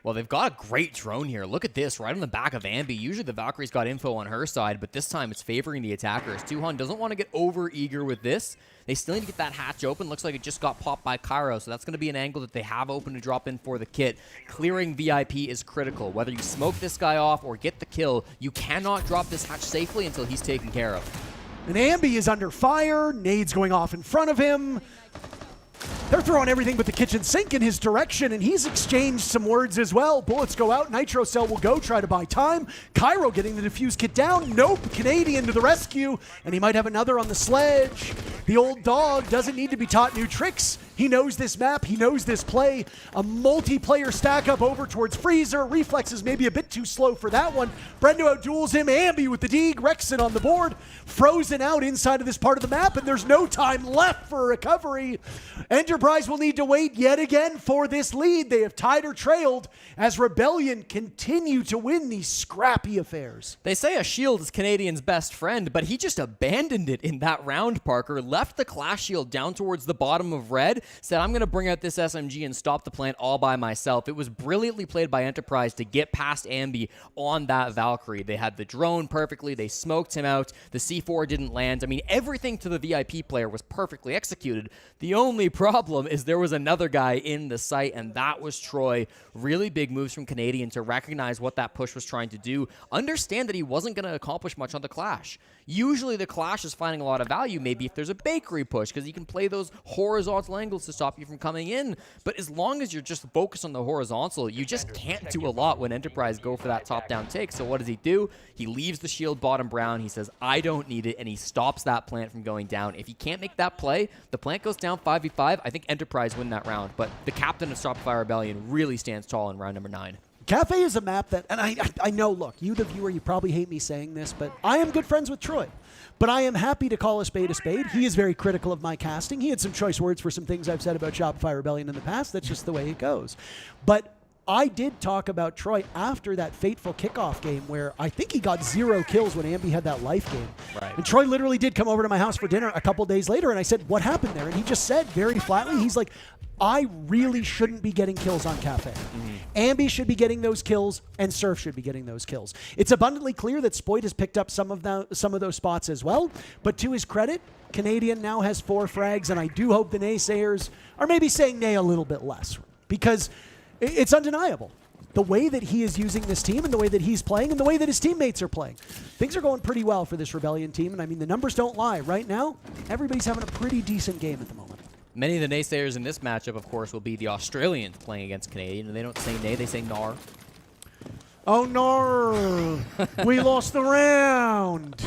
Well, they've got a great drone here. Look at this, right on the back of Ambi. Usually the Valkyrie's got info on her side, but this time it's favoring the attackers. Tuhan doesn't want to get over-eager with this. They still need to get that hatch open. Looks like it just got popped by Cairo, so that's going to be an angle that they have open to drop in for the kit. Clearing VIP is critical. Whether you smoke this guy off or get the kill, you cannot drop this hatch safely until he's taken care of. And Ambi is under fire. Nades going off in front of him. They're throwing everything but the kitchen sink in his direction, and he's exchanged some words as well. Bullets go out. Nitro Cell will go try to buy time. Cairo getting the defuse kit down. Nope. Canadian to the rescue, and he might have another on the sledge. The old dog doesn't need to be taught new tricks. He knows this map. He knows this play. A multiplayer stack up over towards Freezer. Reflexes maybe a bit too slow for that one. Brendo outduels him. Ambi with the Deeg. Rexon on the board. Frozen out inside of this part of the map, and there's no time left for recovery. Enterprise will need to wait yet again for this lead. They have tied or trailed as Rebellion continue to win these scrappy affairs. They say a shield is Canadian's best friend, but he just abandoned it in that round, Parker. Left the clash shield down towards the bottom of red, said, I'm going to bring out this SMG and stop the plant all by myself. It was brilliantly played by Enterprise to get past Ambi on that Valkyrie. They had the drone perfectly. They smoked him out. The C4 didn't land. I mean, everything to the VIP player was perfectly executed. The only problem is there was another guy in the site, and that was Troy. Really big moves from Canadian to recognize what that push was trying to do. Understand that he wasn't going to accomplish much on the clash. Usually the clash is finding a lot of value, maybe if there's a bakery push, because you can play those horizontal angles to stop you from coming in. But as long as you're just focused on the horizontal, you just can't do a lot when Enterprise go for that top-down take. So what does he do? He leaves the shield bottom brown. He says, I don't need it, and he stops that plant from going down. If he can't make that play, the plant goes down 5v5. I think Enterprise win that round, but the captain of Shopify Rebellion really stands tall in round number 9. Cafe is a map that, and I know, look, you the viewer, you probably hate me saying this, but I am good friends with Troy. But I am happy to call a spade a spade. He is very critical of my casting. He had some choice words for some things I've said about Shopify Rebellion in the past. That's just the way it goes. But I did talk about Troy after that fateful kickoff game where I think he got 0 kills when Ambi had that life game. Right. And Troy literally did come over to my house for dinner a couple days later, and I said, what happened there? And he just said very flatly, he's like, I really shouldn't be getting kills on Cafe. Ambi should be getting those kills, and Surf should be getting those kills. It's abundantly clear that Spoit has picked up some of those spots as well, but to his credit, Canadian now has 4 frags, and I do hope the naysayers are maybe saying nay a little bit less, because it's undeniable. The way that he is using this team and the way that he's playing and the way that his teammates are playing. Things are going pretty well for this Rebellion team, and I mean, the numbers don't lie. Right now, everybody's having a pretty decent game at the moment. Many of the naysayers in this matchup, of course, will be the Australians playing against Canadian, and they don't say nay, they say nar. Oh, no. We lost the round.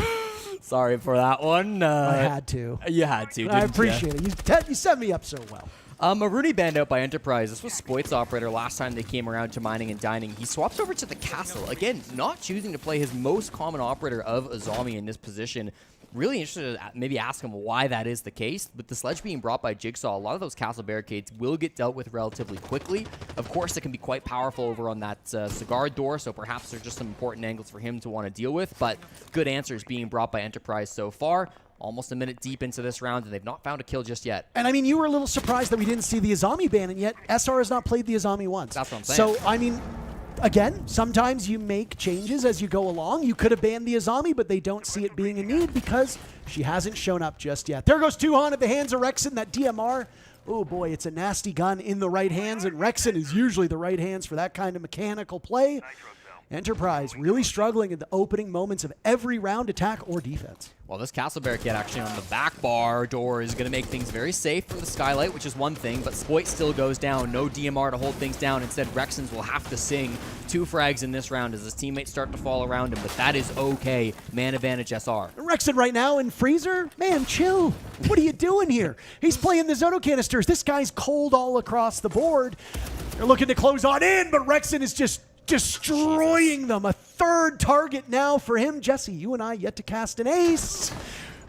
Sorry for that one. I had to. You had to, didn't I appreciate it. You set me up so well. A Rooney banned out by Enterprise. This was Spoit's operator last time they came around to mining and dining. He swaps over to the castle. Again, not choosing to play his most common operator of Azami in this position. Really interested to maybe ask him why that is the case. With the sledge being brought by Jigsaw, a lot of those castle barricades will get dealt with relatively quickly. Of course, it can be quite powerful over on that cigar door, so perhaps there's just some important angles for him to want to deal with. But good answers being brought by Enterprise so far. Almost a minute deep into this round, and they've not found a kill just yet. And I mean, you were a little surprised that we didn't see the Azami ban, and yet SR has not played the Azami once. That's what I'm saying. So, I mean, again, sometimes you make changes as you go along. You could have banned the Azami, but they don't see it being a need because she hasn't shown up just yet. There goes Tuhan at the hands of Rexon, that DMR. Oh boy, it's a nasty gun in the right hands, and Rexon is usually the right hands for that kind of mechanical play. Enterprise really struggling in the opening moments of every round, attack or defense. Well, this castle barricade actually on the back bar door is going to make things very safe from the skylight, which is one thing, but Spoit still goes down. No DMR to hold things down. Instead, Rexons will have to sing 2 frags in this round as his teammates start to fall around him, but that is okay. Man advantage SR. Rexon right now in Freezer, man, chill. What are you doing here? He's playing the Zoto canisters. This guy's cold all across the board. They're looking to close on in, but Rexon is just destroying them. A 3rd target now for him. Jesse, you and I yet to cast an ace.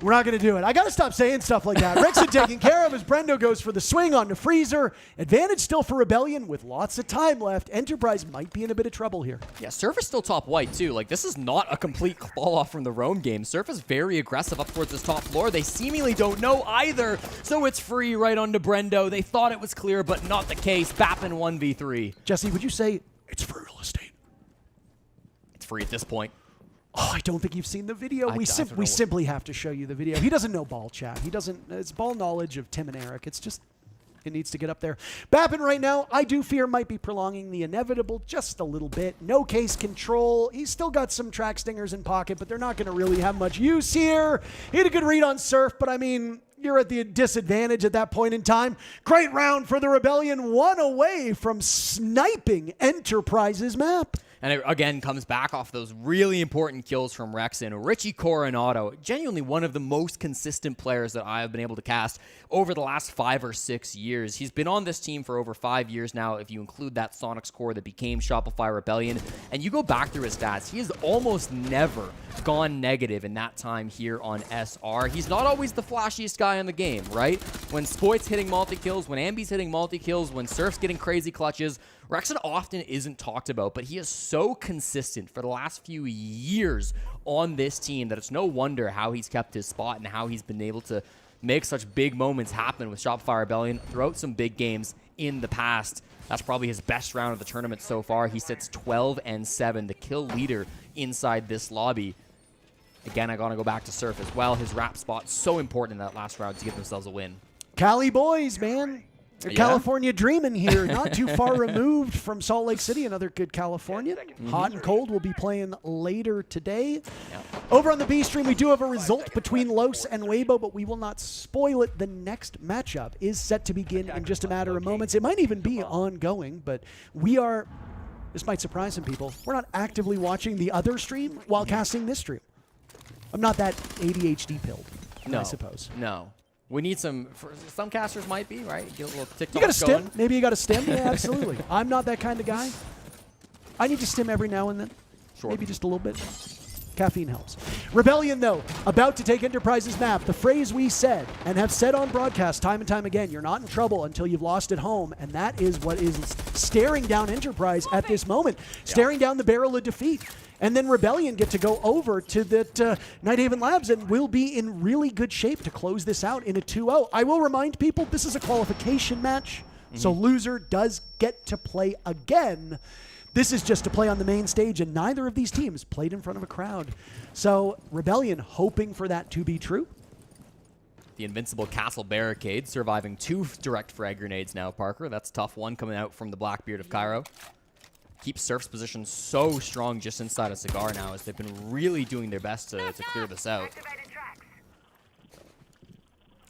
We're not going to do it. I got to stop saying stuff like that. Rexon taken care of as Brendo goes for the swing onto Freezer. Advantage still for Rebellion with lots of time left. Enterprise might be in a bit of trouble here. Yeah, Surf is still top white too. Like, this is not a complete fall off from the roam game. Surf is very aggressive up towards this top floor. They seemingly don't know either, so it's free right onto Brendo. They thought it was clear, but not the case. Bappin 1v3. Jesse, would you say it's free real estate? It's free at this point. Oh, I don't think you've seen the video. We simply have to show you the video. He doesn't know ball chat. He doesn't. It's ball knowledge of Tim and Eric. It's just, it needs to get up there. Bappin right now, I do fear might be prolonging the inevitable just a little bit. No case control. He's still got some track stingers in pocket, but they're not going to really have much use here. He had a good read on Surf, but I mean, you're at the disadvantage at that point in time. Great round for the Rebellion. 1 away from sniping Enterprise's map. And it again comes back off those really important kills from Rexon. Richie Coronado, genuinely one of the most consistent players that I have been able to cast over the last 5 or 6 years. He's been on this team for over 5 years now, if you include that Sonics core that became Shopify Rebellion. And you go back through his stats, he has almost never gone negative in that time here on SR. He's not always the flashiest guy in the game, right? When Spoit's hitting multi-kills, when Ambi's hitting multi-kills, when Surf's getting crazy clutches, Rexon often isn't talked about, but he is so consistent for the last few years on this team that it's no wonder how he's kept his spot and how he's been able to make such big moments happen with Shopify Rebellion throughout some big games in the past. That's probably his best round of the tournament so far. He sits 12-7, the kill leader inside this lobby. Again, I gotta go back to Surf as well. His wrap spot so important in that last round to give themselves a win. Cali boys, man. Yeah. California dreaming here, not too far removed from Salt Lake City. Another good California. Hot and cold will be playing later today. Over on the B stream, we do have a result between Los and Weibo, but we will not spoil it. The next matchup is set to begin in just a matter of moments. It might even be ongoing, but we are, this might surprise some people, we're not actively watching the other stream while casting this stream. I'm not that ADHD pilled, I suppose. No. We need some casters might be, right? Get a little TikTok You got a stim? going. Maybe you got a stim? Yeah, absolutely. I'm not that kind of guy. I need to stim every now and then. Sure. Maybe just a little bit. Caffeine helps. Rebellion, though, about to take Enterprise's map. The phrase we said and have said on broadcast time and time again, you're not in trouble until you've lost at home, and that is what is staring down Enterprise at this moment, staring down the barrel of defeat. And then Rebellion get to go over to that Nighthaven Labs and will be in really good shape to close this out in a 2-0. I will remind people, this is a qualification match, so loser does get to play again. This is just to play on the main stage, and neither of these teams played in front of a crowd. So Rebellion hoping for that to be true. The invincible castle barricade surviving 2 direct frag grenades now, Parker. That's a tough one coming out from the Blackbeard of Cairo. Keeps Surf's position so strong just inside of Cigar now, as they've been really doing their best to clear this out.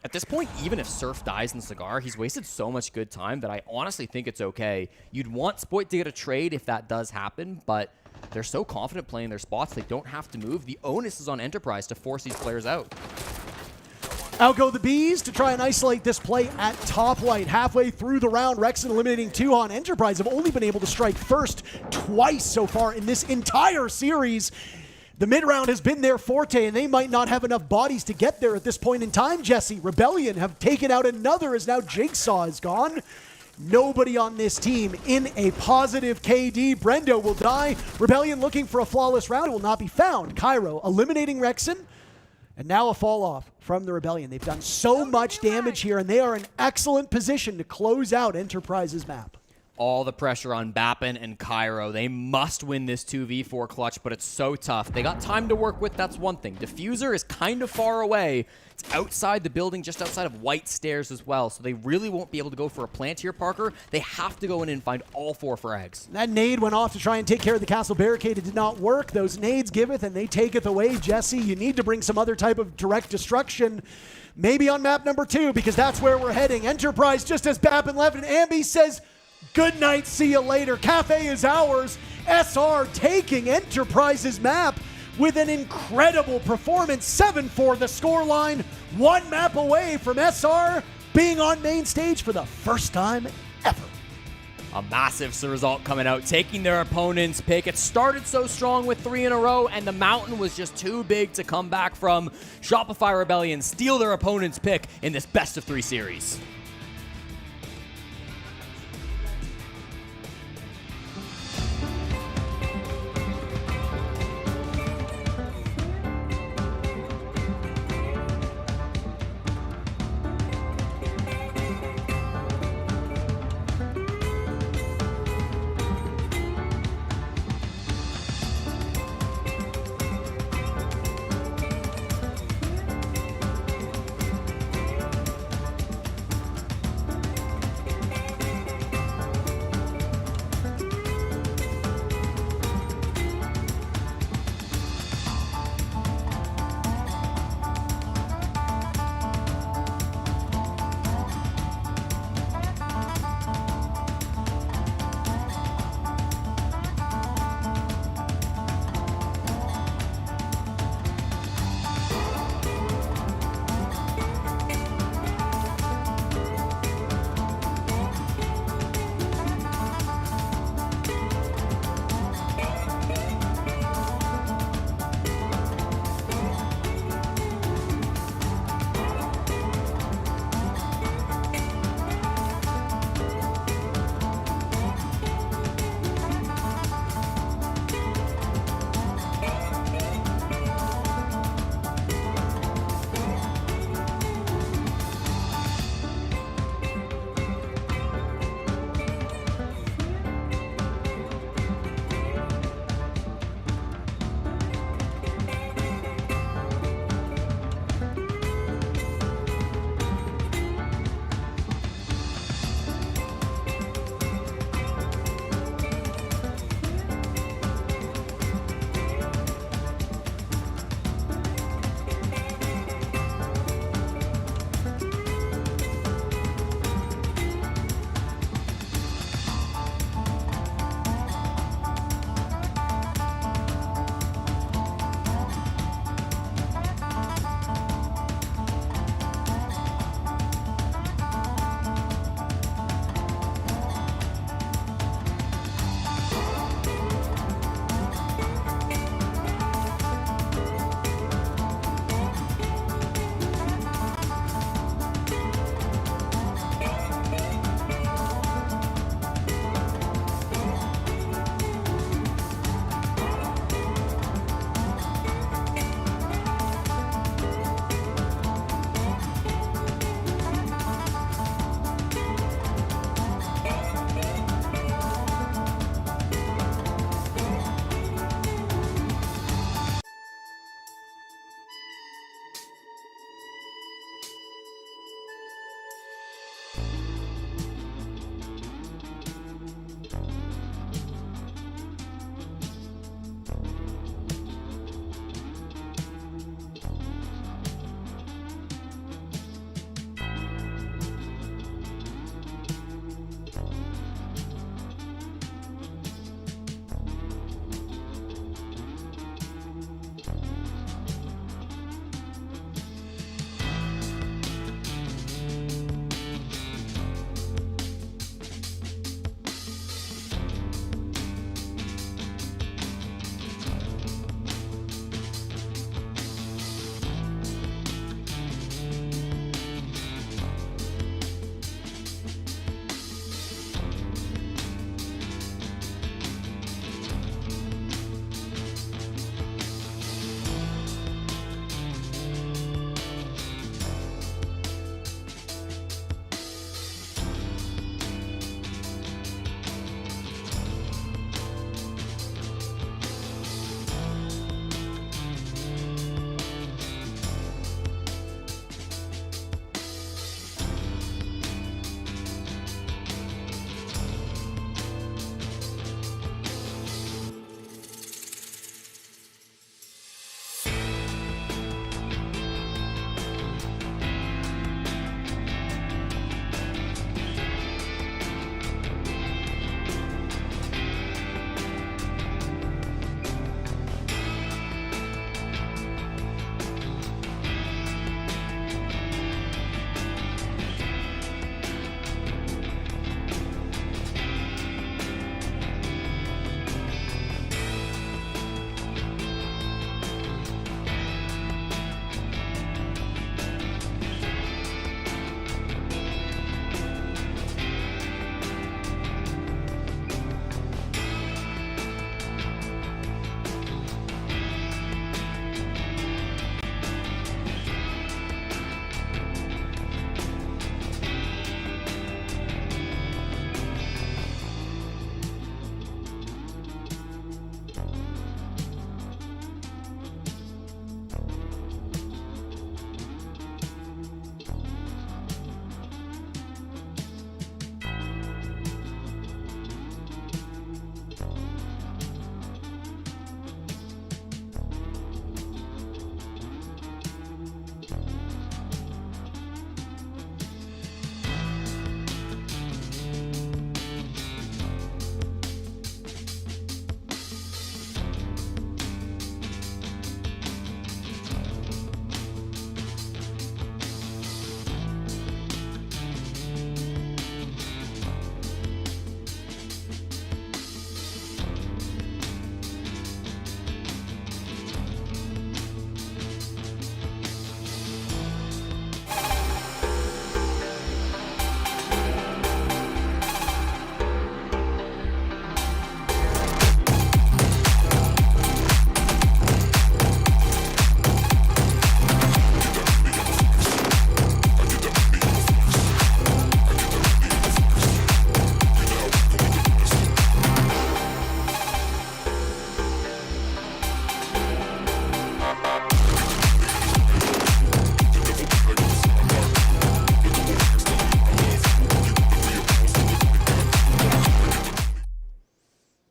At this point, even if Surf dies in Cigar, he's wasted so much good time that I honestly think it's okay. You'd want Spoit to get a trade if that does happen, but they're so confident playing their spots, they don't have to move. The onus is on Enterprise to force these players out. Out go the Bees to try and isolate this play at top light. Halfway through the round, Rexon eliminating 2 on Enterprise have only been able to strike first twice so far in this entire series. The mid-round has been their forte, and they might not have enough bodies to get there at this point in time, Jesse. Rebellion have taken out another as now Jigsaw is gone. Nobody on this team in a positive KD. Brendo will die. Rebellion looking for a flawless round. It will not be found. Cairo eliminating Rexon. And now a fall off from the Rebellion. They've done so much damage here, and they are in excellent position to close out Enterprise's map. All the pressure on Bappin and Cairo. They must win this 2v4 clutch, but it's so tough. They got time to work with, that's one thing. Diffuser is kind of far away. It's outside the building, just outside of White Stairs as well, so they really won't be able to go for a plant here, Parker. They have to go in and find all 4 frags. That nade went off to try and take care of the castle barricade. It did not work. Those nades giveth and they taketh away. Jesse, you need to bring some other type of direct destruction. Maybe on map number 2, because that's where we're heading. Enterprise, just as Bappin left, and Ambi says, good night, see you later. Cafe is ours. SR taking Enterprise's map with an incredible performance. 7-4 the scoreline. 1 map away from SR being on main stage for the first time ever. A massive result coming out, taking their opponent's pick. It started so strong with 3 in a row, and the mountain was just too big to come back from. Shopify Rebellion steal their opponent's pick in this best-of-3 series.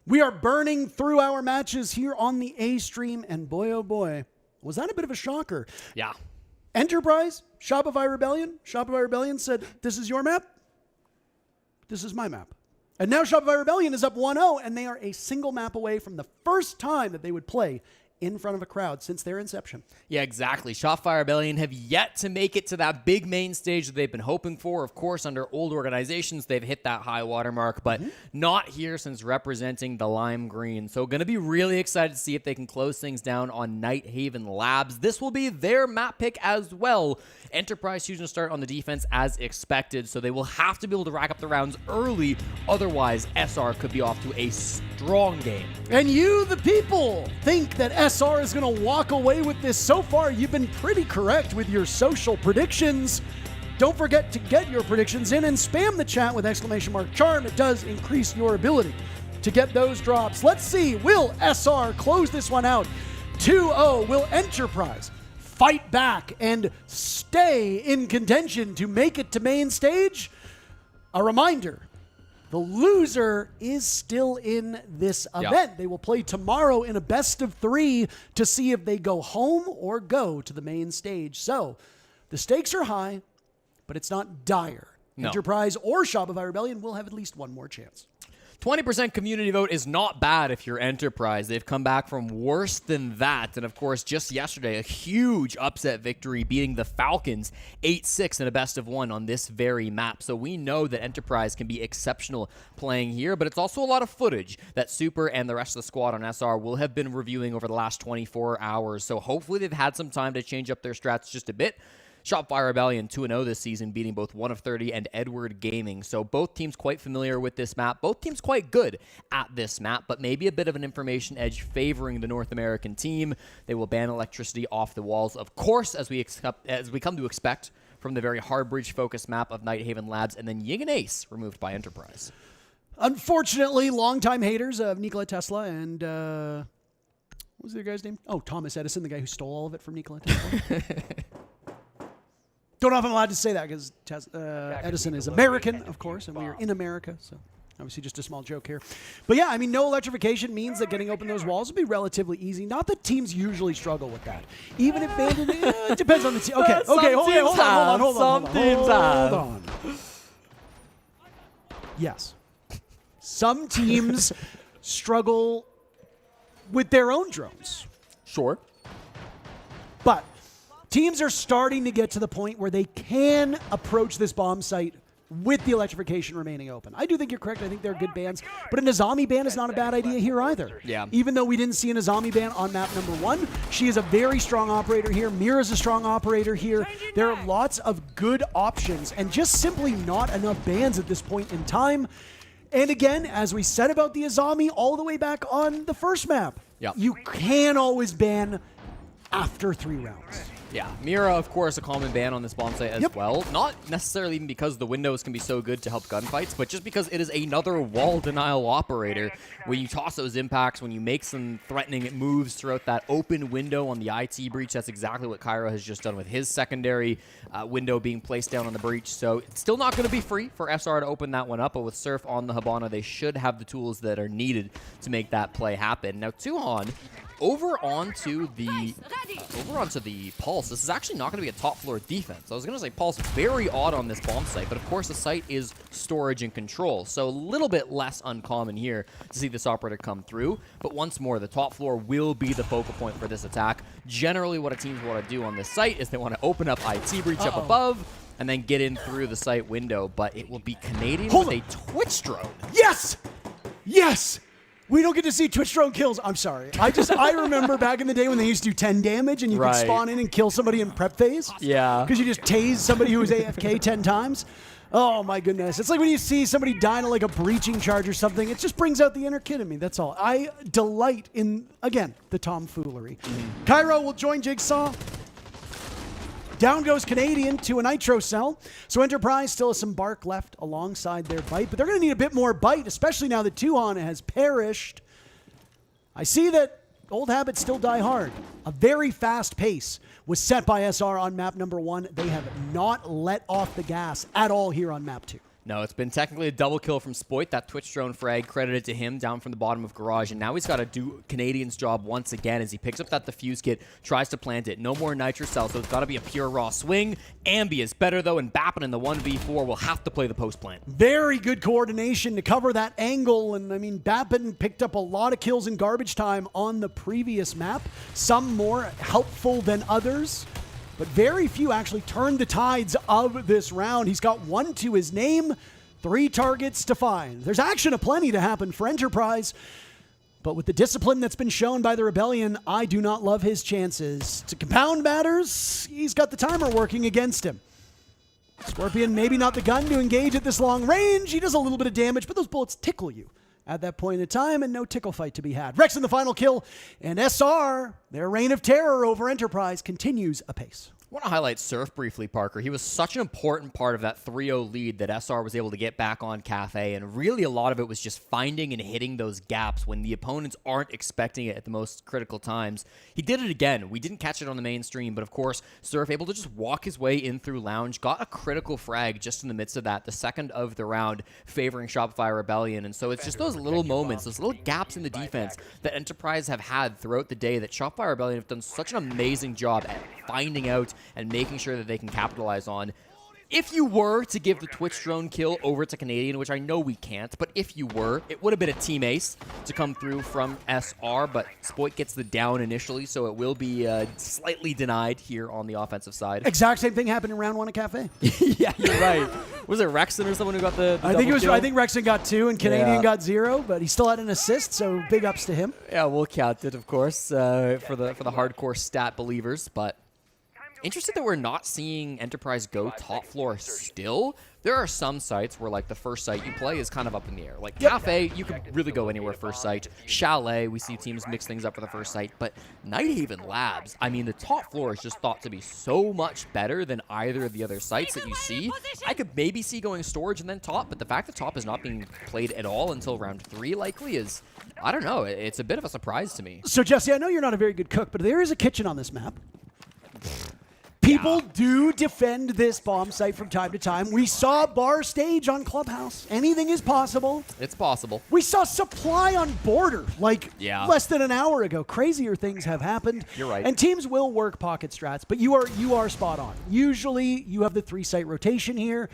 We are burning through our matches here on the A stream, and boy, oh boy, was that a bit of a shocker. Yeah. Enterprise, Shopify Rebellion said, this is your map. This is my map. And now Shopify Rebellion is up 1-0, and they are a single map away from the first time that they would play in front of a crowd since their inception. Yeah, exactly. Shopify Rebellion have yet to make it to that big main stage that they've been hoping for. Of course, under old organizations, they've hit that high water mark, but not here since representing the Lime Green. So going to be really excited to see if they can close things down on Nighthaven Labs. This will be their map pick as well. Enterprise choosing to start on the defense as expected, so they will have to be able to rack up the rounds early. Otherwise, SR could be off to a strong game. And you, the people, think that SR is going to walk away with this. So far, you've been pretty correct with your social predictions. Don't forget to get your predictions in and spam the chat with !charm. It does increase your ability to get those drops. Let's see, will SR close this one out 2-0? Will Enterprise fight back and stay in contention to make it to main stage? A reminder, the loser is still in this event. They will play tomorrow in a best of 3 to see if they go home or go to the main stage. So the stakes are high, but it's not dire. No. Enterprise or Shopify Rebellion will have at least one more chance. 20% community vote is not bad if you're Enterprise. They've come back from worse than that. And of course, just yesterday, a huge upset victory beating the Falcons 8-6 in a best of 1 on this very map. So we know that Enterprise can be exceptional playing here, but it's also a lot of footage that Super and the rest of the squad on SR will have been reviewing over the last 24 hours. So hopefully they've had some time to change up their strats just a bit. Shopify Rebellion 2-0 this season, beating both 1 of 30 and Edward Gaming. So both teams quite familiar with this map. Both teams quite good at this map, but maybe a bit of an information edge favoring the North American team. They will ban electricity off the walls, of course, as we come to expect from the very Hardbridge-focused map of Nighthaven Labs, and then Ying and Ace removed by Enterprise. Unfortunately, longtime haters of Nikola Tesla and... what was the guy's name? Oh, Thomas Edison, the guy who stole all of it from Nikola Tesla. Don't know if I'm allowed to say that because Edison is American, of course, and we are in America, so obviously just a small joke here. But yeah, I mean, no electrification means that getting open those walls will be relatively easy. Not that teams usually struggle with that. Even if Bandit, it depends on the team. Okay, hold on. Yes. Some teams struggle with their own drones. Sure. But teams are starting to get to the point where they can approach this bomb site with the electrification remaining open. I do think you're correct. I think they're good bans. But an Azami ban is not a bad idea here either. Yeah. Even though we didn't see an Azami ban on map number 1, she is a very strong operator here. Mira's a strong operator here. There are lots of good options and just simply not enough bans at this point in time. And again, as we said about the Azami all the way back on the first map, you can always ban after 3 rounds. Yeah, Mira, of course, a common ban on this bomb site as well. Not necessarily even because the windows can be so good to help gunfights, but just because it is another wall denial operator. When you toss those impacts, when you make some threatening moves throughout that open window on the IT breach, that's exactly what Cairo has just done with his secondary window being placed down on the breach. So it's still not going to be free for SR to open that one up, but with Surf on the Habana, they should have the tools that are needed to make that play happen. Now, Tuhon, over onto the Pulse. This is actually not going to be a top floor defense. I was going to say Pulse very odd on this bomb site, but of course the site is storage and control, so a little bit less uncommon here to see this operator come through. But once more, the top floor will be the focal point for this attack. Generally, what a team want to do on this site is they want to open up IT breach up above and then get in through the site window, but it will be Canadian with a Twitch drone. Yes! Yes! We don't get to see Twitch drone kills. I'm sorry. I remember back in the day when they used to do 10 damage and you could spawn in and kill somebody in prep phase. Yeah. Because you just tase somebody who was AFK 10 times. Oh my goodness. It's like when you see somebody die to like a breaching charge or something, it just brings out the inner kid in me. That's all. I delight in, again, the tomfoolery. Cairo will join Jigsaw. Down goes Canadian to a Nitro Cell. So Enterprise still has some bark left alongside their bite, but they're going to need a bit more bite, especially now that Tuhon has perished. I see that old habits still die hard. A very fast pace was set by SR on map number 1. They have not let off the gas at all here on map 2. No, it's been technically a double kill from Spoit. That Twitch drone frag credited to him down from the bottom of Garage. And now he's got to do Canadian's job once again as he picks up that defuse kit, tries to plant it. No more Nitro Cell, so it's got to be a pure raw swing. Ambi is better, though, and Bappin in the 1v4 will have to play the post plant. Very good coordination to cover that angle. And, I mean, Bappin picked up a lot of kills in garbage time on the previous map. Some more helpful than others. But very few actually turned the tides of this round. He's got 1 to his name, 3 targets to find. There's action aplenty to happen for Enterprise, but with the discipline that's been shown by the Rebellion, I do not love his chances. To compound matters, he's got the timer working against him. Scorpion, maybe not the gun to engage at this long range. He does a little bit of damage, but those bullets tickle you at that point in time, and no tickle fight to be had. Rex in the final kill, and SR, their reign of terror over Enterprise, continues apace. I want to highlight Surf briefly, Parker. He was such an important part of that 3-0 lead that SR was able to get back on Cafe, and really a lot of it was just finding and hitting those gaps when the opponents aren't expecting it at the most critical times. He did it again. We didn't catch it on the mainstream, but of course, Surf able to just walk his way in through Lounge, got a critical frag just in the midst of that, the second of the round, favoring Shopify Rebellion. And so it's just those little moments, those little gaps in the defense that Enterprise have had throughout the day that Shopify Rebellion have done such an amazing job at finding out and making sure that they can capitalize on. If you were to give the Twitch drone kill over to Canadian, which I know we can't, but if you were, it would have been a team ace to come through from SR, but Spoit gets the down initially, so it will be slightly denied here on the offensive side. Exact same thing happened in round 1 at Cafe. Yeah, you're right. Was it Rexon or someone who got the I think it was. kill? I think Rexon got 2 and Canadian got 0, but he still had an assist, so big ups to him. Yeah, we'll count it, of course, for the hardcore stat believers, but interested that we're not seeing Enterprise go top floor still. There are some sites where, like, the first site you play is kind of up in the air. Like, Cafe, you can really go anywhere first site. Chalet, we see teams mix things up for the first site. But Nighthaven Labs, I mean, the top floor is just thought to be so much better than either of the other sites that you see. I could maybe see going storage and then top, but the fact that top is not being played at all until round 3 likely is, I don't know, it's a bit of a surprise to me. So, Jesse, I know you're not a very good cook, but there is a kitchen on this map. People do defend this bomb site from time to time. We saw Bar Stage on Clubhouse. Anything is possible. It's possible. We saw Supply on Border like less than an hour ago. Crazier things have happened. You're right. And teams will work pocket strats, but you are spot on. Usually you have the 3-site rotation here.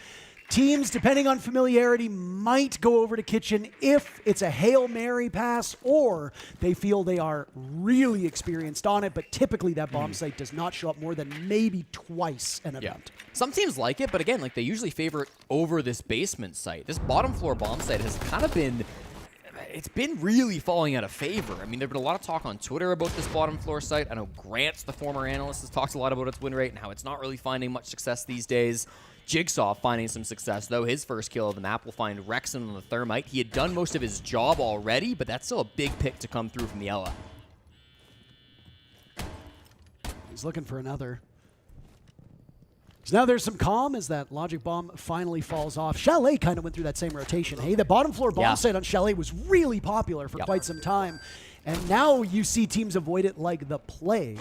Teams, depending on familiarity, might go over to Kitchen if it's a Hail Mary pass or they feel they are really experienced on it, but typically that bomb site does not show up more than maybe twice an event. Some teams like it, but again, like they usually favor it over this basement site. This bottom floor bomb site has kind of been, it's been really falling out of favor. I mean, there's been a lot of talk on Twitter about this bottom floor site. I know Grant's, the former analyst, has talked a lot about its win rate and how it's not really finding much success these days. Jigsaw finding some success, though. His first kill of the map will find Rexon on the Thermite. He had done most of his job already, but that's still a big pick to come through from the Ella. He's looking for another. So now there's some calm as that logic bomb finally falls off. Chalet kind of went through that same rotation. Hey, the bottom floor bomb site on Chalet was really popular for quite some time. And now you see teams avoid it like the plague.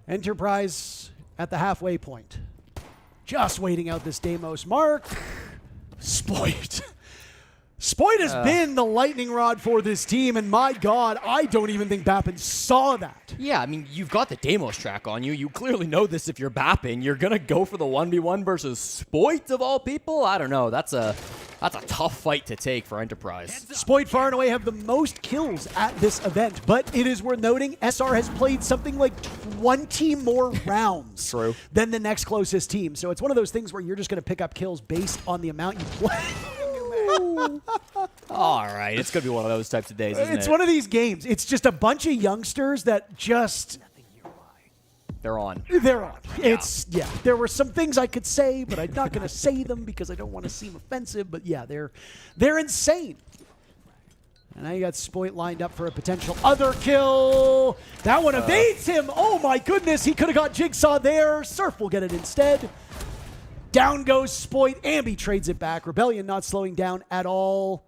Enterprise at the halfway point. Just waiting out this Deimos mark. Spoit. Spoit has been the lightning rod for this team, and my God, I don't even think Bappin saw that. Yeah, I mean, you've got the Deimos track on you. You clearly know this if you're Bappin. You're going to go for the 1v1 versus Spoit of all people? I don't know. That's a tough fight to take for Enterprise. Spoit far and away have the most kills at this event, but it is worth noting SR has played something like 20 more rounds than the next closest team. So it's one of those things where you're just going to pick up kills based on the amount you play. All right, it's going to be one of those types of days, isn't it? It's one of these games. It's just a bunch of youngsters that just... They're on. They're on. It's, there were some things I could say, but I'm not going to say them because I don't want to seem offensive. But yeah, they're insane. And now you got Spoit lined up for a potential other kill. That one evades him. Oh my goodness, he could have got Jigsaw there. Surf will get it instead. Down goes Spoit. Ambi trades it back. Rebellion not slowing down at all.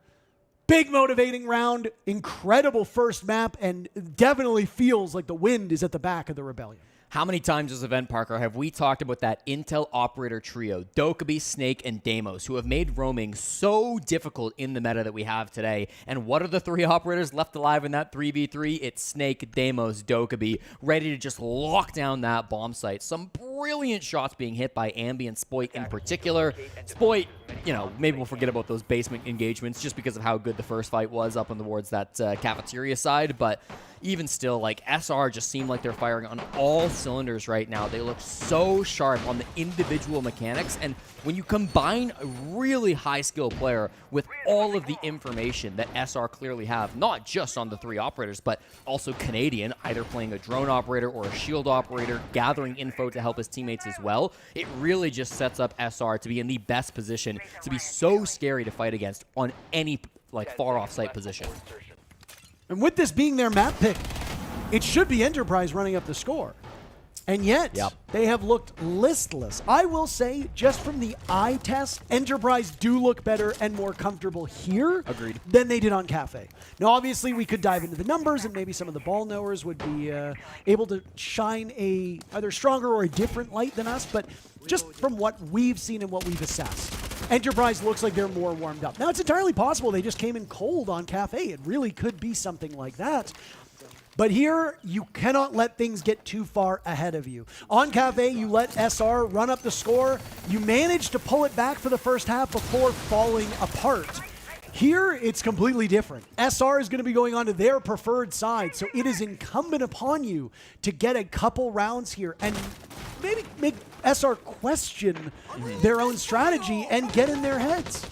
Big motivating round. Incredible first map, and definitely feels like the wind is at the back of the Rebellion. How many times this event, Parker, have we talked about that Intel operator trio, Dokkaebi, Snake, and Deimos, who have made roaming so difficult in the meta that we have today? And what are the 3 operators left alive in that 3v3? It's Snake, Deimos, Dokkaebi, ready to just lock down that bomb site. Some brilliant shots being hit by Ambi and Spoit in particular. Spoit, you know, maybe we'll forget about those basement engagements just because of how good the first fight was up on towards that cafeteria side, but even still, like, SR just seem like they're firing on all cylinders right now. They look so sharp on the individual mechanics, and when you combine a really high-skill player with all of the information that SR clearly have, not just on the 3 operators, but also Canadian, either playing a drone operator or a shield operator, gathering info to help his teammates as well, it really just sets up SR to be in the best position to be so scary to fight against on any, like, far-off site position. And with this being their map pick, it should be Enterprise running up the score. And yet, they have looked listless. I will say, just from the eye test, Enterprise do look better and more comfortable here than they did on Cafe. Now, obviously, we could dive into the numbers, and maybe some of the ball knowers would be able to shine a either stronger or a different light than us, but just from what we've seen and what we've assessed, Enterprise looks like they're more warmed up. Now, it's entirely possible they just came in cold on Cafe. It really could be something like that. But here, you cannot let things get too far ahead of you. On Cafe, you let SR run up the score. You manage to pull it back for the first half before falling apart. Here, it's completely different. SR is going to be going on to their preferred side, so it is incumbent upon you to get a couple rounds here and maybe make SR question their own strategy and get in their heads.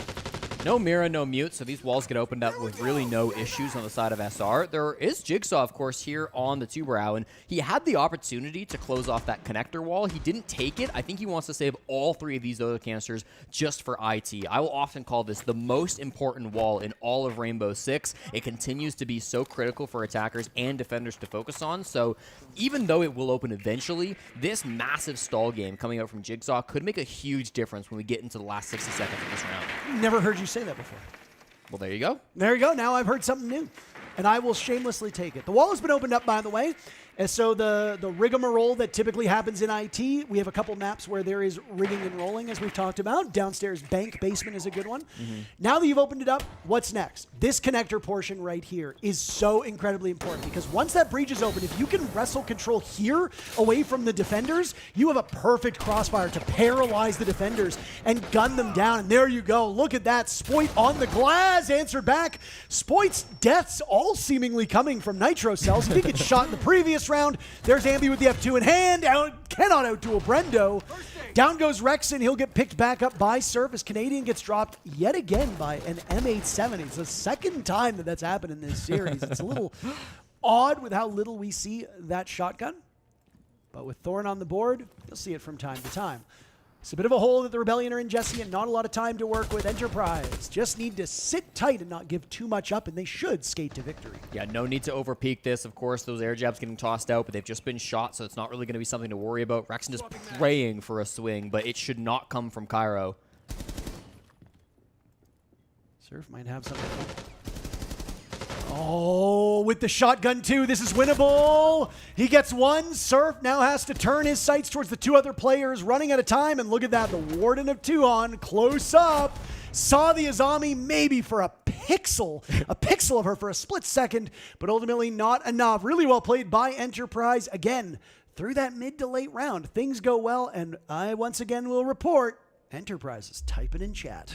No Mira, no mute, so these walls get opened up with really no issues on the side of SR. There is Jigsaw, of course, here on the Two-Brow, and he had the opportunity to close off that connector wall. He didn't take it. I think he wants to save all 3 of these other canisters just for IT. I will often call this the most important wall in all of Rainbow Six. It continues to be so critical for attackers and defenders to focus on, so even though it will open eventually, this massive stall game coming out from Jigsaw could make a huge difference when we get into the last 60 seconds of this round. Never heard you say that before. Well, there you go. There you go. Now I've heard something new, and I will shamelessly take it. The wall has been opened up, by the way, and so the rigmarole that typically happens in IT, we have a couple maps where there is rigging and rolling, as we've talked about. Downstairs bank basement is a good one. Now that you've opened it up, what's next? This connector portion right here is so incredibly important, because once that breach is open, if you can wrestle control here away from the defenders, you have a perfect crossfire to paralyze the defenders and gun them down. And there you go. Look at that. Spoit on the glass, answered back. Spoit's deaths all seemingly coming from nitro cells. If he gets shot in the previous round, there's Ambi with the F2 in hand. Cannot outduel Brendo. Down goes Rexon. He'll get picked back up by Surf as Canadian gets dropped yet again by an M870. It's the second time that that's happened in this series. It's a little odd with how little we see that shotgun. But with Thorn on the board, you'll see it from time to time. It's a bit of a hole that the Rebellion are in, Jesse, and not a lot of time to work with. Enterprise just need to sit tight and not give too much up, and they should skate to victory. Yeah, no need to overpeak this. Of course, those air jabs getting tossed out, but they've just been shot, so it's not really going to be something to worry about. Rexon just praying for a swing, but it should not come from Cairo. Surf might have something. Oh, with the shotgun too, this is winnable. He gets one. Surf now has to turn his sights towards the 2 other players, running out of time, and look at that, the Warden of 2 on, close up. Saw the Azami maybe for a pixel of her for a split second, but ultimately not enough. Really well played by Enterprise. Again, through that mid to late round, things go well, and I once again will report Enterprise is typing in chat.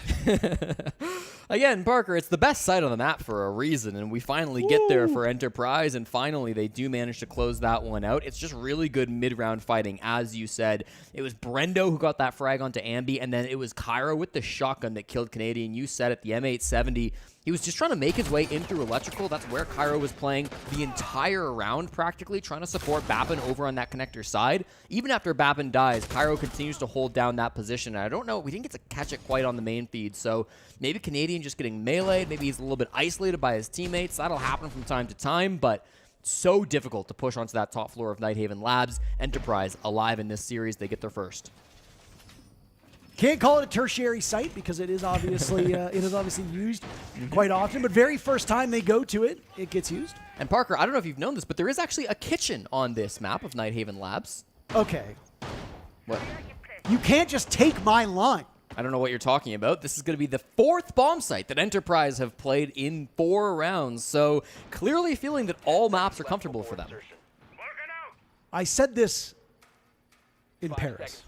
Again, Parker, it's the best site on the map for a reason, and we finally get there for Enterprise, and finally they do manage to close that one out. It's just really good mid-round fighting, as you said. It was Brendo who got that frag onto Ambi, and then it was Cairo with the shotgun that killed Canadian. You said it, the M870. He was just trying to make his way in through electrical. That's where Cairo was playing the entire round, practically, trying to support Bappin over on that connector side. Even after Bappin dies, Cairo continues to hold down that position. And I don't know, we didn't get to catch it quite on the main feed, so maybe Canadian just getting meleeed, maybe he's a little bit isolated by his teammates. That'll happen from time to time, but so difficult to push onto that top floor of Nighthaven Labs. Enterprise alive in this series. They get their first. Can't call it a tertiary site because it is obviously used quite often, but very first time they go to it, it gets used. And Parker, I don't know if you've known this, but there is actually a kitchen on this map of Nighthaven Labs. Okay. What? You can't just take my line. I don't know what you're talking about. This is going to be the 4th bomb site that Enterprise have played in 4 rounds, so clearly feeling that all maps are comfortable for them. I said this in Paris.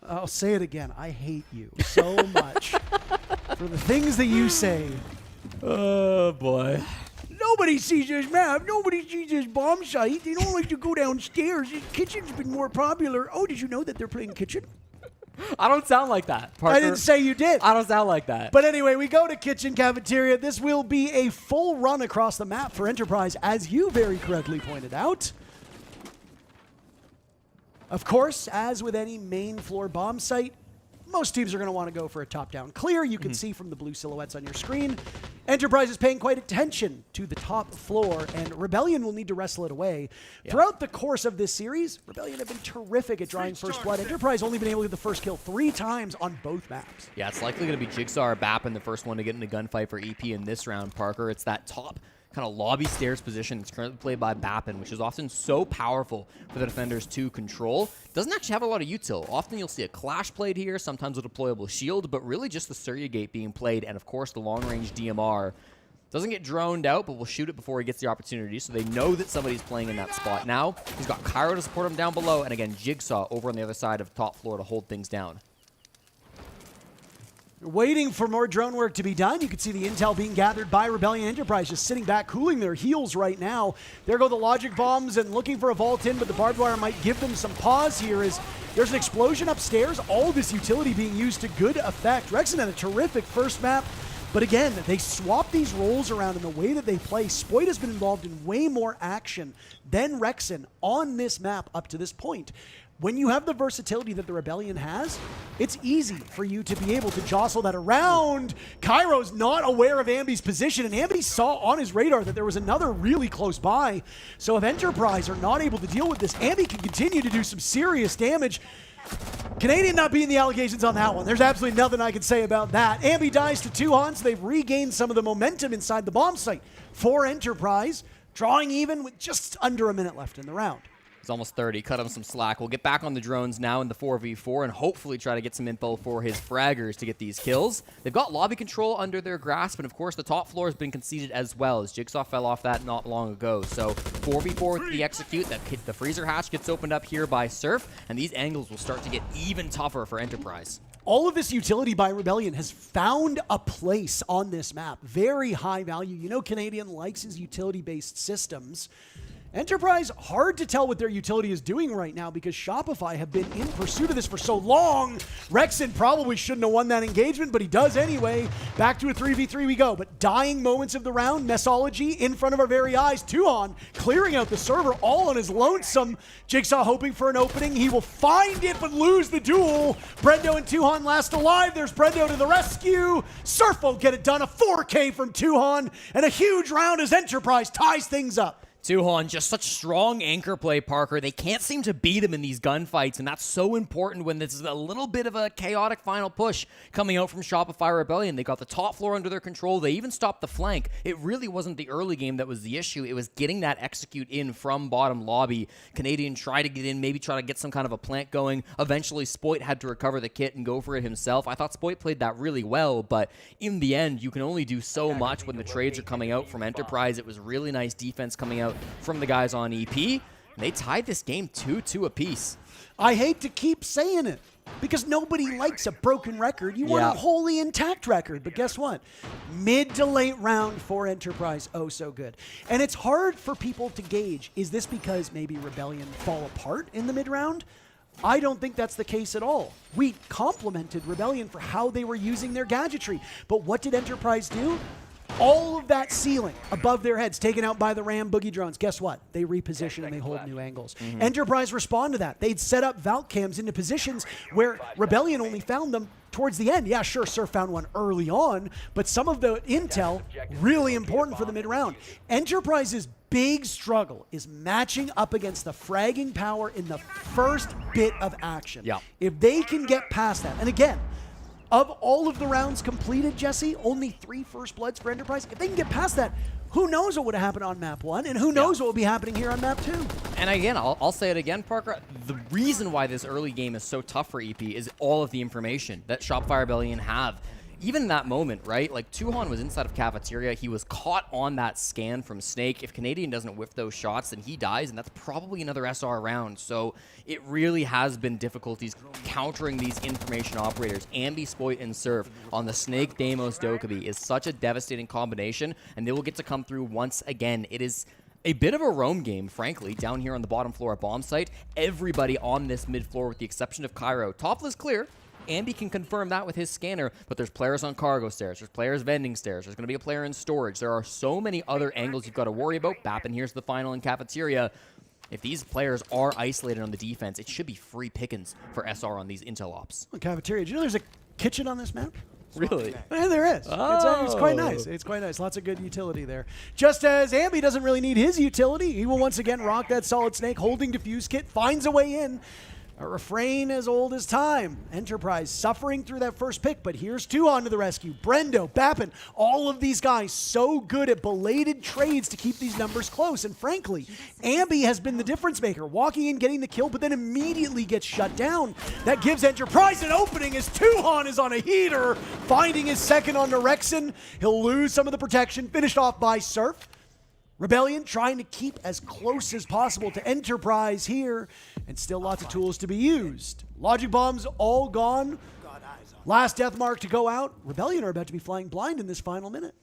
I'll say it again. I hate you so much for the things that you say. Oh, boy. Nobody sees this map. Nobody sees this bomb site. They don't like to go downstairs. This kitchen's been more popular. Oh, did you know that they're playing kitchen? I don't sound like that, Parker. I didn't say you did. I don't sound like that. But anyway, we go to kitchen cafeteria. This will be a full run across the map for Enterprise, as you very correctly pointed out. Of course, as with any main floor bomb site, most teams are going to want to go for a top-down clear. You can see from the blue silhouettes on your screen. Enterprise is paying quite attention to the top floor, and Rebellion will need to wrestle it away. Throughout the course of this series, Rebellion have been terrific at drawing first blood. Enterprise only been able to get the first kill 3 times on both maps. Yeah, it's likely going to be Jigsaw or Bappin, the first one to get in a gunfight for EP in this round, Parker. It's that top kind of lobby stairs position that's currently played by Bappin, which is often so powerful for the defenders to control. Doesn't actually have a lot of util. Often you'll see a Clash played here, sometimes a deployable shield, but really just the Surya Gate being played, and of course the long-range DMR. Doesn't get droned out, but will shoot it before he gets the opportunity, so they know that somebody's playing in that spot. Now, he's got Cairo to support him down below, and again, Jigsaw over on the other side of top floor to hold things down. Waiting for more drone work to be done. You can see the intel being gathered by Rebellion Enterprise, just sitting back, cooling their heels right now. There go the logic bombs and looking for a vault in, but the barbed wire might give them some pause here as there's an explosion upstairs. All this utility being used to good effect. Rexen had a terrific first map, but again, they swap these roles around in the way that they play. Spoit has been involved in way more action than Rexen on this map up to this point. When you have the versatility that the Rebellion has, it's easy for you to be able to jostle that around. Cairo's not aware of Ambi's position, and Ambi saw on his radar that there was another really close by. So if Enterprise are not able to deal with this, Ambi can continue to do some serious damage. Canadian not being the allegations on that one. There's absolutely nothing I can say about that. Ambi dies to Tuhon, so they've regained some of the momentum inside the bomb site for Enterprise, drawing even with just under a minute left in the round. He's almost 30, cut him some slack. We'll get back on the drones now in the 4v4 and hopefully try to get some info for his fraggers to get these kills. They've got lobby control under their grasp, and of course the top floor has been conceded as well, as Jigsaw fell off that not long ago. So 4v4 with the execute, the freezer hatch gets opened up here by Surf, and these angles will start to get even tougher for Enterprise. All of this utility by Rebellion has found a place on this map. Very high value. You know Canadian likes his utility-based systems. Enterprise, hard to tell what their utility is doing right now because Shopify have been in pursuit of this for so long. Rexen probably shouldn't have won that engagement, but he does anyway. Back to a 3v3 we go, but dying moments of the round, Messology in front of our very eyes. Tuhon clearing out the server all on his lonesome. Jigsaw hoping for an opening. He will find it, but lose the duel. Brendo and Tuhon last alive. There's Brendo to the rescue. Surf won't get it done. A 4K from Tuhon, and a huge round as Enterprise ties things up. Tuhon, just such strong anchor play, Parker. They can't seem to beat him in these gunfights, and that's so important when this is a little bit of a chaotic final push coming out from Shopify Rebellion. They got the top floor under their control. They even stopped the flank. It really wasn't the early game that was the issue. It was getting that execute in from bottom lobby. Canadian tried to get in, maybe try to get some kind of a plant going. Eventually, Spoit had to recover the kit and go for it himself. I thought Spoit played that really well, but in the end, you can only do so much when the trades are coming out from Enterprise. It was really nice defense coming out from the guys on EP. And they tied this game 2-2 apiece. I hate to keep saying it because nobody likes a broken record. You want a wholly intact record. But guess what? Mid to late round for Enterprise, oh so good. And it's hard for people to gauge, is this because maybe Rebellion fall apart in the mid round? I don't think that's the case at all. We complimented Rebellion for how they were using their gadgetry. But what did Enterprise do? All of that ceiling above their heads taken out by the Ram boogie drones. Guess what? They reposition and they hold new angles. Enterprise respond to that. They'd set up Valk cams into positions where Rebellion only found them towards the end. Yeah, sure, Surf found one early on, but some of the intel really important for the mid-round. Enterprise's big struggle is matching up against the fragging power in the first bit of action. If they can get past that, and again, of all of the rounds completed, Jesse, only 3 first bloods for Enterprise. If they can get past that, who knows what would have happened on map 1, and who knows what will be happening here on map 2. And again, I'll say it again, Parker. The reason why this early game is so tough for EP is all of the information that Shopify Rebellion have. Even in that moment, right? Like, Tuhan was inside of Cafeteria. He was caught on that scan from Snake. If Canadian doesn't whiff those shots, then he dies, and that's probably another SR round. So it really has been difficulties countering these information operators. Ambi, Spoit, and Surf on the Snake, Deimos, Dokkaebi is such a devastating combination, and they will get to come through once again. It is a bit of a roam game, frankly, down here on the bottom floor at bomb site. Everybody on this mid floor, with the exception of Cairo. Top is clear. Ambi can confirm that with his scanner, but there's players on cargo stairs, there's players vending stairs, there's going to be a player in storage. There are so many other angles you've got to worry about. Bappin here's the final in Cafeteria. If these players are isolated on the defense, it should be free pickings for SR on these intel ops. Cafeteria, do you know there's a kitchen on this map? Really? Yeah, there is. It's quite nice. It's quite nice. Lots of good utility there. Just as Ambi doesn't really need his utility, he will once again rock that Solid Snake, holding Diffuse Kit, finds a way in. A refrain as old as time. Enterprise suffering through that first pick, but here's Tuhan to the rescue. Brendo, Bappin, all of these guys so good at belated trades to keep these numbers close. And frankly, Ambi has been the difference maker, walking in, getting the kill, but then immediately gets shut down. That gives Enterprise an opening as Tuhan is on a heater, finding his second on Norexen. He'll lose some of the protection, finished off by Surf. Rebellion trying to keep as close as possible to Enterprise here, and still lots of tools to be used. Logic bombs all gone. Last death mark to go out. Rebellion are about to be flying blind in this final minute.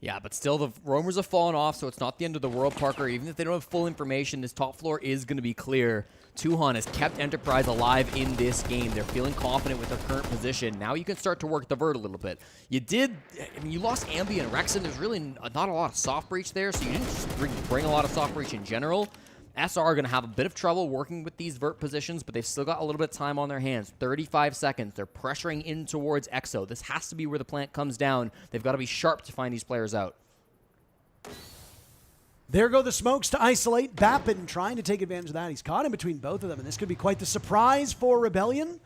Yeah, but still the roamers have fallen off, so it's not the end of the world, Parker. Even if they don't have full information, this top floor is going to be clear. Tuhan has kept Enterprise alive in this game. They're feeling confident with their current position. Now you can start to work the vert a little bit. You lost Ambi and Rexen. There's really not a lot of soft breach there, so you didn't just bring a lot of soft breach in general. SR are going to have a bit of trouble working with these vert positions, but they've still got a little bit of time on their hands. 35 seconds. They're pressuring in towards EXO. This has to be where the plant comes down. They've got to be sharp to find these players out. There go the smokes to isolate. Bappin trying to take advantage of that. He's caught in between both of them, and this could be quite the surprise for Rebellion.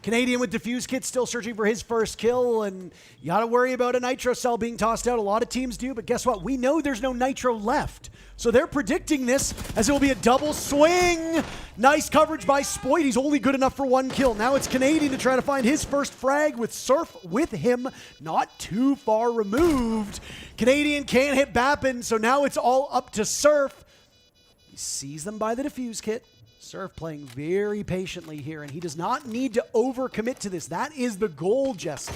Canadian with Diffuse Kit still searching for his first kill, and you got to worry about a Nitro cell being tossed out. A lot of teams do, but guess what? We know there's no Nitro left. So they're predicting this as it will be a double swing. Nice coverage by Spoit. He's only good enough for one kill. Now it's Canadian to try to find his first frag with Surf with him, not too far removed. Canadian can't hit Bappin, so now it's all up to Surf. He sees them by the Diffuse Kit. Surf playing very patiently here, and he does not need to overcommit to this. That is the goal, Jesse.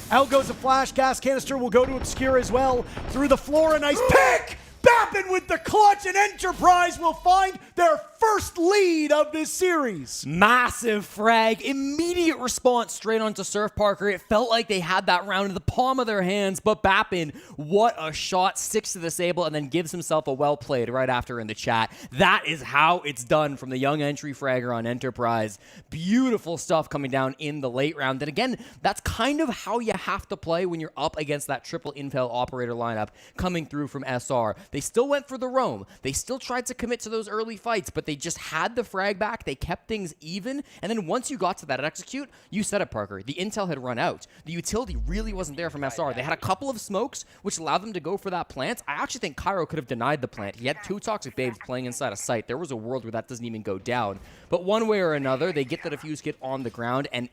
Out goes a flash. Gas canister will go to Obscure as well. Through the floor, a nice pick! Bappin with the clutch, and Enterprise will find their first lead of this series. Massive frag, immediate response straight onto Surf, Parker. It felt like they had that round in the palm of their hands, but Bappin, what a shot, sticks to the sable and then gives himself a well played right after in the chat. That is how it's done from the young entry fragger on Enterprise. Beautiful stuff coming down in the late round. And again, that's kind of how you have to play when you're up against that triple intel operator lineup coming through from SR. They still went for the roam. They still tried to commit to those early fights, but they just had the frag back. They kept things even. And then once you got to that execute, you said it, Parker. The intel had run out. The utility really wasn't there from SR. They had a couple of smokes, which allowed them to go for that plant. I actually think Cairo could have denied the plant. He had two Toxic Babes playing inside a site. There was a world where that doesn't even go down. But one way or another, they get the Diffuse Kit on the ground, and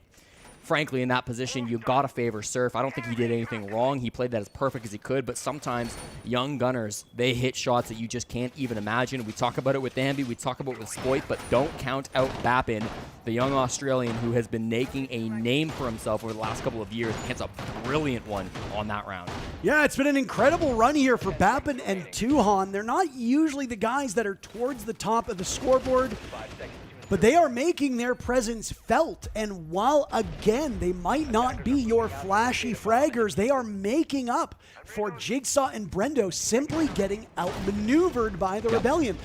frankly, in that position, you gotta favor Surf. I don't think he did anything wrong. He played that as perfect as he could, but sometimes young gunners, they hit shots that you just can't even imagine. We talk about it with Ambi, we talk about it with Spoit, but don't count out Bappin, the young Australian who has been making a name for himself over the last couple of years. Hits a brilliant one on that round. Yeah, it's been an incredible run here for Bappin and Tuhan. They're not usually the guys that are towards the top of the scoreboard, but they are making their presence felt. And while, again, they might not be your flashy fraggers, they are making up for Jigsaw and Brendo simply getting outmaneuvered by the Rebellion.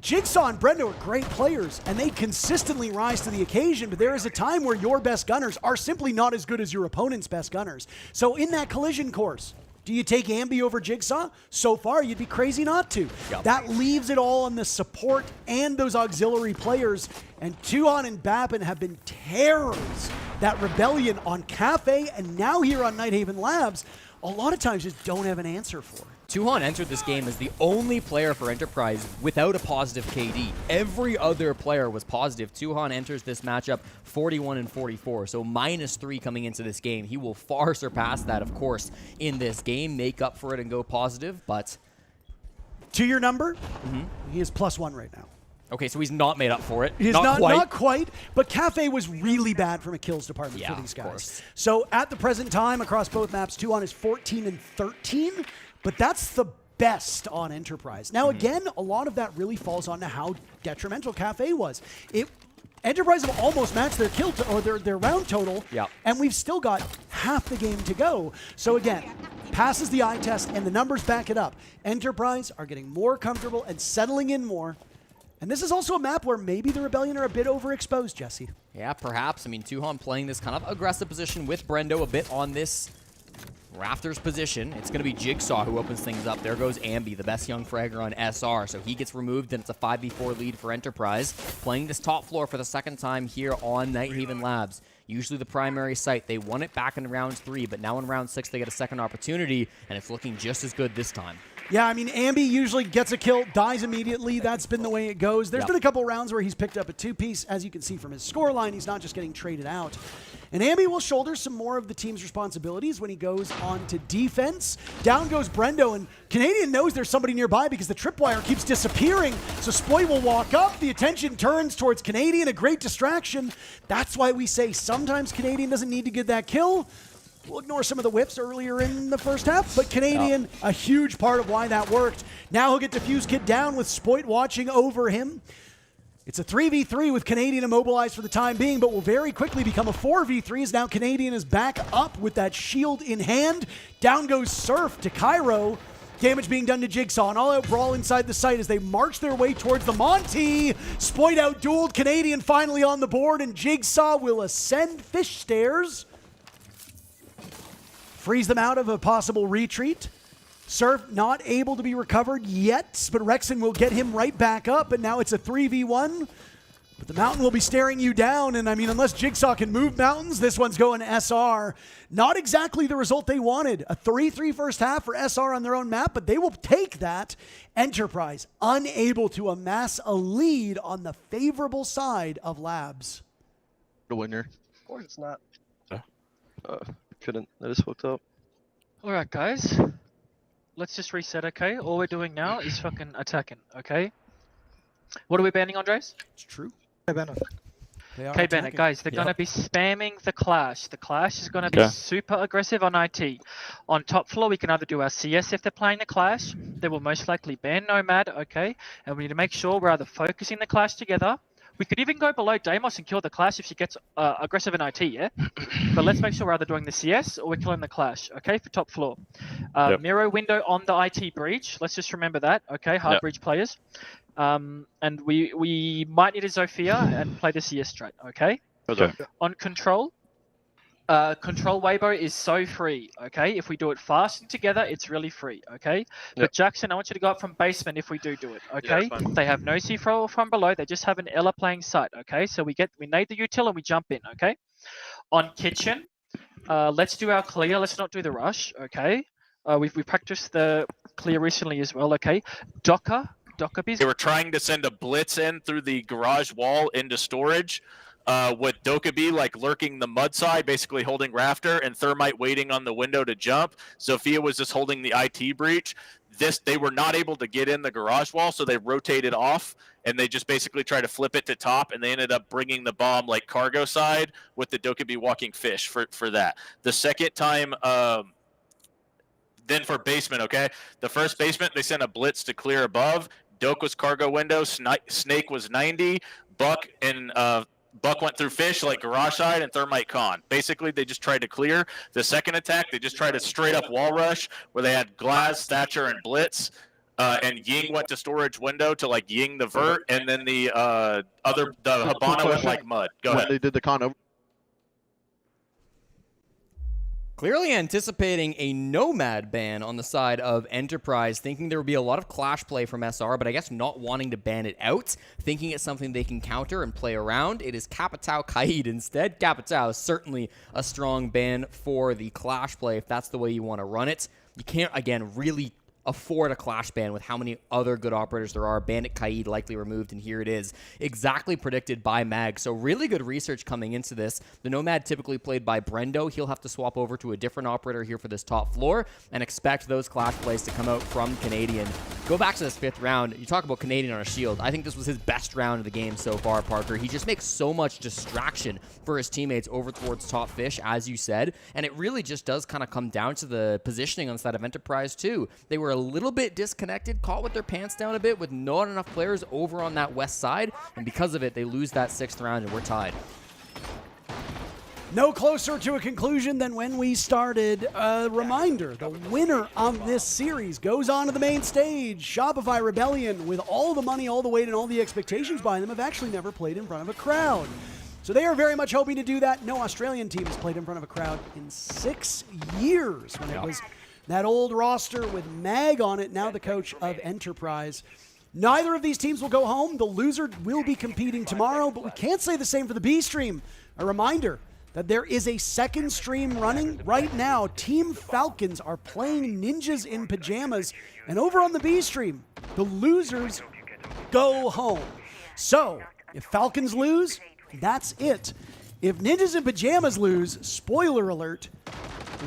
Jigsaw and Brendo are great players, and they consistently rise to the occasion, but there is a time where your best gunners are simply not as good as your opponent's best gunners. So in that collision course, do you take Ambi over Jigsaw? So far, you'd be crazy not to. Yep. That leaves it all on the support and those auxiliary players. And Tuhan and Bappin have been terrors. That Rebellion on Cafe and now here on Nighthaven Labs, a lot of times just don't have an answer for. Tuhon entered this game as the only player for Enterprise without a positive KD. Every other player was positive. Tuhon enters this matchup 41 and 44, so -3 coming into this game. He will far surpass that, of course, in this game, make up for it and go positive, but... To your number, he is +1 right now. Okay, so he's not made up for it. He's not quite, but Cafe was really bad from a kills department for these guys. So at the present time, across both maps, Tuhon is 14 and 13, but that's the best on Enterprise. Now, again, a lot of that really falls on how detrimental Cafe was. Enterprise have almost matched their kill or their round total, and we've still got half the game to go. So again, passes the eye test, and the numbers back it up. Enterprise are getting more comfortable and settling in more. And this is also a map where maybe the Rebellion are a bit overexposed, Jesse. Yeah, perhaps. I mean, Tuhon playing this kind of aggressive position with Brendo a bit on this Rafters position. It's going to be Jigsaw who opens things up. There goes Ambi, the best young fragger on SR. So he gets removed, and it's a 5v4 lead for Enterprise. Playing this top floor for the second time here on Nighthaven Labs. Usually the primary site. They won it back in round 3, but now in round 6 they get a second opportunity, and it's looking just as good this time. Yeah, I mean, Ambi usually gets a kill, dies immediately. That's been the way it goes. There's been a couple rounds where he's picked up a 2-piece. As you can see from his scoreline, he's not just getting traded out. And Ambi will shoulder some more of the team's responsibilities when he goes on to defense. Down goes Brendo, and Canadian knows there's somebody nearby because the tripwire keeps disappearing. So Spoy will walk up. The attention turns towards Canadian, a great distraction. That's why we say sometimes Canadian doesn't need to get that kill. We'll ignore some of the whiffs earlier in the first half, but Canadian, a huge part of why that worked. Now he'll get Diffuse Kid down with Spoit watching over him. It's a 3v3 with Canadian immobilized for the time being, but will very quickly become a 4v3 as now Canadian is back up with that shield in hand. Down goes Surf to Cairo. Damage being done to Jigsaw. An all-out brawl inside the site as they march their way towards the Monty. Spoit out-dueled. Canadian finally on the board, and Jigsaw will ascend fish stairs. Freeze them out of a possible retreat. Surf not able to be recovered yet, but Rexon will get him right back up, and now it's a 3v1. But the mountain will be staring you down, and I mean, unless Jigsaw can move mountains, this one's going SR. Not exactly the result they wanted. A 3-3 first half for SR on their own map, but they will take that. Enterprise unable to amass a lead on the favorable side of Labs. The winner. Of course it's not. Couldn't. I just hooked up. Alright, guys. Let's just reset, okay? All we're doing now is fucking attacking, okay? What are we banning, Andres? It's true. Okay, Bennett, guys, they're going to be spamming the Clash. The Clash is going to be super aggressive on IT. On top floor, we can either do our CS if they're playing the Clash. They will most likely ban Nomad, okay? And we need to make sure we're either focusing the Clash together. We could even go below Deimos and kill the Clash if she gets aggressive in IT, yeah? But let's make sure we're either doing the CS or we're killing the Clash, okay, for top floor. Mirror window on the IT breach. Let's just remember that, okay, hard breach players. And we might need a Zofia and play the CS strat, okay? On control, control Weibo is so free, okay? If we do it fast and together, it's really free, okay? But Jackson, I want you to go up from basement if we do it, okay? They have no C4 from below, they just have an Ella playing site, okay? So we nade the util and we jump in, okay? On kitchen, let's do our clear, let's not do the rush, okay? We practiced the clear recently as well, okay? Docker biz. They were trying to send a blitz in through the garage wall into storage. With Dokkaebi like lurking the mud side, basically holding Rafter, and Thermite waiting on the window to jump. Sophia was just holding the IT breach. They were not able to get in the garage wall, so they rotated off, and they just basically tried to flip it to top, and they ended up bringing the bomb like cargo side with the Dokkaebi walking fish for that. The second time, then for basement, okay? The first basement, they sent a blitz to clear above. Doke was cargo window, Snake was 90, Buck went through fish like garage side and Thermite con. Basically, they just tried to clear. The second attack, they just tried to straight up wall rush where they had Glass, Thatcher, and Blitz. And Ying went to storage window to like Ying the vert, and then the Habana went like mud. Go ahead. They did the con over. Clearly anticipating a Nomad ban on the side of Enterprise, thinking there would be a lot of clash play from SR, but I guess not wanting to ban it out, thinking it's something they can counter and play around. It is Capitao Kaid instead. Capitao is certainly a strong ban for the clash play if that's the way you want to run it. You can't, again, really afford a clash ban with how many other good operators there are. Bandit Kaid likely removed, and here it is. Exactly predicted by Mag. So really good research coming into this. The Nomad typically played by Brendo. He'll have to swap over to a different operator here for this top floor and expect those clash plays to come out from Canadian. Go back to this 5th round. You talk about Canadian on a shield. I think this was his best round of the game so far, Parker. He just makes so much distraction for his teammates over towards top fish, as you said, and it really just does kind of come down to the positioning on the side of Enterprise too. They were a little bit disconnected, caught with their pants down a bit with not enough players over on that west side, and because of it, they lose that 6th round and we're tied. No closer to a conclusion than when we started. A reminder, the winner of this series goes on to the main stage. Shopify Rebellion, with all the money, all the weight, and all the expectations behind them, have actually never played in front of a crowd. So they are very much hoping to do that. No Australian team has played in front of a crowd in 6 years, when it was that old roster with Mag on it, now the coach of Enterprise. Neither of these teams will go home. The loser will be competing tomorrow, but we can't say the same for the B stream. A reminder that there is a second stream running right now. Team Falcons are playing Ninjas in Pajamas, and over on the B stream, the losers go home. So, if Falcons lose, that's it. If Ninjas in Pajamas lose, spoiler alert,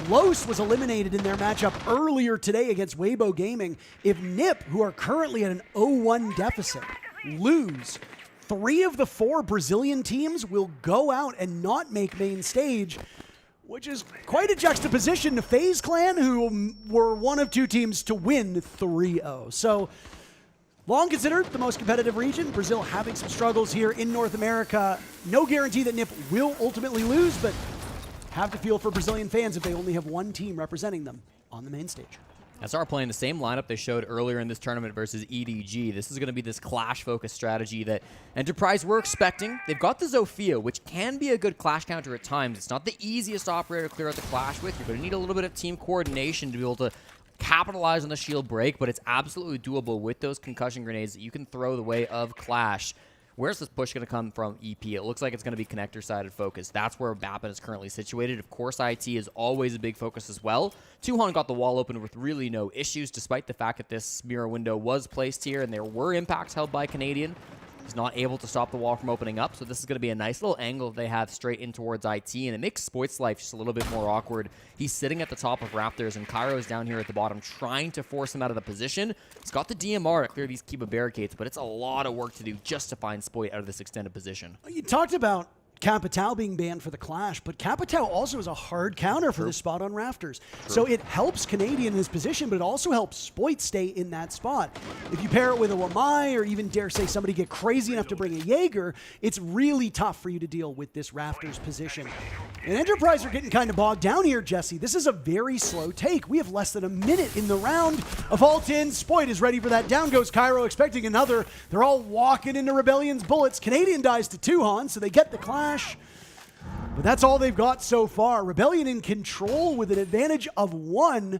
Los was eliminated in their matchup earlier today against Weibo Gaming. If NIP, who are currently at an 0-1 deficit, lose, 3 of the 4 Brazilian teams will go out and not make main stage, which is quite a juxtaposition to FaZe Clan, who were one of 2 teams to win 3-0. So, long considered the most competitive region. Brazil having some struggles here in North America. No guarantee that NIP will ultimately lose, but have to feel for Brazilian fans if they only have one team representing them on the main stage. SR playing the same lineup they showed earlier in this tournament versus EDG. This is going to be this clash-focused strategy that Enterprise were expecting. They've got the Zofia, which can be a good clash counter at times. It's not the easiest operator to clear out the clash with. You're going to need a little bit of team coordination to be able to capitalize on the shield break, but it's absolutely doable with those concussion grenades that you can throw the way of Clash. Where's this push going to come from EP? It looks like it's going to be connector-sided focus. That's where Bappin is currently situated. Of course, IT is always a big focus as well. Tuhon got the wall open with really no issues, despite the fact that this mirror window was placed here, and there were impacts held by Canadian. He's not able to stop the wall from opening up, so this is going to be a nice little angle they have straight in towards IT, and it makes Spoit's life just a little bit more awkward. He's sitting at the top of Raptors, and Cairo is down here at the bottom trying to force him out of the position. He's got the DMR to clear these Kiba barricades, but it's a lot of work to do just to find Spoit out of this extended position. You talked about Capitao being banned for the clash, but Capitao also is a hard counter for this spot on Rafters. So it helps Canadian in his position, but it also helps Spoit stay in that spot. If you pair it with a Wamai, or even dare say somebody get crazy enough to bring a Jaeger, it's really tough for you to deal with this Rafters position. And Enterprise are getting kind of bogged down here, Jesse. This is a very slow take. We have less than a minute in the round. A vault in, Spoit is ready for that. Down goes Cairo, expecting another. They're all walking into Rebellion's bullets. Canadian dies to Tuhon, so they get the clash. But that's all they've got so far. Rebellion in control with an advantage of 1.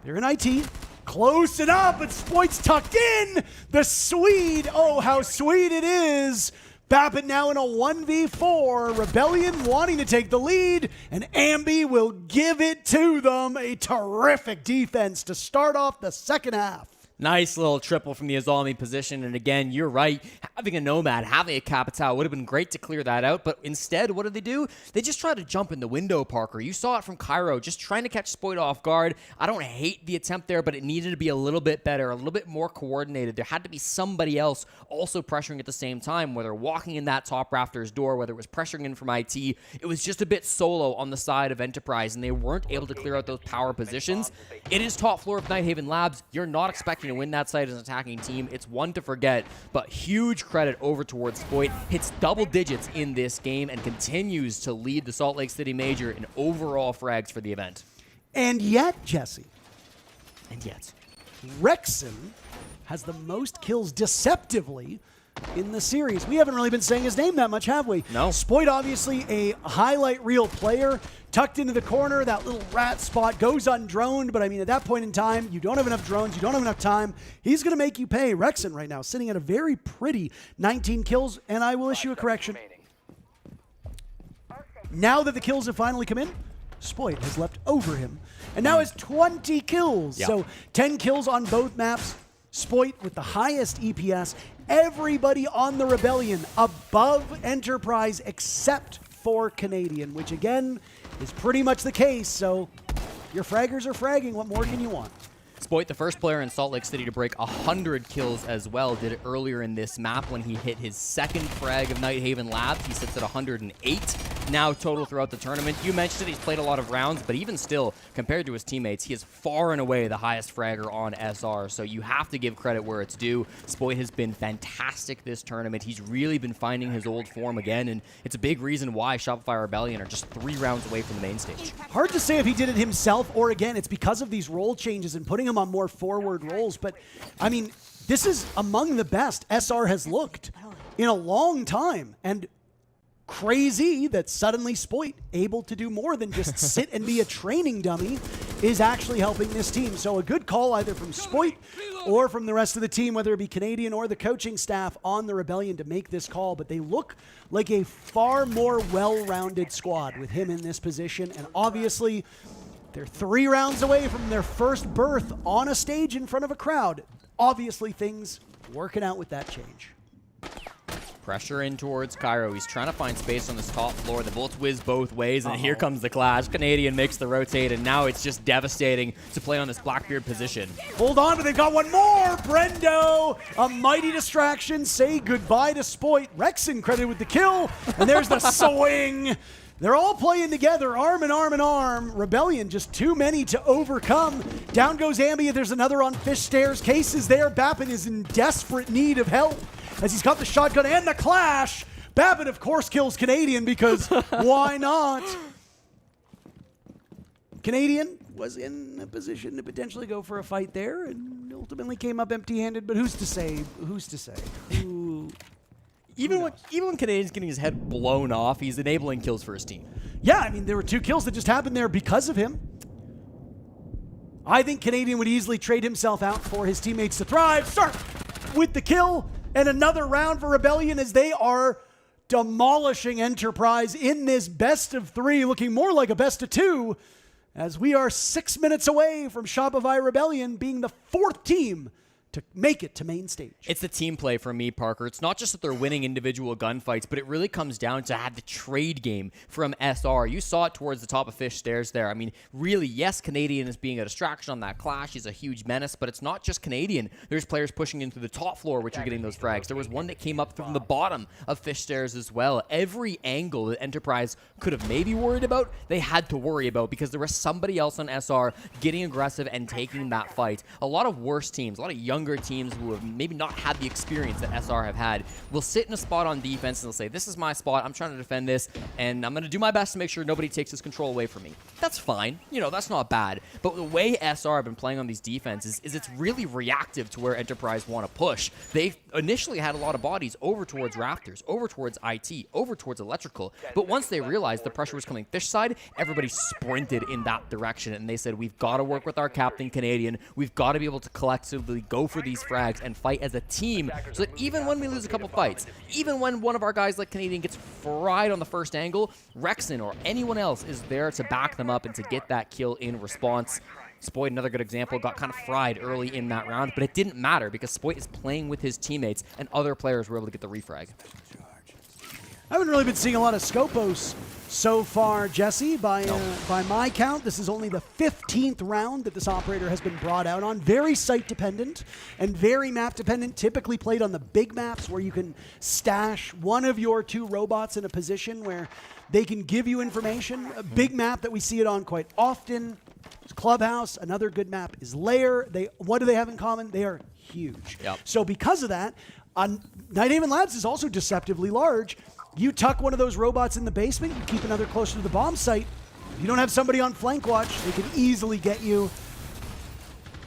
They're in IT. Close enough, but Spoit's tucked in. The Swede. Oh, how sweet it is. Bappin now in a 1v4. Rebellion wanting to take the lead, and Ambi will give it to them. A terrific defense to start off the second half. Nice little triple from the Azami position, and again, you're right. Having a Nomad, having a Capitao would have been great to clear that out, but instead, what did they do? They just tried to jump in the window, Parker. You saw it from Cairo, just trying to catch Spoit off guard. I don't hate the attempt there, but it needed to be a little bit better, a little bit more coordinated. There had to be somebody else also pressuring at the same time, whether walking in that top Rafters door, whether it was pressuring in from IT. It was just a bit solo on the side of Enterprise, and they weren't able to clear out those power positions. It is top floor of Nighthaven Labs. You're not expecting to win that side as an attacking team. It's one to forget, but huge credit over towards Spoit. Hits double digits in this game and continues to lead the Salt Lake City Major in overall frags for the event. And yet, Jesse. And yet. Rexon has the most kills deceptively in the series. We haven't really been saying his name that much, have we? No. Spoit, obviously a highlight reel player, tucked into the corner. That little rat spot goes undroned, but I mean, at that point in time, you don't have enough drones, you don't have enough time. He's going to make you pay. Rexon right now sitting at a very pretty 19 kills, and I will issue a correction. Now that the kills have finally come in, Spoit has leapt over him and now has 20 kills. Yeah. So 10 kills on both maps. Spoit with the highest EPS. Everybody on the Rebellion above Enterprise except for Canadian, which again is pretty much the case. So your fraggers are fragging. What more can you want? Spoit, the first player in Salt Lake City to break 100 kills as well, did it earlier in this map when he hit his second frag of Nighthaven Labs. He sits at 108 now total throughout the tournament. You mentioned it, he's played a lot of rounds, but even still, compared to his teammates, he is far and away the highest fragger on SR, so you have to give credit where it's due. Spoit has been fantastic this tournament. He's really been finding his old form again, and it's a big reason why Shopify Rebellion are just 3 rounds away from the main stage. Hard to say if he did it himself or, again, it's because of these role changes and putting him on more forward roles. But, I mean, this is among the best SR has looked in a long time. And crazy that suddenly Spoit, able to do more than just sit and be a training dummy, is actually helping this team. So a good call either from Spoit or from the rest of the team, whether it be Canadian or the coaching staff on the Rebellion to make this call. But they look like a far more well-rounded squad with him in this position. And obviously, they're 3 rounds away from their first berth on a stage in front of a crowd. Obviously, things working out with that change. Pressure in towards Cairo. He's trying to find space on this top floor. The bullets whiz both ways, and here comes the clash. Canadian makes the rotate, and now it's just devastating to play on this Blackbeard position. Hold on, but they've got one more. Brendo, a mighty distraction. Say goodbye to Spoit. Rexon credited with the kill, and there's the swing. They're all playing together, arm in arm in arm. Rebellion, just too many to overcome. Down goes Ambia. There's another on Fish Stairs. Case is there. Bappin is in desperate need of help as he's got the shotgun and the clash. Bappin, of course, kills Canadian because why not? Canadian was in a position to potentially go for a fight there and ultimately came up empty-handed, but who's to say? Who's to say? Even when Canadian's getting his head blown off, he's enabling kills for his team. Yeah, I mean, there were 2 kills that just happened there because of him. I think Canadian would easily trade himself out for his teammates to thrive. Start with the kill and another round for Rebellion as they are demolishing Enterprise in this best of 3, looking more like a best of 2, as we are 6 minutes away from Shopify Rebellion being the 4th team to make it to main stage. It's the team play for me, Parker. It's not just that they're winning individual gunfights, but it really comes down to the trade game from SR. You saw it towards the top of Fish Stairs there. I mean, really, yes, Canadian is being a distraction on that clash. He's a huge menace, but it's not just Canadian. There's players pushing into the top floor, which are getting those frags. There was one that came up from the bottom of Fish Stairs as well. Every angle that Enterprise could have maybe worried about, they had to worry about because there was somebody else on SR getting aggressive and taking that fight. A lot of worse teams, a lot of younger teams who have maybe not had the experience that SR have had will sit in a spot on defense and they'll say, this is my spot, I'm trying to defend this, and I'm going to do my best to make sure nobody takes this control away from me. That's fine. You know, that's not bad. But the way SR have been playing on these defenses is it's really reactive to where Enterprise want to push. They initially had a lot of bodies over towards Rafters, over towards IT, over towards Electrical, but once they realized the pressure was coming Fish side, everybody sprinted in that direction, and they said, we've got to work with our captain Canadian, we've got to be able to collectively go for these frags and fight as a team so that even when we lose a couple fights, even when one of our guys like Canadian gets fried on the first angle, Rexon or anyone else is there to back them up and to get that kill in response. Spoit, another good example, got kind of fried early in that round, but it didn't matter because Spoit is playing with his teammates and other players were able to get the refrag. I haven't really been seeing a lot of Scopos so far, Jesse. By my count, this is only the 15th round that this operator has been brought out on. Very site-dependent and very map-dependent, typically played on the big maps where you can stash one of your 2 robots in a position where they can give you information. A big map that we see it on quite often is Clubhouse. Another good map is Lair. What do they have in common? They are huge. Yep. So because of that, Nighthaven Labs is also deceptively large. You tuck one of those robots in the basement, you keep another closer to the bomb site. If you don't have somebody on flank watch, they can easily get you.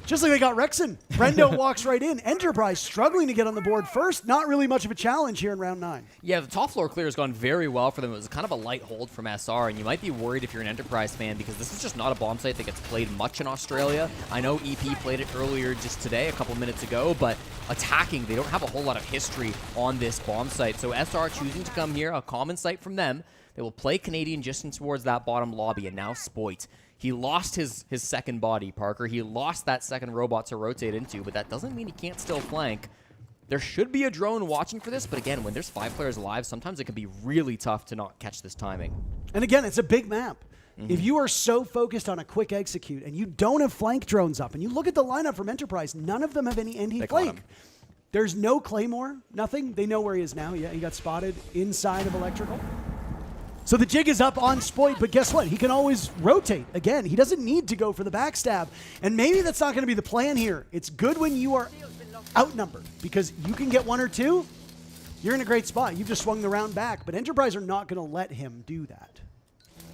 Just like they got Rexon. Brendo walks right in. Enterprise struggling to get on the board first. Not really much of a challenge here in round 9. Yeah, the top floor clear has gone very well for them. It was kind of a light hold from SR, and you might be worried if you're an Enterprise fan because this is just not a bomb site that gets played much in Australia. I know EP played it earlier just today, a couple minutes ago, but attacking, they don't have a whole lot of history on this bomb site. So SR choosing to come here, a common site from them. They will play Canadian just in towards that bottom lobby, and now Spoit. He lost his second body, Parker. He lost that second robot to rotate into, but that doesn't mean he can't still flank. There should be a drone watching for this, but again, when there's 5 players alive, sometimes it can be really tough to not catch this timing. And again, it's a big map. If you are so focused on a quick execute and you don't have flank drones up, and you look at the lineup from Enterprise, none of them have any anti-flank. There's no Claymore, nothing. They know where he is now. Yeah, he got spotted inside of Electrical. So the jig is up on Spoit, but guess what? He can always rotate. Again, he doesn't need to go for the backstab. And maybe that's not going to be the plan here. It's good when you are outnumbered because you can get 1 or 2. You're in a great spot. You've just swung the round back, but Enterprise are not going to let him do that.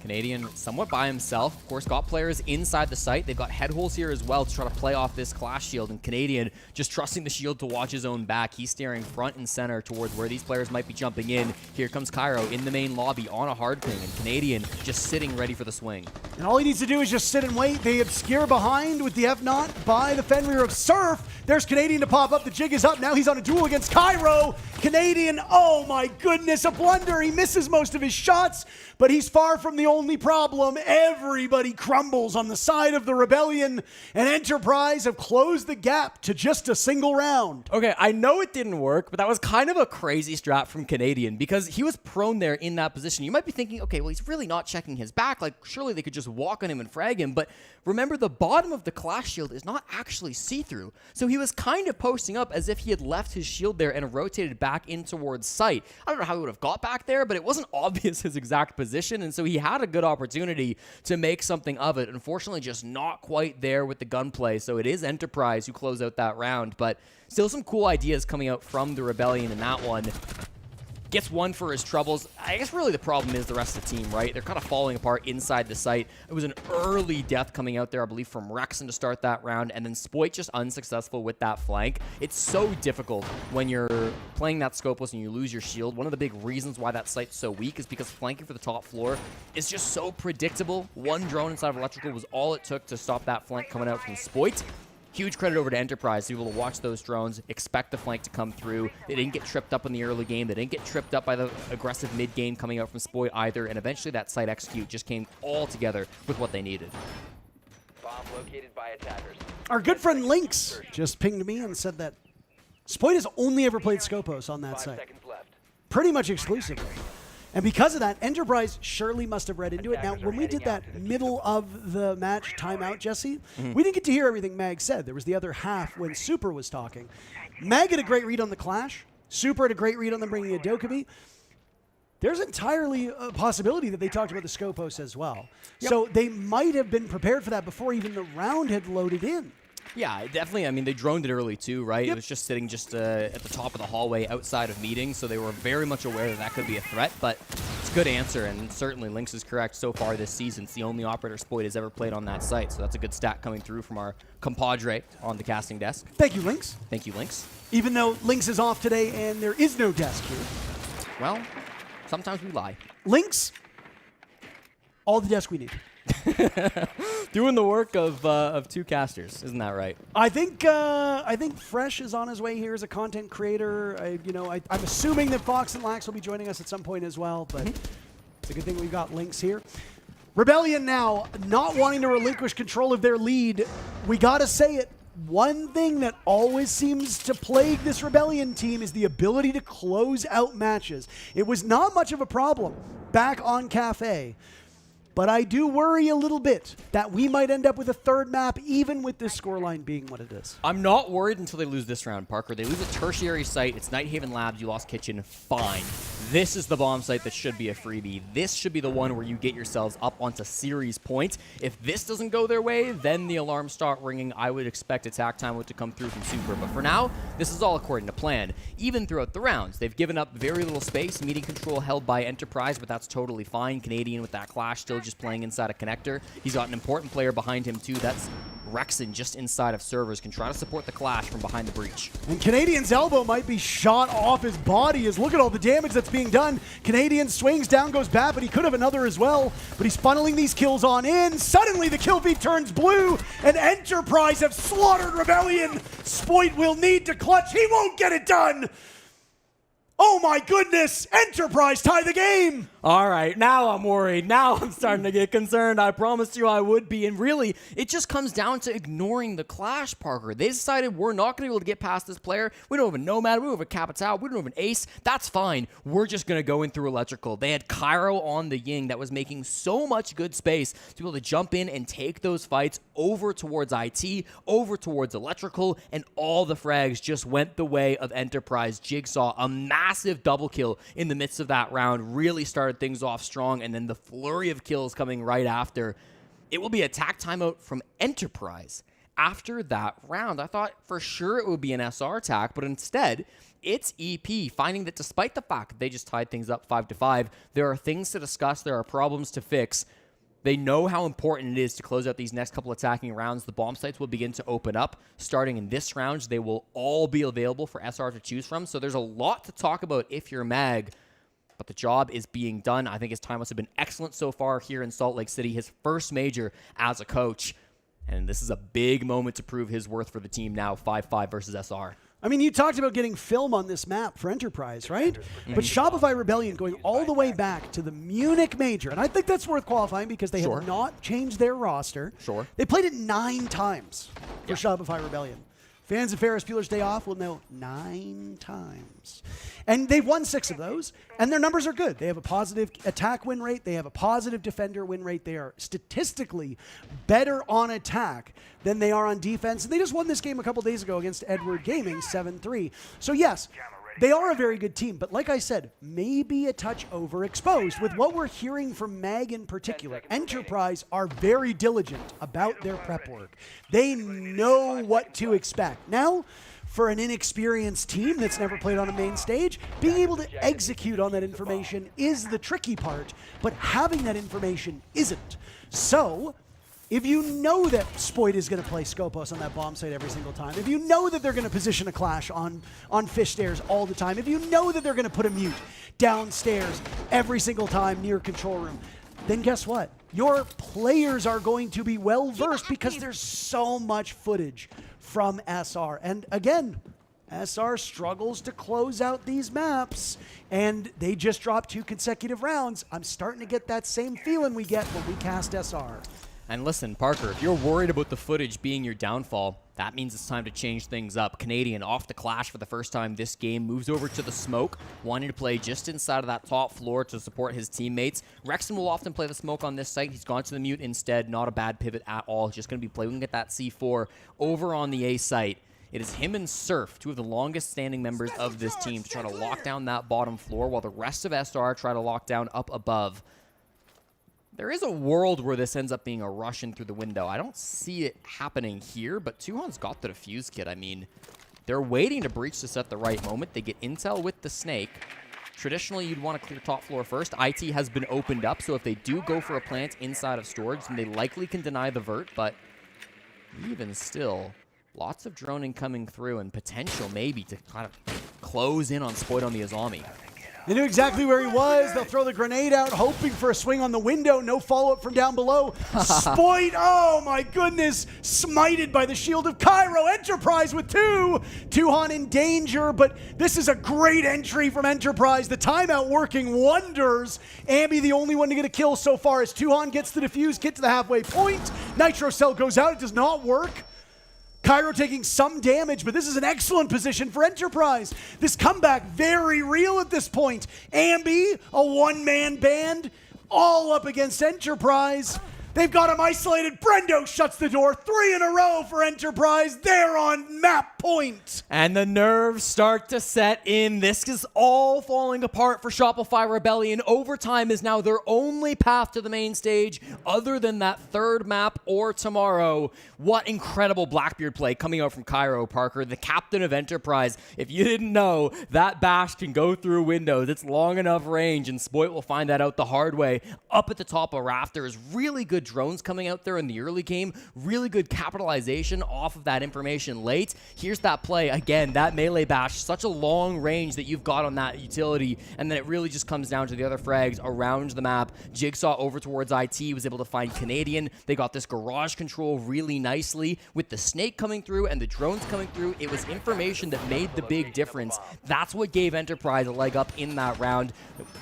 Canadian somewhat by himself. Of course, got players inside the site. They've got head holes here as well to try to play off this clash shield. And Canadian just trusting the shield to watch his own back. He's staring front and center towards where these players might be jumping in. Here comes Cairo in the main lobby on a hard ping. And Canadian just sitting ready for the swing. And all he needs to do is just sit and wait. They obscure behind with the F0 by the Fenrir of Surf. There's Canadian to pop up. The jig is up. Now he's on a duel against Cairo. Canadian, oh my goodness, a blunder. He misses most of his shots, but he's far from the only problem. Everybody crumbles on the side of the Rebellion, and Enterprise have closed the gap to just a single round. Okay, I know it didn't work, but that was kind of a crazy strat from Canadian because he was prone there in that position. You might be thinking, okay, well, he's really not checking his back. Like, surely they could just walk on him and frag him. But remember, the bottom of the clash shield is not actually see-through. So he was kind of posting up as if he had left his shield there and rotated back in towards sight. I don't know how he would have got back there, but it wasn't obvious his exact position. And so he had a good opportunity to make something of it. Unfortunately, just not quite there with the gunplay. So it is Enterprise who close out that round, but still some cool ideas coming out from the Rebellion in that one. Gets 1 for his troubles. I guess really the problem is the rest of the team, right? They're kind of falling apart inside the site. It was an early death coming out there, I believe, from Rexon to start that round, and then Spoit just unsuccessful with that flank. It's so difficult when you're playing that scopeless and you lose your shield. One of the big reasons why that site's so weak is because flanking for the top floor is just so predictable. 1 drone inside of Electrical was all it took to stop that flank coming out from Spoit. Huge credit over to Enterprise to be able to watch those drones, expect the flank to come through. They didn't get tripped up in the early game. They didn't get tripped up by the aggressive mid-game coming out from Spoit either, and eventually that site execute just came all together with what they needed. Bomb located by attackers. Our good friend Lynx just pinged me and said that Spoit has only ever played Scopos on that 5 site. seconds left. Pretty much exclusively. And because of that, Enterprise surely must have read into it. Now, when we did that middle of the match timeout, Jesse, we didn't get to hear everything Mag said. There was the other half when Super was talking. Mag had a great read on the Clash. Super had a great read on them bringing a Dokkaebi. There's entirely a possibility that they talked about the Scopos as well. Yep. So they might have been prepared for that before even the round had loaded in. Yeah, definitely. I mean, they droned it early too, right? Yep. It was just sitting just at the top of the hallway outside of meetings, so they were very much aware that that could be a threat, but it's a good answer, and certainly Lynx is correct so far this season. It's the only operator Spoit has ever played on that site, so that's a good stat coming through from our compadre on the casting desk. Thank you, Lynx. Thank you, Lynx. Even though Lynx is off today and there is no desk here. Well, sometimes we lie. Lynx, all the desk we need. Doing the work of 2 casters, isn't that right? I think Fresh is on his way here as a content creator. I'm assuming that Fox and Lax will be joining us at some point as well, but it's a good thing we've got Lynx here. Rebellion now not wanting to relinquish control of their lead. We gotta say it. One thing that always seems to plague this Rebellion team is the ability to close out matches. It was not much of a problem back on Cafe. But I do worry a little bit that we might end up with a 3rd map, even with this scoreline being what it is. I'm not worried until they lose this round, Parker. They lose a tertiary site. It's Nighthaven Labs. You lost Kitchen. Fine. This is the bomb site that should be a freebie. This should be the one where you get yourselves up onto series points. If this doesn't go their way, then the alarms start ringing. I would expect attack time to come through from Super. But for now, this is all according to plan. Even throughout the rounds, they've given up very little space. Meeting control held by Enterprise, but that's totally fine. Canadian with that clash still just playing inside a connector. He's got an important player behind him too. That's Rexon just inside of servers can try to support the clash from behind the breach. And Canadian's elbow might be shot off his body as look at all the damage that's being done. Canadian swings, down goes Bat, but he could have another as well. But he's funneling these kills on in. Suddenly the kill feed turns blue, and Enterprise have slaughtered Rebellion. Spoit will need to clutch. He won't get it done. Oh my goodness, Enterprise tie the game. All right, now I'm worried. Now I'm starting to get concerned. I promised you I would be. And really, it just comes down to ignoring the clash, Parker. They decided we're not going to be able to get past this player. We don't have a Nomad. We don't have a Capital. We don't have an Ace. That's fine. We're just going to go in through Electrical. They had Cairo on the Ying that was making so much good space to be able to jump in and take those fights over towards IT, over towards Electrical, and all the frags just went the way of Enterprise. Jigsaw, a massive double kill in the midst of that round, really started things off strong, and then the flurry of kills coming right after. It will be a tack timeout from Enterprise after that round. I thought for sure it would be an SR attack, but instead it's EP, finding that despite the fact that they just tied things up 5-5, there are things to discuss, there are problems to fix. They know how important it is to close out these next couple attacking rounds. The bomb sites will begin to open up. Starting in this round, they will all be available for SR to choose from. So there's a lot to talk about if you're Mag, but the job is being done. I think his time must have been excellent so far here in Salt Lake City, his first major as a coach. And this is a big moment to prove his worth for the team now, 5-5 versus SR. I mean, you talked about getting film on this map for Enterprise, right? But Shopify Rebellion going all the way back to the Munich Major, and I think that's worth qualifying because they have not changed their roster. They played it 9 times for Shopify Rebellion. Fans of Ferris Bueller's Day Off will know 9 times. And they've won 6 of those, and their numbers are good. They have a positive attack win rate. They have a positive defender win rate. They are statistically better on attack than they are on defense. And they just won this game a couple days ago against Edward Gaming, 7-3. So yes, they are a very good team, but like I said, maybe a touch overexposed. With what we're hearing from Mag in particular, Enterprise are very diligent about their prep work. They know what to expect. Now, for an inexperienced team that's never played on a main stage, being able to execute on that information is the tricky part, but having that information isn't. So, if you know that Spoit is going to play Skopos on that bomb site every single time, if you know that they're going to position a clash on fish stairs all the time, if you know that they're going to put a mute downstairs every single time near control room, then guess what? Your players are going to be well versed because there's so much footage from SR. And again, SR struggles to close out these maps, and they just dropped 2 consecutive rounds. I'm starting to get that same feeling we get when we cast SR. And listen, Parker, if you're worried about the footage being your downfall, that means it's time to change things up. Canadian off the clash for the first time this game, moves over to the smoke, wanting to play just inside of that top floor to support his teammates. Rexon will often play the smoke on this site. He's gone to the mute instead. Not a bad pivot at all. Just going to be playing at that C4 over on the A site. It is him and Surf, 2 of the longest standing members of this team, to try to lock down that bottom floor while the rest of SR try to lock down up above. There is a world where this ends up being a rush in through the window. I don't see it happening here, but Tuhon's got the defuse kit. I mean, they're waiting to breach this at the right moment. They get intel with the snake. Traditionally, you'd want to clear top floor first. IT has been opened up, so if they do go for a plant inside of storage, then they likely can deny the vert, but even still, lots of droning coming through and potential maybe to kind of close in on Spoit on the Azami. They knew exactly where he was. They'll throw the grenade out, hoping for a swing on the window. No follow-up from down below. Spoit, oh my goodness, smited by the shield of Cairo. Enterprise with 2. Tuhon in danger, but this is a great entry from Enterprise. The timeout working wonders. Ambi the only one to get a kill so far as Tuhon gets the defuse kit to the halfway point. Nitro Cell goes out. It does not work. Cairo taking some damage, but this is an excellent position for Enterprise. This comeback, very real at this point. Ambi, a one-man band, all up against Enterprise. They've got him isolated. Brendo shuts the door. 3 in a row for Enterprise. They're on map point. And the nerves start to set in. This is all falling apart for Shopify Rebellion. Overtime is now their only path to the main stage other than that 3rd map or tomorrow. What incredible Blackbeard play coming out from Cairo, Parker, the captain of Enterprise. If you didn't know, that bash can go through windows. It's long enough range, and Spoit will find that out the hard way. Up at the top of rafters, really good drones coming out there in the early game. Really good capitalization off of that information late. Here's that play. Again, that melee bash, such a long range that you've got on that utility, and then it really just comes down to the other frags around the map. Jigsaw over towards IT was able to find Canadian. They got this garage control really nicely with the snake coming through and the drones coming through. It was information that made the big difference. That's what gave Enterprise a leg up in that round.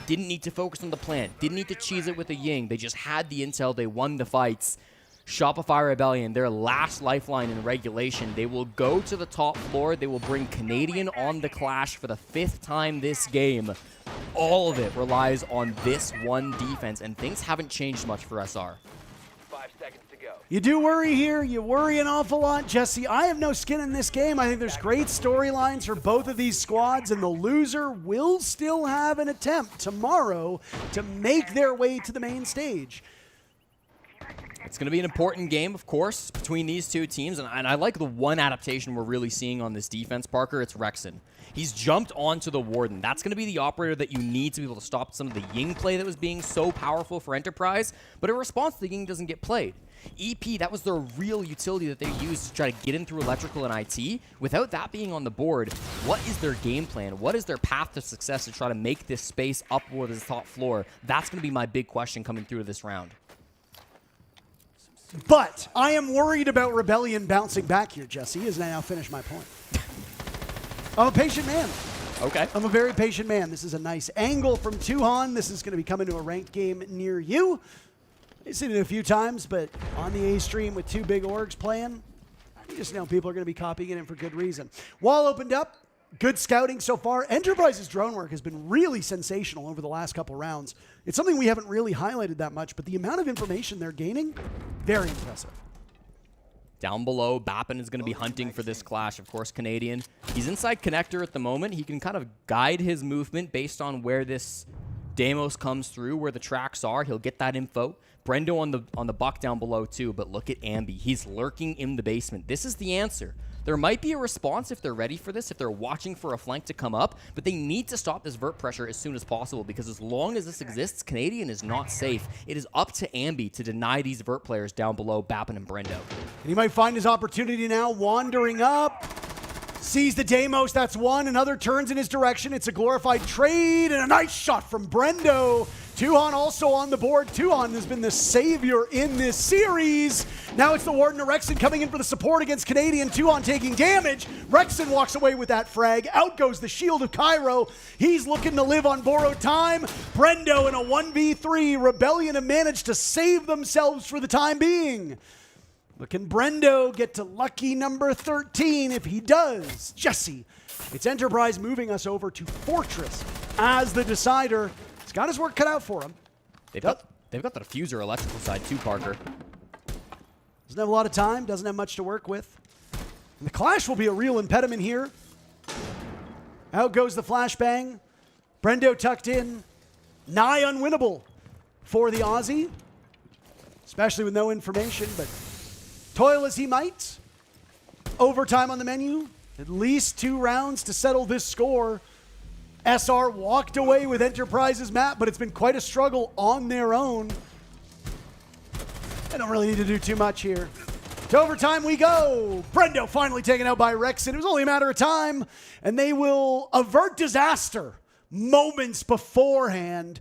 Didn't need to focus on the plant. Didn't need to cheese it with a Ying. They just had the intel. They won the fights. Shopify Rebellion, their last lifeline in regulation. They will go to the top floor. They will bring Canadian on the Clash for the 5th time this game. All of it relies on this one defense, and things haven't changed much for SR. 5 seconds to go. You do worry here. You worry an awful lot, Jesse. I have no skin in this game. I think there's great storylines for both of these squads, and the loser will still have an attempt tomorrow to make their way to the main stage. It's going to be an important game, of course, between these two teams, and I like the one adaptation we're really seeing on this defense, Parker. It's Rexon. He's jumped onto the Warden. That's going to be the operator that you need to be able to stop some of the Ying play that was being so powerful for Enterprise, but in response, the Ying doesn't get played. EP, that was their real utility that they used to try to get in through electrical and IT. Without that being on the board, what is their game plan? What is their path to success to try to make this space upward as the top floor? That's going to be my big question coming through to this round. But I am worried about Rebellion bouncing back here, Jesse, as I now finish my point. I'm a patient man. Okay. I'm a very patient man. This is a nice angle from Tuhan. This is going to be coming to a ranked game near you. I've seen it a few times, but on the A stream with 2 big orgs playing, you just know people are going to be copying it in for good reason. Wall opened up. Good scouting so far. Enterprise's drone work has been really sensational over the last couple rounds. It's something we haven't really highlighted that much, but the amount of information they're gaining, very impressive. Down below, Bappin is going to be hunting for this Clash. Of course, Canadian. He's inside connector at the moment. He can kind of guide his movement based on where this Deimos comes through, where the tracks are. He'll get that info. Brendo on the buck down below too, but look at Ambi. He's lurking in the basement. This is the answer. There might be a response if they're ready for this, if they're watching for a flank to come up, but they need to stop this vert pressure as soon as possible, because as long as this exists, Canadian is not safe. It is up to Ambi to deny these vert players down below, Bappin and Brendo. And he might find his opportunity now, wandering up. Sees the Deimos, that's one. Another turns in his direction. It's a glorified trade, and a nice shot from Brendo. Tuhan also on the board. Tuhan has been the savior in this series. Now it's the Warden of Rexon coming in for the support against Canadian. Tuhan taking damage. Rexon walks away with that frag. Out goes the shield of Cairo. He's looking to live on borrowed time. Brendo in a 1v3. Rebellion have managed to save themselves for the time being. But can Brendo get to lucky number 13? If he does, Jesse, it's Enterprise moving us over to Fortress as the decider. He's got his work cut out for him. They've got the diffuser electrical side too, Parker. Doesn't have a lot of time, doesn't have much to work with. And the Clash will be a real impediment here. Out goes the flashbang. Brendo tucked in. Nigh unwinnable for the Aussie, especially with no information, but toil as he might. Overtime on the menu. At least 2 rounds to settle this score. SR walked away with Enterprise's map, but it's been quite a struggle on their own. They don't really need to do too much here. To overtime we go. Brendo finally taken out by Rexon. It was only a matter of time, and they will avert disaster moments beforehand.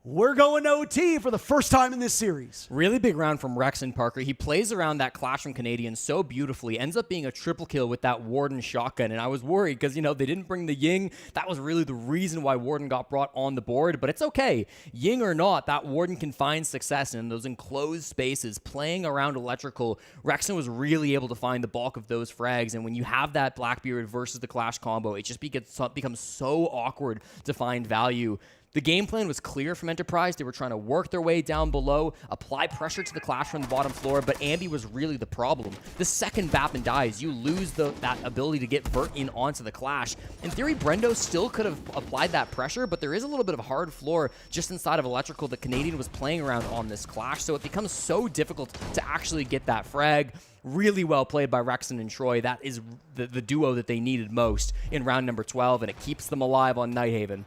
We're going to OT for the first time in this series. Really big round from Rexon, Parker. He plays around that Clash from Canadian so beautifully. Ends up being a triple kill with that Warden shotgun. And I was worried because, you know, they didn't bring the Ying. That was really the reason why Warden got brought on the board. But it's okay. Ying or not, that Warden can find success in those enclosed spaces. Playing around electrical, Rexon was really able to find the bulk of those frags. And when you have that Blackbeard versus the Clash combo, it just becomes so awkward to find value. The game plan was clear from Enterprise. They were trying to work their way down below, apply pressure to the Clash from the bottom floor, but Ambi was really the problem. The second Bappin dies, you lose that ability to get Vert in onto the Clash. In theory, Brendo still could have applied that pressure, but there is a little bit of a hard floor just inside of electrical that Canadian was playing around on this Clash, so it becomes so difficult to actually get that frag. Really well played by Rexon and Troy. That is the duo that they needed most in round number 12, and it keeps them alive on Nighthaven.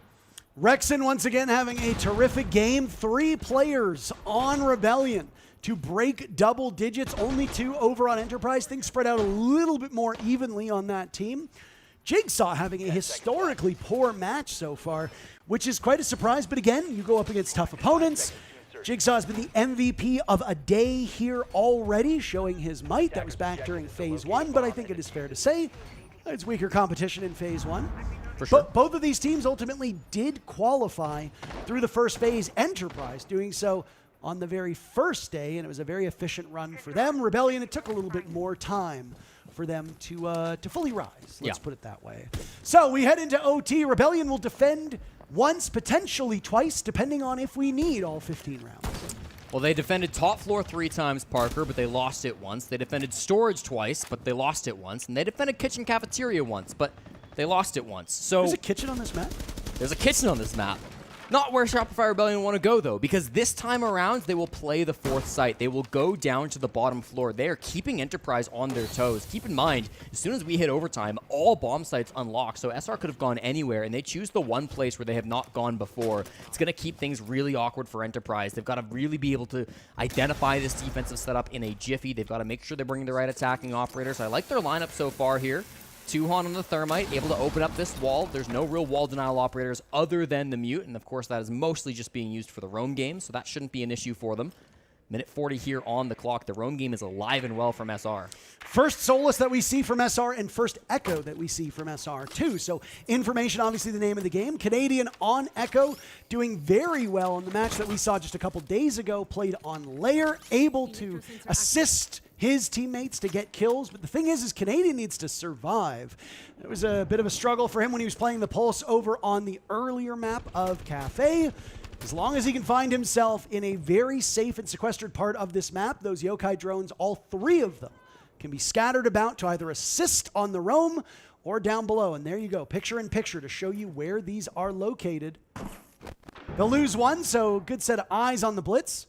Rexon once again having a terrific game. 3 players on Rebellion. to break double digits. Only 2 over on Enterprise. Things spread out a little bit more evenly on that team. Jigsaw having a historically poor match so far, which is quite a surprise. But again, you go up against tough opponents. Jigsaw has been the MVP of a day here already, showing his might. That was back during Phase 1, but I think it is fair to say it's weaker competition in Phase 1. For sure. But both of these teams ultimately did qualify through the first phase. Enterprise doing so on the very first day, and it was a very efficient run for them. Rebellion, it took a little bit more time for them to fully rise. Let's put it that way. So we head into OT. Rebellion will defend once, potentially twice, depending on if we need all 15 rounds. Well, they defended top floor 3 times, Parker, but they lost it once. They defended storage twice, but they lost it once. And they defended kitchen cafeteria once, but they lost it once. So there's a kitchen on this map? There's a kitchen on this map. Not where Shopify Rebellion want to go, though, because this time around, they will play the 4th site. They will go down to the bottom floor. They are keeping Enterprise on their toes. Keep in mind, as soon as we hit overtime, all bomb sites unlock, so SR could have gone anywhere, and they choose the one place where they have not gone before. It's going to keep things really awkward for Enterprise. They've got to really be able to identify this defensive setup in a jiffy. They've got to make sure they're bringing the right attacking operators. I like their lineup so far here. Tuhon on the Thermite, able to open up this wall. There's no real wall denial operators other than the Mute, and of course that is mostly just being used for the roam game, so that shouldn't be an issue for them. Minute 40 here on the clock. The roam game is alive and well from SR. First Solus that we see from SR and first Echo that we see from SR too. So information, obviously the name of the game. Canadian on Echo, doing very well in the match that we saw just a couple days ago. Played on Layer, able to assist his teammates to get kills. But the thing is Canadian needs to survive. It was a bit of a struggle for him when he was playing the Pulse over on the earlier map of Cafe. As long as he can find himself in a very safe and sequestered part of this map, those yokai drones, all 3 of them, can be scattered about to either assist on the roam or down below. And there you go, picture in picture to show you where these are located. They'll lose 1, so good set of eyes on the blitz.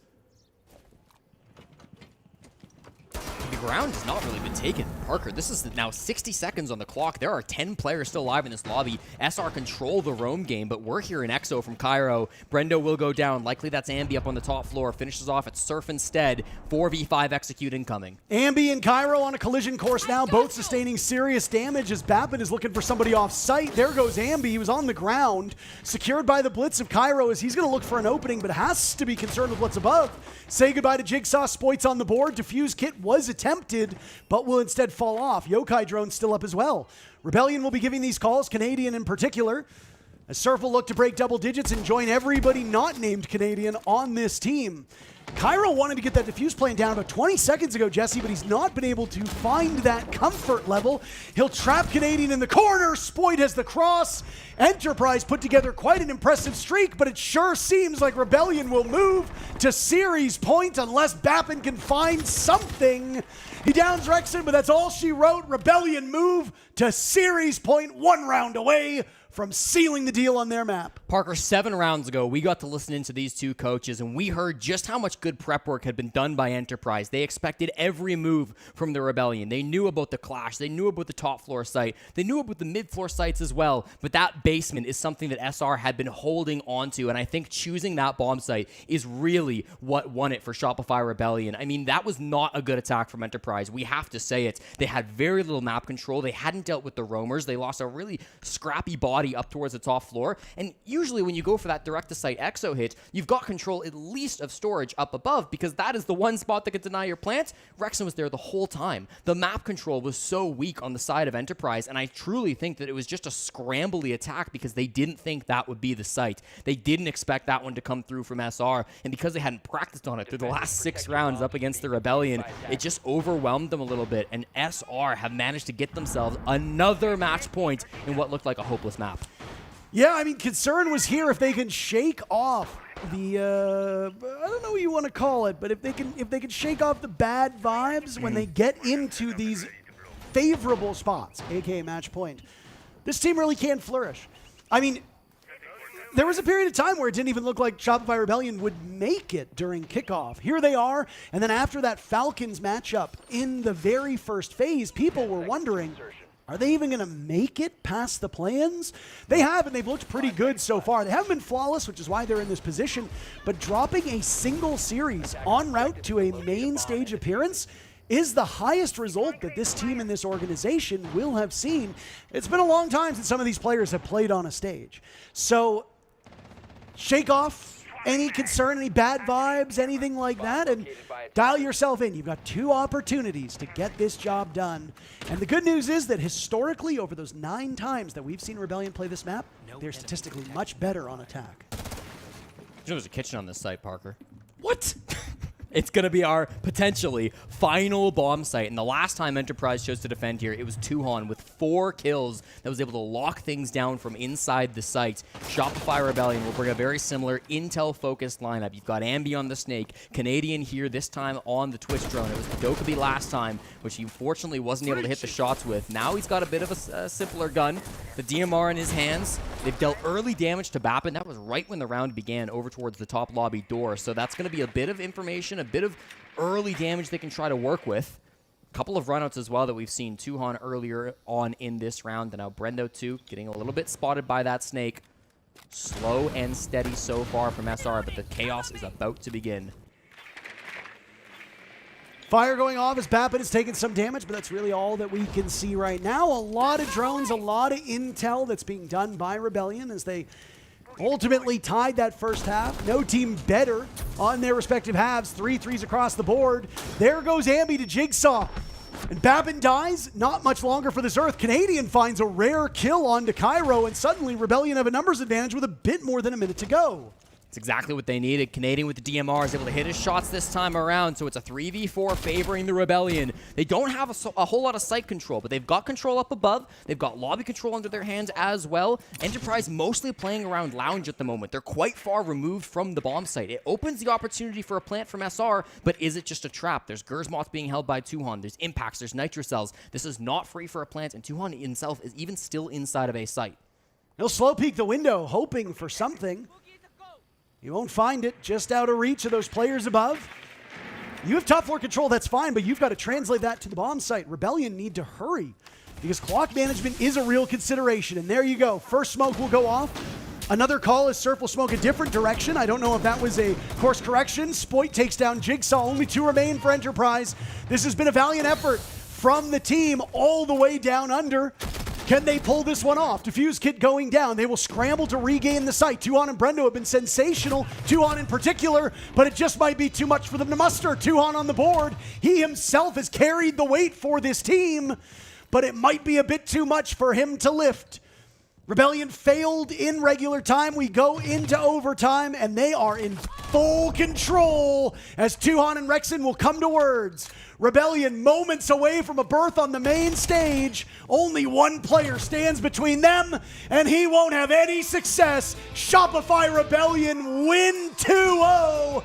The ground has not really been taken. Parker, this is now 60 seconds on the clock. There are 10 players still alive in this lobby. SR control the roam game, but we're here in Exo from Cairo. Brendo will go down. Likely that's Ambi up on the top floor. Finishes off at Surf instead. 4v5 execute incoming. Ambi and Cairo on a collision course now, both sustaining serious damage as Bappin is looking for somebody off site. There goes Ambi. He was on the ground, secured by the blitz of Cairo as he's going to look for an opening, but has to be concerned with what's above. Say goodbye to Jigsaw. Spoits on the board. Diffuse kit was attempted, but will instead fall off. Yokai drone still up as well. Rebellion will be giving these calls, Canadian in particular, as Surf will look to break double digits and join everybody not named Canadian on this team. Cairo wanted to get that defuse plan down about 20 seconds ago, Jesse, but he's not been able to find that comfort level. He'll trap Canadian in the corner. Spoit has the cross. Enterprise put together quite an impressive streak, but it sure seems like Rebellion will move to series point unless Bappin can find something. He downs Rexon, but that's all she wrote. Rebellion move to series point, 1 round away from sealing the deal on their map. Parker, 7 rounds ago, we got to listen into these 2 coaches, and we heard just how much good prep work had been done by Enterprise. They expected every move from the Rebellion. They knew about the Clash. They knew about the top floor site. They knew about the mid-floor sites as well, but that basement is something that SR had been holding onto, and I think choosing that bomb site is really what won it for Shopify Rebellion. I mean, that was not a good attack from Enterprise. We have to say it. They had very little map control. They hadn't dealt with the roamers. They lost a really scrappy body up towards the top floor, and usually when you go for that direct-to-site exo hit, you've got control at least of storage up above, because that is the one spot that could deny your plant. Rexon was there the whole time. The map control was so weak on the side of Enterprise, and I truly think that it was just a scrambly attack because they didn't think that would be the site. They didn't expect that one to come through from SR, and because they hadn't practiced on it through the last 6 rounds up against the Rebellion, it just overwhelmed them a little bit, and SR have managed to get themselves another match point in what looked like a hopeless map. Yeah, I mean, concern was here if they can shake off the I don't know what you want to call it, but if they can shake off the bad vibes when they get into these favorable spots, aka match point, this team really can flourish. I mean, there was a period of time where it didn't even look like Shopify Rebellion would make it during kickoff. Here they are, and then after that Falcons matchup in the very first phase, people were wondering, Are they even going to make it past the play-ins? They have, and they've looked pretty good so far. They haven't been flawless, which is why they're in this position, but dropping a single series en route to a main stage appearance is the highest result that this team and this organization will have seen. It's been a long time since some of these players have played on a stage. So shake off any concern, any bad vibes, anything like that, and dial yourself in. You've got 2 opportunities to get this job done. And the good news is that historically, over those 9 times that we've seen Rebellion play this map, they're statistically much better on attack. There's a kitchen on this site, Parker. What? It's going to be our potentially final bomb site. And the last time Enterprise chose to defend here, it was Tuhon with 4 kills that was able to lock things down from inside the site. Shopify Rebellion will bring a very similar intel-focused lineup. You've got Ambi on the Snake, Canadian here this time on the Twitch drone. It was Dokkaebi last time, which he unfortunately wasn't able to hit the shots with. Now he's got a bit of a simpler gun. The DMR in his hands. They've dealt early damage to Bappin. That was right when the round began over towards the top lobby door. So that's going to be a bit of information, a bit of early damage they can try to work with. A couple of runouts as well that we've seen. Tuhon earlier on in this round, and now Brendo too, getting a little bit spotted by that Snake. Slow and steady so far from SR, but the chaos is about to begin. Fire going off as Bappin has taken some damage, but that's really all that we can see right now. A lot of drones, a lot of intel that's being done by Rebellion as they ultimately tied that first half. No team better on their respective halves. 3 threes across the board. There goes Ambi to Jigsaw. And Bappin dies. Not much longer for this Earth. Canadian finds a rare kill onto Cairo, and suddenly Rebellion have a numbers advantage with a bit more than a minute to go. It's exactly what they needed. Canadian with the DMR is able to hit his shots this time around, so it's a 3v4 favoring the Rebellion. They don't have a whole lot of site control, but they've got control up above. They've got lobby control under their hands as well. Enterprise mostly playing around lounge at the moment. They're quite far removed from the bomb site. It opens the opportunity for a plant from SR, but is it just a trap? There's Gersmoth being held by Tuhon. There's impacts. There's nitrocells. This is not free for a plant, and Tuhon himself is even still inside of a site. He'll slow peek the window, hoping for something. You won't find it, just out of reach of those players above. You have top floor control, that's fine, but you've got to translate that to the bomb site. Rebellion need to hurry because clock management is a real consideration. And there you go. First smoke will go off. Another call as Surf will smoke a different direction. I don't know if that was a course correction. Spoit takes down Jigsaw. Only 2 remain for Enterprise. This has been a valiant effort from the team all the way down under. Can they pull this one off? Diffuse kit going down. They will scramble to regain the site. Tuhon and Brendo have been sensational. Tuhon in particular, but it just might be too much for them to muster. Tuhon on the board. He himself has carried the weight for this team, but it might be a bit too much for him to lift. Rebellion failed in regular time. We go into overtime, and they are in full control as Tuhon and Rexon will come to words. Rebellion moments away from a berth on the main stage. Only one player stands between them, and he won't have any success. Shopify Rebellion win 2-0,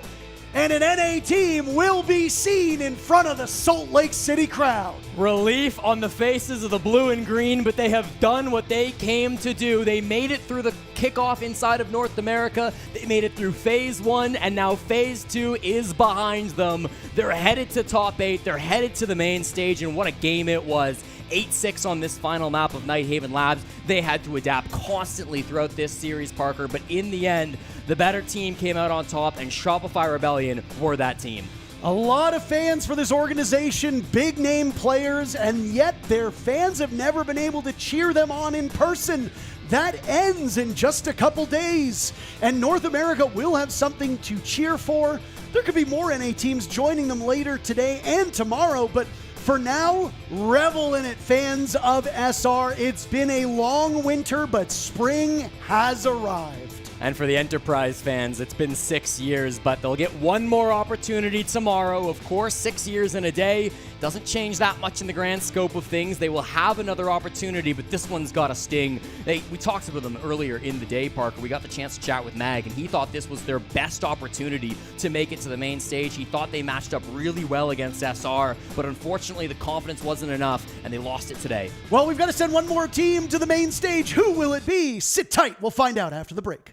and an NA team will be seen in front of the Salt Lake City crowd. Relief on the faces of the blue and green, but they have done what they came to do. They made it through the kickoff inside of North America. They made it through Phase 1, and now Phase 2 is behind them. They're headed to top 8. They're headed to the main stage, and what a game it was. 8-6 on this final map of Nighthaven Labs. They had to adapt constantly throughout this series, Parker, but in the end, the better team came out on top, and Shopify Rebellion were that team. A lot of fans for this organization, big name players, and yet their fans have never been able to cheer them on in person. That ends in just a couple days, and North America will have something to cheer for. There could be more NA teams joining them later today and tomorrow, but for now, revel in it, fans of SR. It's been a long winter, but spring has arrived. And for the Enterprise fans, it's been 6 years, but they'll get one more opportunity tomorrow. Of course, 6 years in a day doesn't change that much in the grand scope of things. They will have another opportunity, but this one's got a sting. We talked about them earlier in the day, Parker. We got the chance to chat with Mag, and he thought this was their best opportunity to make it to the main stage. He thought they matched up really well against SR, but unfortunately the confidence wasn't enough, and they lost it today. Well, we've got to send one more team to the main stage. Who will it be? Sit tight. We'll find out after the break.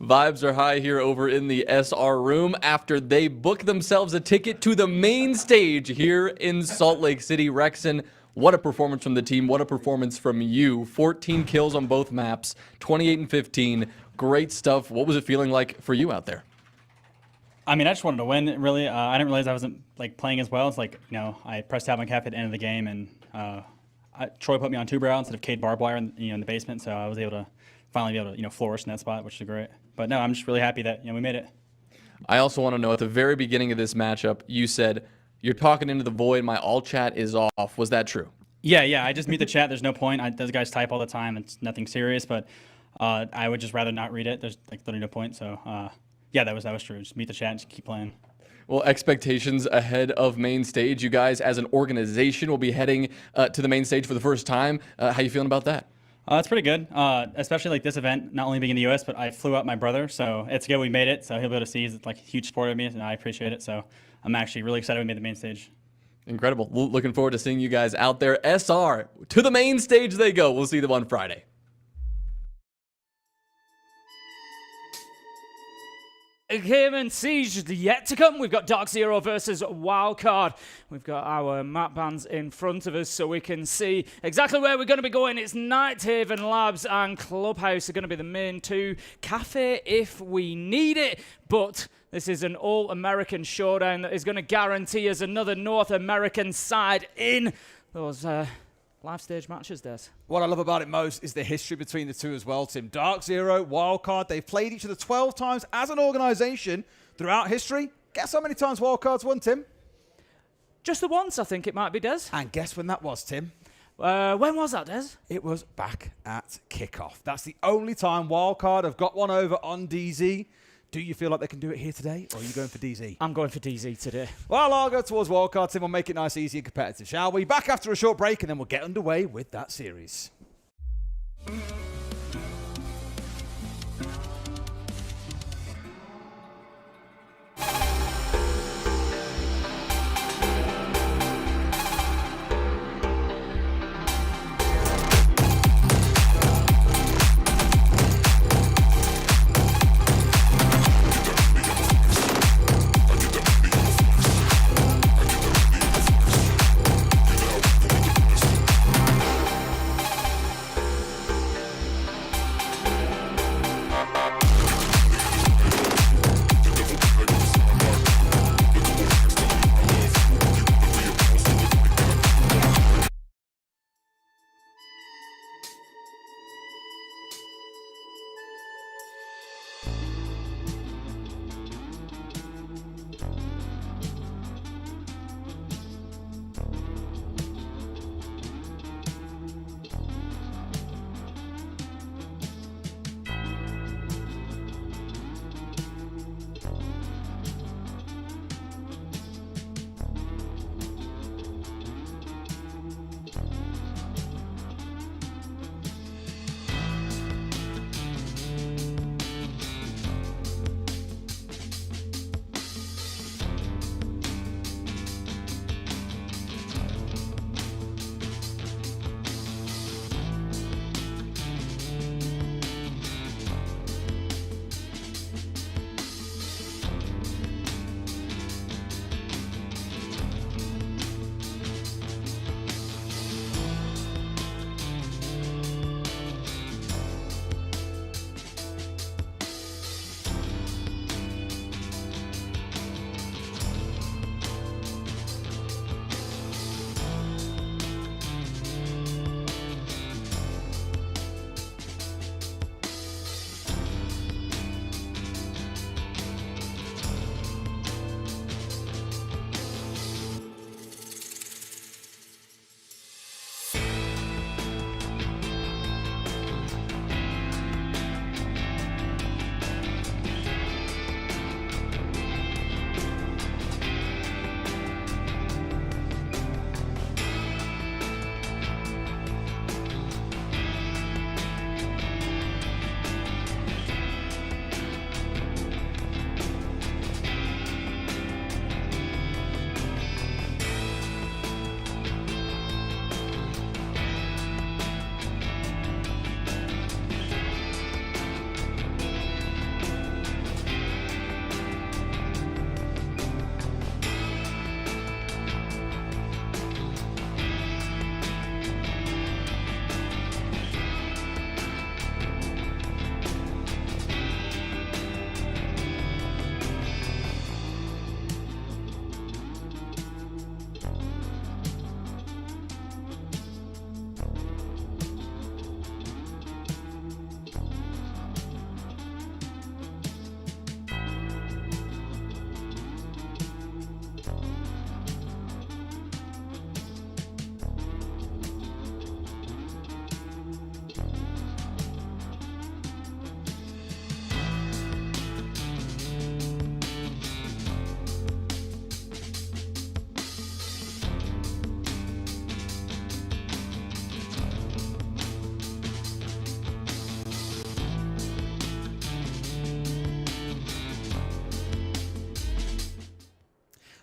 Vibes are high here over in the SR room after they book themselves a ticket to the main stage here in Salt Lake City. Rexon, what a performance from the team. What a performance from you. 14 kills on both maps, 28 and 15. Great stuff. What was it feeling like for you out there? I mean, I just wanted to win, really. I didn't realize I wasn't playing as well. It's I pressed tab on cap at the end of the game, and Troy put me on 2-brow instead of Cade barbed wire in the basement, so I was able to finally flourish in that spot, which is great. But no, I'm just really happy that we made it. I also want to know, at the very beginning of this matchup, you said you're talking into the void. My all chat is off. Was that true? Yeah. I just mute the chat. There's no point. Those guys type all the time. It's nothing serious, but I would just rather not read it. There's literally no point. So yeah, that was true. Just mute the chat and just keep playing. Well, expectations ahead of main stage. You guys, as an organization, will be heading to the main stage for the first time. How you feeling about that? It's pretty good, especially this event, not only being in the U.S., but I flew out my brother, so it's good we made it. So he'll be able to see he's a huge supporter of me, and I appreciate it. So I'm actually really excited we made the main stage. Incredible. Looking forward to seeing you guys out there. SR, to the main stage they go. We'll see them on Friday. Game and Siege yet to come. We've got DarkZero versus Wildcard. We've got our map bands in front of us so we can see exactly where we're going to be going. It's Nighthaven Labs and Clubhouse are going to be the main two. Cafe if we need it, but this is an all-American showdown that is going to guarantee us another North American side in those live stage matches, Des. What I love about it most is the history between the two as well, Tim. DarkZero, Wildcard, they've played each other 12 times as an organization throughout history. Guess how many times Wildcard's won, Tim? Just the once, I think it might be, Des. And guess when that was, Tim? When was that, Des? It was back at kickoff. That's the only time Wildcard have got one over on DZ. Do you feel like they can do it here today, or are you going for DZ? I'm going for DZ today. Well, I'll go towards Wildcard, Tim. We'll make it nice, easy, and competitive, shall we? Back after a short break, and then we'll get underway with that series.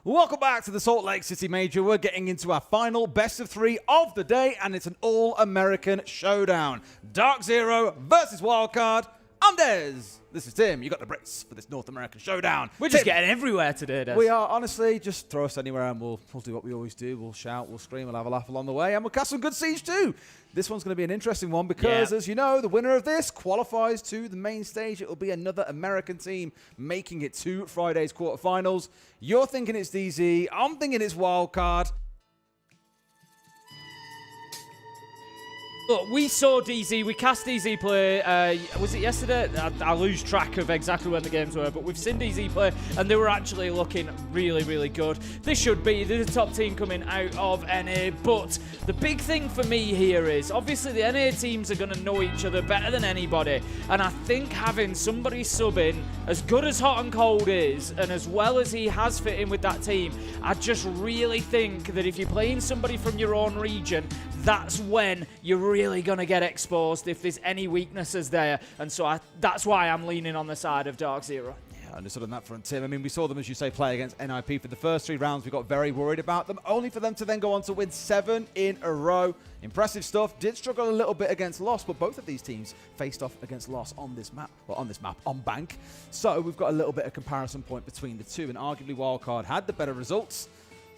Welcome back to the Salt Lake City Major. We're getting into our final best of 3 of the day, and it's an all-American showdown. DarkZero versus Wildcard. I'm Dez. This is Tim. You got the Brits for this North American showdown. We're just getting everywhere today, Des. We are, honestly. Just throw us anywhere and we'll do what we always do. We'll shout, we'll scream, we'll have a laugh along the way, and we'll cast some good siege too. This one's going to be an interesting one because, as you know, the winner of this qualifies to the main stage. It will be another American team making it to Friday's quarterfinals. You're thinking it's DZ. I'm thinking it's Wildcard. Look, we saw DZ, we cast DZ play, was it yesterday? I lose track of exactly when the games were, but we've seen DZ play, and they were actually looking really, really good. This should be the top team coming out of NA, but the big thing for me here is, obviously the NA teams are going to know each other better than anybody, and I think having somebody sub in, as good as Hot and Cold is, and as well as he has fit in with that team, I just really think that if you're playing somebody from your own region, that's when you're really going to get exposed if there's any weaknesses there. And so that's why I'm leaning on the side of DarkZero. Yeah, understood on that front, Tim. I mean, we saw them, as you say, play against NIP for the first 3 rounds. We got very worried about them, only for them to then go on to win 7 in a row. Impressive stuff. Did struggle a little bit against Lost, but both of these teams faced off against Lost on this map, on Bank. So we've got a little bit of comparison point between the two, and arguably Wildcard had the better results.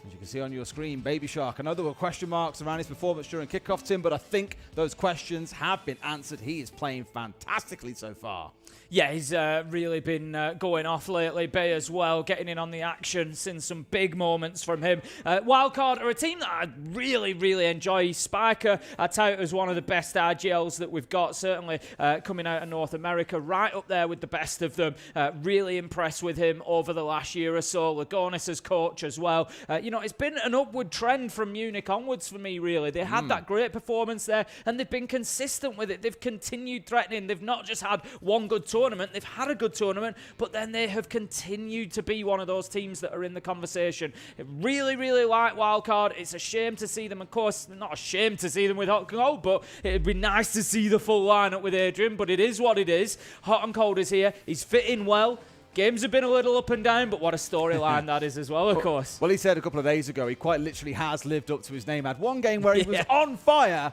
As you can see on your screen, Baby Shark. I know there were question marks around his performance during kickoff, Tim, but I think those questions have been answered. He is playing fantastically so far. Yeah, he's really been going off lately. Bay as well, getting in on the action, seen some big moments from him. Wildcard are a team that I really, really enjoy. Spiker, I tout as one of the best RGLs that we've got, certainly coming out of North America, right up there with the best of them. Really impressed with him over the last year or so. Lagonis as coach as well. You know, it's been an upward trend from Munich onwards for me, really. They had that great performance there, and they've been consistent with it. They've continued threatening. They've not just had one good tournament. They've had a good tournament, but then they have continued to be one of those teams that are in the conversation. Really, really like Wildcard. It's a shame to see them, of course, not a shame to see them with Hot and Cold, but it'd be nice to see the full lineup with Adrian, but it is what it is. Hot and Cold is here. He's fitting well. Games have been a little up and down, but what a storyline that is as well, of course. Well, he said a couple of days ago, he quite literally has lived up to his name. Had one game where he was on fire,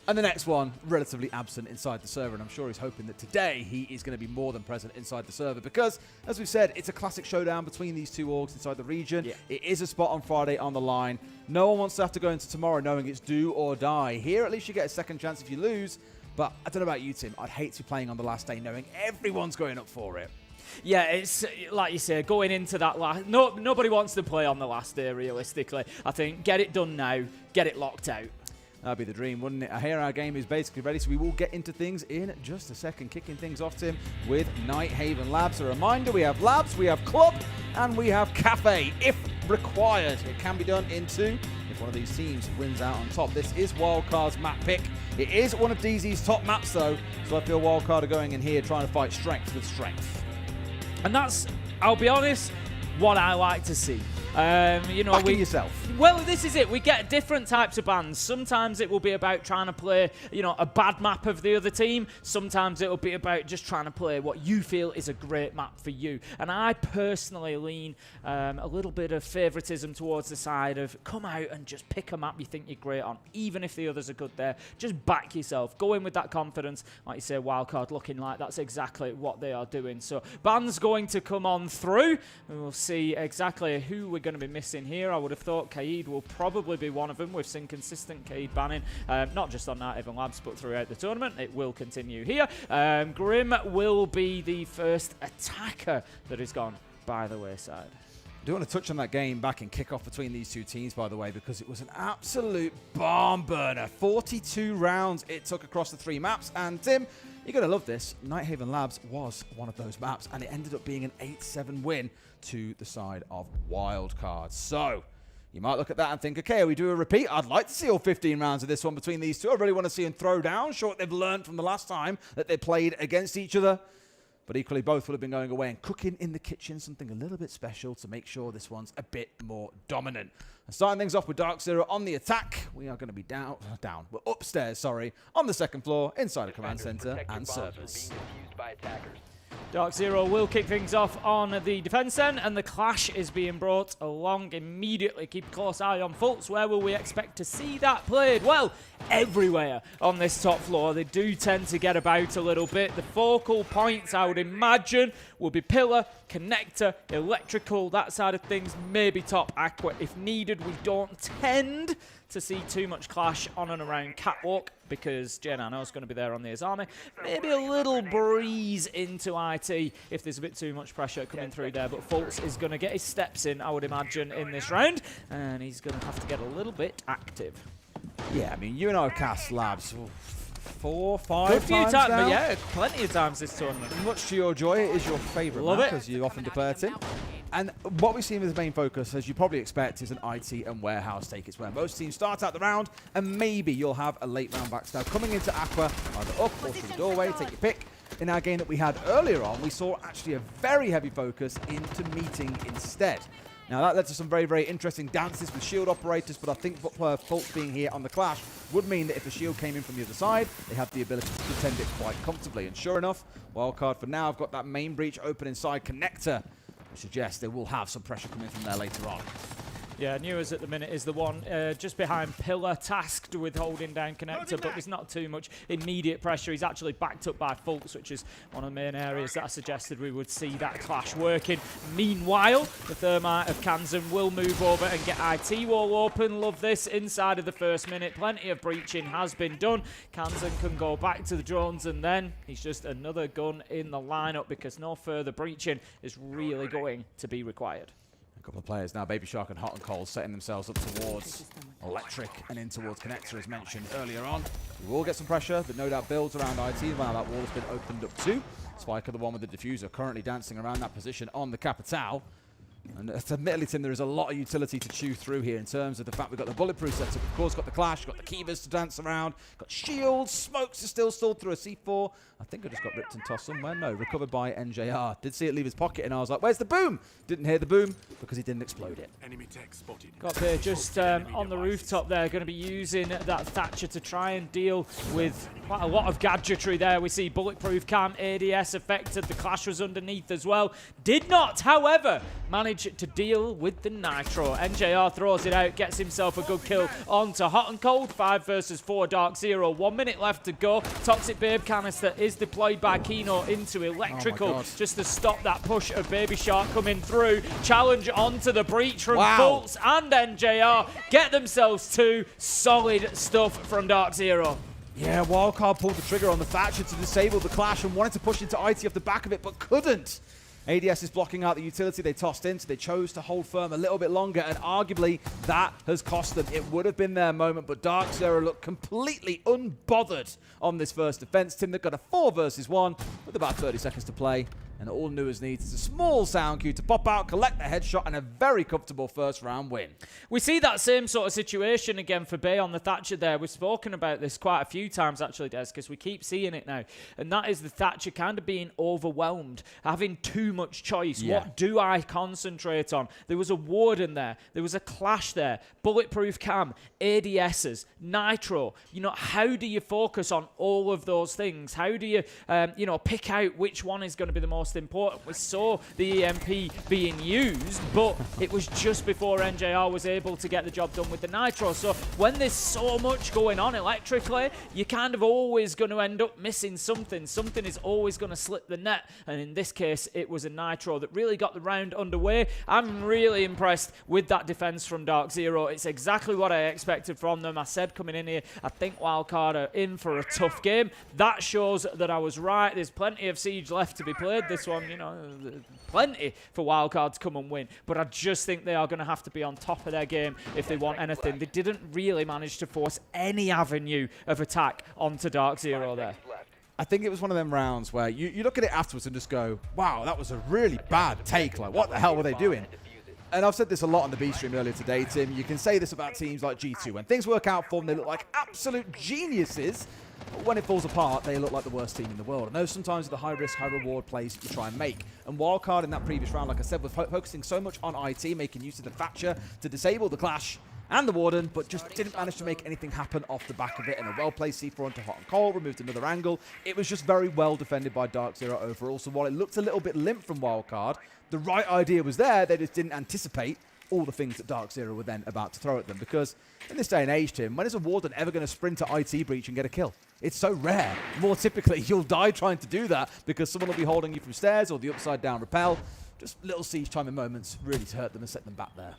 and the next one, relatively absent inside the server. And I'm sure he's hoping that today he is going to be more than present inside the server because, as we've said, it's a classic showdown between these two orgs inside the region. Yeah. It is a spot on Friday on the line. No one wants to have to go into tomorrow knowing it's do or die. Here, at least you get a second chance if you lose. But I don't know about you, Tim. I'd hate to be playing on the last day knowing everyone's going up for it. Yeah, it's like you say, going into that last... nobody wants to play on the last day, realistically. I think get it done now, get it locked out. That'd be the dream, wouldn't it? I hear our game is basically ready, so we will get into things in just a second. Kicking things off, Tim, with Nighthaven Labs. A reminder, we have Labs, we have Club, and we have Cafe. If required, it can be done in 2 if one of these teams wins out on top. This is Wildcard's map pick. It is one of DZ's top maps, though, so I feel Wildcard are going in here trying to fight strength with strength. And that's, I'll be honest, what I like to see. You know, Backing yourself. Well, this is it. We get different types of bans. Sometimes it will be about trying to play, you know, a bad map of the other team. Sometimes it will be about just trying to play what you feel is a great map for you. And I personally lean a little bit of favoritism towards the side of come out and just pick a map you think you're great on, even if the others are good there. Just back yourself. Go in with that confidence. Like you say, Wildcard looking like that's exactly what they are doing. So bans going to come on through. And we'll see exactly who we're going to be missing here. I would have thought Kaid will probably be one of them. We've seen consistent Kaid banning, not just on Nighthaven Labs, but throughout the tournament. It will continue here. Grim will be the first attacker that has gone by the wayside. I do want to touch on that game back in kickoff between these two teams, by the way, because it was an absolute barn burner. 42 rounds it took across the 3 maps, and Tim, you're going to love this. Nighthaven Labs was one of those maps, and it ended up being an 8-7 win to the side of Wildcard. So you might look at that and think, okay, we do a repeat. I'd like to see all 15 rounds of this one between these two. I really want to see them throw down, show what they've learned from the last time that they played against each other. But equally, both would have been going away and cooking in the kitchen something a little bit special to make sure this one's a bit more dominant. And starting things off with DarkZero on the attack, we are going to be we're upstairs, on the 2nd floor, inside a command center and servers. DarkZero will kick things off on the defense end, and the clash is being brought along immediately. Keep a close eye on Fultz. Where will we expect to see that played? Well, everywhere on this top floor. They do tend to get about a little bit. The focal points, I would imagine, will be pillar, connector, electrical, that side of things, maybe top aqua if needed. We don't tend to see too much clash on and around catwalk because Jay Nano is going to be there on the Azami. Maybe a little breeze into IT if there's a bit too much pressure coming through there, but Fultz is going to get his steps in, I would imagine, in this round, and he's going to have to get a little bit active. Yeah, I mean, you and I have cast labs 4, 5 Good few times times, now. but yeah, plenty of times this tournament. Much to your joy, it is your favourite Love map, it. as you often declare, Tim. And what we've seen as the main focus, as you probably expect, is an IT and warehouse take. It's where most teams start out the round, and maybe you'll have a late round backstab coming into Aqua, either up or through the doorway, take your pick. In our game that we had earlier on, we saw actually a very heavy focus into meeting instead. Now that led to some very, very interesting dances with shield operators, but I think Fultz being here on the clash would mean that if the shield came in from the other side, they have the ability to defend it quite comfortably. And sure enough, Wildcard for now, I've got that main breach open inside connector, which suggests they will have some pressure coming from there later on. Yeah, Newers at the minute is the one just behind Pillar, tasked with holding down connector, but there's not too much immediate pressure. He's actually backed up by Fultz, which is one of the main areas that I suggested we would see that clash working. Meanwhile, the Thermite of Kansan will move over and get IT wall open. Love this inside of the first minute. Plenty of breaching has been done. Kansan can go back to the drones, and then he's just another gun in the lineup because no further breaching is really going to be required. Couple of players now, Baby Shark and Hot and Cold, setting themselves up towards Electric and in towards Connector, as mentioned earlier on. We will get some pressure that no doubt builds around IT while that wall has been opened up too. Spiker, the one with the diffuser, currently dancing around that position on the Capitale. And admittedly, Tim, there is a lot of utility to chew through here in terms of the fact we've got the bulletproof setup, of course, got the Clash, got the Kivas to dance around, got shields, smokes are still stalled through a C4. I think I just got ripped and tossed somewhere. No, recovered by NJR. Did see it leave his pocket, and I was like, where's the boom? Didn't hear the boom because he didn't explode it. Enemy tech spotted. Got there just on the rooftop there, going to be using that Thatcher to try and deal with quite a lot of gadgetry there. We see bulletproof cam, ADS affected, the Clash was underneath as well. Did not, however, manage to deal with the Nitro. NJR throws it out, gets himself a good kill onto Hot and Cold. 5 versus 4, DarkZero. 1 minute left to go. Toxic Babe canister is deployed by Kino into Electrical just to stop that push of Baby Shark coming through. Challenge onto the breach from Fultz and NJR. Get themselves 2. Solid stuff from DarkZero. Yeah, Wildcard pulled the trigger on the Thatcher to disable the Clash and wanted to push into IT off the back of it, but couldn't. ADS is blocking out the utility they tossed in, so they chose to hold firm a little bit longer, and arguably that has cost them. It would have been their moment, but DarkZero looked completely unbothered on this first defense. Tim, they've got a 4 versus 1 with about 30 seconds to play. And all Newers needs is a small sound cue to pop out, collect the headshot, and a very comfortable first round win. We see that same sort of situation again for Bay on the Thatcher there. We've spoken about this quite a few times actually, Des, because we keep seeing it now. And that is the Thatcher kind of being overwhelmed, having too much choice. Yeah. What do I concentrate on? There was a Warden there. There was a Clash there. Bulletproof cam, ADSs, Nitro. You know, how do you focus on all of those things? How do you, pick out which one is going to be the most important? We saw the EMP being used, but it was just before NJR was able to get the job done with the Nitro. So when there's so much going on electrically, you're kind of always going to end up missing something. Something is always going to slip the net. And in this case, it was a Nitro that really got the round underway. I'm really impressed with that defense from DarkZero. It's exactly what I expected from them. I said coming in here, I think Wildcard are in for a tough game. That shows that I was right. There's plenty of Siege left to be played. This one, plenty for Wildcard to come and win. But I just think they are going to have to be on top of their game if they want anything. They didn't really manage to force any avenue of attack onto DarkZero there. I think it was one of them rounds where you look at it afterwards and just go, wow, that was a really bad take. Like, what the hell were they doing? And I've said this a lot on the B stream earlier today, Tim. You can say this about teams like G2. When things work out for them, they look like absolute geniuses. But when it falls apart, they look like the worst team in the world. I know sometimes the high-risk, high-reward plays you try and make. And Wildcard in that previous round, like I said, was focusing so much on IT, making use of the Thatcher to disable the Clash. and the Warden, but just didn't manage to make anything happen off the back of it. And a well-placed C4 onto Hot and Cold, removed another angle. It was just very well defended by DarkZero overall. So while it looked a little bit limp from Wildcard, the right idea was there. They just didn't anticipate all the things that DarkZero were then about to throw at them. Because in this day and age, Tim, when is a Warden ever going to sprint to IT breach and get a kill? It's so rare. More typically, you'll die trying to do that because someone will be holding you from stairs or the upside down rappel. Just little siege timing moments really to hurt them and set them back there.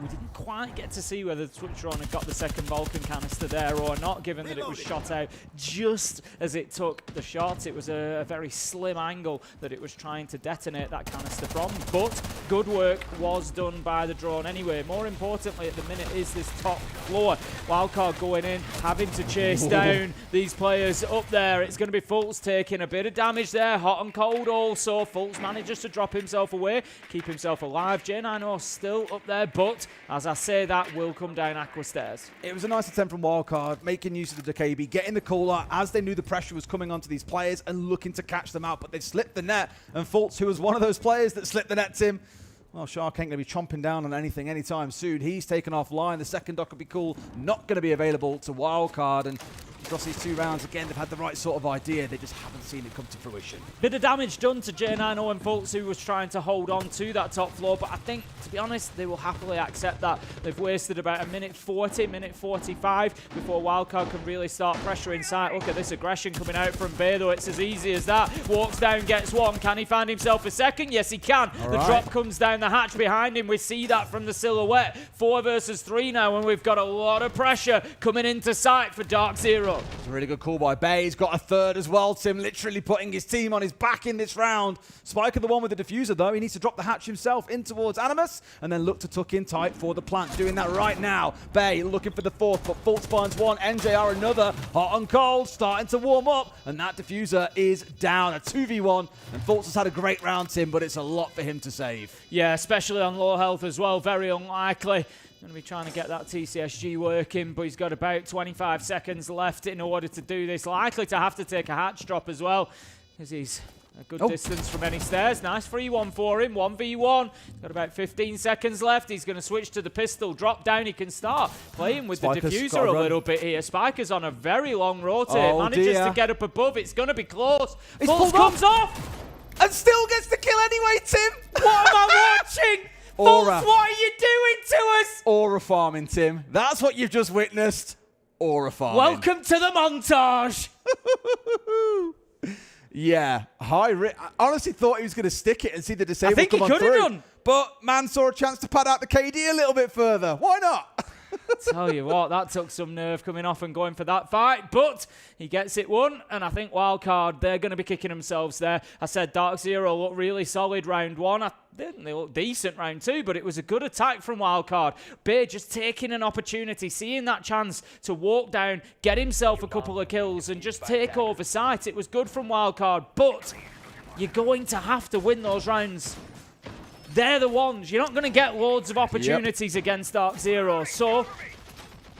We didn't quite get to see whether the Switcher had got the second Vulcan canister there or not, given that it was shot out just as it took the shot. It was a very slim angle that it was trying to detonate that canister from, but good work was done by the drone anyway. More importantly at the minute is this top floor. Wildcard going in, having to chase down these players up there. It's going to be Fultz taking a bit of damage there. Hot and Cold also. Fultz manages to drop himself away, keep himself alive. J9O still up there, but as I say that, will come down Aqua Stairs. It was a nice attempt from Wildcard, making use of the DKB, getting the call out as they knew the pressure was coming onto these players and looking to catch them out, but they slipped the net. And Fultz, who was one of those players that slipped the net, Tim, well, Shark ain't going to be chomping down on anything anytime soon. He's taken offline. The second dock would be cool. Not going to be available to Wildcard. And across these 2 rounds, again, they've had the right sort of idea. They just haven't seen it come to fruition. Bit of damage done to J9O and Fultz, who was trying to hold on to that top floor. But I think, to be honest, they will happily accept that. They've wasted about a minute 40, minute 45 before Wildcard can really start pressuring site. Look at this aggression coming out from Bay, though. It's as easy as that. Walks down, gets one. Can he find himself a second? Yes, he can. The drop comes down the hatch behind him. We see that from the silhouette. 4 versus 3 now, and we've got a lot of pressure coming into sight for DarkZero. It's a really good call by Bay. He's got a third as well, Tim, literally putting his team on his back in this round. Spike the one with the diffuser, though. He needs to drop the hatch himself in towards Animus and then look to tuck in tight for the plant. Doing that right now. Bay looking for the 4th, but Fultz finds one. NJR another. Hot and Cold starting to warm up, and that diffuser is down. A 2v1, and Fultz has had a great round, Tim, but it's a lot for him to save. Yeah, especially on low health as well. Very unlikely. Going to be trying to get that TCSG working, but he's got about 25 seconds left in order to do this. Likely to have to take a hatch drop as well, as he's a good distance from any stairs. Nice 3-1 for him, 1v1. He's got about 15 seconds left. He's going to switch to the pistol. Drop down, he can start playing with Spiker's the diffuser a little bit here. Spiker's on a very long rotate. Manages to get up above. It's going to be close. Fultz comes off! And still gets the kill anyway, Tim! What am I watching? Fultz, what are you doing to us? Aura farming, Tim. That's what you've just witnessed. Aura farming. Welcome to the montage. Yeah, I honestly thought he was going to stick it and see the disable I think come he on could have through. done. But man saw a chance to pad out the KD a little bit further. Why not? Tell you what, that took some nerve coming off and going for that fight, but he gets it won, and I think Wildcard, they're going to be kicking themselves there. I said DarkZero looked really solid round 1. They looked decent round 2, but it was a good attack from Wildcard. Bay just taking an opportunity, seeing that chance to walk down, get himself a couple of kills, and just take over sight. It was good from Wildcard, but you're going to have to win those rounds. They're the ones. You're not going to get loads of opportunities against DarkZero, so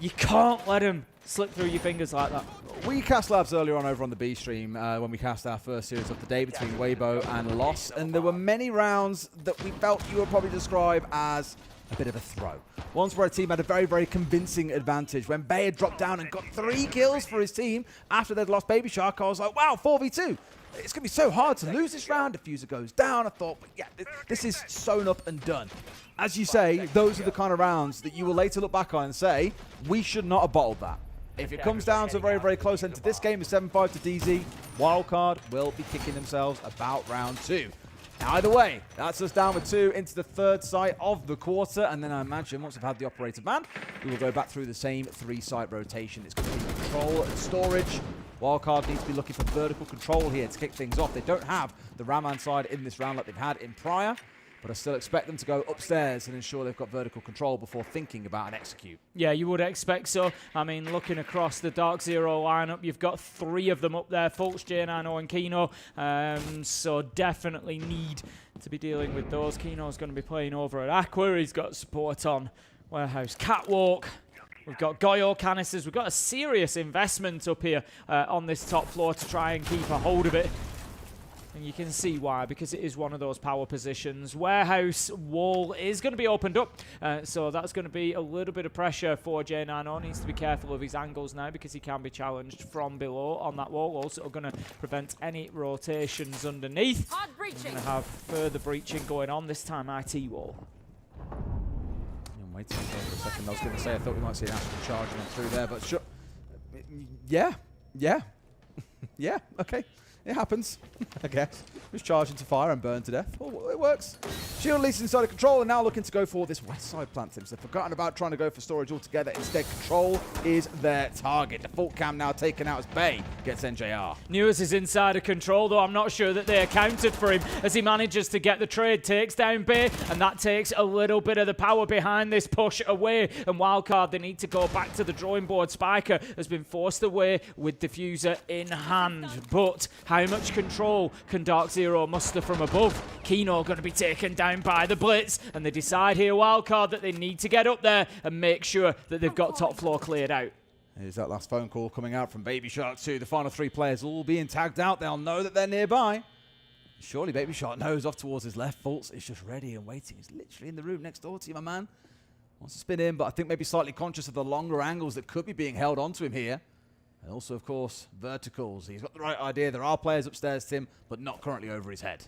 you can't let them slip through your fingers like that. We cast labs earlier on over on the B stream when we cast our first series of the day between Weibo and Loss, and there were many rounds that we felt you would probably describe as a bit of a throw. Ones where a team had a very, very convincing advantage. When Bay had dropped down and got 3 kills for his team after they'd lost Baby Shark, I was like, wow, 4v2. It's going to be so hard to lose this round. Diffuser goes down. I thought, but yeah, this is sewn up and done. As you say, those are the kind of rounds that you will later look back on and say, we should not have bottled that. If it comes down to a very, very close end to this game, is 7-5 to DZ, Wildcard will be kicking themselves about round 2. Now, either way, that's us down with 2 into the 3rd site of the quarter, and then I imagine once we've had the operator banned, we will go back through the same 3-site rotation. It's going to be control and storage. Wildcard needs to be looking for vertical control here to kick things off. They don't have the Raman side in this round like they've had in prior, but I still expect them to go upstairs and ensure they've got vertical control before thinking about an execute. Yeah, you would expect so. I mean, looking across the DarkZero lineup, you've got 3 of them up there, Fultz, J9O and Kino, so definitely need to be dealing with those. Kino's going to be playing over at Aqua. He's got support on Warehouse Catwalk. We've got Goyo canisters. We've got a serious investment up here on this top floor to try and keep a hold of it. And you can see why, because it is one of those power positions. Warehouse wall is going to be opened up, so that's going to be a little bit of pressure for J90. Needs to be careful of his angles now because he can be challenged from below on that wall. Also going to prevent any rotations underneath. We're going to have further breaching going on, this time IT wall. I'm waiting for a second. I was going to say I thought we might see an Aston charging on through there, but sure. Yeah. Yeah, okay. It happens, I guess. Who's charging to fire and burned to death? Well, it works. Shield leads inside of control and now looking to go for this west side plant. They've forgotten about trying to go for storage altogether. Instead, control is their target. Default cam now taken out as Bay gets NJR. Newers is inside of control, though I'm not sure that they accounted for him as he manages to get the trade, takes down Bay, and that takes a little bit of the power behind this push away. And Wildcard, they need to go back to the drawing board. Spiker has been forced away with Diffuser in hand, but how much control can DarkZero muster from above? Kino going to be taken down by the Blitz, and they decide here, Wildcard, that they need to get up there and make sure that they've got top floor cleared out. Here's that last phone call coming out from Baby Shark 2. The final 3 players all being tagged out. They'll know that they're nearby. Surely Baby Shark knows off towards his left. Fultz is just ready and waiting. He's literally in the room next door to you, my man. Wants to spin in, but I think maybe slightly conscious of the longer angles that could be being held onto him here. And also, of course, verticals. He's got the right idea. There are players upstairs, Tim, but not currently over his head.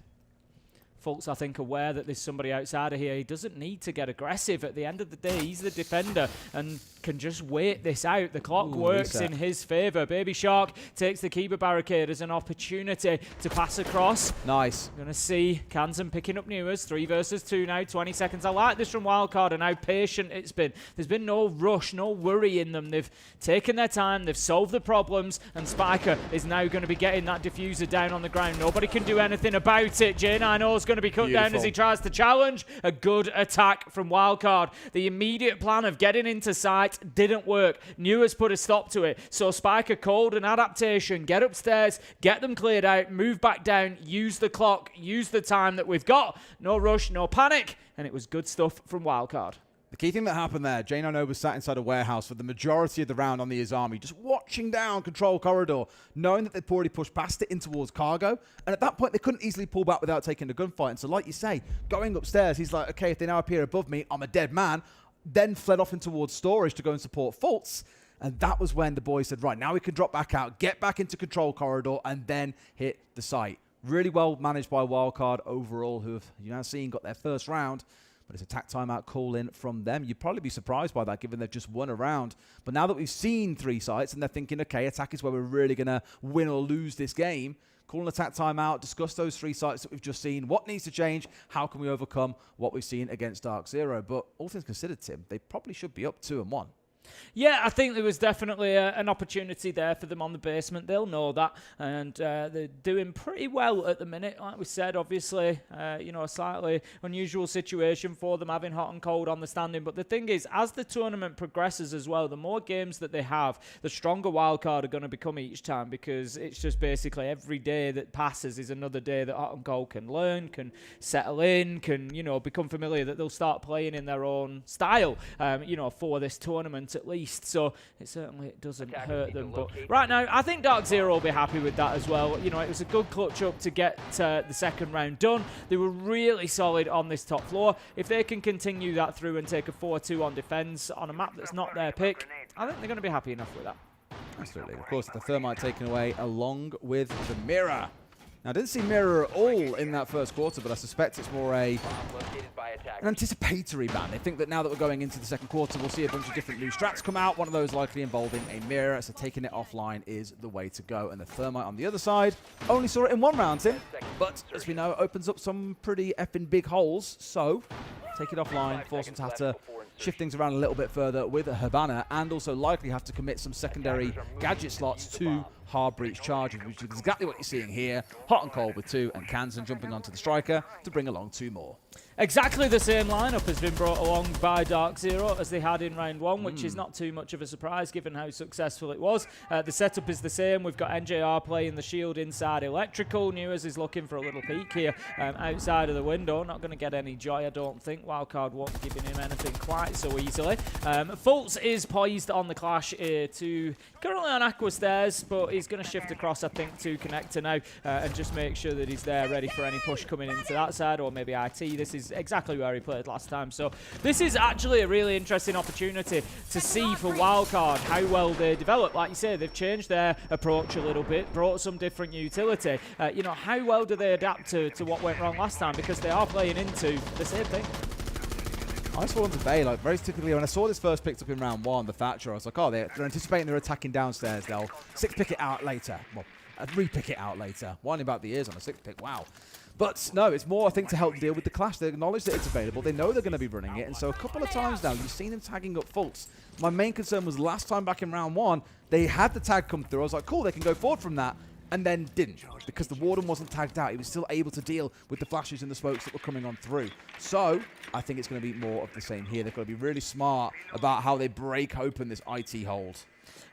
Fultz, I think, aware that there's somebody outside of here. He doesn't need to get aggressive. At the end of the day, he's the defender and can just wait this out. The clock works in his favour. Baby Shark takes the keeper barricade as an opportunity to pass across. Nice. Going to see Kansan picking up Newers. 3 versus 2 now, 20 seconds. I like this from Wildcard and how patient it's been. There's been no rush, no worry in them. They've taken their time. They've solved the problems. And Spiker is now going to be getting that diffuser down on the ground. Nobody can do anything about it. J90 is going to be cut down as he tries to challenge. A good attack from Wildcard. The immediate plan of getting into sight didn't work. Newers put a stop to it. So Spiker called an adaptation. Get upstairs, get them cleared out, move back down, use the clock, use the time that we've got. No rush, no panic. And it was good stuff from Wildcard. The key thing that happened there, J90 was sat inside a warehouse for the majority of the round on the Izami, just watching down control corridor, knowing that they'd already pushed past it in towards cargo. And at that point, they couldn't easily pull back without taking a gunfight. And so like you say, going upstairs, he's like, okay, if they now appear above me, I'm a dead man. Then fled off in towards storage to go and support Fultz. And that was when the boys said, right, now we can drop back out, get back into control corridor, and then hit the site. Really well managed by Wildcard overall, who have, you now seen, got their first round. But it's a attack timeout call in from them. You'd probably be surprised by that, given they've just won a round. But now that we've seen 3 sites and they're thinking, okay, attack is where we're really going to win or lose this game, call an attack timeout, discuss those 3 sites that we've just seen. What needs to change? How can we overcome what we've seen against DarkZero? But all things considered, Tim, they probably should be up 2-1. Yeah, I think there was definitely an opportunity there for them on the basement. They'll know that, and they're doing pretty well at the minute. Like we said, obviously, a slightly unusual situation for them having hot and cold on the standing. But the thing is, as the tournament progresses as well, the more games that they have, the stronger Wildcard are going to become each time, because it's just basically every day that passes is another day that hot and cold can learn, can settle in, can, become familiar, that they'll start playing in their own style, for this tournament at least. So it certainly doesn't hurt them. But right now, I think DarkZero will be happy with that as well. It was a good clutch up to get the second round done. They were really solid on this top floor. If they can continue that through and take a 4-2 on defense on a map that's not their pick, I think they're going to be happy enough with that. Absolutely. Of course, the thermite taken away along with the mirror. Now, I didn't see mirror at all in that first quarter, but I suspect it's more an anticipatory ban. They think that now that we're going into the second quarter, we'll see a bunch of different new strats come out, one of those likely involving a mirror, so taking it offline is the way to go. And the thermite on the other side only saw it in 1 round, Tim, but as we know, opens up some pretty effing big holes, so take it offline, force them to have to shift things around a little bit further with a Habana, and also likely have to commit some secondary gadget slots to hard breach charges, which is exactly what you're seeing here. Hot and cold with 2, and Kansan jumping onto the striker to bring along 2 more. Exactly the same lineup has been brought along by DarkZero as they had in round 1, which is not too much of a surprise given how successful it was. The setup is the same. We've got NJR playing the shield inside electrical. Newers is looking for a little peek here outside of the window. Not going to get any joy, I don't think. Wildcard won't be giving him anything quite so easily. Fultz is poised on the clash to currently on Aqua stairs, but he's He's going to shift across, I think, to connector now and just make sure that he's there ready for any push coming into that side, or maybe IT. This is exactly where he played last time. So this is actually a really interesting opportunity to see for Wildcard how well they develop. Like you say, they've changed their approach a little bit, brought some different utility. You know, how well do they adapt to what went wrong last time? Because they are playing into the same thing. I saw them today, like very typically, when I saw this first picked up in round 1, the Thatcher, I was like, oh, they're anticipating they're attacking downstairs. They'll 6-pick it out later. Well, 3-pick it out later. Winding back the ears on a 6-pick, wow. But no, it's more, I think, to help deal with the clash. They acknowledge that it's available. They know they're going to be running it. And so a couple of times now, you've seen them tagging up Fultz. My main concern was last time back in round 1, they had the tag come through. I was like, cool, they can go forward from that. And then didn't, because the Warden wasn't tagged out. He was still able to deal with the flashes and the smokes that were coming on through. So I think it's going to be more of the same here. They've got to be really smart about how they break open this IT hold.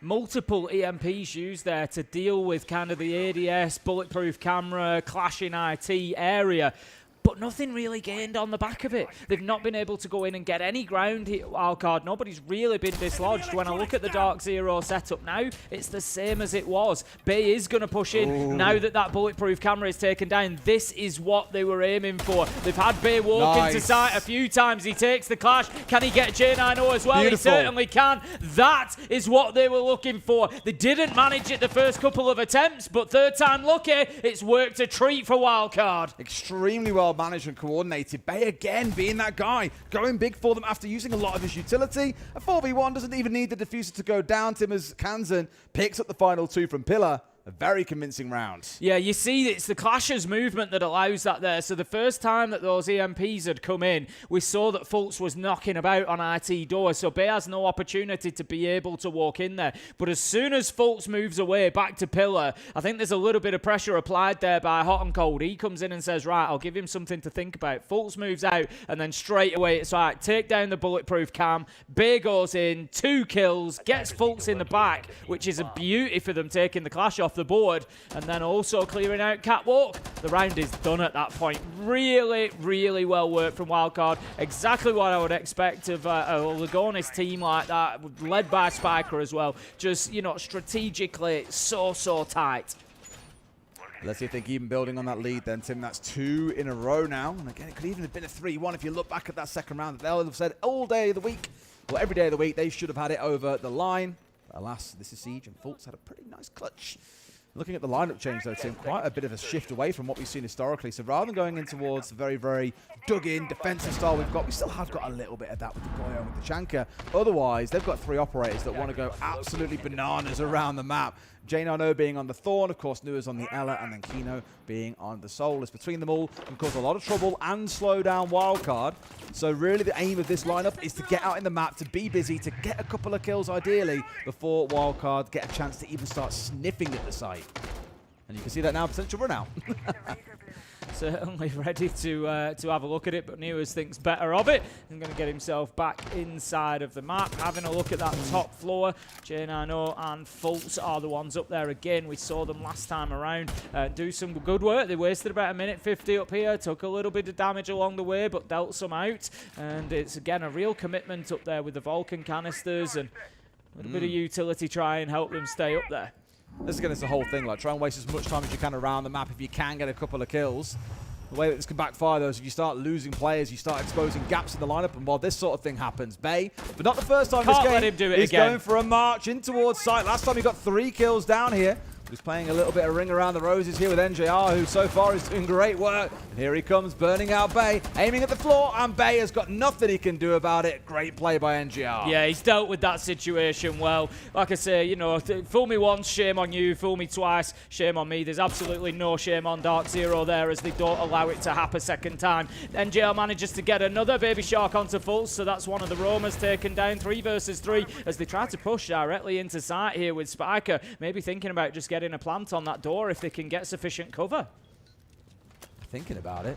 Multiple EMPs used there to deal with kind of the ADS, bulletproof camera, clashing IT area. But nothing really gained on the back of it. They've not been able to go in and get any ground here at Wildcard. Nobody's really been dislodged. When I look at the DarkZero setup now, it's the same as it was. Bay is going to push in now that that bulletproof camera is taken down. This is what they were aiming for. They've had Bay walk into sight a few times. He takes the clash. Can he get J9O as well? Beautiful. He certainly can. That is what they were looking for. They didn't manage it the first couple of attempts, but third time lucky, it's worked a treat for Wildcard. Extremely well managed and coordinated. Bay again being that guy, going big for them after using a lot of his utility. A 4v1 doesn't even need the diffuser to go down. Tim as Kansan picks up the final 2 from Pillar. A very convincing round. Yeah, you see it's the Clashers movement that allows that there. So the first time that those EMPs had come in, we saw that Fultz was knocking about on IT doors. So Bay has no opportunity to be able to walk in there. But as soon as Fultz moves away back to Pillar, I think there's a little bit of pressure applied there by Hot and Cold. He comes in and says, right, I'll give him something to think about. Fultz moves out and then straight away it's all right, take down the bulletproof cam. Bay goes in, 2 kills, gets Fultz in the back, which is a beauty for them taking the Clash off the board, and then also clearing out Catwalk. The round is done at that point. Really, really well worked from Wildcard. Exactly what I would expect of a Lagonis team like that, led by Spiker as well. Just, you know, strategically so tight. Let's see if they keep even building on that lead then, Tim. That's 2 in a row now. And again, it could even have been a 3-1 if you look back at that second round. They'll have said all day of the week, well, every day of the week, they should have had it over the line. But alas, this is Siege, and Fultz had a pretty nice clutch. Looking at the lineup change, though, Tim, quite a bit of a shift away from what we've seen historically. So rather than going in towards the very, very dug-in defensive style we've got, we still have got a little bit of that with the Goyo and with the Chanka. Otherwise, they've got 3 operators that want to go absolutely bananas around the map. J9O being on the Thorn, of course, Nua's on the Ella, and then Kino being on the Soulless. Between them all can cause a lot of trouble and slow down Wildcard. So really the aim of this lineup is to get out in the map, to be busy, to get a couple of kills ideally before Wildcard get a chance to even start sniffing at the site. And you can see that now, potential run out. Certainly ready to have a look at it, but News thinks better of it. He's going to get himself back inside of the map, having a look at that top floor. J9O and Fultz are the ones up there again. We saw them last time around do some good work. They wasted about 1:50 up here, took a little bit of damage along the way, but dealt some out. And it's, again, a real commitment up there with the Vulcan canisters and a little bit of utility try and help them stay up there. This is the whole thing, like try and waste as much time as you can around the map if you can get a couple of kills. The way that this can backfire, though, is if you start losing players, you start exposing gaps in the lineup, and while this sort of thing happens, Bay, but not the first time this game, let him do it he's again. going for a march in towards site. Last time he got 3 kills down here. He's playing a little bit of ring around the roses here with NJR, who so far is doing great work. And here he comes, burning out Bay, aiming at the floor, and Bay has got nothing he can do about it. Great play by NJR. Yeah, he's dealt with that situation well. Like I say, you know, fool me once, shame on you. Fool me twice, shame on me. There's absolutely no shame on DarkZero there, as they don't allow it to happen a second time. NJR manages to get another Baby Shark onto Fultz, so that's one of the roamers taken down. 3 versus 3 as they try to push directly into sight here with Spiker. Maybe thinking about just getting a plant on that door if they can get sufficient cover. Thinking about it.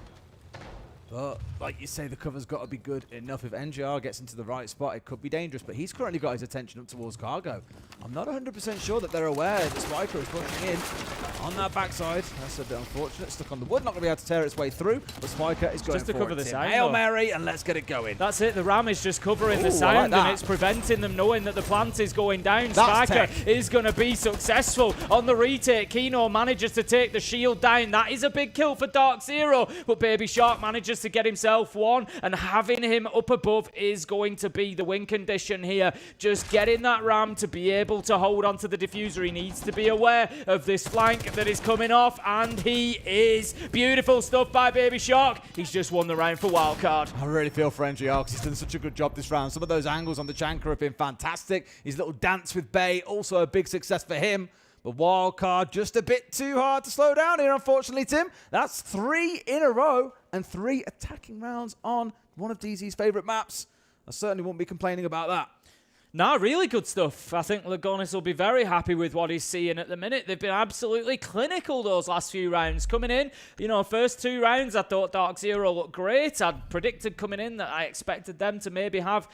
But, like you say, the cover's got to be good enough. If NJR gets into the right spot, it could be dangerous. But he's currently got his attention up towards Cargo. I'm not 100% sure that they're aware that Spiker is pushing in on that backside. That's a bit unfortunate. Stuck on the wood, not going to be able to tear its way through. But Spiker is going just to for cover it. the side. Hail Mary, and let's get it going. That's it. The ram is just covering the Ooh, I like sound, that. and it's preventing them knowing that the plant is going down. That's Spiker tech. is going to be successful on the retake. Kino manages to take the shield down. That is a big kill for DarkZero, but Baby Shark manages to get himself one, and having him up above is going to be the win condition here. Just getting that ram to be able to hold onto the diffuser. He needs to be aware of this flank that is coming off, and he is. Beautiful stuff by Baby Shark. He's just won the round for Wildcard. I really feel for NJR because he's done such a good job this round. Some of those angles on the Janker have been fantastic. His little dance with Bay, also a big success for him. But Wildcard just a bit too hard to slow down here, unfortunately, Tim. That's 3 in a row and 3 attacking rounds on one of DZ's favourite maps. I certainly won't be complaining about that. No, really good stuff. I think Lagonis will be very happy with what he's seeing at the minute. They've been absolutely clinical those last few rounds. Coming in, you know, first 2 rounds, I thought DarkZero looked great. I'd predicted coming in that I expected them to maybe have,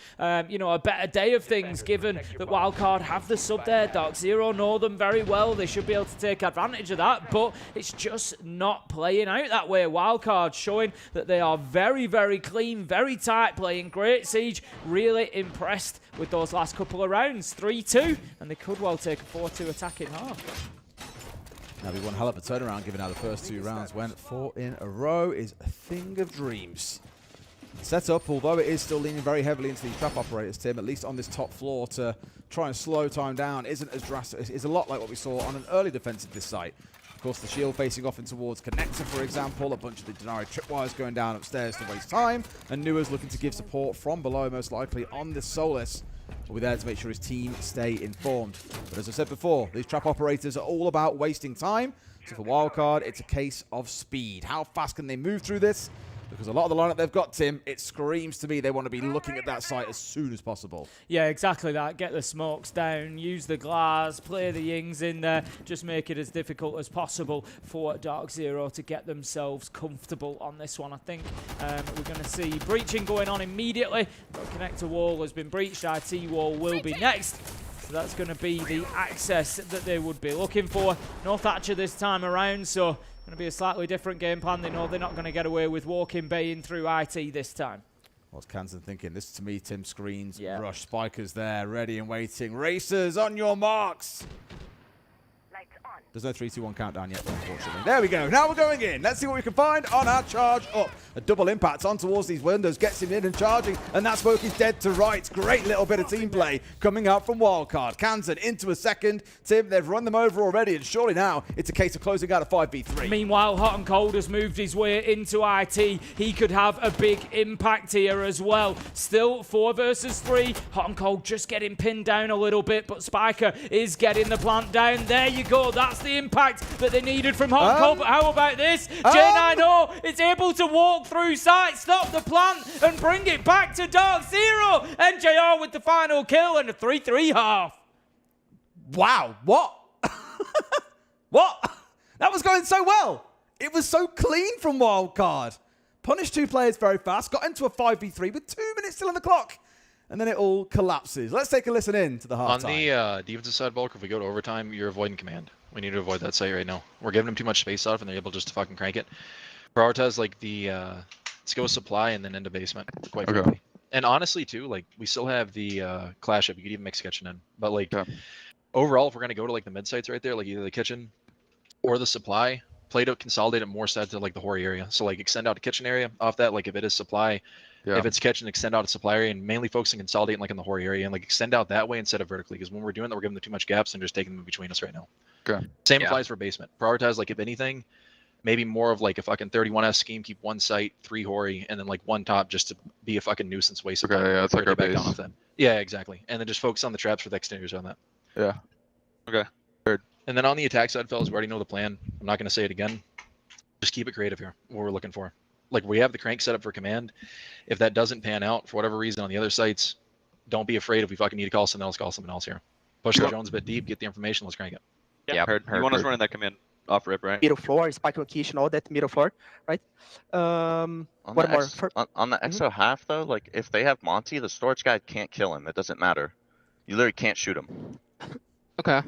you know, a better day of things, given that Wildcard have the sub there. DarkZero know them very well. They should be able to take advantage of that, but it's just not playing out that way. Wildcard showing that they are very, very clean, very tight, playing great siege. Really impressed with those last couple of rounds. 3-2, and they could well take a 4-2 attack in half. Now, we one hell of a turnaround, given how the first 2 rounds went. 4 in a row is a thing of dreams. Setup, although it is still leaning very heavily into these trap operators, Tim, at least on this top floor to try and slow time down, isn't as drastic. It's a lot like what we saw on an early defense of this site. Of course, the shield facing off in towards Connector, for example, a bunch of the Denari tripwires going down upstairs to waste time, and Nua's looking to give support from below, most likely on this Solus. Will be there to make sure his team stay informed. But as I said before, these trap operators are all about wasting time. So for Wildcard, it's a case of speed. How fast can they move through this? Because a lot of the lineup they've got, Tim, it screams to me they want to be looking at that site as soon as possible. Yeah, exactly that. Get the smokes down, use the glass, play the yings in there, just make it as difficult as possible for DarkZero to get themselves comfortable on this one. I think we're going to see breaching going on immediately. The connector wall has been breached, IT wall will be next. So that's going to be the access that they would be looking for. No Thatcher this time around, so going to be a slightly different game plan. They know they're not going to get away with walking Bay in through IT this time. What's Kansan thinking? This to me, Tim, screens, rush, Spikers there, ready and waiting. Racers, on your marks. There's no 3, 2, 1 countdown yet, unfortunately. There we go. Now we're going in. Let's see what we can find on our charge up. A double impact on towards these windows. Gets him in and charging. And that smoke is dead to right. Great little bit of team play coming out from Wildcard. Kansan into a second. Tim, they've run them over already. And surely now it's a case of closing out a 5v3. Meanwhile, Hot and Cold has moved his way into IT. He could have a big impact here as well. Still 4 versus 3. Hot and Cold just getting pinned down a little bit. But Spiker is getting the plant down. There you go. That's the impact that they needed from Hot and Cold. But how about this? J90 is able to walk through sight, stop the plant, and bring it back to DarkZero. NJR with the final kill and a 3-3 half. Wow, what? What? That was going so well. It was so clean from Wildcard. Punished 2 players very fast, got into a 5v3 with 2 minutes still on the clock. And then it all collapses. Let's take a listen in to the halftime. On the defensive side, Bulk, if we go to overtime, you're avoiding command. We need to avoid that site right now. We're giving them too much space off, and they're able just to fucking crank it. Prioritize like the let's go supply and then into basement, quite frankly. And honestly, too, like we still have the clash up. You could even mix kitchen in, but like overall, if we're gonna go to like the mid sites right there, like either the kitchen or the supply, play to consolidate it more set to like the Hori area. So like extend out a kitchen area off that. Like if it is supply. If it's kitchen, extend out a supply area and mainly focusing on consolidating like in the Hori area and like extend out that way instead of vertically. Because when we're doing that, we're giving them too much gaps and just taking them between us right now. Same applies for basement. Prioritize like if anything, maybe more of like a fucking 31S scheme. Keep 1 site, 3 Hori, and then like 1 top just to be a fucking nuisance waste. That's like our base. Yeah, exactly. And then just focus on the traps for the exteriors on that. Yeah. Okay. Heard. And then on the attack side, fellas, we already know the plan. I'm not going to say it again. Just keep it creative here. What we're looking for. Like we have the crank set up for command. If that doesn't pan out for whatever reason on the other sites, don't be afraid. If we fucking need to call someone else, call someone else here. Push the Jones a bit deep, get the information, let's crank it. Yeah, heard. You want us running that command Off rip, right? middle floor, spike on kitchen, all that middle floor, right? On What the more? on the EXO half though, like if they have Monty, the storage guy can't kill him. It doesn't matter. You literally can't shoot him. Okay.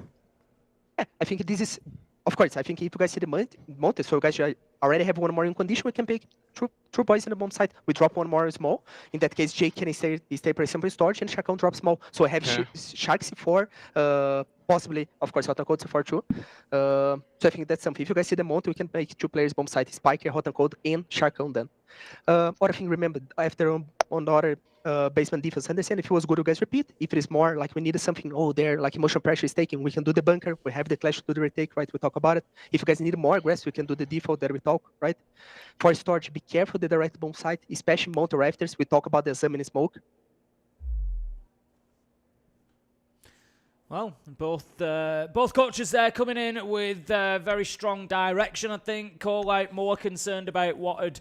Yeah, I think this is, of course, I think if you guys see the Monty, so you guys already have one more in condition, we can pick two boys in the bomb side. We drop one more small. In that case, Jake can stay for example storage and Sharkon drop small. So I have Shark C4, possibly, of course, Hot and Cold C4 too. So I think that's something. If you guys see the Monty, we can make 2 players bomb side, Spiker, Hot and Cold, and Sharkon then. Other thing, remember, after on the other basement defense, understand if it was good, you guys repeat. If it is more like we needed something, there, like emotional pressure is taking, we can do the bunker. We have the clash to do the retake, right? We talk about it. If you guys need more aggressive, we can do the default that we talk, right? For storage, be careful the direct bomb site, especially mount rafters. We talk about the Zam and smoke. Well, both coaches there coming in with very strong direction, I think. Chalet more concerned about what had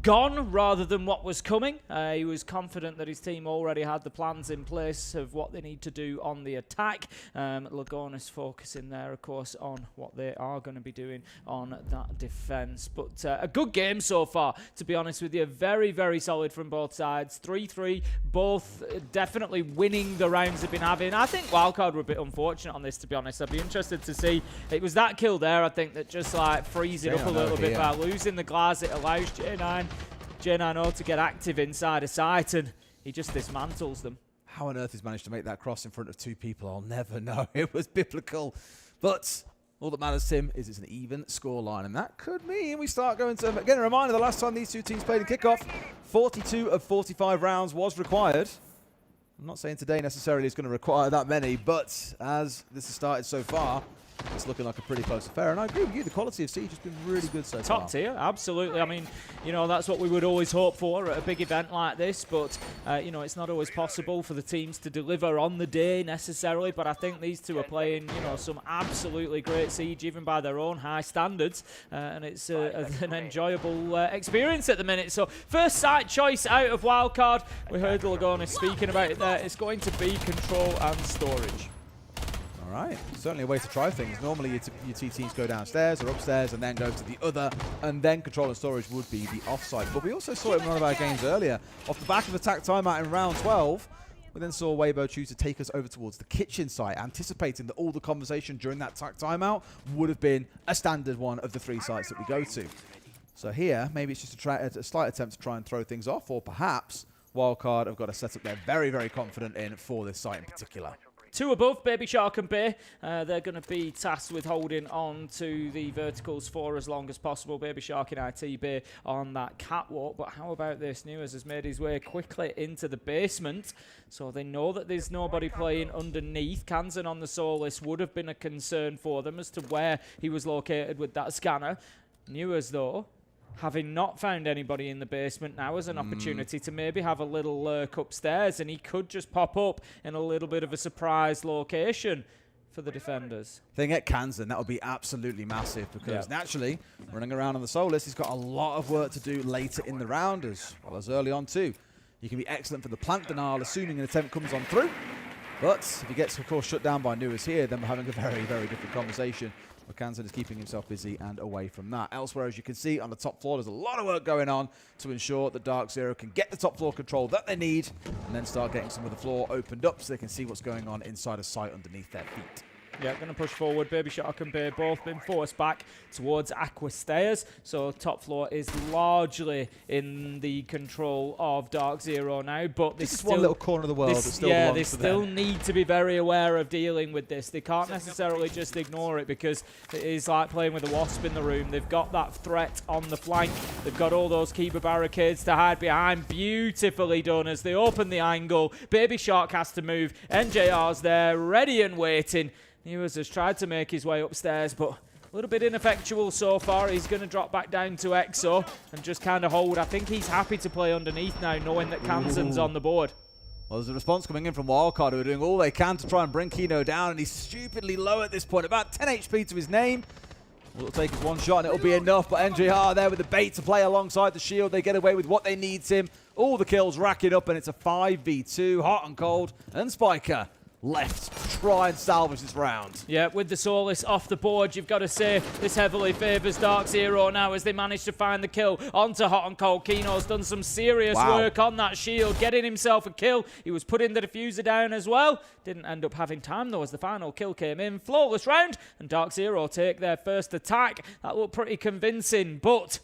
gone rather than what was coming. He was confident that his team already had the plans in place of what they need to do on the attack. Lagonis focusing there, of course, on what they are going to be doing on that defense. But a good game so far, to be honest with you. Very, very solid from both sides. 3-3, both definitely winning the rounds they've been having. I think Wildcard were a bit unfortunate on this, to be honest. I'd be interested to see. It was that kill there, I think, that just like frees it up a little bit by losing the glass. It allows J9O to get active inside a site, and he just dismantles them. How on earth he's managed to make that cross in front of 2 people, I'll never know. It was biblical. But all that matters, Tim, is it's an even scoreline, and that could mean we start going to, again, a reminder, the last time these 2 teams played in kickoff, 42 of 45 rounds was required. I'm not saying today necessarily is going to require that many, but as this has started so far, it's looking like a pretty close affair, and I agree with you. The quality of Siege has been really good so far. Top tier, absolutely. I mean, that's what we would always hope for at a big event like this, but, it's not always possible for the teams to deliver on the day necessarily, but I think these 2 are playing, some absolutely great Siege, even by their own high standards, and it's an enjoyable experience at the minute. So, first site choice out of Wildcard. We heard Lagonis speaking about it there. It's going to be control and storage. All right, certainly a way to try things. Normally your two teams go downstairs or upstairs and then go to the other, and then control and storage would be the offside. But we also saw it in one of our games earlier. Off the back of attack timeout in round 12, we then saw Weibo choose to take us over towards the kitchen site, anticipating that all the conversation during that attack timeout would have been a standard one of the 3 sites that we go to. So here, maybe it's just a slight attempt to try and throw things off, or perhaps Wildcard have got a setup they're very, very confident in for this site in particular. 2 above, Baby Shark and Bay. They're going to be tasked with holding on to the verticals for as long as possible. Baby Shark and IT Bay on that catwalk. But how about this? Newers has made his way quickly into the basement. So they know that there's nobody playing underneath. Kansan on the Solis would have been a concern for them as to where he was located with that scanner. Newers, though, having not found anybody in the basement, now as an opportunity to maybe have a little lurk upstairs, and he could just pop up in a little bit of a surprise location for the defenders. If they get Kansan, that would be absolutely massive, because naturally, running around on the Solis, he's got a lot of work to do later in the round, as well as early on too. You can be excellent for the plant denial, assuming an attempt comes on through. But if he gets, of course, shut down by Newers here, then we're having a very, very different conversation. Kansan is keeping himself busy and away from that. Elsewhere, as you can see, on the top floor, there's a lot of work going on to ensure that DarkZero can get the top floor control that they need, and then start getting some of the floor opened up so they can see what's going on inside a site underneath their feet. Yeah, going to push forward. Baby Shark and Bay both been forced back towards Aqua Stairs. So top floor is largely in the control of DarkZero now. But this is one little corner of the world that still belongs to them. They still need to be very aware of dealing with this. They can't necessarily just ignore it, because it is like playing with a wasp in the room. They've got that threat on the flank. They've got all those keeper barricades to hide behind. Beautifully done as they open the angle. Baby Shark has to move. NJR's there, ready and waiting. Newers has tried to make his way upstairs, but a little bit ineffectual so far. He's going to drop back down to EXO and just kind of hold. I think he's happy to play underneath now, knowing that Kansan's on the board. Well, there's a response coming in from Wildcard, who are doing all they can to try and bring Kino down, and he's stupidly low at this point. About 10 HP to his name. It'll take us one shot and it'll be enough, but NJR there with the bait to play alongside the shield. They get away with what they need, Tim. All the kills racking up, and it's a 5v2, Hot and Cold and Spiker left to try and salvage this round. Yeah, with the Solis off the board, you've got to say this heavily favours DarkZero now as they manage to find the kill onto Hot and Cold. Kino's done some serious work on that shield, getting himself a kill. He was putting the diffuser down as well. Didn't end up having time though as the final kill came in. Flawless round, and DarkZero take their first attack. That looked pretty convincing, but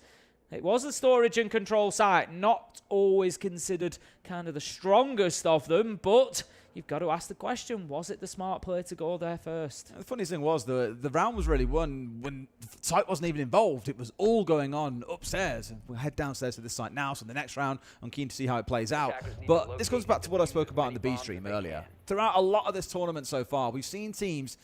it was the storage and control site, not always considered kind of the strongest of them, but you've got to ask the question, was it the smart play to go there first? And the funny thing was, the round was really won when the site wasn't even involved. It was all going on upstairs. We'll head downstairs to this site now, so the next round, I'm keen to see how it plays out. But this comes back to what I spoke about in the B stream earlier. Throughout a lot of this tournament so far, we've seen teams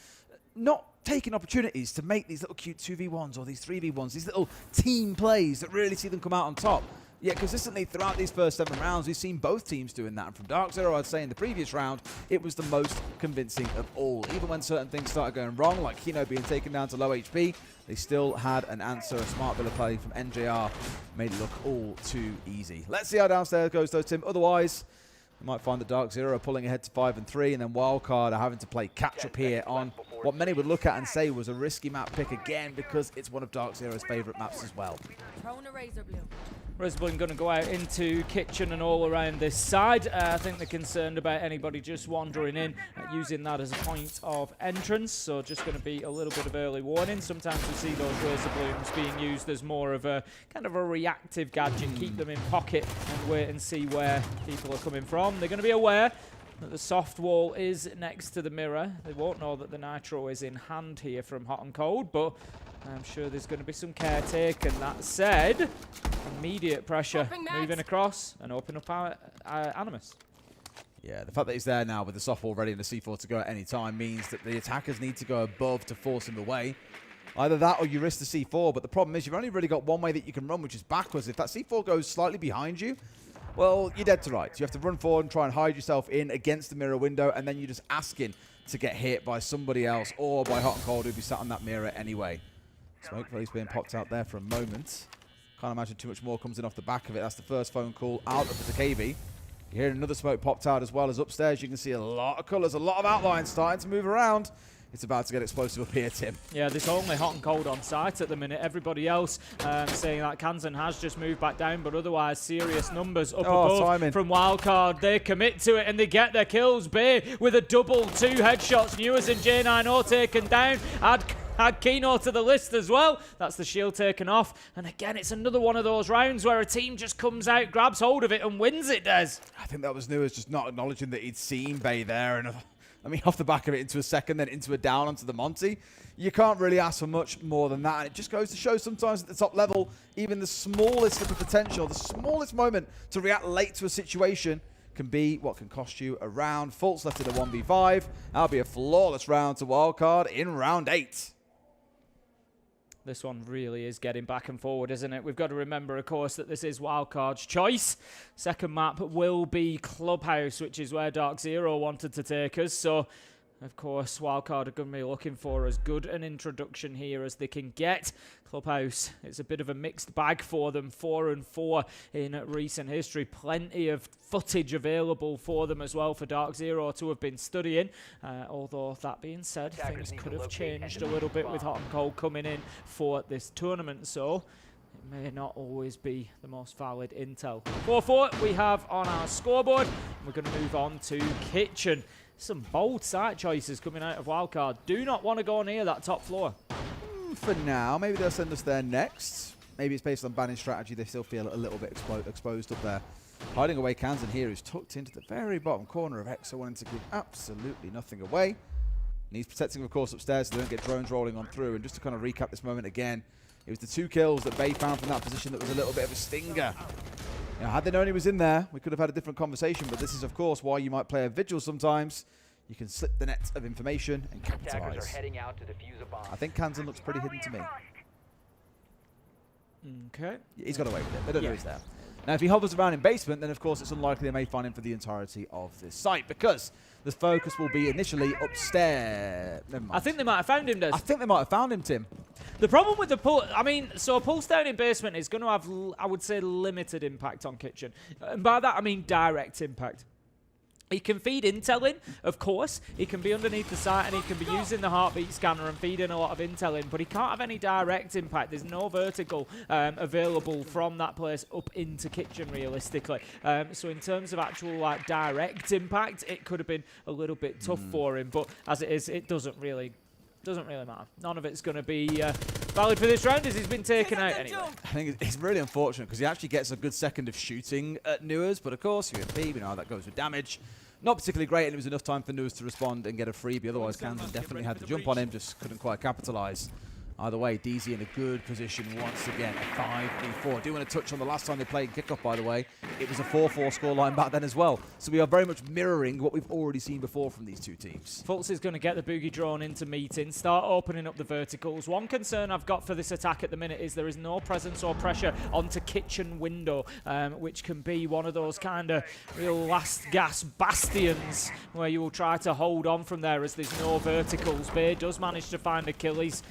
not taking opportunities to make these little cute 2v1s or these 3v1s, these little team plays that really see them come out on top. Yet consistently throughout these first 7 rounds, we've seen both teams doing that. And from DarkZero, I'd say in the previous round, it was the most convincing of all. Even when certain things started going wrong, like Kino being taken down to low HP, they still had an answer. A smart bit of play from NJR made it look all too easy. Let's see how downstairs goes though, Tim. Otherwise, you might find that DarkZero are pulling ahead to 5-3, and then Wildcard are having to play catch-up here on what many would look at and say was a risky map pick again, because it's one of DarkZero's favourite maps as well. Razorblue going to go out into kitchen and all around this side. I think they're concerned about anybody just wandering in, using that as a point of entrance. So just going to be a little bit of early warning. Sometimes we see those Razorblooms being used as more of a kind of a reactive gadget. Keep them in pocket and wait and see where people are coming from. They're going to be aware that the soft wall is next to the mirror. They won't know that the nitro is in hand here from Hot and Cold, but I'm sure there's going to be some care taken. That said, immediate pressure moving across and open up our Animus. Yeah, the fact that he's there now with the soft wall ready and the C4 to go at any time means that the attackers need to go above to force him away. Either that or you risk the C4, but the problem is you've only really got one way that you can run, which is backwards. If that C4 goes slightly behind you, well, you're dead to rights. You have to run forward and try and hide yourself in against the mirror window, and then you're just asking to get hit by somebody else or by Hot and Cold who'd be sat on that mirror anyway. Smoke release being popped out there for a moment. Can't imagine too much more comes in off the back of it. That's the first phone call out of the KV. You hear another smoke popped out as well as upstairs. You can see a lot of colours, a lot of outlines starting to move around. It's about to get explosive up here, Tim. Yeah, there's only Hot and Cold on site at the minute. Everybody else saying that Kansan has just moved back down, but otherwise serious numbers up above from Wildcard. They commit to it and they get their kills. Bay with a double 2 headshots. Newers and J9O taken down. Add Kino to the list as well. That's the shield taken off. And again, it's another one of those rounds where a team just comes out, grabs hold of it and wins it, Des. I think that was Newers just not acknowledging that he'd seen Bay there. And I mean, off the back of it into a second, then into a down onto the Monty. You can't really ask for much more than that. And it just goes to show sometimes at the top level, even the smallest of the potential, the smallest moment to react late to a situation can be what can cost you a round. Fultz left in a 1v5. That'll be a flawless round to Wildcard in round 8. This one really is getting back and forward, isn't it? We've got to remember, of course, that this is Wildcard's choice. Second map will be Clubhouse, which is where DarkZero wanted to take us. So, of course, Wildcard are going to be looking for as good an introduction here as they can get. Clubhouse, it's a bit of a mixed bag for them, 4-4 in recent history. Plenty of footage available for them as well for DarkZero to have been studying. Although, that being said, things could have changed a little bit with Hot and Cold coming in for this tournament. So, it may not always be the most valid intel. 4-4 we have on our scoreboard. We're going to move on to Kitchen. Some bold site choices coming out of Wildcard. Do not want to go near that top floor. For now, maybe they'll send us there next. Maybe it's based on banning strategy. They still feel a little bit exposed up there. Hiding away Kansan here, who's tucked into the very bottom corner of Exo, wanting to give absolutely nothing away. And he's protecting, of course, upstairs so they don't get drones rolling on through. And just to kind of recap this moment again, it was the 2 kills that Bay found from that position that was a little bit of a stinger. You know, had they known he was in there, we could have had a different conversation, but this is, of course, why you might play a vigil sometimes. You can slip the net of information and capitalize. I think Kansan looks pretty hidden to me. Okay. He's got away with it. They don't know he's there. Now, if he hovers around in basement, then, of course, it's unlikely they may find him for the entirety of this site, because the focus will be initially upstairs. Never mind. I think they might have found him, Des. I think they might have found him, Tim. The problem with the pull, I mean, so a pulse down in basement is going to have, I would say, limited impact on Kitchen. And by that, I mean direct impact. He can feed intel in, of course. He can be underneath the site and he can be using the heartbeat scanner and feeding a lot of intel in, but he can't have any direct impact. There's no vertical available from that place up into kitchen, realistically. So in terms of actual like direct impact, it could have been a little bit tough for him, but as it is, it doesn't really matter. None of it's going to be valid for this round as he's been taken out anyway. I think it's really unfortunate because he actually gets a good second of shooting at Newers, but of course, UMP, we know how that goes with damage. Not particularly great, and it was enough time for Newers to respond and get a freebie. Otherwise, Kansas definitely had the jump on him, just couldn't quite capitalize. Either way, DZ in a good position once again, a 5v4. I do want to touch on the last time they played kickoff, by the way. It was a 4-4 scoreline back then as well. So we are very much mirroring what we've already seen before from these two teams. Fultz is going to get the boogie drone into meeting, start opening up the verticals. One concern I've got for this attack at the minute is there is no presence or pressure onto kitchen window, which can be one of those kind of real last gas bastions where you will try to hold on from there as there's no verticals. Bay does manage to find Achilles.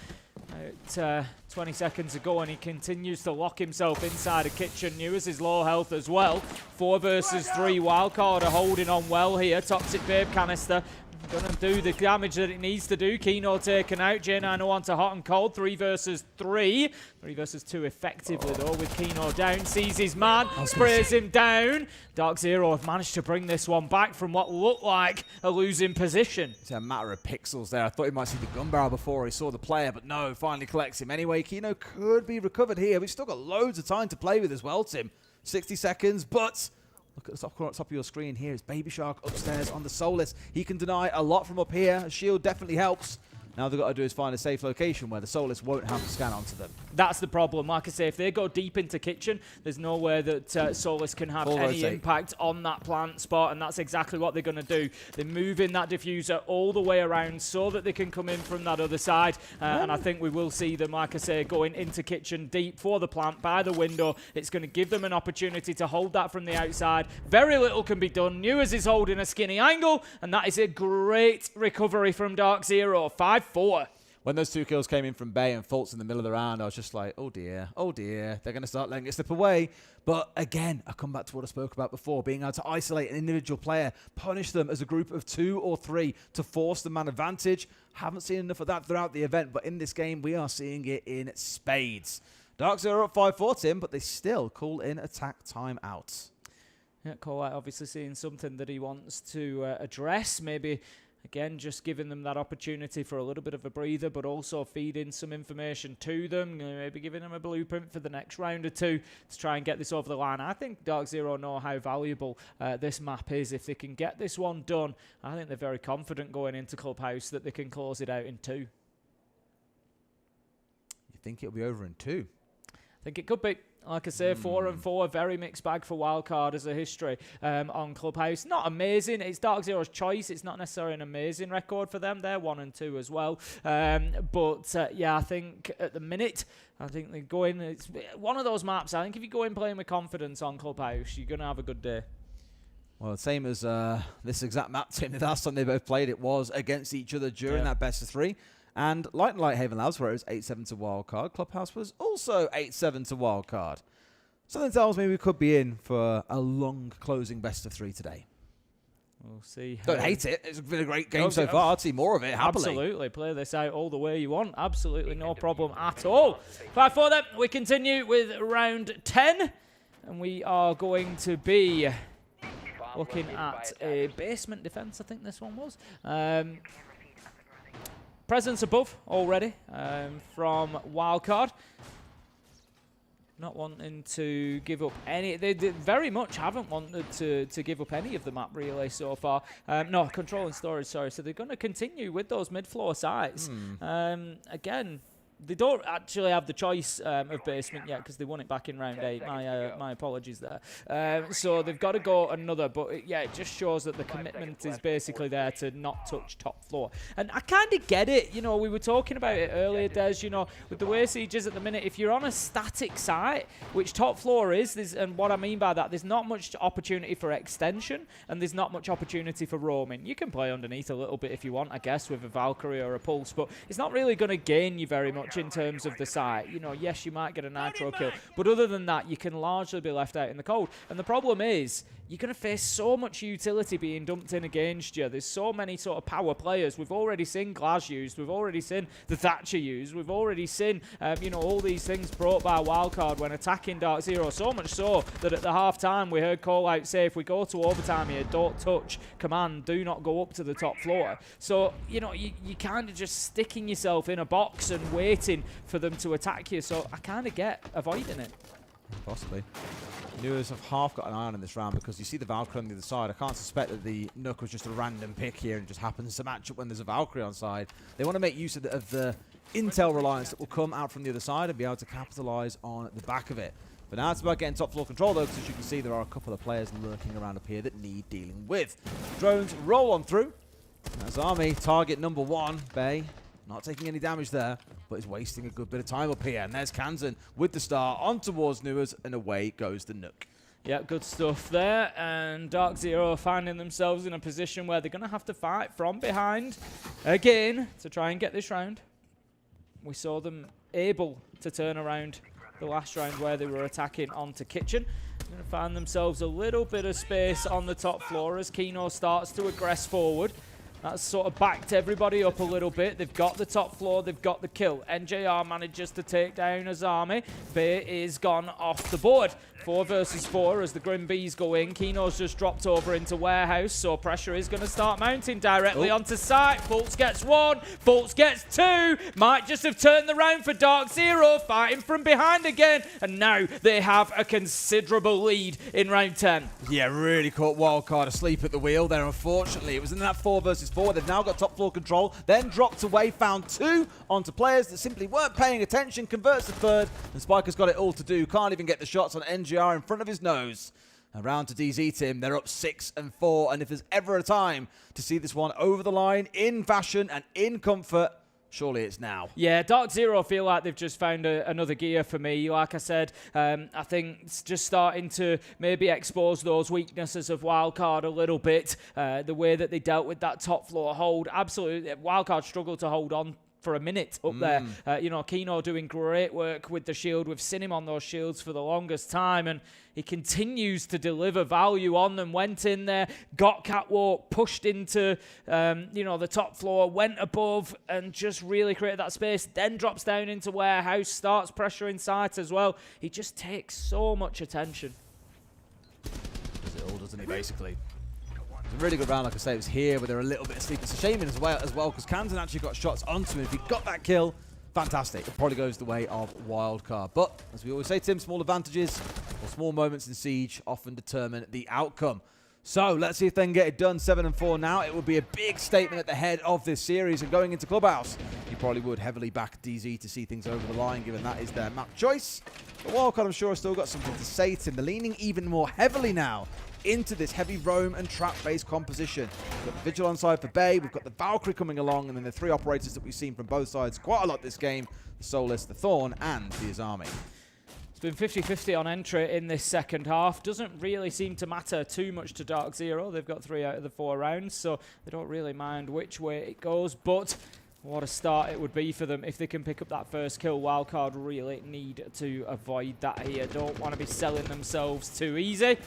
20 seconds ago, and he continues to lock himself inside a kitchen. Newers is low health as well. 4 versus 3. Wildcard are holding on well here. Toxic Babe canister gonna do the damage that it needs to do. Kino taken out. J9 onto hot and cold. 3 versus 3. 3 versus 2 effectively though, with Kino down. Sees his man, sprays him down. DarkZero have managed to bring this one back from what looked like a losing position. It's a matter of pixels there. I thought he might see the gun barrel before he saw the player, but no, finally collects him. Anyway, Kino could be recovered here. We've still got loads of time to play with as well, Tim. 60 seconds, but look at the top corner, top of your screen here is Baby Shark upstairs on the Solus. He can deny a lot from up here. A shield definitely helps. Now they've got to do is find a safe location where the Solus won't have to scan onto them. That's the problem. Like I say, if they go deep into kitchen, there's nowhere that Solus can have any impact on that plant spot, and that's exactly what they're going to do. They're moving that diffuser all the way around so that they can come in from that other side, and I think we will see them, like I say, going into kitchen deep for the plant by the window. It's going to give them an opportunity to hold that from the outside. Very little can be done. Newers is holding a skinny angle, and that is a great recovery from DarkZero. 5-4. When those 2 kills came in from Bay and Fultz in the middle of the round, I was just like, oh dear, they're going to start letting it slip away. But again, I come back to what I spoke about before, being able to isolate an individual player, punish them as a group of 2 or 3 to force the man advantage. Haven't seen enough of that throughout the event, but in this game, we are seeing it in spades. DarkZero up 5-4, Tim, but they still call in attack timeout. Yeah, Chalet obviously seeing something that he wants to address, maybe. Again, just giving them that opportunity for a little bit of a breather, but also feeding some information to them, maybe giving them a blueprint for the next round or 2 to try and get this over the line. I think DarkZero know how valuable this map is. If they can get this one done, I think they're very confident going into Clubhouse that they can close it out in 2. You think it'll be over in 2? I think it could be. Like I say, 4-4, very mixed bag for Wildcard as a history on Clubhouse. Not amazing. It's DarkZero's choice. It's not necessarily an amazing record for them. They're 1-2 as well. Yeah, I think at the minute, I think they go in. It's one of those maps. I think if you go in playing with confidence on Clubhouse, you're going to have a good day. Well, same as this exact map, Tim. The last time they both played, it was against each other during that best of 3. And Light Haven Labs, where it was 8-7 to Wildcard, Clubhouse was also 8-7 to Wildcard. Something tells me we could be in for a long closing best of 3 today. We'll see. Don't hate it. It's been a great game so far. I'd see more of it, happily. Absolutely. Play this out all the way you want. Absolutely no problem at all. 5-4 then. We continue with round 10. And we are going to be looking at a basement defense, I think this one was. Presence above already from Wildcard. Not wanting to give up any. They very much haven't wanted to give up any of the map really so far. No, control and storage, sorry. So they're going to continue with those mid-floor sites. Again, they don't actually have the choice of basement yet because they won it back in round 8. My apologies there. So they've got to go another, but it just shows that the commitment is basically there to not touch top floor. And I kind of get it. You know, we were talking about it earlier, Des. You know, with the way Siege is at the minute, if you're on a static site, which top floor is, and what I mean by that, there's not much opportunity for extension, and there's not much opportunity for roaming. You can play underneath a little bit if you want, I guess, with a Valkyrie or a Pulse, but it's not really going to gain you very much much in terms of the site. You know, yes, you might get a nitro kill, but other than that, you can largely be left out in the cold. And the problem is, you're going to face so much utility being dumped in against you. There's so many sort of power players. We've already seen Glaz used. We've already seen the Thatcher used. We've already seen, you know, all these things brought by Wildcard when attacking DarkZero. So much so that at the half-time we heard call out say, if we go to overtime here, don't touch, command, do not go up to the top floor. So, you know, you kind of just sticking yourself in a box and waiting for them to attack you. So I kind of get avoiding it. Possibly. Newers have half got an eye on in this round because you see the Valkyrie on the other side. I can't suspect that the Nook was just a random pick here and just happens to match up when there's a Valkyrie on side. They want to make use of the intel reliance that will come out from the other side and be able to capitalize on the back of it. But now it's about getting top floor control though, because as you can see there are a couple of players lurking around up here that need dealing with. Drones roll on through. That's Army, target number 1, Bay. Not taking any damage there, but is wasting a good bit of time up here. And there's Kansan with the star on towards Newers, and away goes the Nook. Yeah, good stuff there. And DarkZero finding themselves in a position where they're going to have to fight from behind again to try and get this round. We saw them able to turn around the last round where they were attacking onto Kitchen. They're going to find themselves a little bit of space on the top floor as Kino starts to aggress forward. That's sort of backed everybody up a little bit. They've got the top floor, they've got the kill. NJR manages to take down Azami. Bay is gone off the board. 4 versus 4 as the Grim Bees go in. Kino's just dropped over into warehouse, so pressure is going to start mounting directly onto site. Fultz gets 1, Fultz gets 2. Might just have turned the round for DarkZero, fighting from behind again. And now they have a considerable lead in round 10. Yeah, really caught Wildcard asleep at the wheel there, unfortunately. It was in that 4 versus 4. They've now got top floor control, then dropped away, found 2 onto players that simply weren't paying attention, converts the 3rd, and Spiker's got it all to do. Can't even get the shots on NGR in front of his nose. Around to DZ Tim, they're up 6 and 4, and if there's ever a time to see this one over the line in fashion and in comfort, surely it's now. Yeah, DarkZero feel like they've just found another gear for me. Like I said, I think it's just starting to maybe expose those weaknesses of Wildcard a little bit. The way that they dealt with that top floor hold, absolutely. Wildcard struggled to hold on for a minute up there. You know, Kino doing great work with the shield. We've seen him on those shields for the longest time, and he continues to deliver value on them. Went in there, got catwalk, pushed into, you know, the top floor, went above, and just really created that space. Then drops down into warehouse, starts pressuring site as well. He just takes so much attention. Does it all, doesn't he, basically? It's a really good round, like I say. It was here where they're a little bit asleep. It's a shame as well, because Kansan actually got shots onto him. If he got that kill, fantastic. It probably goes the way of Wildcard. But, as we always say, Tim, small advantages or small moments in Siege often determine the outcome. So, let's see if they can get it done. 7 and 4 now. It would be a big statement at the head of this series. And going into Clubhouse, you probably would heavily back DZ to see things over the line, given that is their map choice. But Wildcard, I'm sure, has still got something to say, Tim. They're leaning even more heavily now into this heavy roam and trap-based composition. We've got the Vigil on side for Bay, we've got the Valkyrie coming along, and then the 3 operators that we've seen from both sides quite a lot this game, the Soulless, the Thorn, and the Azami. It's been 50-50 on entry in this second half. Doesn't really seem to matter too much to DarkZero. They've got 3 out of the 4 rounds, so they don't really mind which way it goes, but what a start it would be for them if they can pick up that first kill. Wildcard really need to avoid that here. Don't want to be selling themselves too easy.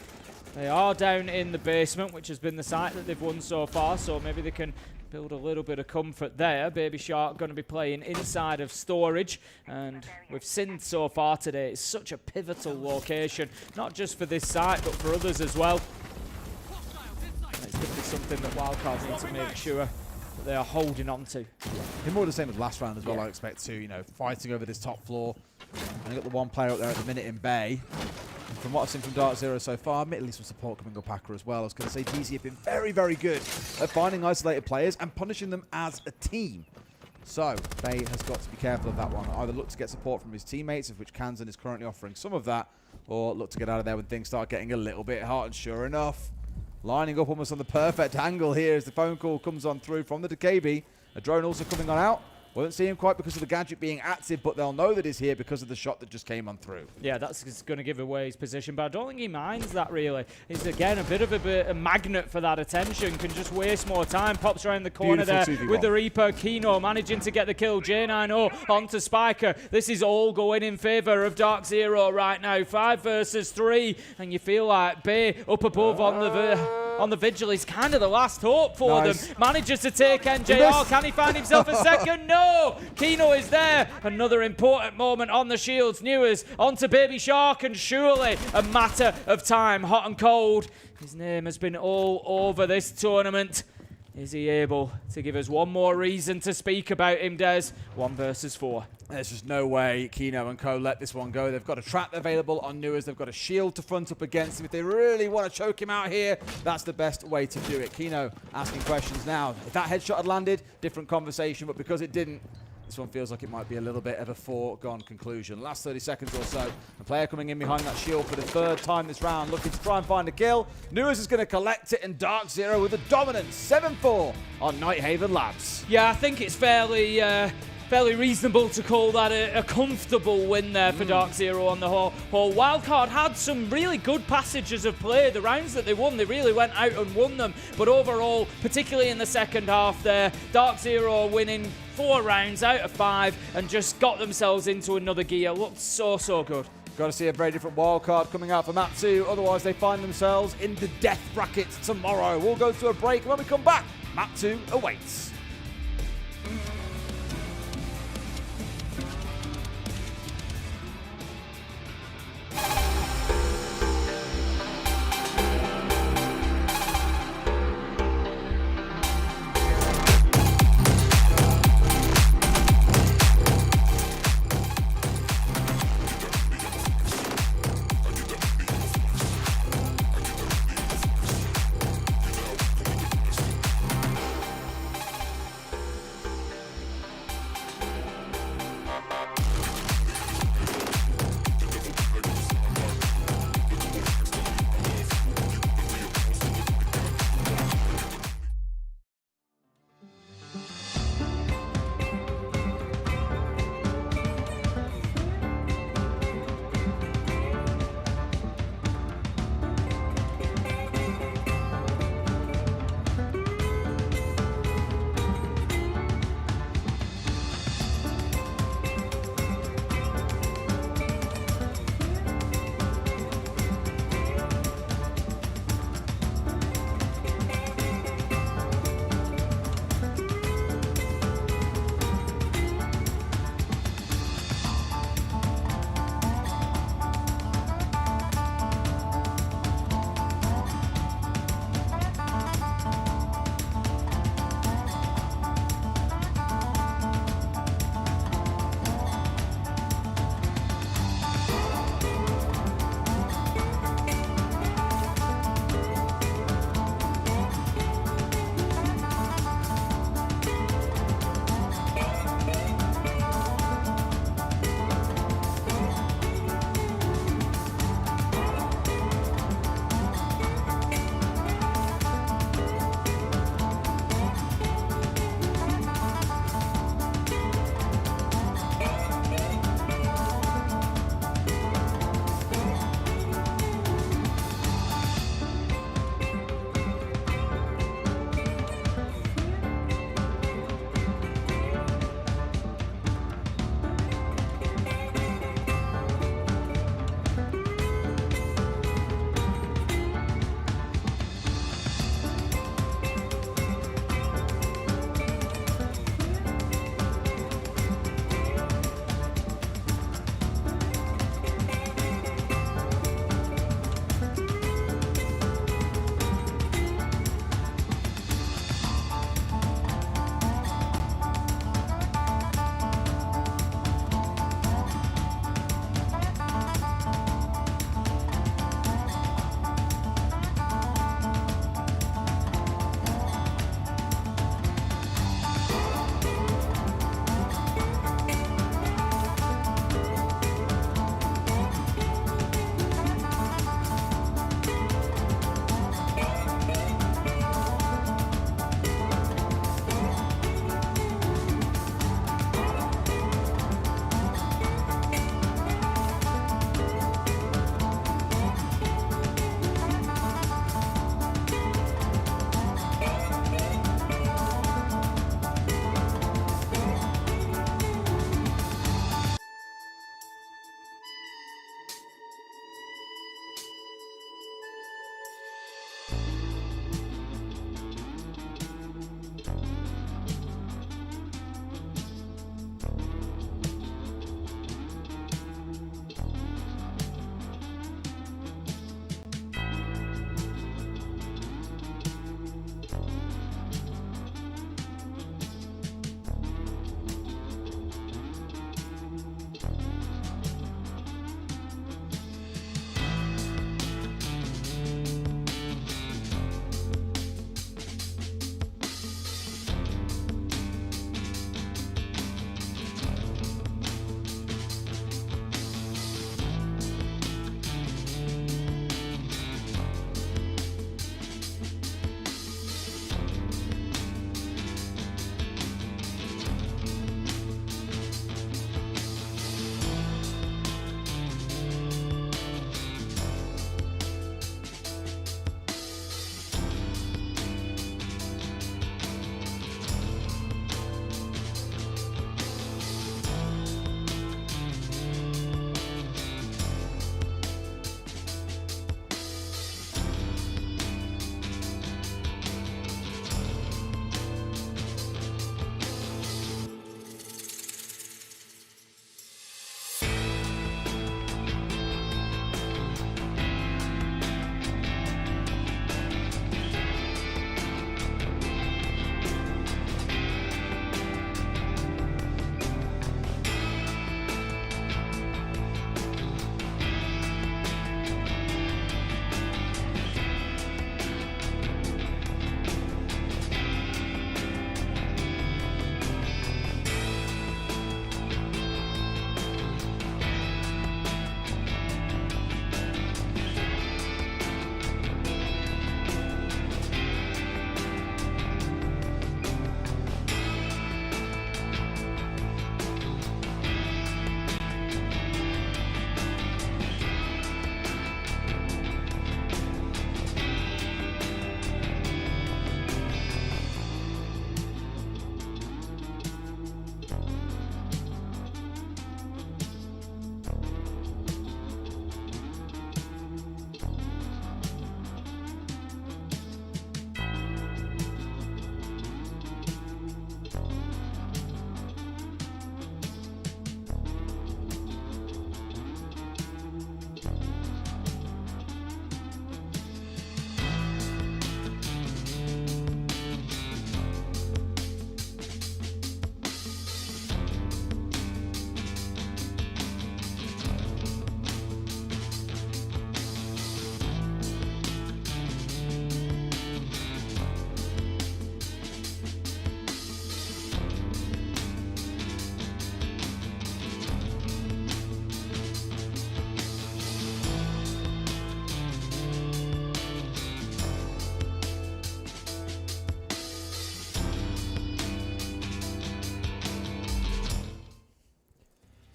They are down in the basement, which has been the site that they've won so far, so maybe they can build a little bit of comfort there. Baby Shark going to be playing inside of storage, and we've seen so far today it's such a pivotal location, not just for this site, but for others as well. And it's definitely something that Wildcard need to make sure that they are holding on to. More of the same as last round as well, I expect to, you know, fighting over this top floor. And they've got the one player up there at the minute in Bay. And from what I've seen from DarkZero so far, admittedly some support coming up Packer as well. I was going to say DZ have been very, very good at finding isolated players and punishing them as a team. So, Bay has got to be careful of that one. Either look to get support from his teammates, of which Kansan is currently offering some of that, or look to get out of there when things start getting a little bit hot. And sure enough, lining up almost on the perfect angle here as the phone call comes on through from the Decabi. A drone also coming on out. Won't see him quite because of the gadget being active, but they'll know that he's here because of the shot that just came on through. Yeah, that's going to give away his position, but I don't think he minds that really. He's, again, a bit of a magnet for that attention, can just waste more time. Pops around the corner Beautiful there 2v1. with the Reaper. Kino managing to get the kill. J9O onto Spiker. This is all going in favor of DarkZero right now. 5 versus 3, and you feel like Bay up above on the Vigil is kind of the last hope for them. Manages to take NJR. Can he find himself a second? No! Kino is there. Another important moment on the shields. Newers onto Baby Shark, and surely a matter of time. Hot and cold. His name has been all over this tournament. Is he able to give us one more reason to speak about him, Des? 1 versus 4. There's just no way Kino and co let this one go. They've got a trap available on Newers. They've got a shield to front up against him. If they really want to choke him out here, that's the best way to do it. Kino asking questions now. If that headshot had landed, different conversation, but because it didn't, this one feels like it might be a little bit of a foregone conclusion. Last 30 seconds or so. A player coming in behind that shield for the 3rd time this round, looking to try and find a kill. Newers is going to collect it, and DarkZero with a dominant 7-4 on Nighthaven Labs. Yeah, I think it's fairly reasonable to call that a comfortable win there for DarkZero on the whole. Wildcard had some really good passages of play. The rounds that they won, they really went out and won them. But overall, particularly in the second half there, DarkZero winning 4 rounds out of 5 and just got themselves into another gear. Looked so good. Got to see a very different wildcard coming out for map 2. Otherwise, they find themselves in the death bracket tomorrow. We'll go to a break, and when we come back, map 2 awaits.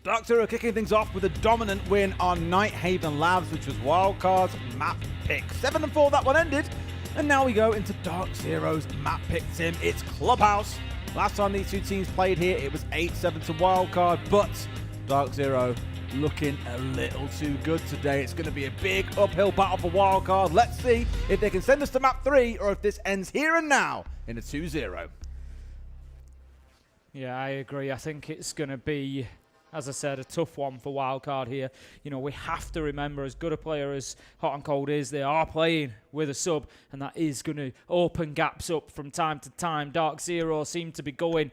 DarkZero kicking things off with a dominant win on Nighthaven Labs, which was Wildcard's map pick. 7-4 that one ended. And now we go into DarkZero's map pick, Tim. It's Clubhouse. Last time these two teams played here, it was 8-7 to Wildcard, but DarkZero looking a little too good today. It's going to be a big uphill battle for Wildcard. Let's see if they can send us to map 3 or if this ends here and now in a 2-0. Yeah, I agree. I think it's going to be, as I said, a tough one for Wildcard here. You know, we have to remember, as good a player as Hot and Cold is, they are playing with a sub, and that is going to open gaps up from time to time. DarkZero seem to be going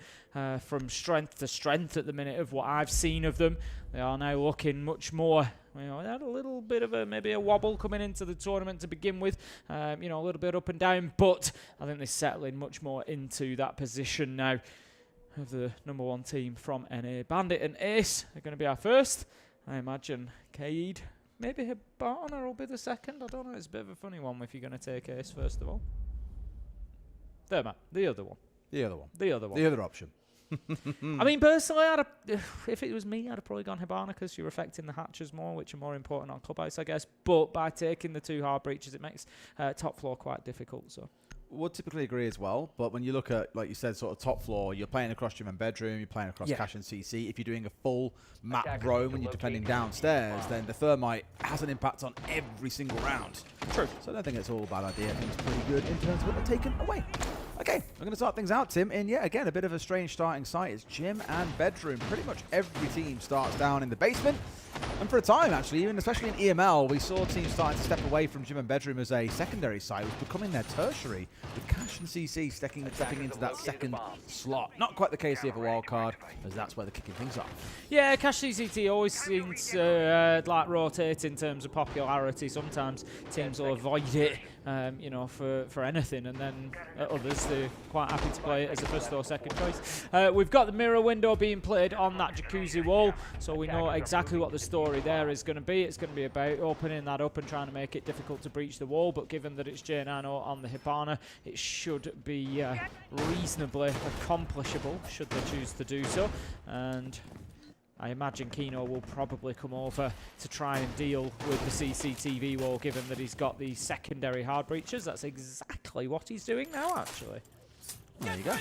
from strength to strength at the minute of what I've seen of them. They are now looking much more, you know, they had a little bit of maybe a wobble coming into the tournament to begin with, you know, a little bit up and down, but I think they're settling much more into that position now of the #1 team from NA. Bandit and Ace are going to be our first. I imagine Cade, maybe Hibana will be the second. I don't know, it's a bit of a funny one if you're going to take Ace first of all. There, Matt, the other one. The other one. The other one. The other option. I mean, personally, if it was me, I'd have probably gone Hibana because you're affecting the hatches more, which are more important on Clubhouse, I guess. But by taking the 2 hard breaches, it makes top floor quite difficult. So would typically agree as well, but when you look at, like you said, sort of top floor, you're playing across gym and bedroom, you're playing across cache and CC. If you're doing a full map roam and you're defending downstairs, then the thermite has an impact on every single round. True. So I don't think it's all a bad idea. I think it's pretty good in terms of what they're taken away. Okay, we're going to start things out, Tim, in, again, a bit of a strange starting site. It's gym and bedroom. Pretty much every team starts down in the basement. And for a time, actually, even especially in EML, we saw teams starting to step away from gym and bedroom as a secondary site. It was becoming their tertiary, with Cash and CC stepping into that second slot. Not quite the case here for Wildcard, as that's where they're kicking things off. Yeah, Cash CCT always seems to like rotate in terms of popularity. Sometimes teams will avoid it, you know, for anything, and then others, they're quite happy to play it as a first or second choice. We've got the mirror window being played on that jacuzzi wall, so we know exactly what the story there is going to be. It's going to be about opening that up and trying to make it difficult to breach the wall, but given that it's J9 on the Hibana, it should be reasonably accomplishable should they choose to do so. And I imagine Kino will probably come over to try and deal with the CCTV wall, given that he's got the secondary hard breaches. That's exactly what he's doing now, actually. There you go.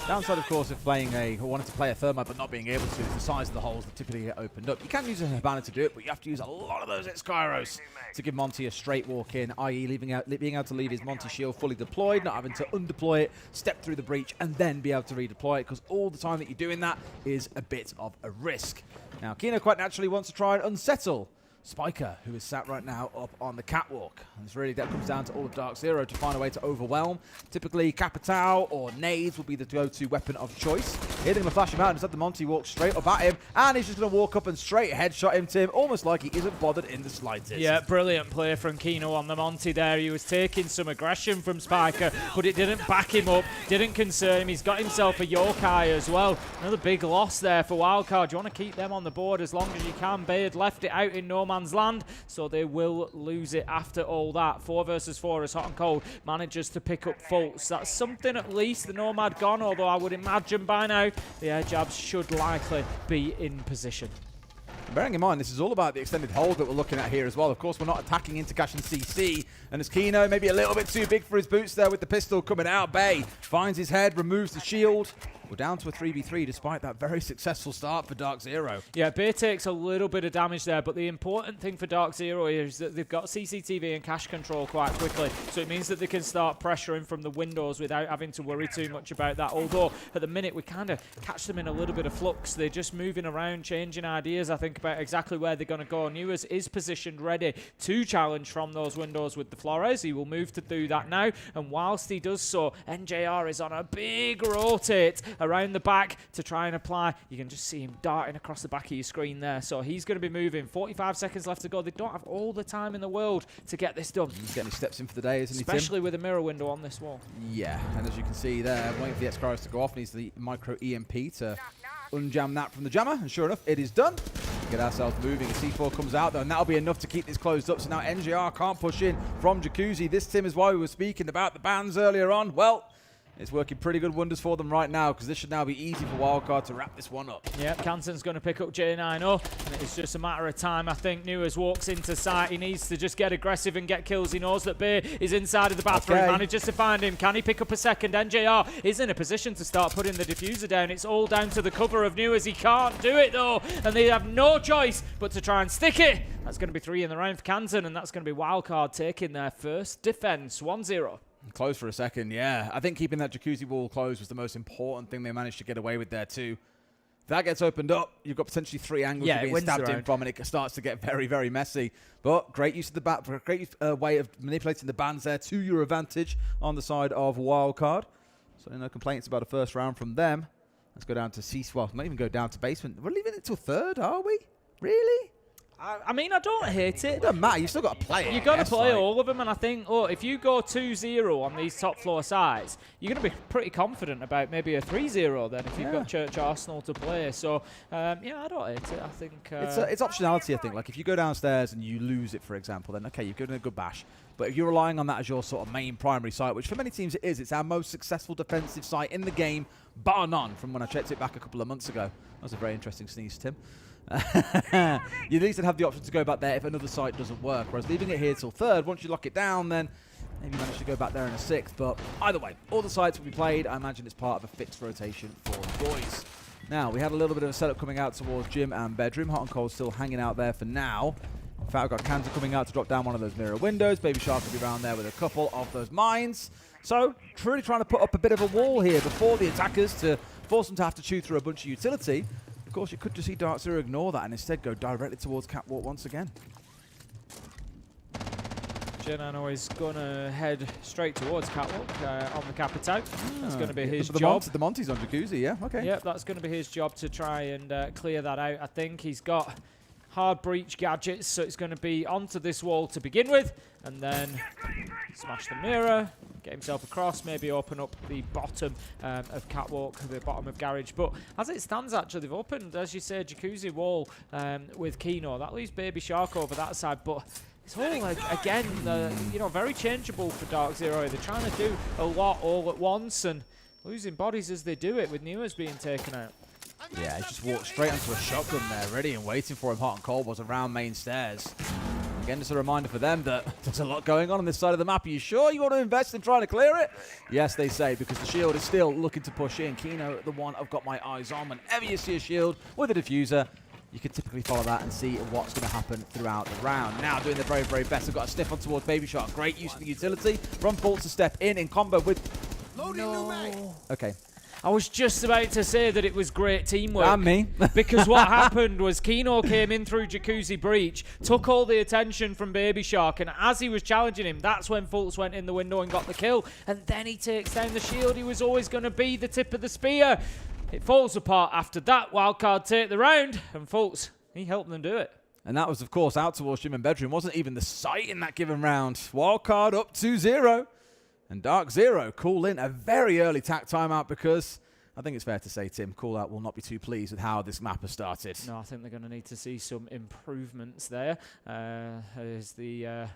Downside, of course, of playing wanting to play a thermite but not being able to, is the size of the holes that typically get opened up. You can use a Hibana to do it, but you have to use a lot of those Skyros to give Monty a straight walk in, i.e. being able to leave his Monty shield fully deployed, not having to undeploy it, step through the breach, and then be able to redeploy it, because all the time that you're doing that is a bit of a risk. Now, Kino quite naturally wants to try and unsettle Spiker, who is sat right now up on the catwalk. And it's really, that comes down to all of DarkZero to find a way to overwhelm. Typically, Capitao or nades will be the go-to weapon of choice. Here they're going to flash him out, and instead the Monty walks straight up at him, and he's just going to walk up and straight headshot him, Tim, almost like he isn't bothered in the slightest. Yeah, brilliant play from Kino on the Monty there. He was taking some aggression from Spiker, but it didn't back him up, didn't concern him. He's got himself a Yokai as well. Another big loss there for Wildcard. You want to keep them on the board as long as you can. Bayard left it out in no man's land, so they will lose it after all that. 4 versus 4 as Hot and Cold manages to pick up faults. That's something at least. The Nomad gone, although I would imagine by now the air jabs should likely be in position. Bearing in mind, this is all about the extended hold that we're looking at here as well. Of course, we're not attacking into Cash and CC. And as Kino, maybe a little bit too big for his boots there with the pistol coming out. Bay finds his head, removes the shield. We're down to a 3v3 despite that very successful start for DarkZero. Yeah, Bay takes a little bit of damage there, but the important thing for DarkZero is that they've got CCTV and cache control quite quickly, so it means that they can start pressuring from the windows without having to worry too much about that. Although, at the minute, we kind of catch them in a little bit of flux. They're just moving around, changing ideas, I think, about exactly where they're going to go. Newers is positioned ready to challenge from those windows with the Flores. He will move to do that now, and whilst he does so, NJR is on a big rotate around the back to try and apply. You can just see him darting across the back of your screen there. So he's going to be moving. 45 seconds left to go. They don't have all the time in the world to get this done. He's getting his steps in for the day, isn't he, Tim? Especially with a mirror window on this wall. Yeah, and as you can see there, waiting for the X-Cryos to go off, needs the micro EMP to unjam that from the jammer, and sure enough, it is done. Get ourselves moving. A C4 comes out, though, and that'll be enough to keep this closed up. So now NJR can't push in from Jacuzzi. This, Tim, is why we were speaking about the bans earlier on. Well, It's working pretty good wonders for them right now, because this should now be easy for Wildcard to wrap this one up. Yeah, Canton's going to pick up J90, and it's just a matter of time. I think Newers walks into sight. He needs to just get aggressive and get kills. He knows that Bay is inside of the bathroom. Okay. Manages to find him. Can he pick up a second? NJR is in a position to start putting the diffuser down. It's all down to the cover of Newers. He can't do it, though, and they have no choice but to try and stick it. That's going to be 3 in the round for Canton, and that's going to be Wildcard taking their first defense. 1-0. Close for a second, yeah. I think keeping that jacuzzi wall closed was the most important thing they managed to get away with there too. If that gets opened up, you've got potentially 3 angles you're being stabbed in from, and it starts to get very, very messy. But great use of the bat, great way of manipulating the bans there to your advantage on the side of Wildcard. So no complaints about a first round from them. Let's go down to C-Swell. Not even go down to basement. We're leaving it till 3rd, are we? Really? I mean, I don't hate it. It doesn't matter. You still got to play it. You've got to play all of them, and I think, if you go 2-0 on these top floor sides, you're going to be pretty confident about maybe a 3-0 then if you've got Church Arsenal to play. So, yeah, I don't hate it. I think it's optionality. I think, like if you go downstairs and you lose it, for example, then okay, you're given a good bash. But if you're relying on that as your sort of main primary site, which for many teams it is, it's our most successful defensive site in the game, bar none. From when I checked it back a couple of months ago, that was a very interesting sneeze, Tim. You at least have the option to go back there if another site doesn't work, whereas leaving it here till 3rd, once you lock it down, then maybe you manage to go back there in a 6th. But either way, all the sites will be played. I imagine it's part of a fixed rotation for the boys. Now, we had a little bit of a setup coming out towards gym and bedroom. Hot and Cold still hanging out there for now. In fact, I've got Kanza coming out to drop down one of those mirror windows. Baby Shark will be around there with a couple of those mines. So, truly trying to put up a bit of a wall here before the attackers to force them to have to chew through a bunch of utility. Of course, you could just see DarkZero ignore that and instead go directly towards Catwalk once again. Genano is going to head straight towards Catwalk on the Capitao. That's going to be his job. The Monty's on Jacuzzi, yeah, okay. Yep, that's going to be his job to try and clear that out. I think he's got hard breach gadgets, so it's going to be onto this wall to begin with, and then smash the mirror, get himself across, maybe open up the bottom of Catwalk, the bottom of Garage. But as it stands, actually, they've opened, as you say, Jacuzzi wall with Kino. That leaves Baby Shark over that side, but it's all, again, you know, very changeable for DarkZero. They're trying to do a lot all at once and losing bodies as they do it, with Newers being taken out. Yeah, he just walked straight onto a shotgun there, ready and waiting for him. Hot and Cold was around main stairs. Again, just a reminder for them that there's a lot going on this side of the map. Are you sure you want to invest in trying to clear it? Yes, they say, because the shield is still looking to push in. Kino, the one I've got my eyes on. Whenever you see a shield with a diffuser, you can typically follow that and see what's going to happen throughout the round. Now doing the very, very best. I've got a sniff on towards Baby Shark. Great use of the utility from Fault to step in combo with... No. Okay. I was just about to say that it was great teamwork. And me. Because what happened was Kino came in through Jacuzzi Breach, took all the attention from Baby Shark, and as he was challenging him, that's when Fultz went in the window and got the kill. And then he takes down the shield. He was always going to be the tip of the spear. It falls apart after that. Wildcard take the round, and Fultz, he helped them do it. And that was, of course, out towards gym and bedroom. Wasn't even the sight in that given round. Wildcard up 2-0. And DarkZero call in a very early tack timeout because I think it's fair to say, Tim, Callout will not be too pleased with how this map has started. No, I think they're going to need to see some improvements there. Is the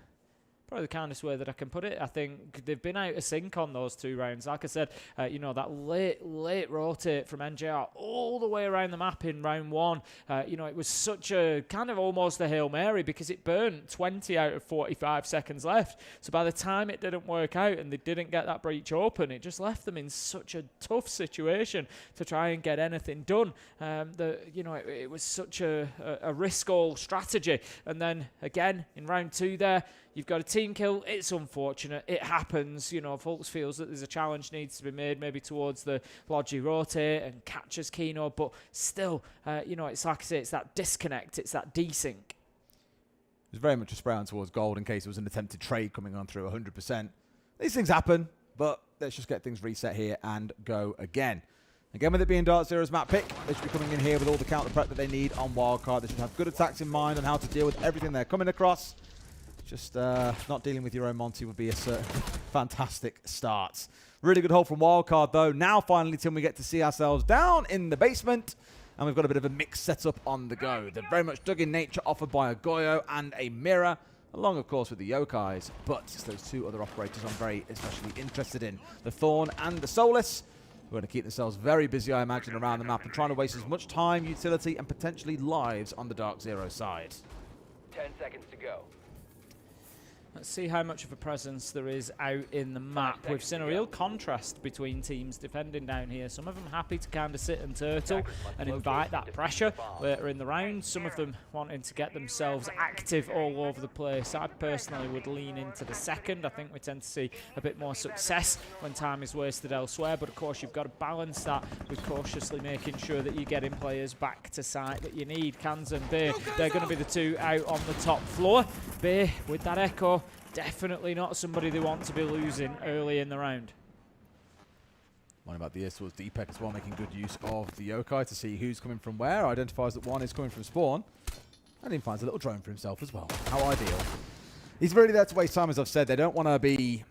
probably the kindest way that I can put it. I think they've been out of sync on those 2 rounds. Like I said, you know, that late rotate from NJR all the way around the map in round 1. You know, it was such a kind of almost a Hail Mary because it burnt 20 out of 45 seconds left. So by the time it didn't work out and they didn't get that breach open, it just left them in such a tough situation to try and get anything done. You know, it was such a risk-all strategy. And then again, in round 2 there, you've got a team kill. It's unfortunate. It happens. You know, Fultz feels that there's a challenge needs to be made maybe towards the Logi rotate and catches Kino. But still, you know, it's like I say, it's that disconnect. It's that desync. It was very much a spray on towards gold in case it was an attempted trade coming on through 100%. These things happen, but let's just get things reset here and go again. Again, with it being DarkZero's map pick, they should be coming in here with all the counter prep that they need on Wildcard. They should have good attacks in mind on how to deal with everything they're coming across. Just not dealing with your own Monty would be a fantastic start. Really good hold from Wildcard, though. Now, finally, Tim, we get to see ourselves down in the basement. And we've got a bit of a mixed setup on the go. They're very much dug in nature, offered by a Goyo and a mirror. along, of course, with the Yokais. But it's those two other operators I'm very especially interested in, the Thorn and the Solus. We're going to keep themselves very busy, I imagine, around the map and trying to waste as much time, utility, and potentially lives on the DarkZero side. 10 seconds to go. Let's see how much of a presence there is out in the map. We've seen a real contrast between teams defending down here. Some of them happy to kind of sit and turtle and invite that pressure later in the round. Some of them wanting to get themselves active all over the place. I personally would lean into the second. I think we tend to see a bit more success when time is wasted elsewhere. But of course, you've got to balance that with cautiously making sure that you're getting players back to site that you need. Kanz and Bay, they're going to be the two out on the top floor. Bay with that echo. Definitely not somebody they want to be losing early in the round. One about the Esports Deepek as well, making good use of the Yokai to see who's coming from where. Identifies that one is coming from spawn. And he finds a little drone for himself as well. How ideal. He's really there to waste time, as I've said. They don't want to be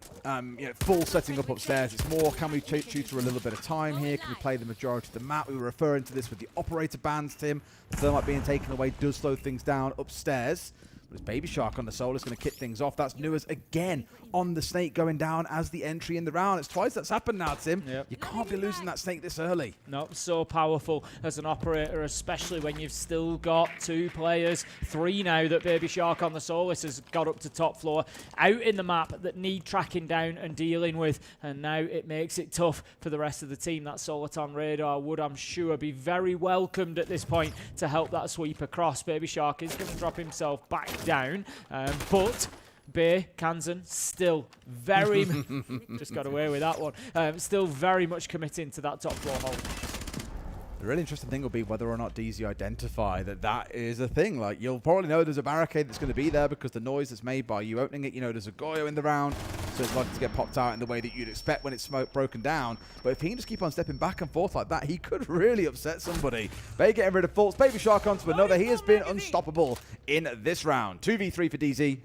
full setting up upstairs. It's more, can we tutor a little bit of time here? Can we play the majority of the map? We were referring to this with the operator bans, Tim. The thermite being taken away does slow things down upstairs. But it's Baby Shark on the Solus going to kick things off. That's Nuas again on the Snake going down as the entry in the round. It's twice that's happened now, Tim. Yep. You can't be losing that Snake this early. No, so powerful as an operator, especially when you've still got two players, three now that Baby Shark on the Solus has got up to top floor, out in the map that need tracking down and dealing with. And now it makes it tough for the rest of the team. That Soliton radar would, I'm sure, be very welcomed at this point to help that sweep across. Baby Shark is going to drop himself back down, but Bay, Kanzan, still very just got away with that one. Still very much committing to that top floor hold. The really interesting thing will be whether or not DZ identify that is a thing. Like, you'll probably know there's a barricade that's going to be there because the noise that's made by you opening it, you know, there's a Goyo in the round, so it's likely to get popped out in the way that you'd expect when it's smoke broken down. But if he can just keep on stepping back and forth like that, he could really upset somebody. Bay getting rid of Fultz, Baby Shark onto another. He has been unstoppable in this round. 2v3 for DZ.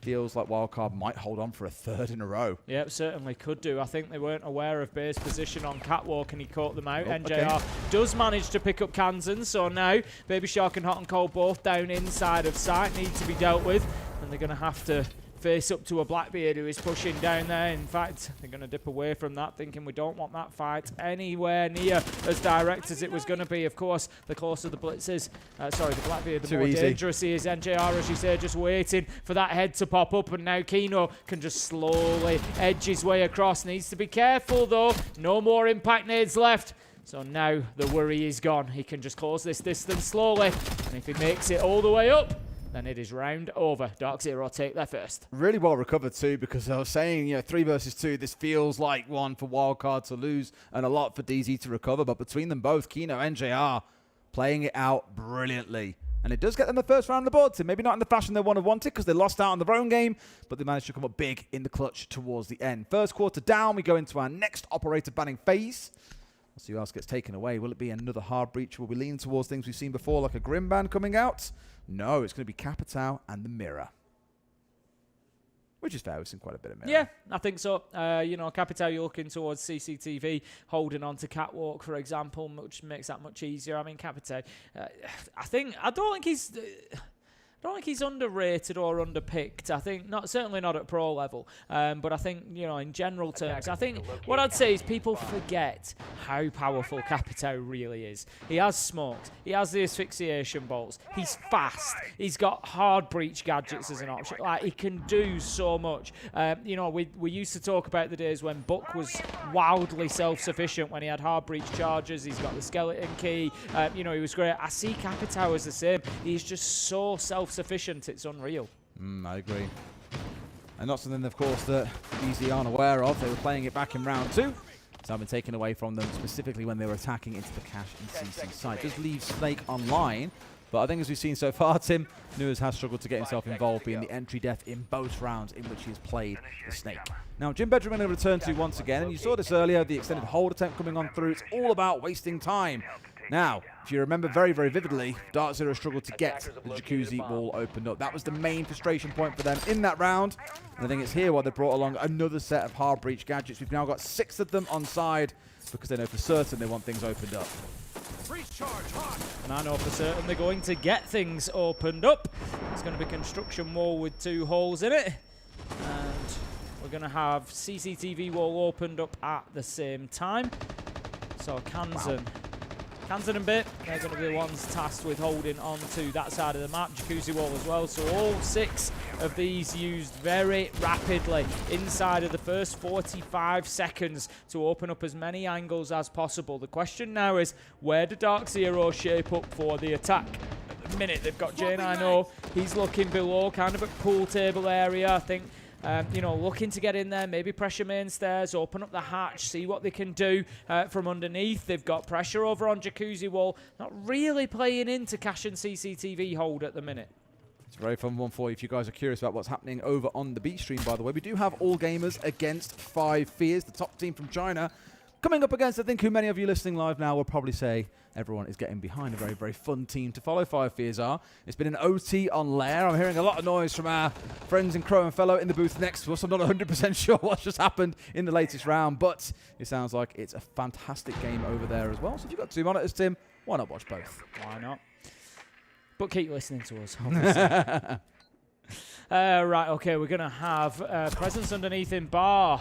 Feels like Wildcard might hold on for a third in a row. Yep, certainly could do. I think they weren't aware of Bay's position on Catwalk and he caught them out. NJR does manage to pick up Kanzan, so now Baby Shark and Hot and Cold both down inside of sight, need to be dealt with, and they're going to have to face up to a Blackbeard who is pushing down there. In fact, they're going to dip away from that, thinking we don't want that fight anywhere near as direct as it was going to be. Of course, the closer the Blitz is, sorry, the Blackbeard, the more dangerous he is. NJR, as you say, just waiting for that head to pop up, and now Kino can just slowly edge his way across. Needs to be careful, though. No more impact nades left. So now the worry is gone. He can just close this distance slowly, and if he makes it all the way up, then it is round over. DarkZero take their first. Really well recovered too, because I was saying, you know, 3 versus 2, this feels like one for Wildcard to lose and a lot for DZ to recover. But between them both, Kino and JR playing it out brilliantly. And it does get them the first round on the board, so maybe not in the fashion they would have wanted because they lost out on their own game, but they managed to come up big in the clutch towards the end. First quarter down, we go into our next operator banning phase. Let's see who else gets taken away. Will it be another hard breach? Will we lean towards things we've seen before, like a Grim Ban coming out? No, it's going to be Capitao and the Mirror. Which is fair, we've seen quite a bit of Mirror. Yeah, I think so. You know, Capitao, you're looking towards CCTV, holding on to Catwalk, for example, which makes that much easier. I mean, Capitao, I don't think he's underrated or underpicked. I think certainly not at pro level. But I think, you know, in general terms, I think what I'd say is people forget how powerful Capitao really is. He has smokes. He has the asphyxiation bolts. He's fast. He's got hard breach gadgets as an option. Like, he can do so much. You know, we used to talk about the days when Buck was wildly self-sufficient when he had hard breach charges. He's got the skeleton key. You know, he was great. I see Capitao as the same. He's just so self-sufficient, it's unreal. I agree. And not something, of course, that DZ aren't aware of. They were playing it back in round 2. So I've been taken away from them, specifically when they were attacking into the cache and CC site. Does leave Snake online, but I think as we've seen so far, Tim, Nuas has struggled to get himself involved, being the entry death in both rounds in which he has played the Snake. Now, Jim Bedroom going to return to once again, and you saw this earlier, the extended hold attempt coming on through. It's all about wasting time. Now, if you remember very, very vividly, DarkZero struggled to get the Jacuzzi wall opened up. That was the main frustration point for them in that round. And I think it's here why they brought along another set of hard breach gadgets. We've now got 6 of them on side because they know for certain they want things opened up. And I know for certain they're going to get things opened up. It's going to be construction wall with 2 holes in it. And we're going to have CCTV wall opened up at the same time. So Kansan and Bit, they're going to be the ones tasked with holding on to that side of the map. Jacuzzi wall as well. So all 6 of these used very rapidly inside of the first 45 seconds to open up as many angles as possible. The question now is, where do DarkZero shape up for the attack? At the minute, they've got J9O. He's looking below, kind of at pool table area, I think. You know, looking to get in there, maybe pressure main stairs, open up the hatch, see what they can do from underneath. They've got pressure over on Jacuzzi wall. Not really playing into Cash and CCTV hold at the minute. It's a very fun one for you if you guys are curious about what's happening over on the beach stream, by the way. We do have All Gamers against 5 Fears, the top team from China. Coming up against, I think, who many of you listening live now will probably say everyone is getting behind. A very, very fun team to follow, 5 Fears are. It's been an OT on Lair. I'm hearing a lot of noise from our friends in Crow and Fellow in the booth next to us. I'm not 100% sure what's just happened in the latest round, but it sounds like it's a fantastic game over there as well. So if you've got 2 monitors, Tim, why not watch both? Why not? But keep listening to us, obviously. Right, okay, we're going to have presence underneath in bar.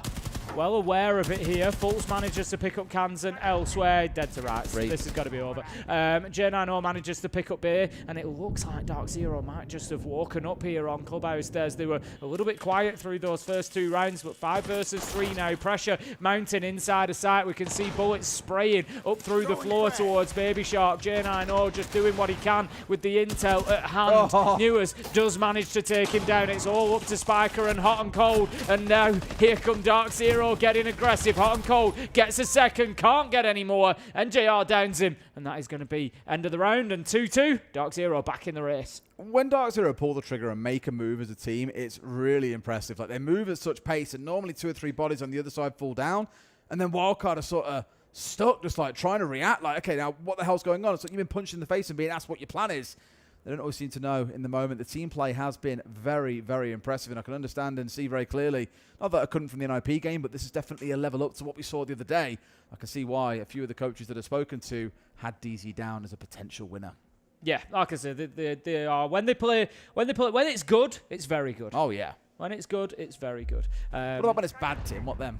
Well aware of it here. Fultz manages to pick up Kansan elsewhere. Dead to rights. This has got to be over. J9O manages to pick up B, and it looks like DarkZero might just have woken up here on Clubhouse Stairs. They were a little bit quiet through those first 2 rounds, but 5 versus 3 now. Pressure mounting inside of sight. We can see bullets spraying up through the floor towards Baby Shark. J9O just doing what he can with the intel at hand. Newers does manage to take him down. It's all up to Spiker and Hot and Cold, and now here come DarkZero getting aggressive. Hot and Cold gets a second, can't get any more, and JR downs him, and that is going to be end of the round, and 2-2. DarkZero back in the race. When DarkZero pull the trigger and make a move as a team, it's really impressive. Like, they move at such pace, and normally 2 or 3 bodies on the other side fall down, and then Wildcard are sort of stuck, just like trying to react, like, okay, now what the hell's going on? It's like you've been punched in the face and being asked what your plan is. They don't always seem to know in the moment. The team play has been very, very impressive, and I can understand and see very clearly, not that I couldn't from the NIP game, but this is definitely a level up to what we saw the other day. I can see why a few of the coaches that I've spoken to had DZ down as a potential winner. Yeah, like I said, they are, when it's good, it's very good. Oh, yeah. When it's good, it's very good. What about when it's bad, Tim? What then?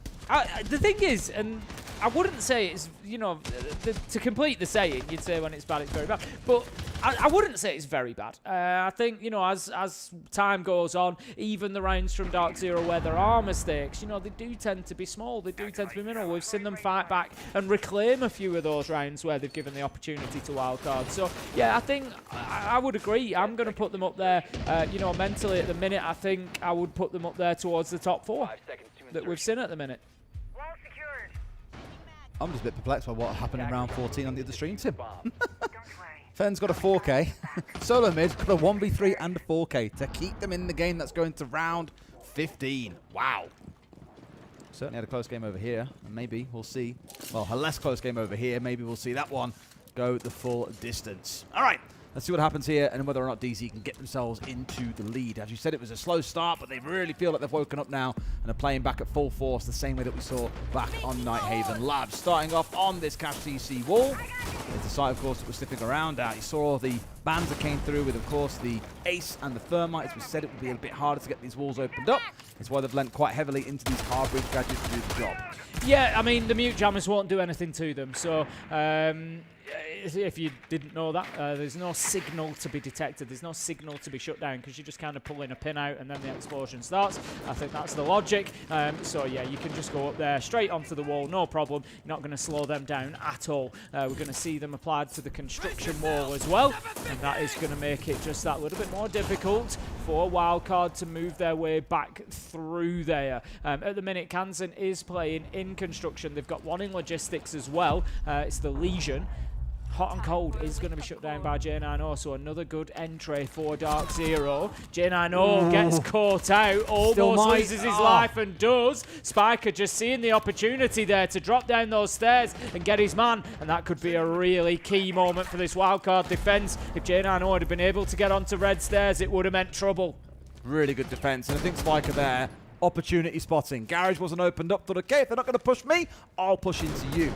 The thing is, and I wouldn't say it's, you know, to complete the saying, you'd say when it's bad, it's very bad. But I wouldn't say it's very bad. I think, you know, as time goes on, even the rounds from DarkZero where there are mistakes, you know, they do tend to be small. They do tend to be minimal. We've seen them fight back and reclaim a few of those rounds where they've given the opportunity to Wildcard. So, yeah, I think I would agree. I'm going to put them up there, you know, mentally at the minute. I think I would put them up there towards the top 4 that we've seen at the minute. I'm just a bit perplexed by what happened in round 14 on the other stream, Tim. Fenn's got a 4K. Solo mid got a 1v3 and a 4K to keep them in the game that's going to round 15. Wow. Certainly had a close game over here, and maybe we'll see, well, a less close game over here. Maybe we'll see that one go the full distance. All right. Let's see what happens here and whether or not DZ can get themselves into the lead. As you said, it was a slow start, but they really feel like they've woken up now and are playing back at full force the same way that we saw back on Nighthaven Labs. Starting off on this Cash CC wall. It's a site, of course, that we're sniffing around at. You saw the bands that came through with, of course, the Ace and the Thermite. As we said, it would be a bit harder to get these walls opened up. That's why they've lent quite heavily into these hard bridge gadgets to do the job. Yeah, I mean, the mute jammers won't do anything to them, so if you didn't know that, there's no signal to be detected. There's no signal to be shut down because you're just kind of pulling a pin out and then the explosion starts. I think that's the logic. So, yeah, you can just go up there straight onto the wall, no problem. You're not going to slow them down at all. We're going to see them applied to the construction wall as well, and that is going to make it just that little bit more difficult for Wildcard to move their way back through there. At the minute, Kansan is playing in construction. They've got one in logistics as well. It's the Legion. Hot and Cold is going to be shut down by J9O, so another good entry for DarkZero. J9O gets caught out, almost loses his life and does. Spiker just seeing the opportunity there to drop down those stairs and get his man, and that could be a really key moment for this Wildcard defense. If J9O had been able to get onto red stairs, it would have meant trouble. Really good defense, and I think Spiker there, opportunity spotting. Garage wasn't opened up, thought, okay, if they're not going to push me, I'll push into you.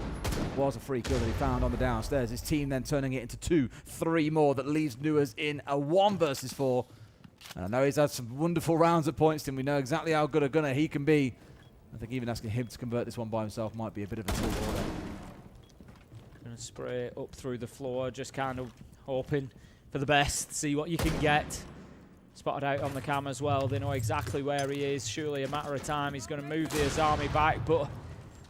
was a free kill that he found on the downstairs. His team then turning it into 2, 3 more that leaves Nuas in a 1 versus 4. And I know he's had some wonderful rounds at points, and we know exactly how good a gunner he can be. I think even asking him to convert this one by himself might be a bit of a tall order. Gonna spray up through the floor, just kind of hoping for the best, see what you can get. Spotted out on the cam as well. They know exactly where he is. Surely a matter of time. He's going to move the Azami back, but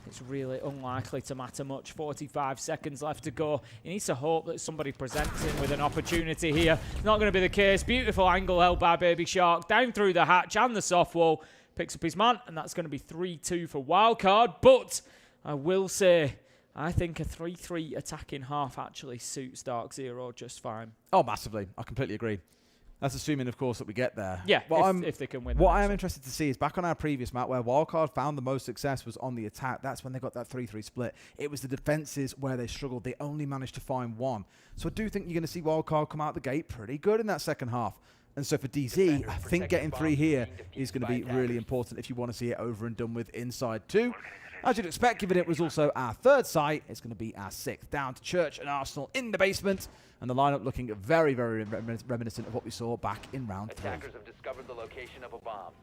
it's really unlikely to matter much. 45 seconds left to go. He needs to hope that somebody presents him with an opportunity here. Not going to be the case. Beautiful angle held by Baby Shark. Down through the hatch and the soft wall. Picks up his man, and that's going to be 3-2 for Wildcard. But I will say, I think a 3-3 attacking half actually suits DarkZero just fine. Oh, massively. I completely agree. That's assuming, of course, that we get there. Yeah, if they can win. What I am interested to see is back on our previous map where Wildcard found the most success was on the attack. That's when they got that 3-3 split. It was the defenses where they struggled. They only managed to find 1. So I do think you're going to see Wildcard come out the gate pretty good in that second half. And so for DZ, I think getting 3 here is going to be really important if you want to see it over and done with inside 2. As you'd expect, given it was also our 3rd site, it's going to be our 6th. Down to Church and Arsenal in the basement. And the lineup looking very, very reminiscent of what we saw back in round 3. Attackers have discovered the location of a bomb.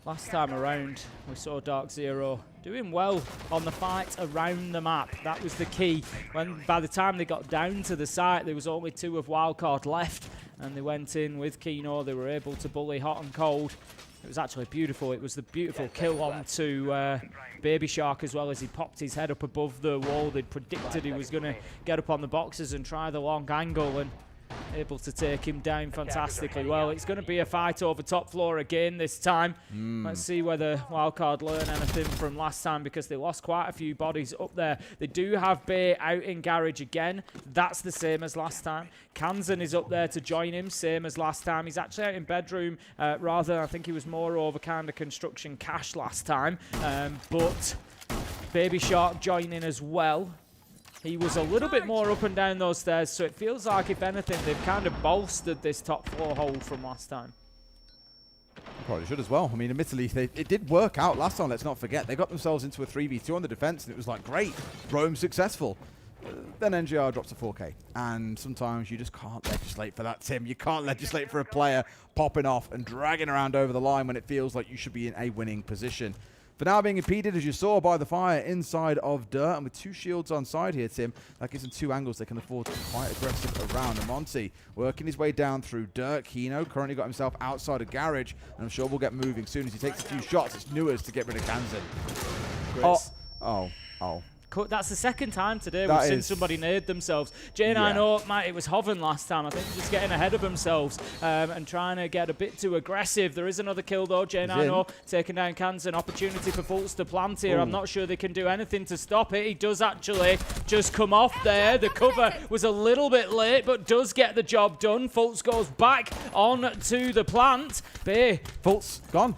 Last time around, we saw DarkZero doing well on the fight around the map. That was the key. When by the time they got down to the site, there was only 2 of Wildcard left, and they went in with Kino. They were able to bully hot and cold. It was actually beautiful. It was the beautiful kill onto Baby Shark as well as he popped his head up above the wall. They'd predicted he was going to get up on the boxes and try the long angle, and able to take him down fantastically well. It's going to be a fight over top floor again this time. Let's see whether Wildcard learn anything from last time, because they lost quite a few bodies up there. They do have Bay out in garage again. That's the same as last time. Kansan is up there to join him, same as last time. He's actually out in bedroom, rather, I think he was more over kind of construction cash last time. But Baby Shark joining as well. He was a little bit more up and down those stairs, so it feels like, if anything, they've kind of bolstered this top floor hold from last time. Probably should as well. I mean, admittedly, it did work out last time, let's not forget. They got themselves into a 3v2 on the defense, and it was like, great, Rome successful. Then NGR drops to 4K, and sometimes you just can't legislate for that, Tim. You can't legislate for a player popping off and dragging around over the line when it feels like you should be in a winning position. For now being impeded, as you saw, by the fire inside of Dirt, and with 2 shields on side here, Tim, that gives them 2 angles they can afford to be quite aggressive around. And Monty working his way down through Dirt. Kino currently got himself outside of garage, and I'm sure we'll get moving soon as he takes a few shots. It's Nuas to get rid of Kansan. Oh. That's the second time today we've seen somebody nade themselves. J9O, Matt, it was Hoven last time. I think just getting ahead of themselves and trying to get a bit too aggressive. There is another kill though. J9O taking down Kansan. Opportunity for Fultz to plant here. I'm not sure they can do anything to stop it. He does actually just come off there. The cover was a little bit late, but does get the job done. Fultz goes back on to the plant. Bay. Fultz gone.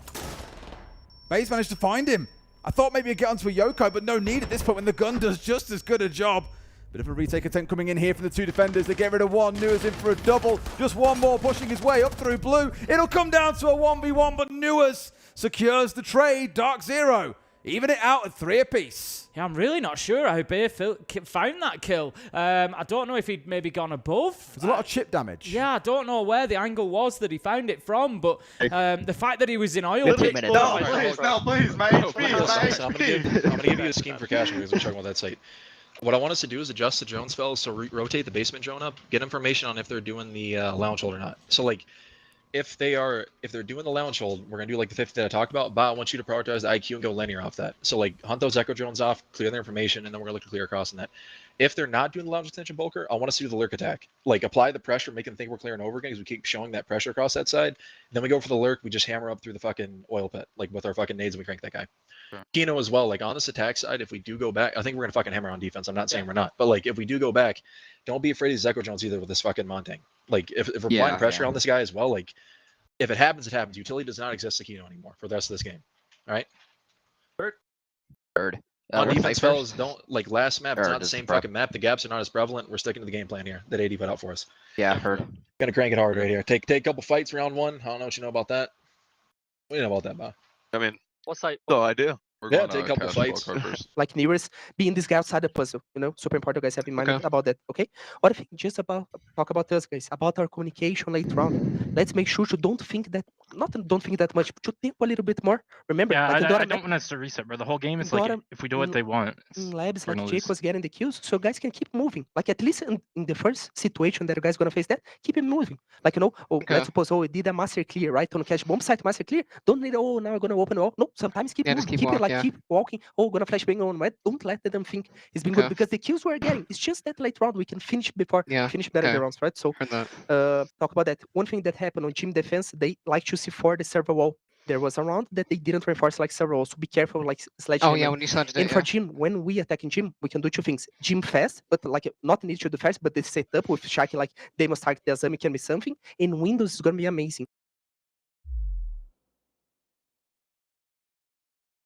Bay's managed to find him. I thought maybe he'd get onto a Yoko, but no need at this point when the gun does just as good a job. Bit of a retake attempt coming in here from the 2 defenders. They get rid of 1. Nuas in for a double. Just 1 more pushing his way up through blue. It'll come down to a 1v1, but Nuas secures the trade. DarkZero even it out at 3 apiece. Yeah, I'm really not sure how Bay found that kill. I don't know if he'd maybe gone above. There's a lot of chip damage. Yeah, I don't know where the angle was that he found it from, but the fact that he was in oil... No, please, my HP, I'm going to give you a scheme for cash because we're talking about that site. What I want us to do is adjust the drone spells, so rotate the basement drone up, get information on if they're doing the lounge hold or not. So, like, if they're doing the lounge hold, we're gonna do like the 50 that I talked about, but I want you to prioritize the IQ and go linear off that. So like hunt those echo drones off, clear their information, and then we're gonna look to clear across on that. If they're not doing the lounge extension bulker, I want us to do the lurk attack. Like apply the pressure, make them think we're clearing over again because we keep showing that pressure across that side. Then we go for the lurk, we just hammer up through the fucking oil pit, like with our fucking nades, and we crank that guy. Sure. Kino as well, like on this attack side, if we do go back, I think we're gonna fucking hammer on defense. I'm not saying we're not, but like if we do go back, don't be afraid of these echo drones either with this fucking Montang. Like if we're applying pressure on this guy as well, like if it happens, it happens. Utility does not exist to Kino anymore for the rest of this game. All right. Third. On defense, fellas, don't like last map. It's not the same fucking map. The gaps are not as prevalent. We're sticking to the game plan here that AD put out for us. Yeah, heard. Gonna crank it hard right here. Take a couple fights round 1. I don't know what you know about that. What do you know about that, Bob? I mean, what site? So I do. Yeah, take a couple fights. Like Nearest being this guy outside the puzzle, you know, super important, guys. Have in mind about that, okay? Other thing, just about talk about us, guys, about our communication later on. Let's make sure to don't think that much, to think a little bit more. Remember, Yeah, like I don't want us to reset, bro. The whole game is like if we do what they want, Labs we're like gonna Jake lose. was getting the kills, so guys can keep moving. Like at least in the first situation that you guys gonna face that, keep it moving. Like you know, let's suppose we did a master clear, right? On cash bomb site master clear. Don't need now we're gonna open wall. No, sometimes keep moving. Keep it like keep walking. Oh, gonna flashbang on red. Don't let them think it's been good because the kills we're getting. It's just that late round we can finish before finish better the rounds, right? So talk about that. One thing that happened on Gym defense, they like to see for the server wall. There was a round that they didn't reinforce like server walls, so be careful like sledge. Oh yeah, when you sledged it. And for Gym, when we attack in Gym, we can do two things. Gym fast, but like not need to do fast, but the setup with Shaki like Demos target the Azami can be something. In Windows is gonna be amazing.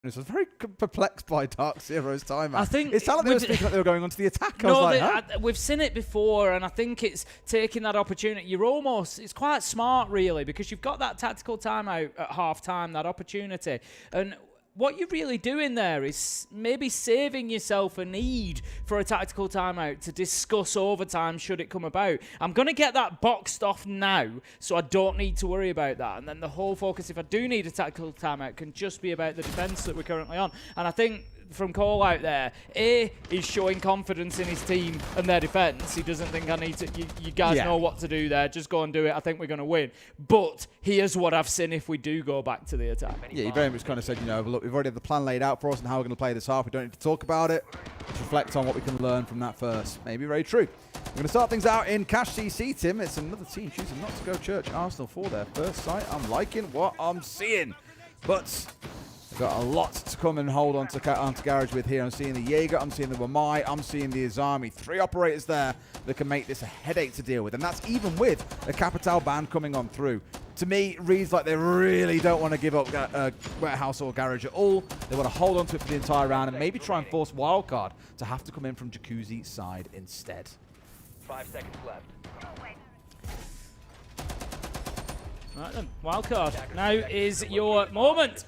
I was very perplexed by DarkZero's timeout. I think it sounded like they were speaking like they were going onto the attack. I was like, huh? We've seen it before, and I think it's taking that opportunity. It's quite smart, really, because you've got that tactical timeout at half-time, that opportunity. And what you're really doing there is maybe saving yourself a need for a tactical timeout to discuss overtime should it come about. I'm going to get that boxed off now, so I don't need to worry about that. And then the whole focus, if I do need a tactical timeout, can just be about the defense that we're currently on. And I think from call out there, A is showing confidence in his team and their defense. He doesn't think I need to, you guys know what to do there, just go and do it, I think we're going to win. But here's what I've seen if we do go back to the attack. Yeah, he very much kind of said, you know, look, we've already had the plan laid out for us and how we're going to play this half. We don't need to talk about it. Let's reflect on what we can learn from that first. Maybe very true. We're going to start things out in Cash CC, Tim. It's another team choosing not to go Church Arsenal for their first sight. I'm liking what I'm seeing. But we've got a lot to come and hold on to Garage with here. I'm seeing the Jaeger, I'm seeing the Wamai, I'm seeing the Azami. 3 operators there that can make this a headache to deal with. And that's even with a Capital ban coming on through. To me, it reads like they really don't want to give up Warehouse or Garage at all. They want to hold on to it for the entire round and maybe try and force Wildcard to have to come in from Jacuzzi's side instead. 5 seconds left. Right then, Wildcard. Now is your moment.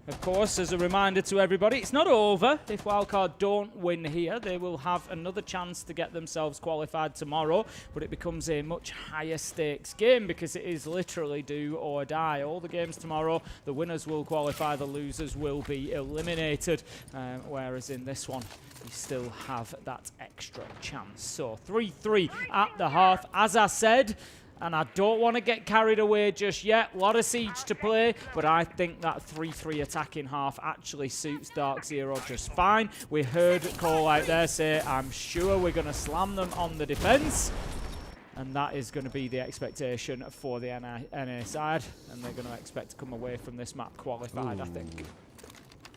Of course, as a reminder to everybody, it's not over. If Wildcard don't win here, they will have another chance to get themselves qualified tomorrow, but it becomes a much higher stakes game because it is literally do or die. All the games tomorrow, the winners will qualify, the losers will be eliminated, whereas in this one, you still have that extra chance. So 3-3 at the half, as I said. And I don't want to get carried away just yet. A lot of siege to play, but I think that 3-3 attacking half actually suits DarkZero just fine. We heard Cole out there say, I'm sure we're going to slam them on the defense. And that is going to be the expectation for the NA side. And they're going to expect to come away from this map qualified, I think.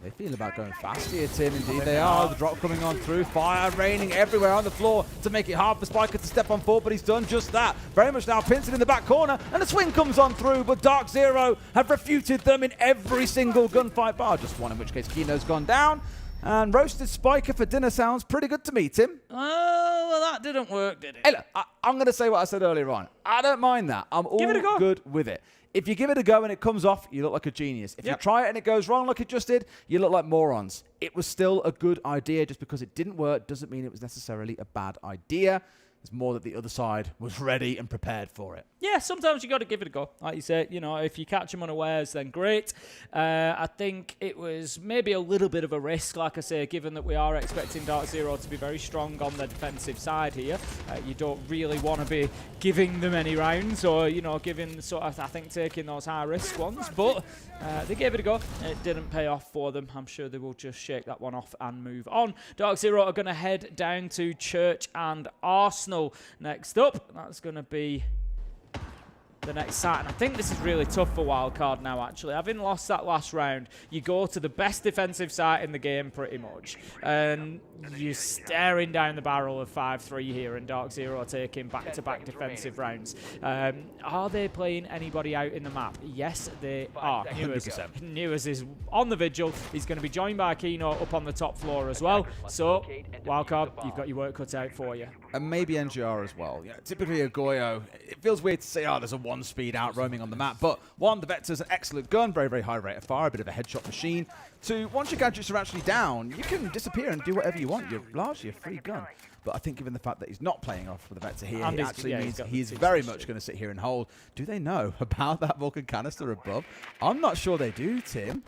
They feel about going fast here, Tim. Indeed, they are. The drop coming on through. Fire raining everywhere on the floor to make it hard for Spiker to step on forward, but he's done just that. Very much now Pinsent in the back corner, and a swing comes on through, but DarkZero have refuted them in every single gunfight bar. Just one, in which case Kino's gone down. And roasted Spiker for dinner sounds pretty good to me, Tim. Oh, well, that didn't work, did it? Hey, look, I'm going to say what I said earlier on. I don't mind that. I'm all good with it. If you give it a go and it comes off, you look like a genius. If you try it and it goes wrong like it just did, you look like morons. It was still a good idea. Just because it didn't work doesn't mean it was necessarily a bad idea. It's more that the other side was ready and prepared for it. Yeah, sometimes you got to give it a go. Like you say, you know, if you catch them unawares, then great. I think it was maybe a little bit of a risk, like I say, given that we are expecting DarkZero to be very strong on the defensive side here. You don't really want to be giving them any rounds or, you know, giving sort of, I think, taking those high-risk ones. But they gave it a go. It didn't pay off for them. I'm sure they will just shake that one off and move on. DarkZero are going to head down to Church and Arsenal next up. That's going to be the next site. And I think this is really tough for Wildcard now, actually. Having lost that last round, you go to the best defensive site in the game, pretty much. And you're staring down the barrel of 5-3 here, and DarkZero are taking back-to-back defensive rounds. Are they playing anybody out in the map? Yes, they are. Newers is on the vigil. He's going to be joined by Kino up on the top floor as well. So, Wildcard, you've got your work cut out for you. and maybe NGR as well. Typically a Goyo, it feels weird to say, oh, there's a 1-speed out roaming on the map, but one, the Vector's an excellent gun, very, very high rate of fire, a bit of a headshot machine. Two, once your gadgets are actually down, you can disappear and do whatever you want. You're largely a free gun. But I think given the fact that he's not playing off with the Vector here, it actually means he's very much going to sit here and hold. Do they know about that Vulcan canister above? I'm not sure they do, Tim.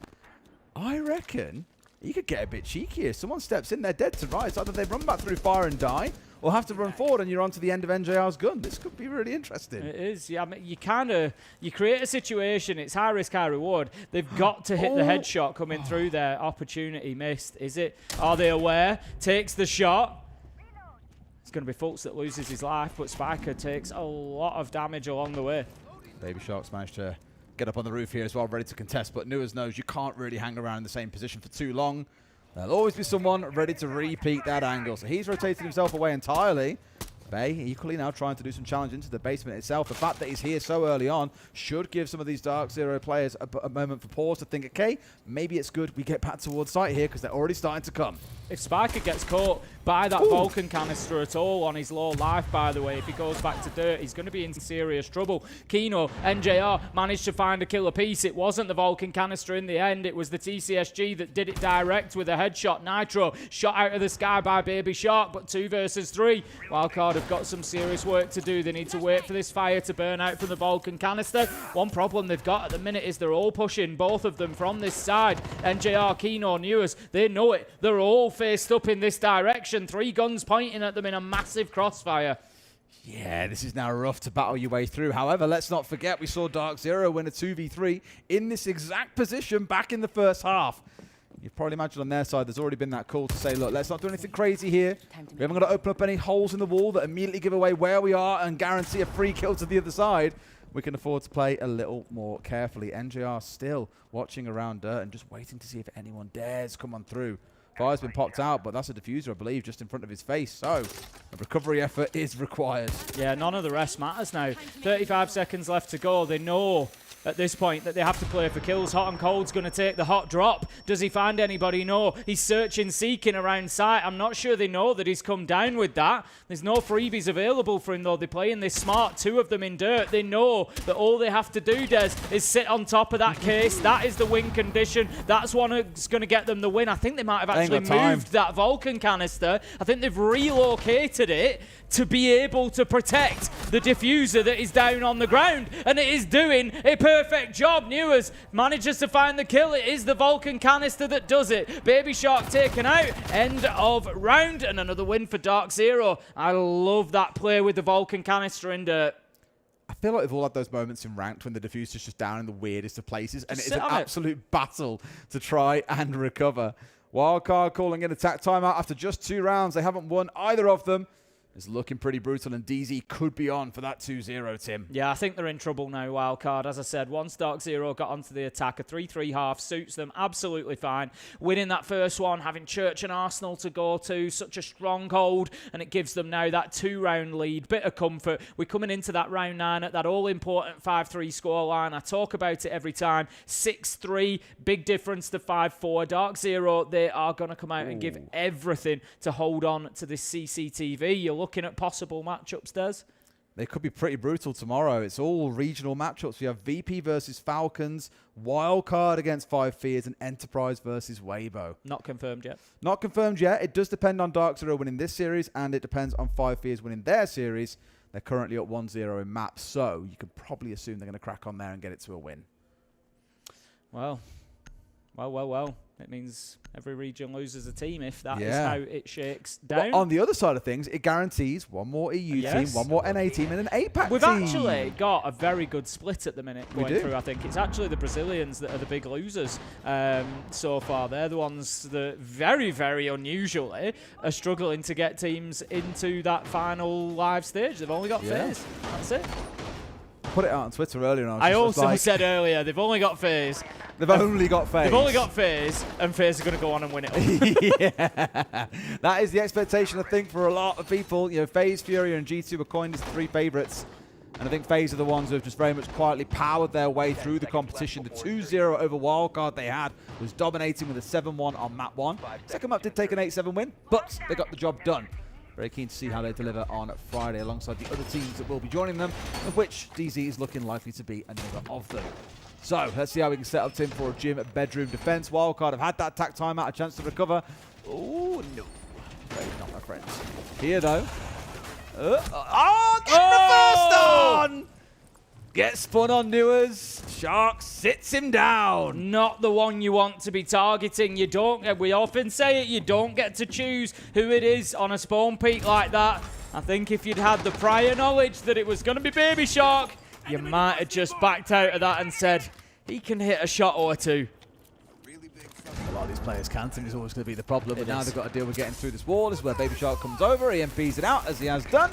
I reckon you could get a bit cheeky here. Someone steps in, they're dead to rights. Either they run back through fire and die, or have to run forward and you're on to the end of NJR's gun. This could be really interesting. It is, yeah. I mean, you create a situation, it's high risk, high reward. They've got to hit the headshot coming through there. Opportunity missed. Is it? Are they aware? Takes the shot. It's going to be Fultz that loses his life, but Spiker takes a lot of damage along the way. Baby Shark's managed to get up on the roof here as well, ready to contest, but Nuas knows you can't really hang around in the same position for too long. There'll always be someone ready to repeat that angle. So he's rotated himself away entirely. Bay equally now trying to do some challenge into the basement itself. The fact that he's here so early on should give some of these DarkZero players a moment for pause to think, okay, maybe it's good we get back towards site here because they're already starting to come. If Spiker gets caught by that Vulcan canister at all on his low life, by the way, if he goes back to dirt, he's going to be in serious trouble. Kino, NJR, managed to find a killer piece. It wasn't the Vulcan canister in the end. It was the TCSG that did it direct with a headshot. Nitro shot out of the sky by Baby Shark, but 2 versus 3. Wildcard have got some serious work to do. They need to wait for this fire to burn out from the Vulcan canister. One problem they've got at the minute is they're all pushing, both of them from this side. NJR, Kino, Newers, they know it. They're all faced up in this direction. 3 guns pointing at them in a massive crossfire. Yeah, this is now rough to battle your way through. However, let's not forget we saw DarkZero win a 2v3 in this exact position back in the first half. You've probably imagined on their side there's already been that call to say, look, let's not do anything crazy here. We haven't got to open up any holes in the wall that immediately give away where we are and guarantee a free kill to the other side. We can afford to play a little more carefully. NJR still watching around dirt and just waiting to see if anyone dares come on through. Fire's been popped out, but that's a diffuser, I believe, just in front of his face. So a recovery effort is required. Yeah, none of the rest matters now. 35 seconds left to go. They know at this point that they have to play for kills. Hot and Cold's going to take the hot drop. Does he find anybody? No. He's searching, seeking around site. I'm not sure they know that he's come down with that. There's no freebies available for him, though. They're playing this smart. 2 of them in dirt. They know that all they have to do, Des, is sit on top of that case. That is the win condition. That's one that's going to get them the win. I think they might have actually moved that Vulcan canister. I think they've relocated it to be able to protect the diffuser that is down on the ground. And it is doing a perfect job. Newers manages to find the kill. It is the Vulcan canister that does it. Baby Shark taken out. End of round. And another win for DarkZero. I love that play with the Vulcan canister in dirt. I feel like we've all had those moments in ranked when the diffuser's just down in the weirdest of places. And it is an absolute battle to try and recover. Wildcard calling in attack timeout after just 2 rounds. They haven't won either of them. It's looking pretty brutal, and DZ could be on for that 2-0, Tim. Yeah, I think they're in trouble now, Wildcard. As I said, once DarkZero got onto the attack, a 3-3 half suits them absolutely fine. Winning that first one, having Church and Arsenal to go to, such a stronghold, and it gives them now that 2-round lead. Bit of comfort. We're coming into that round 9 at that all-important 5-3 scoreline. I talk about it every time. 6-3, big difference to 5-4. DarkZero, they are going to come out and give everything to hold on to this CCTV. You're looking at possible matchups, Des? They could be pretty brutal tomorrow. It's all regional matchups. We have VP versus Falcons, Wildcard against 5 Fears, and Enterprise versus Weibo. Not confirmed yet. Not confirmed yet. It does depend on DarkZero winning this series, and it depends on 5 Fears winning their series. They're currently at 1-0 in maps, so you can probably assume they're going to crack on there and get it to a win. Well. It means every region loses a team if that is how it shakes down. But on the other side of things, it guarantees one more EU team, one more NA team, and an APAC team. We've actually got a very good split at the minute going through, I think. It's actually the Brazilians that are the big losers so far. They're the ones that very, very unusually are struggling to get teams into that final live stage. They've only got FaZe. That's it. Put it out on Twitter earlier. And I also said earlier, they've only got FaZe. They've only got FaZe. They've only got FaZe, and FaZe are going to go on and win it. Yeah. That is the expectation, I think, for a lot of people. You know, FaZe, Furia, and G2 were coined as the 3 favourites. And I think FaZe are the ones who have just very much quietly powered their way through the competition. The 2-0 over Wildcard they had was dominating with a 7-1 on map 1. Second map did take an 8-7 win, but they got the job done. Very keen to see how they deliver on Friday alongside the other teams that will be joining them, of which DZ is looking likely to be another of them. So let's see how we can set up Tim for a gym bedroom defense. Wildcard have had that attack timeout, a chance to recover. Oh, no. Afraid not, my friends. Here, though. Get reversed on! Gets spun on Newers. Shark sits him down. Not the one you want to be targeting. You don't. We often say it. You don't get to choose who it is on a spawn peak like that. I think if you'd had the prior knowledge that it was going to be Baby Shark, you might have just backed out of that and said he can hit a shot or two. A lot of these players canting is always going to be the problem, but now they've got to deal with getting through this wall. This is where Baby Shark comes over, EMPs it out as he has done,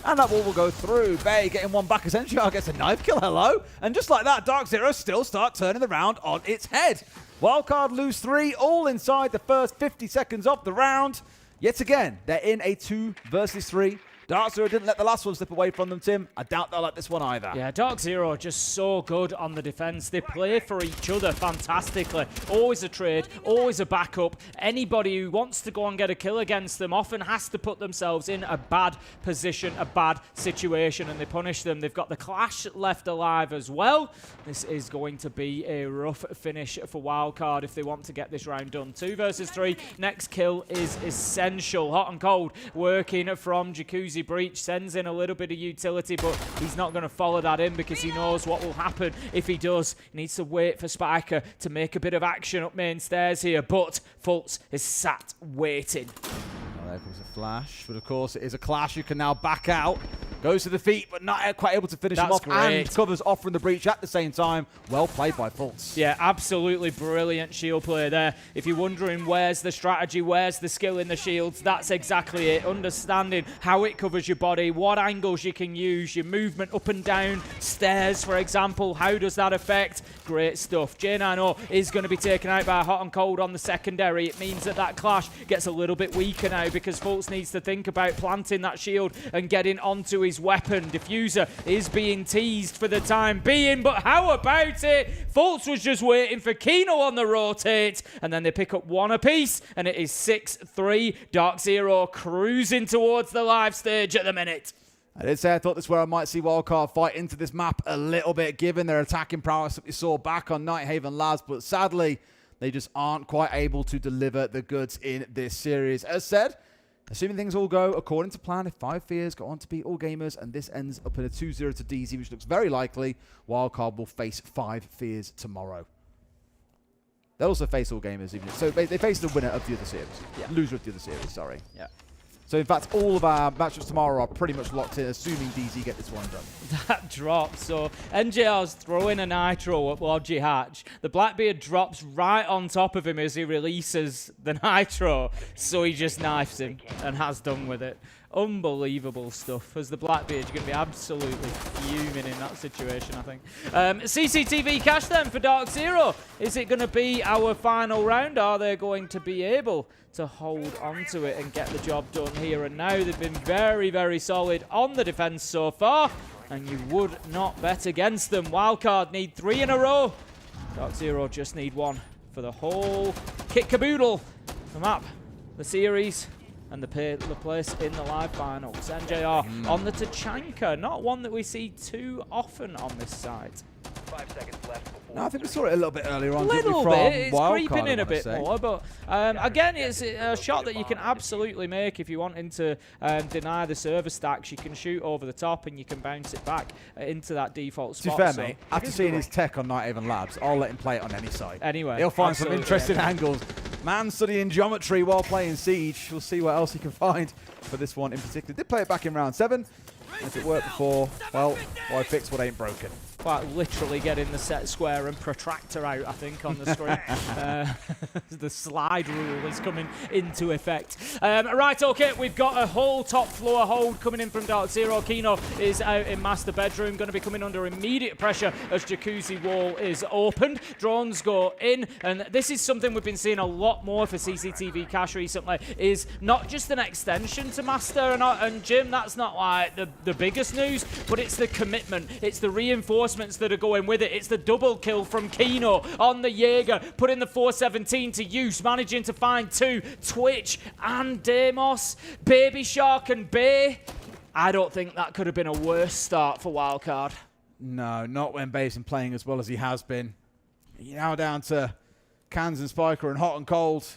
and that wall will go through. Bay getting one back as NGR gets a knife kill, hello. And just like that, DarkZero still start turning the round on its head. Wildcard lose 3, all inside the first 50 seconds of the round. Yet again, they're in a 2 versus 3. DarkZero didn't let the last one slip away from them, Tim. I doubt they'll let this one either. Yeah, DarkZero are just so good on the defense. They play for each other fantastically. Always a trade, always a backup. Anybody who wants to go and get a kill against them often has to put themselves in a bad position, a bad situation, and they punish them. They've got the Clash left alive as well. This is going to be a rough finish for Wildcard if they want to get this round done. 2 versus 3. Next kill is essential. Hot and cold working from Jacuzzi. Breach sends in a little bit of utility, but he's not going to follow that in because he knows what will happen if he does. He needs to wait for Spiker to make a bit of action up main stairs here, but Fultz is sat waiting. Well, there comes a flash, but of course it is a Clash who can now back out. Goes to the feet, but not quite able to finish him off. Great. And covers off from the breach at the same time. Well played by Fultz. Yeah, absolutely brilliant shield play there. If you're wondering where's the strategy, where's the skill in the shields, that's exactly it. Understanding how it covers your body, what angles you can use, your movement up and down stairs, for example. How does that affect? Great stuff. J90 is going to be taken out by Hot and Cold on the secondary. It means that that Clash gets a little bit weaker now because Fultz needs to think about planting that shield and getting onto his weapon. Diffuser is being teased for the time being, but how about it? Fultz was just waiting for Kino on the rotate, and then they pick up one apiece, and it is 6-3. DarkZero cruising towards the live stage at the minute. I did say I thought this is where I might see Wildcard fight into this map a little bit, given their attacking prowess that we saw back on Nighthaven Labs, but sadly, they just aren't quite able to deliver the goods in this series. As said, assuming things all go according to plan, if 5 Fears go on to beat All Gamers and this ends up in a 2-0 to DZ, which looks very likely, Wildcard will face 5 Fears tomorrow. They'll also face All Gamers, even so they face the winner of the other series. Yeah. Loser of the other series, sorry. Yeah. So in fact, all of our matchups tomorrow are pretty much locked in, assuming DZ get this one done. That drops. So NJR's throwing a Nitro at Lodgy Hatch. The Blackbeard drops right on top of him as he releases the Nitro. So he just knifes him and has done with it. Unbelievable stuff. As the Blackbeard, you're going to be absolutely fuming in that situation, I think. CCTV cash then for DarkZero. Is it going to be our final round? Are they going to be able to hold on to it and get the job done here and now? They've been very, very solid on the defense so far, and you would not bet against them. Wildcard need 3 in a row. DarkZero just need 1 for the whole kit caboodle. The map, the series, and the place in the live finals. NJR on the Tachanka, not one that we see too often on this side. 5 seconds left. No, I think we saw it a little bit earlier on. A little bit, it's Wildcard, creeping in a bit more, but again, it's a shot that you can absolutely make if you wanting to deny the server stacks. You can shoot over the top and you can bounce it back into that default spot. To be fair, mate, after seeing his tech on Nighthaven Labs, I'll let him play it on any side. Anyway, he'll find some interesting angles. Man studying geometry while playing Siege. We'll see what else he can find for this one in particular. Did play it back in round 7. If it worked before, well, why fix what ain't broken? Quite literally getting the set square and protractor out, I think, on the screen. The slide rule is coming into effect. Right, okay, we've got a whole top floor hold coming in from DarkZero. Kino is out in master bedroom, going to be coming under immediate pressure as Jacuzzi wall is opened. Drones go in, and this is something we've been seeing a lot more for CCTV Cash recently, is not just an extension to master and Jim, that's not like the biggest news, but it's the commitment, it's the reinforcement reinforcements that are going with it. It's the double kill from Kino on the Jaeger, putting the 417 to use, managing to find 2, Twitch and Deimos, Baby Shark and Bay. I don't think that could have been a worse start for Wildcard. No, not when Bay's been playing as well as he has been. You're now down to Cans and Spiker and Hot and Cold.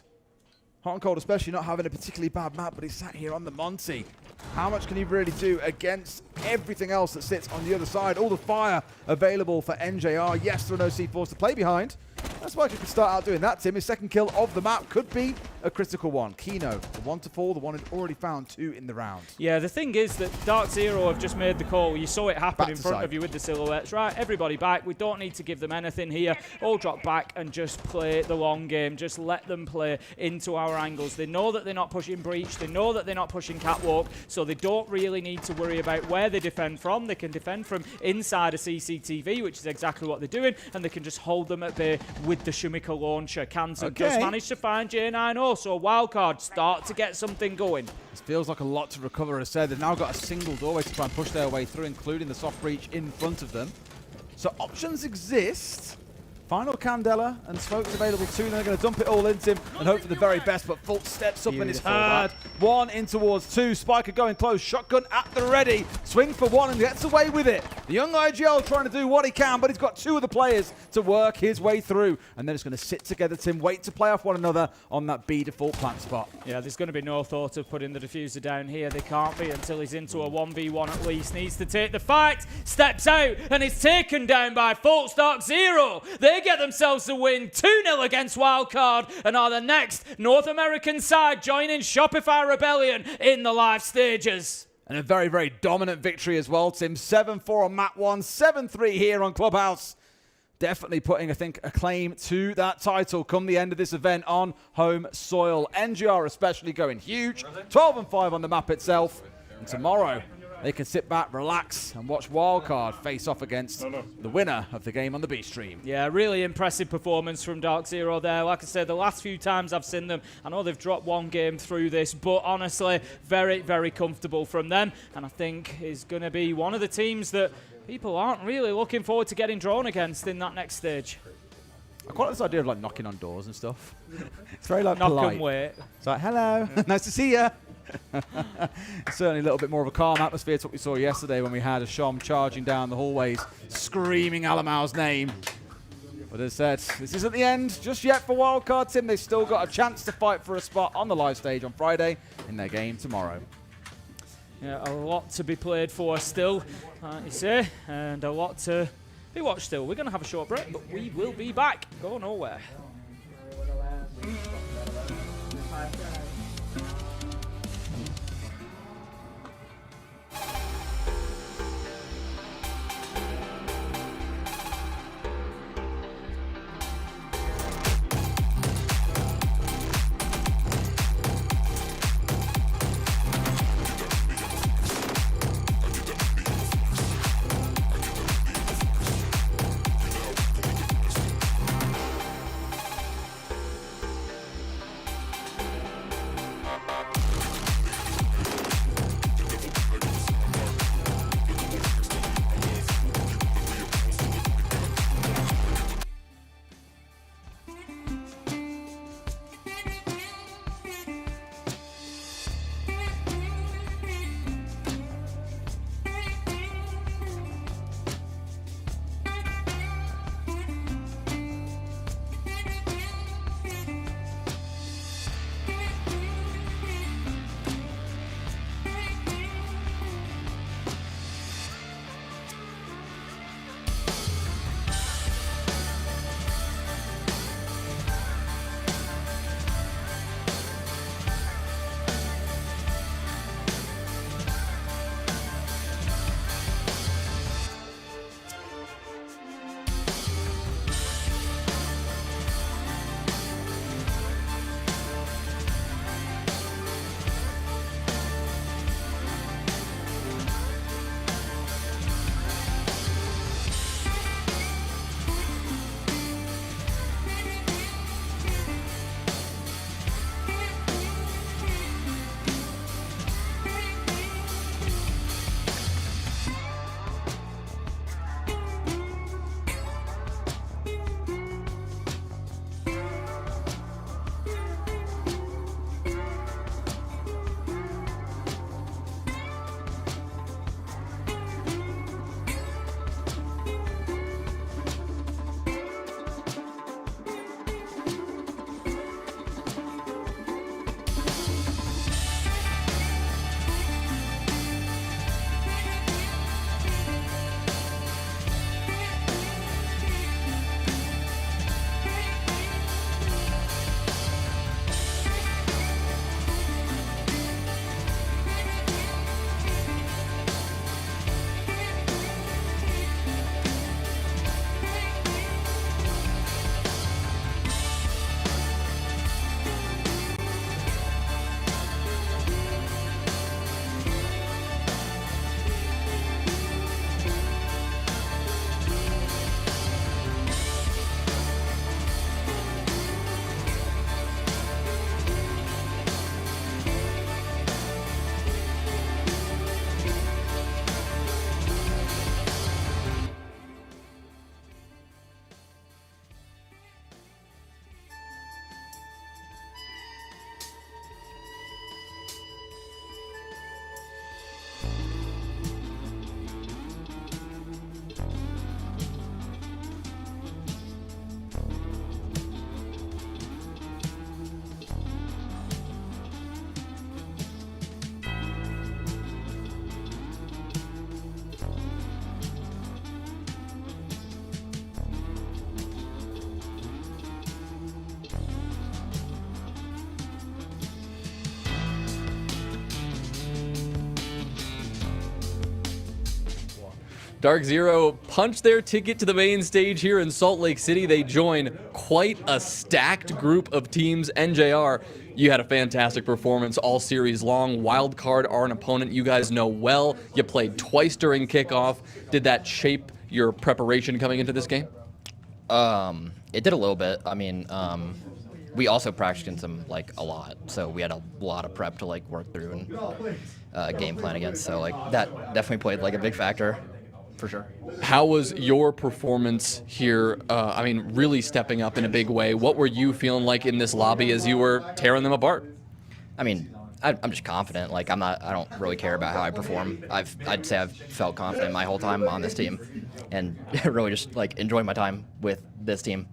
Hot and Cold especially not having a particularly bad map, but he's sat here on the Monty. How much can he really do against everything else that sits on the other side? All the fire available for NJR. Yes, there are no C4s to play behind. That's why he could start out doing that, Tim. His second kill of the map could be a critical one. Kino, the 1 to 4, the one who'd already found 2 in the round. Yeah, the thing is that DarkZero have just made the call. You saw it happen Back in to front side. of you with the silhouettes. Right, everybody back. We don't need to give them anything here. All drop back and just play the long game. Just let them play into our angles. They know that they're not pushing breach. They know that they're not pushing catwalk, so they don't really need to worry about where they defend from. They can defend from inside a CCTV, which is exactly what they're doing, and they can just hold them at bay with the Shumiko launcher. Kansan just managed to find J90, so Wildcard start to get something going. This feels like a lot to recover, as said. They've now got a single doorway to try and push their way through, including the soft breach in front of them. So options exist. Final Candela and Smoke's available too. And they're going to dump it all into him and hope for the very best, but Fultz steps up and is heard. 1 in towards 2. Spiker going close. Shotgun at the ready. Swings for 1 and gets away with it. The young IGL trying to do what he can, but he's got 2 of the players to work his way through. And then it's going to sit together, Tim, wait to play off one another on that B default plant spot. Yeah, there's going to be no thought of putting the diffuser down here. They can't be until he's into a 1v1 at least. Needs to take the fight. Steps out and is taken down by Fultz. DarkZero. They get themselves the win. 2-0 against Wildcard and are the next North American side joining Shopify Rebellion in the live stages. And a very, very dominant victory as well, Tim. 7-4 on map 1, 7-3 here on Clubhouse. Definitely putting, I think, a claim to that title come the end of this event on home soil. NGR especially going huge. 12-5 on the map itself. And tomorrow, they can sit back, relax, and watch Wildcard face off against the winner of the game on the B stream. Yeah, really impressive performance from DarkZero there. Like I said, the last few times I've seen them, I know they've dropped one game through this, but honestly, very, very comfortable from them. And I think is going to be one of the teams that people aren't really looking forward to getting drawn against in that next stage. I quite like this idea of like knocking on doors and stuff. It's very like Knock polite. and wait. It's like, hello, nice to see you. Certainly a little bit more of a calm atmosphere to what we saw yesterday when we had a Shom charging down the hallways, screaming Alamau's name. But as I said, this isn't the end just yet for Wildcard, Tim. They've still got a chance to fight for a spot on the live stage on Friday in their game tomorrow. Yeah, a lot to be played for still, you say, and a lot to be watched still. We're going to have a short break, but we will be back. Go nowhere. DarkZero punched their ticket to the main stage here in Salt Lake City. They join quite a stacked group of teams. NJR, you had a fantastic performance all series long. Wildcard are an opponent you guys know well. You played twice during kickoff. Did that shape your preparation coming into this game? It did a little bit. I mean, we also practiced against them like a lot, so we had a lot of prep to like work through and game plan against. So like that definitely played like a big factor, for sure. How was your performance here? I mean, really stepping up in a big way. What were you feeling like in this lobby as you were tearing them apart? I mean, I'm just confident. Like I don't really care about how I perform. I'd say I've felt confident my whole time on this team, and really just like enjoying my time with this team.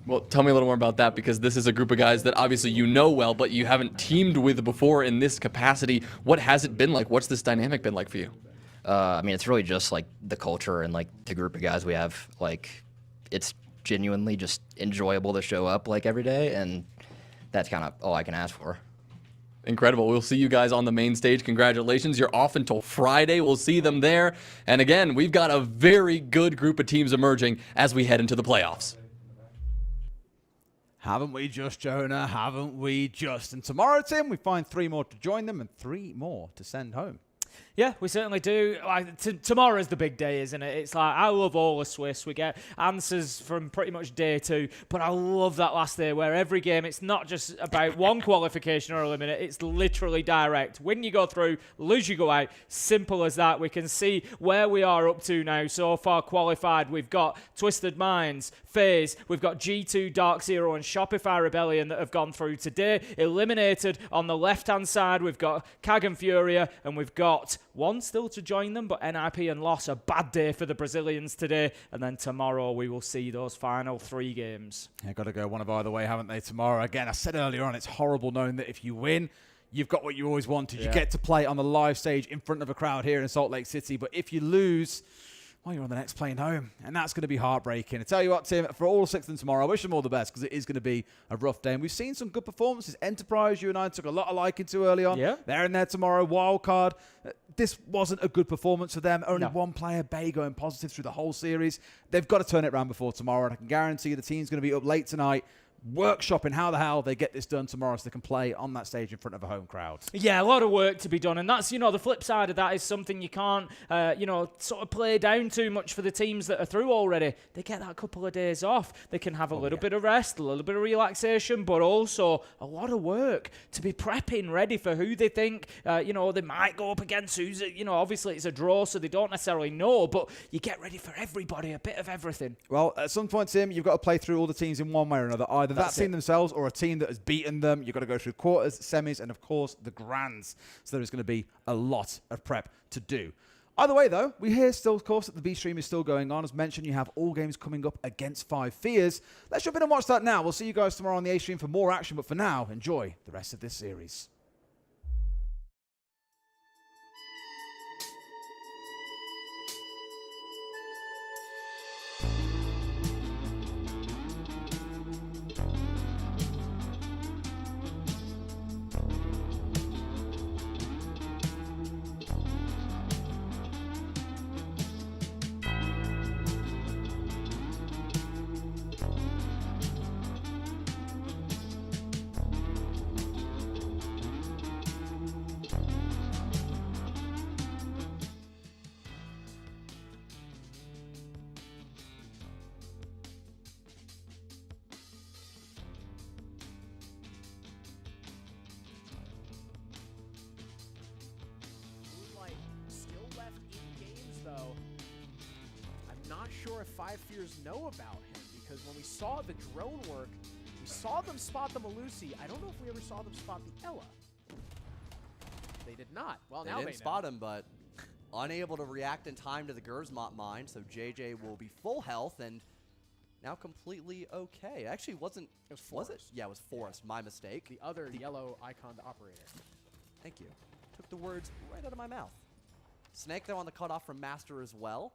Well, tell me a little more about that, because this is a group of guys that obviously you know well, but you haven't teamed with before in this capacity. What has it been like? What's this dynamic been like for you? I mean, it's really just like the culture and like the group of guys we have. Like, it's genuinely just enjoyable to show up like every day, and that's kind of all I can ask for. Incredible. We'll see you guys on the main stage. Congratulations. You're off until Friday. We'll see them there. And again, we've got a very good group of teams emerging as we head into the playoffs. Haven't we just, Jonah? Haven't we just? And tomorrow, Tim, we find 3 more to join them and 3 more to send home. Yeah, we certainly do. Tomorrow's the big day, isn't it? It's like, I love all the Swiss. We get answers from pretty much day 2, but I love that last day where every game, it's not just about one qualification or eliminate. It's literally direct. Win, you go through. Lose, you go out. Simple as that. We can see where we are up to now. So far qualified, we've got Twisted Minds, FaZe, we've got G2, DarkZero, and Shopify Rebellion that have gone through today. Eliminated on the left-hand side, we've got Kag and Furia, and we've got one still to join them, but NIP and Loss, a bad day for the Brazilians today. And then tomorrow we will see those final 3 games. Yeah, got to go one of either way, haven't they, tomorrow? Again, I said earlier on, it's horrible knowing that if you win, you've got what you always wanted. Yeah. You get to play on the live stage in front of a crowd here in Salt Lake City. But if you lose, well, you're on the next plane home, and that's going to be heartbreaking. I tell you what, Tim, for all 6 of them tomorrow, I wish them all the best, because it is going to be a rough day. And we've seen some good performances. Enterprise, you and I took a lot of liking to early on. Yeah. They're in there tomorrow. Wildcard. This wasn't a good performance for them. Only No. one player, Bay, going positive through the whole series. They've got to turn it around before tomorrow, and I can guarantee you the team's going to be up late tonight, workshopping how the hell they get this done tomorrow so they can play on that stage in front of a home crowd. Yeah, a lot of work to be done, and that's, the flip side of that is something you can't, sort of play down too much for the teams that are through already. They get that couple of days off. They can have a little bit of rest, a little bit of relaxation, but also a lot of work to be prepping ready for who they think, they might go up against. Who's, obviously it's a draw, so they don't necessarily know, but you get ready for everybody, a bit of everything. Well, at some point, Tim, you've got to play through all the teams in one way or another. Either that team themselves or a team that has beaten them. You've got to go through quarters, semis, and of course the grands. So there is going to be a lot of prep to do. Either way, though, we hear still, of course, that the B stream is still going on. As mentioned, you have all games coming up against 5 Fears. Let's jump in and watch that now. We'll see you guys tomorrow on the A stream for more action. But for now, enjoy the rest of this series. Sure if 5 Fears know about him, because when we saw the drone work, we saw them spot the Malusi. I don't know if we ever saw them spot the Ella. They did not. Well, now they didn't spot him, but unable to react in time to the Gersmont mine, so JJ will be full health and now completely okay. Actually, wasn't. It was Forrest. Was it? Yeah, it was Forrest. My mistake. The other yellow icon operator. Thank you. Took the words right out of my mouth. Snake, though, on the cutoff from Master as well.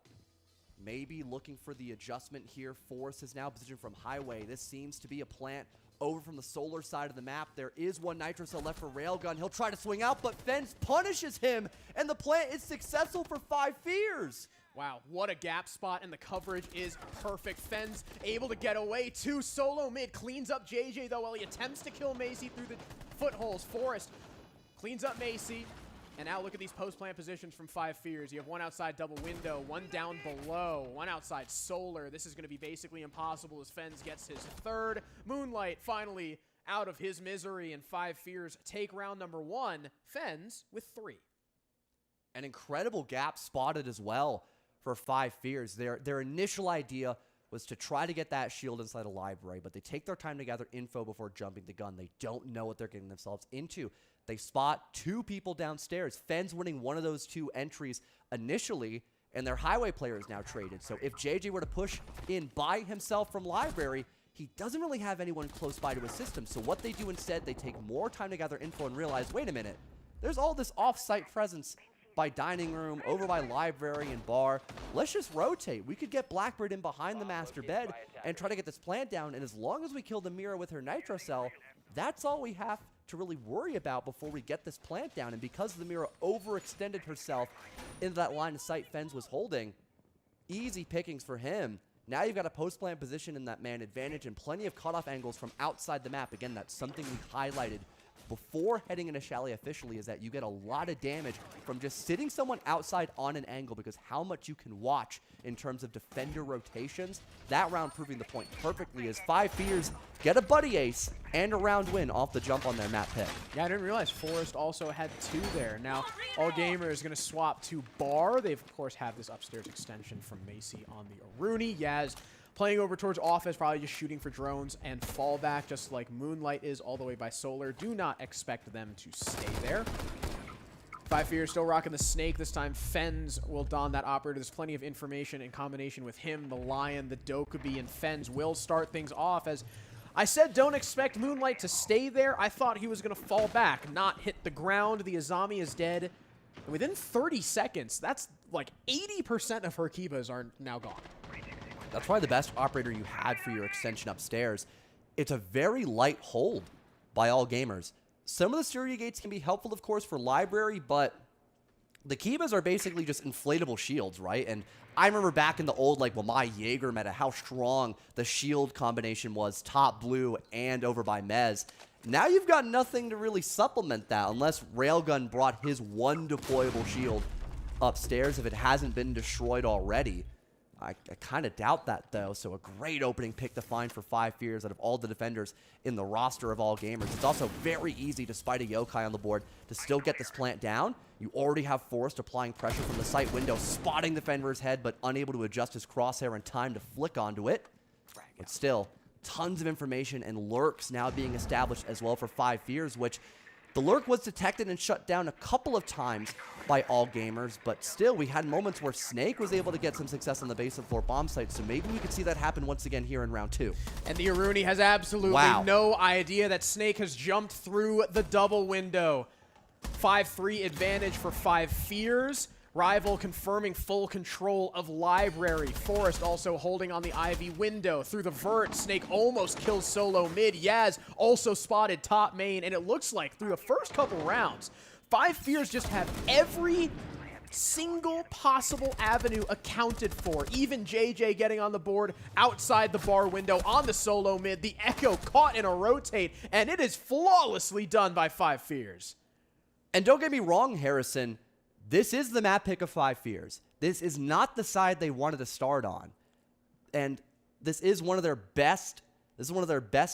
Maybe looking for the adjustment here. Forrest is now positioned from Highway. This seems to be a plant over from the solar side of the map. There is one Nitro Cell left for Railgun. He'll try to swing out, but Fence punishes him, and the plant is successful for 5 Fears. Wow, what a gap spot, and the coverage is perfect. Fen's able to get away too. Solo mid cleans up JJ, though, while he attempts to kill Macy through the footholes. Forrest cleans up Macy. And now look at these post-plant positions from Five Fears. You have one outside double window, one down below, one outside solar. This is going to be basically impossible as Fens gets his third. Moonlight finally out of his misery, and Five Fears take round number 1. Fens with 3. An incredible gap spotted as well for Five Fears. Their initial idea was to try to get that shield inside a library, but they take their time to gather info before jumping the gun. They don't know what they're getting themselves into. They spot 2 people downstairs. Fens winning one of those 2 entries initially, and their highway player is now traded. So if JJ were to push in by himself from library, he doesn't really have anyone close by to assist him. So what they do instead, they take more time to gather info and realize, wait a minute, there's all this off-site presence by dining room, over by library and bar. Let's just rotate. We could get Blackbird in behind the master bed and try to get this plant down. And as long as we kill the Mira with her nitro cell, that's all we have to really worry about before we get this plant down. And because the Mira overextended herself into that line of sight Fens was holding, easy pickings for him. Now you've got a post-plant position in that man advantage and plenty of cutoff angles from outside the map. Again, that's something we highlighted before heading into Chalet officially, is that you get a lot of damage from just sitting someone outside on an angle, because how much you can watch in terms of defender rotations. That round proving the point perfectly as Five Fears get a buddy ace and a round win off the jump on their map pick. Yeah, I didn't realize Forrest also had 2 there. Now, All Gamer is going to swap to Bar. They, of course, have this upstairs extension from Macy on the Aruni. Yaz playing over towards office, probably just shooting for drones and fallback, just like Moonlight is all the way by Solar. Do not expect them to stay there. Five Fears still rocking the snake. This time, Fens will don that operator. There's plenty of information in combination with him, the Lion, the Dokubi, and Fens will start things off. As I said, don't expect Moonlight to stay there. I thought he was going to fall back, not hit the ground. The Azami is dead. And within 30 seconds, that's like 80% of her Kibas are now gone. That's probably the best operator you had for your extension upstairs. It's a very light hold by All Gamers. Some of the security gates can be helpful, of course, for library, but the Kibas are basically just inflatable shields, right? And I remember back in the old, like, well, my Jaeger meta, how strong the shield combination was, top blue and over by Mez. Now you've got nothing to really supplement that, unless Railgun brought his one deployable shield upstairs if it hasn't been destroyed already. I kind of doubt that, though, so a great opening pick to find for Five Fears out of all the defenders in the roster of All Gamers. It's also very easy, despite a yokai on the board, to still get this plant down. You already have Forrest applying pressure from the sight window, spotting the defender's head, but unable to adjust his crosshair in time to flick onto it. But still, tons of information and lurks now being established as well for Five Fears, which the lurk was detected and shut down a couple of times by All Gamers, but still, we had moments where Snake was able to get some success on the base of floor bomb site, so maybe we could see that happen once again here in round 2. And the Aruni has absolutely no idea that Snake has jumped through the double window. 5-3 advantage for Five Fears. Rival confirming full control of library. Forrest also holding on the Ivy window. Through the vert, Snake almost kills Solo mid. Yaz also spotted top main, and it looks like through the first couple rounds, Five Fears just have every single possible avenue accounted for. Even JJ getting on the board outside the bar window on the Solo mid. The Echo caught in a rotate, and it is flawlessly done by Five Fears. And don't get me wrong, Harrison. This is the map pick of Five Fears. This is not the side they wanted to start on. And this is one of their best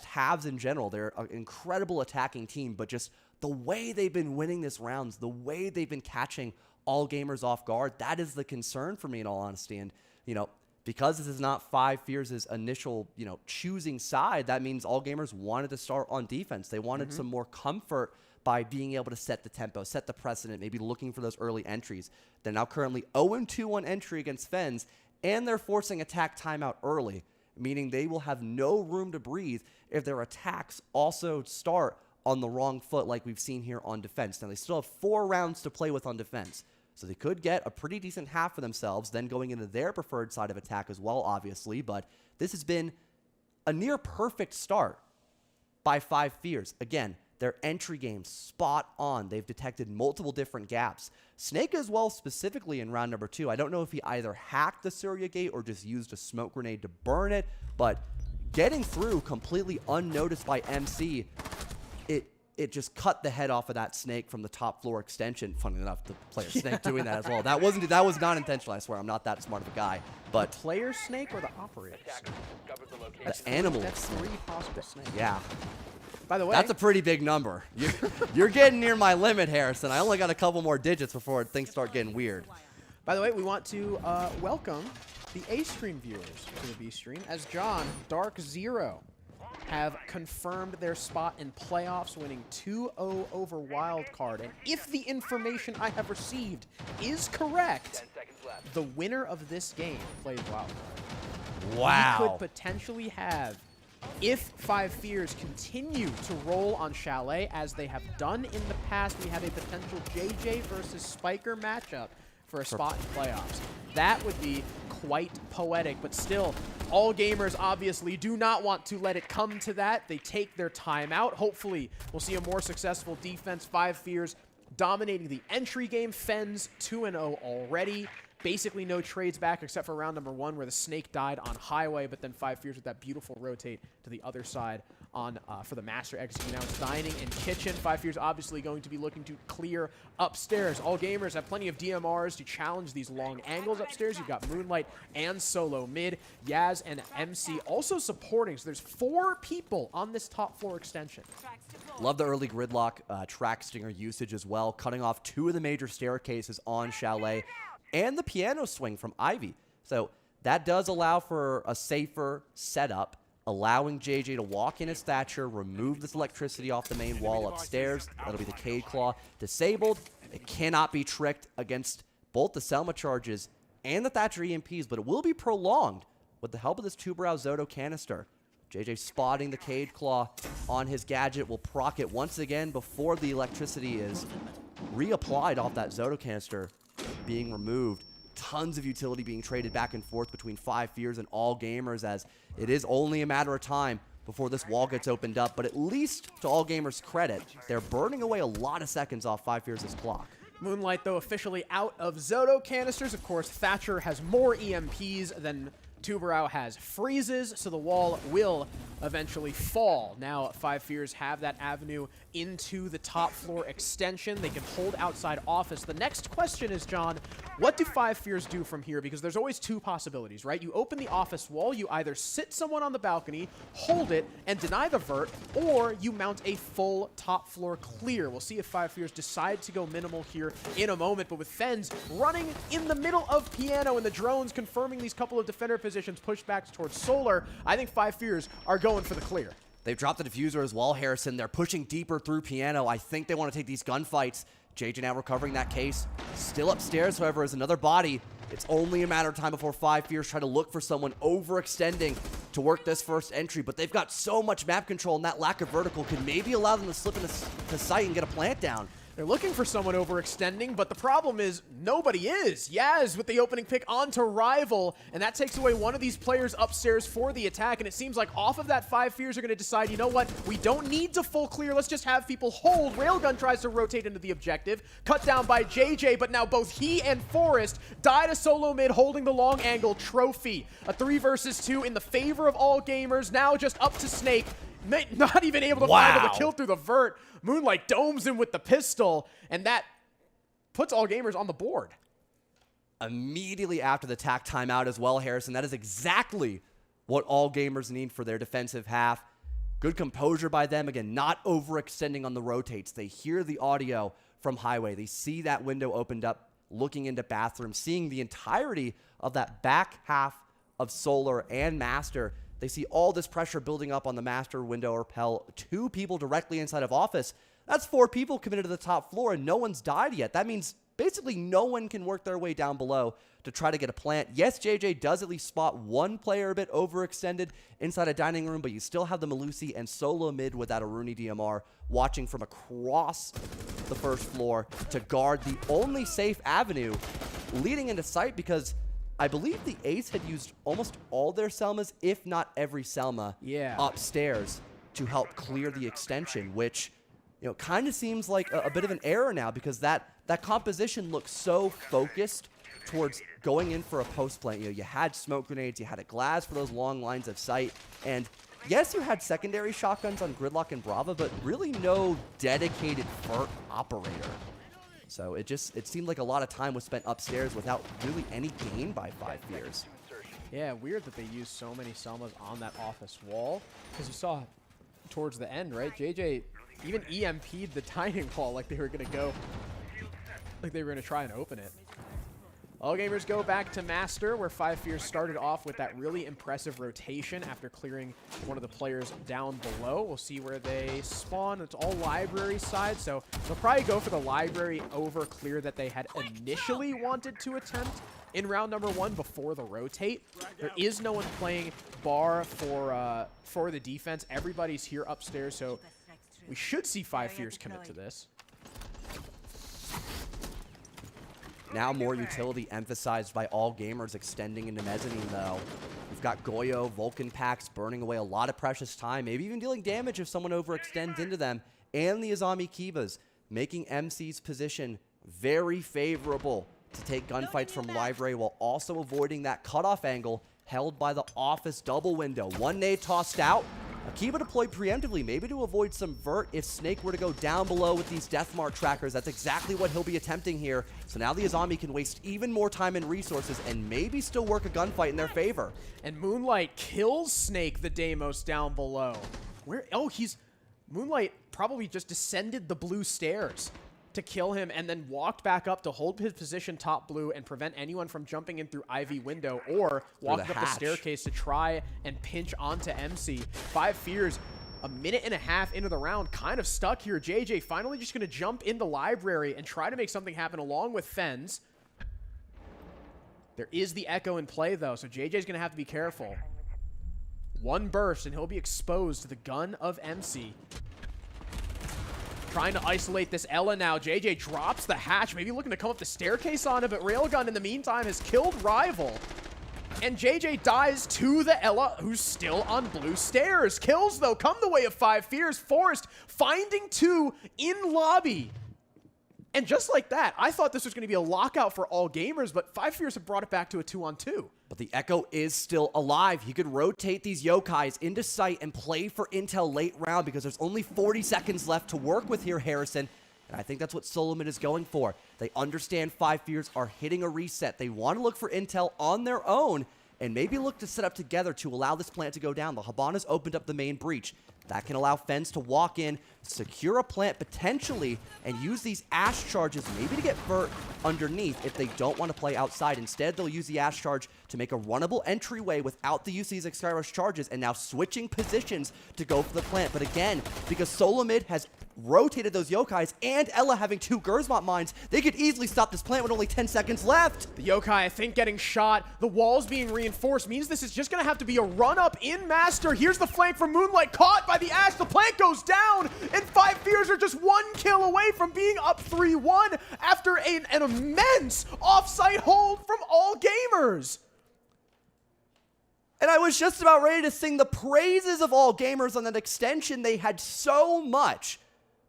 halves in general. They're an incredible attacking team, but just the way they've been winning this rounds, the way they've been catching All Gamers off guard, that is the concern for me in all honesty. And, you know, because this is not Five Fears' initial, choosing side, that means All Gamers wanted to start on defense. They wanted some more comfort by being able to set the tempo, set the precedent, maybe looking for those early entries. They're now currently 0-2 on entry against Fens, and they're forcing attack timeout early, meaning they will have no room to breathe if their attacks also start on the wrong foot like we've seen here on defense. Now, they still have 4 rounds to play with on defense, so they could get a pretty decent half for themselves, then going into their preferred side of attack as well, obviously, but this has been a near perfect start by Five Fears. Again, Their entry game, spot on. They've detected multiple different gaps. Snake as well, specifically in round number 2. I don't know if he either hacked the Surya gate or just used a smoke grenade to burn it, but getting through completely unnoticed by MC, it just cut the head off of that Snake from the top floor extension. Funny enough, the player Snake doing that as well. That was not intentional, I swear. I'm not that smart of a guy. But the player Snake or the operator Snake? The animal That's Snake. 3 possible snakes. Yeah. By the way, that's a pretty big number. You're getting near my limit, Harrison. I only got a couple more digits before things start getting weird. By the way, we want to welcome the A-Stream viewers to the B-Stream, as John, DarkZero, have confirmed their spot in playoffs, winning 2-0 over Wildcard. And if the information I have received is correct, the winner of this game plays Wildcard. Wow. We could potentially have, if 5 Fears continue to roll on Chalet as they have done in the past, we have a potential JJ versus Spiker matchup for a spot in playoffs. That would be quite poetic, but still, all gamers obviously do not want to let it come to that. They take their time out. Hopefully, we'll see a more successful defense. 5 Fears dominating the entry game. Fens 2-0 already. Basically no trades back except for round number 1 where the Snake died on Highway, but then 5 Fears with that beautiful rotate to the other side on for the Master execute. Now it's Dining and Kitchen. 5 Fears obviously going to be looking to clear upstairs. All gamers have plenty of DMRs to challenge these long angles upstairs. You've got Moonlight and Solo mid. Yaz and MC also supporting. So there's 4 people on this top floor extension. Love the early gridlock track stinger usage as well, cutting off 2 of the major staircases on Chalet. And the piano swing from Ivy. So that does allow for a safer setup, allowing JJ to walk in his Thatcher, remove this electricity off the main wall upstairs. That'll be the Cade Claw disabled. It cannot be tricked against both the Selma charges and the Thatcher EMPs, but it will be prolonged with the help of this two-brow Zoto canister. JJ spotting the Cade Claw on his gadget will proc it once again before the electricity is reapplied off that Zoto canister being removed. Tons of utility being traded back and forth between 5 Fears and all gamers, as it is only a matter of time before this wall gets opened up. But at least, to all gamers' credit, they're burning away a lot of seconds off 5 Fears' clock. Moonlight, though, officially out of Zoto canisters. Of course, Thatcher has more EMPs than Tuberau has freezes, so the wall will eventually fall. Now, 5 Fears have that avenue into the top floor extension. They can hold outside office. The next question is, John, what do 5 Fears do from here? Because there's always 2 possibilities, right? You open the office wall, you either sit someone on the balcony, hold it, and deny the vert, or you mount a full top floor clear. We'll see if 5 Fears decide to go minimal here in a moment, but with Fens running in the middle of Piano and the drones confirming these couple of defender positions pushed back towards Solar, I think 5 Fears are going for the clear. They've dropped the diffuser as well, Harrison. They're pushing deeper through Piano. I think they want to take these gunfights. JJ now recovering that case. Still upstairs, however, is another body. It's only a matter of time before 5 Fears try to look for someone overextending to work this first entry, but they've got so much map control, and that lack of vertical could maybe allow them to slip into sight and get a plant down. They're looking for someone overextending, but the problem is nobody is. Yaz with the opening pick onto Rival, and that takes away one of these players upstairs for the attack, and it seems like off of that 5 Fears are going to decide, you know what, we don't need to full clear, let's just have people hold. Railgun tries to rotate into the objective, cut down by JJ, but now both he and Forrest die to Solo mid holding the long angle trophy. A 3 versus 2 in the favor of all gamers, now just up to Snake. Not even able to find the kill through the vert. Moonlight domes him with the pistol, and that puts all gamers on the board. Immediately after the attack timeout as well, Harrison. That is exactly what all gamers need for their defensive half. Good composure by them. Again, not overextending on the rotates. They hear the audio from Highway. They see that window opened up, looking into bathroom, seeing the entirety of that back half of Solar and Master. They see all this pressure building up on the Master window or Pell. 2 people directly inside of office. That's 4 people committed to the top floor, and no one's died yet. That means basically no one can work their way down below to try to get a plant. Yes, JJ does at least spot one player a bit overextended inside a dining room, but you still have the Malusi and Solo mid with that Aruni DMR watching from across the first floor to guard the only safe avenue leading into sight, because I believe the Ace had used almost all their Selmas, if not every Selma, upstairs to help clear the extension, which kind of seems like a bit of an error now because that composition looks so focused towards going in for a post plant. You had smoke grenades, you had a glass for those long lines of sight, and yes, you had secondary shotguns on Gridlock and Brava, but really no dedicated Vert operator. So it seemed like a lot of time was spent upstairs without really any gain by 5 Fears. Yeah, weird that they used so many Selmas on that office wall, because you saw towards the end, right? JJ even EMP'd the dining hall like they were going to go, like they were going to try and open it. All gamers go back to Master, where 5 Fears started off with that really impressive rotation after clearing one of the players down below. We'll see where they spawn. It's all library side, so they'll probably go for the library over clear that they had initially wanted to attempt in round number 1 before the rotate. There is no one playing bar for the defense. Everybody's here upstairs, so we should see 5 Fears commit to this. Now more utility emphasized by all gamers extending into mezzanine, though. We've got Goyo, Vulcan packs burning away a lot of precious time, maybe even dealing damage if someone overextends into them, and the Azami Kivas making MC's position very favorable to take gunfights from library while also avoiding that cutoff angle held by the office double window. One nade tossed out. Akiba deployed preemptively, maybe to avoid some Vert if Snake were to go down below with these Deathmark trackers. That's exactly what he'll be attempting here. So now the Azami can waste even more time and resources and maybe still work a gunfight in their favor. And Moonlight kills Snake the Deimos down below. Where? Oh, Moonlight probably just descended the blue stairs to kill him and then walked back up to hold his position top blue and prevent anyone from jumping in through Ivy window or walking up the staircase to try and pinch onto MC. 5 Fears, a minute and a half into the round, kind of stuck here. JJ finally just going to jump in the library and try to make something happen along with Fens. There is the Echo in play, though, so JJ's going to have to be careful. One burst, and he'll be exposed to the gun of MC. Trying to isolate this Ella now. JJ drops the hatch, maybe looking to come up the staircase on it, but Railgun in the meantime has killed Rival. And JJ dies to the Ella, who's still on blue stairs. Kills, though, come the way of 5 Fears. Forrest finding 2 in lobby. And just like that, I thought this was going to be a lockout for all gamers, but 5 Fears have brought it back to a 2-on-2. But the Echo is still alive. He could rotate these Yokais into sight and play for intel late round because there's only 40 seconds left to work with here, Harrison. And I think that's what Solomon is going for. They understand 5 Fears are hitting a reset. They want to look for intel on their own and maybe look to set up together to allow this plant to go down. The Habana's opened up the main breach. That can allow Fens to walk in, secure a plant potentially, and use these Ash charges maybe to get Vert underneath if they don't want to play outside. Instead, they'll use the Ash charge to make a runnable entryway without the use of these Exkyros charges, and now switching positions to go for the plant. But again, because Solomid has rotated those Yokais and Ella having 2 Gersmont mines, they could easily stop this plant with only 10 seconds left. The Yokai, I think, getting shot. The walls being reinforced means this is just going to have to be a run-up in Master. Here's the flank from Moonlight, caught by the Ash. The plant goes down, and 5 Fears are just 1 kill away from being up 3-1 after an immense off-site hold from all gamers. And I was just about ready to sing the praises of all gamers on that extension. They had so much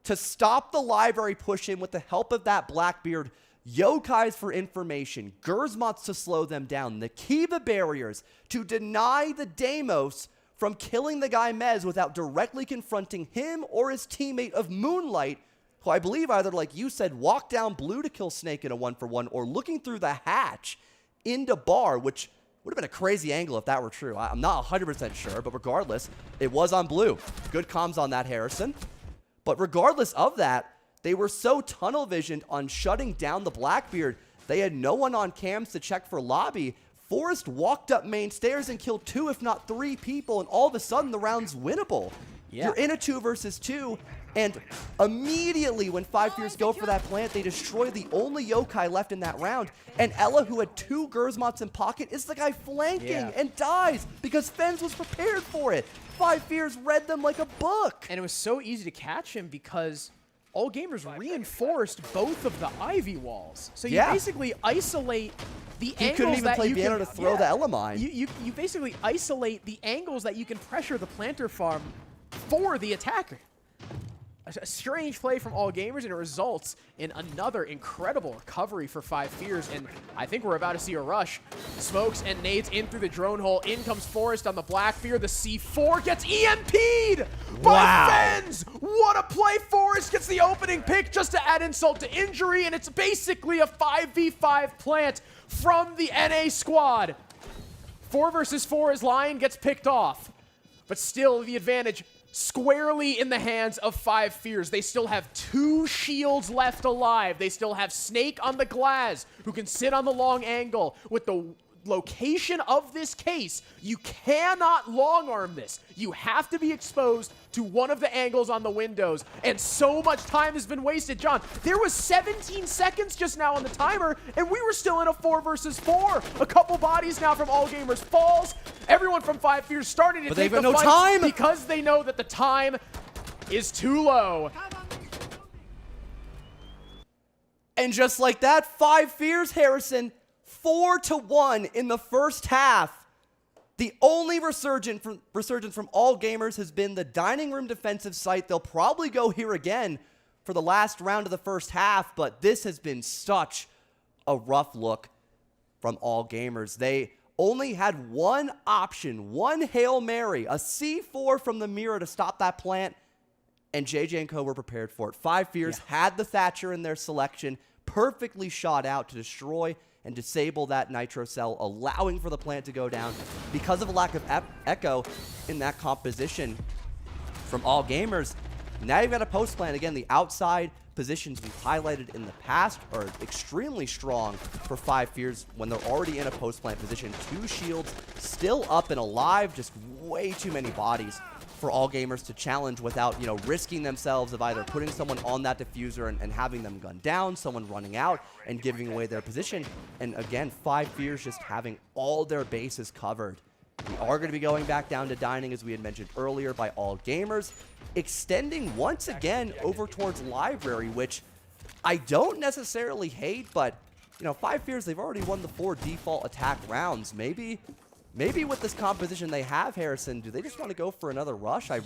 to stop the library push in with the help of that Blackbeard. Yokais for information, Gersmots to slow them down, the Kiva barriers to deny the Deimos from killing the guy Mez without directly confronting him or his teammate of Moonlight, who I believe either, like you said, walked down blue to kill Snake in a 1-for-1 or looking through the hatch into bar, which would have been a crazy angle if that were true. I'm not 100% sure, but regardless, it was on blue. Good comms on that, Harrison. But regardless of that, they were so tunnel visioned on shutting down the Blackbeard, they had no one on cams to check for lobby. Forrest walked up main stairs and killed 2, if not 3 people, and all of a sudden the round's winnable. Yeah. You're in a 2 versus 2, and immediately when 5 Fears go for that plant, they destroy the only Yokai left in that round. And Ella, who had 2 Gersmots in pocket, is the guy flanking and dies because Fens was prepared for it. 5 Fears read them like a book. And it was so easy to catch him because all gamers reinforced both of the Ivy walls. So you basically isolate the angles that you can... He couldn't even play piano to throw the Ella mine. You basically isolate the angles that you can pressure the planter farm for the attacker. a strange play from All Gamers, and it results in another incredible recovery for 5 Fears, and I think we're about to see a rush. Smokes and nades in through the drone hole. In comes Forrest on the Black Fear. The C4 gets EMP'd by Fens! What a play! Forrest gets the opening pick just to add insult to injury, and it's basically a 5v5 plant from the NA squad. 4 versus 4 as Lion gets picked off, but still the advantage squarely in the hands of 5 Fears. They still have 2 shields left alive. They still have Snake on the glass, who can sit on the long angle. With the location of this case, you cannot long arm this. You have to be exposed to one of the angles on the windows, and so much time has been wasted. John, there was 17 seconds just now on the timer, and we were still in a 4 versus 4. A couple bodies now from All Gamers falls. Everyone from 5 Fears starting to take the fight because they know that the time is too low. And just like that, 5 Fears, Harrison, 4-1 in the first half. The only resurgence from All Gamers has been the dining room defensive site. They'll probably go here again for the last round of the first half, but this has been such a rough look from All Gamers. They only had one option, one Hail Mary, a C4 from the mirror to stop that plant, and JJ and Co were prepared for it. 5 Fears had the Thatcher in their selection, perfectly shot out to destroy and disable that nitro cell, allowing for the plant to go down. Because of a lack of echo in that composition from All Gamers, now you've got a post plant. Again, the outside positions we've highlighted in the past are extremely strong for 5 Fears when they're already in a post plant position. 2 shields still up and alive, just way too many bodies for All Gamers to challenge without, you know, risking themselves of either putting someone on that diffuser and having them gunned down, someone running out and giving away their position. And again, 5 Fears just having all their bases covered. We are going to be going back down to dining, as we had mentioned earlier, by All Gamers, extending once again over towards Library, which I don't necessarily hate, but, you know, 5 Fears, they've already won the 4 default attack rounds. Maybe with this composition they have, Harrison, do they just want to go for another rush? I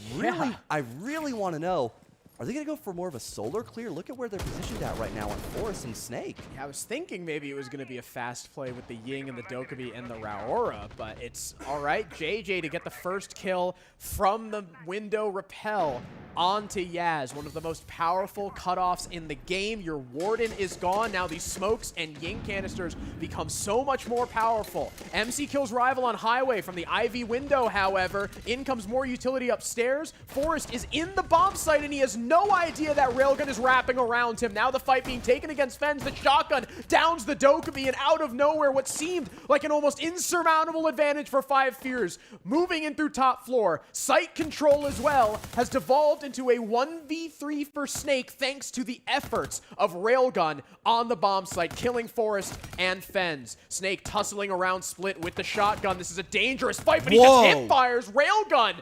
really want to know, are they going to go for more of a solar clear? Look at where they're positioned at right now on Forest and Snake. Yeah, I was thinking maybe it was going to be a fast play with the Ying and the Dokkaebi and the Raora, but it's all right. JJ to get the first kill from the window rappel onto Yaz, one of the most powerful cutoffs in the game. Your Warden is gone. Now these smokes and Ying canisters become so much more powerful. MC kills Rival on Highway from the Ivy window, however. In comes more utility upstairs. Forrest is in the bomb site, and he has no idea that Railgun is wrapping around him. Now the fight being taken against Fens. The shotgun downs the Dokkaebi, and out of nowhere, what seemed like an almost insurmountable advantage for 5 Fears. Moving in through top floor. Site control as well has devolved into a 1v3 for Snake thanks to the efforts of Railgun on the bomb site, killing Forrest and Fens. Snake tussling around Split with the shotgun. This is a dangerous fight, but he just hip fires Railgun.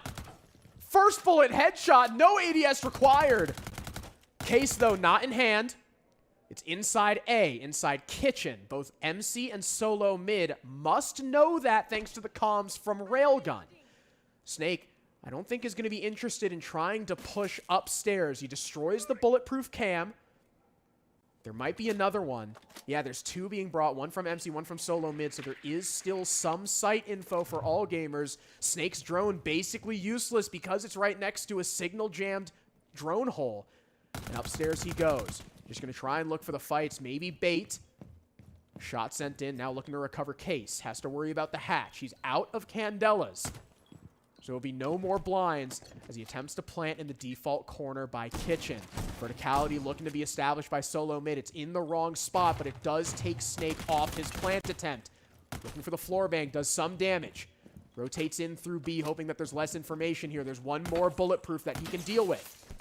First bullet headshot, no ADS required. Case, though, not in hand. It's inside A, inside kitchen. Both MC and Solo mid must know that thanks to the comms from Railgun. Snake, I don't think is going to be interested in trying to push upstairs. He destroys the bulletproof cam. There might be another one. Yeah, there's 2 being brought, one from MC, one from Solo mid, so there is still some site info for All Gamers. Snake's drone basically useless because it's right next to a signal-jammed drone hole. And upstairs he goes. Just going to try and look for the fights, maybe bait. Shot sent in, now looking to recover Case. Has to worry about the hatch. He's out of Candelas. So there'll be no more blinds as he attempts to plant in the default corner by Kitchen. Verticality looking to be established by Solo mid. It's in the wrong spot, but it does take Snake off his plant attempt. Looking for the floor bang, does some damage. Rotates in through B, hoping that there's less information here. There's one more bulletproof that he can deal with.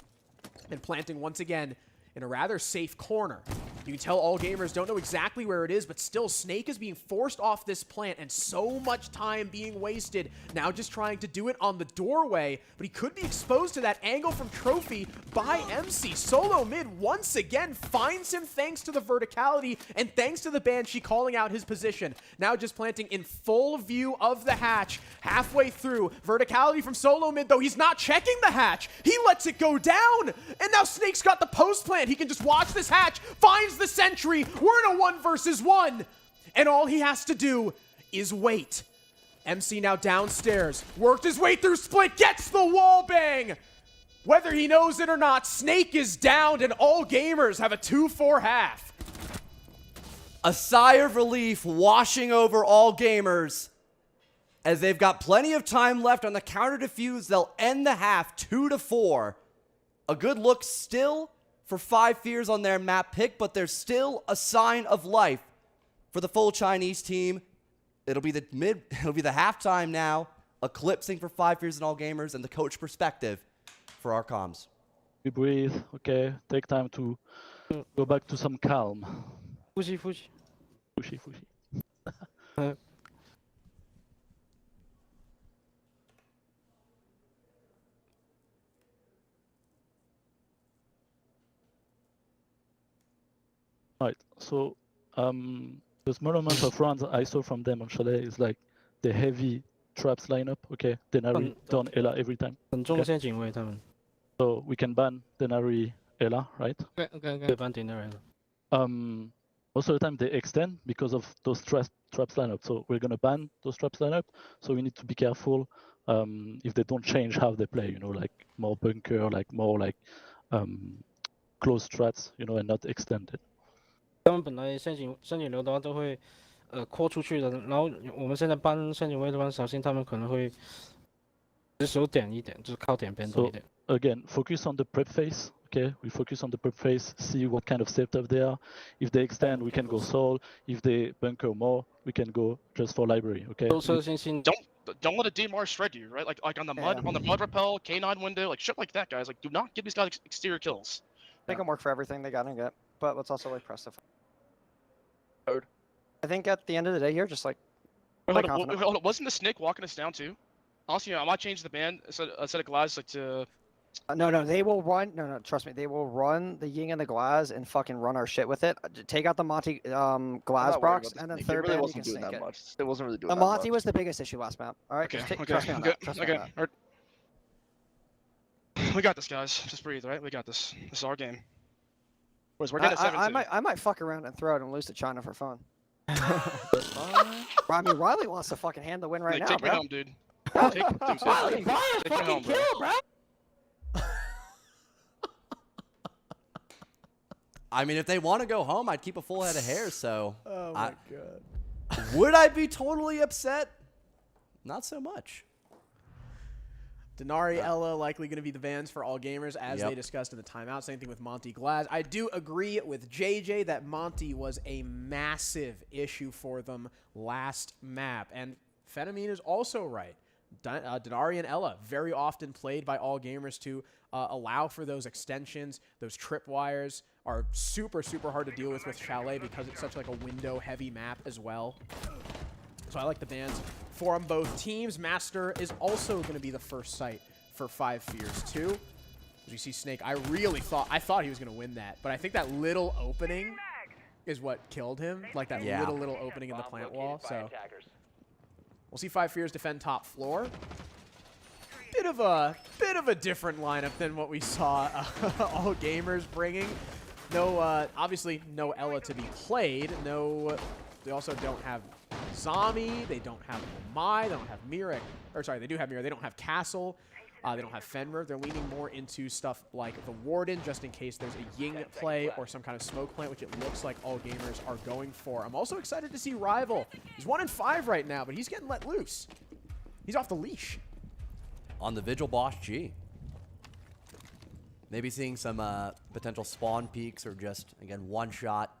And planting once again in a rather safe corner. You can tell all gamers don't know exactly where it is, but still, Snake is being forced off this plant and so much time being wasted. Now just trying to do it on the doorway, but he could be exposed to that angle from Trophy by MC. Solo mid once again finds him thanks to the verticality and thanks to the Banshee calling out his position. Now just planting in full view of the hatch. Halfway through, verticality from Solo mid, though he's not checking the hatch. He lets it go down, and now Snake's got the post plant. He can just watch this hatch, finds the sentry. We're in a 1 versus 1, and all he has to do is wait. MC now downstairs, worked his way through split, gets the wall bang. Whether he knows it or not, Snake is downed, and all gamers have a 2-4 half. A sigh of relief washing over all gamers as they've got plenty of time left on the counter defuse. They'll end the half 2-4. A good look still for 5 Fears on their map pick, but there's still a sign of life for the full Chinese team. It'll be the halftime now, eclipsing for 5 Fears and all gamers, and the coach perspective for our comms. We breathe, okay? Take time to go back to some calm. Fuji, Fuji. Fuji, Fuji. Right, so the small amount of runs I saw from them on Chalet is like the heavy traps lineup, okay? Denari, Don, Ella every time. Okay? So we can ban Denari, Ella, right? Okay. Ban Denari. Most of the time they extend because of those traps lineup. So we're gonna ban those traps lineup. So we need to be careful if they don't change how they play, you know, like more bunker, like more like close strats, you know, and not extended. 他们本来陷阱流的话都会扩出去的，然后我们现在搬陷阱位的话，小心他们可能会只手点一点，就是靠点边多一点。So again, focus on the prep phase. Okay, we focus on the prep phase, see what kind of setup they are. If they extend, we can go soul. If they bunker more, we can go just for library. Okay. Don't let a DMR shred you, right? Like on the mud repel, K9 window, like shit like that, guys. Like do not give these guys exterior kills. Make them work for everything they gotta get, but let's also like press the code. I think at the end of the day here, just like. Hold on. Wasn't the Snake walking us down too? Honestly, I might change the ban instead of glass like to. No, they will run. No, trust me. They will run the Ying and the Glaz and fucking run our shit with it. Take out the Monty Glaz Brox, and then third ban you can snake it. It wasn't really doing the that Monty much. was the biggest issue last map. All right, Okay. trust me on that. Trust me on that. We got this, guys. Just breathe, right? We got this. This is our game. Boys, we're getting 7-2. I might fuck around and throw it and lose to China for fun. I mean, Riley wants to fucking hand the win right now, Take bro. me home, dude. Riley, Take me fucking home, bro. kill, bro. I mean, if they want to go home, I'd keep a full head of hair, so. Oh my god. Would I be totally upset? Not so much. Denari, Ella likely going to be the bans for all gamers, as they discussed in the timeout. Same thing with Monty Glaz. I do agree with JJ that Monty was a massive issue for them last map. And Phenamine is also right. Denari and Ella, very often played by all gamers to allow for those extensions. Those tripwires are super, super hard to deal with Chalet because it's such like a window-heavy map as well. So I like the bans for both teams. Master is also going to be the first site for 5 Fears too. As you see Snake, I thought he was going to win that, but I think that little opening is what killed him. Like that little opening in the plant wall. So we'll see 5 Fears defend top floor. Bit of a different lineup than what we saw all gamers bringing. No, obviously no Ella to be played. No, they also don't have Zami, they don't have Mai, they don't have Mirek, or sorry, they do have Mirek, they don't have Castle, they don't have Fenrir. They're leaning more into stuff like the Warden, just in case there's a Ying play or some kind of smoke plant, which it looks like all gamers are going for. I'm also excited to see Rival. He's 1-5 right now, but he's getting let loose. He's off the leash. On the Vigil Boss G. Maybe seeing some potential spawn peaks or just, again, one shot.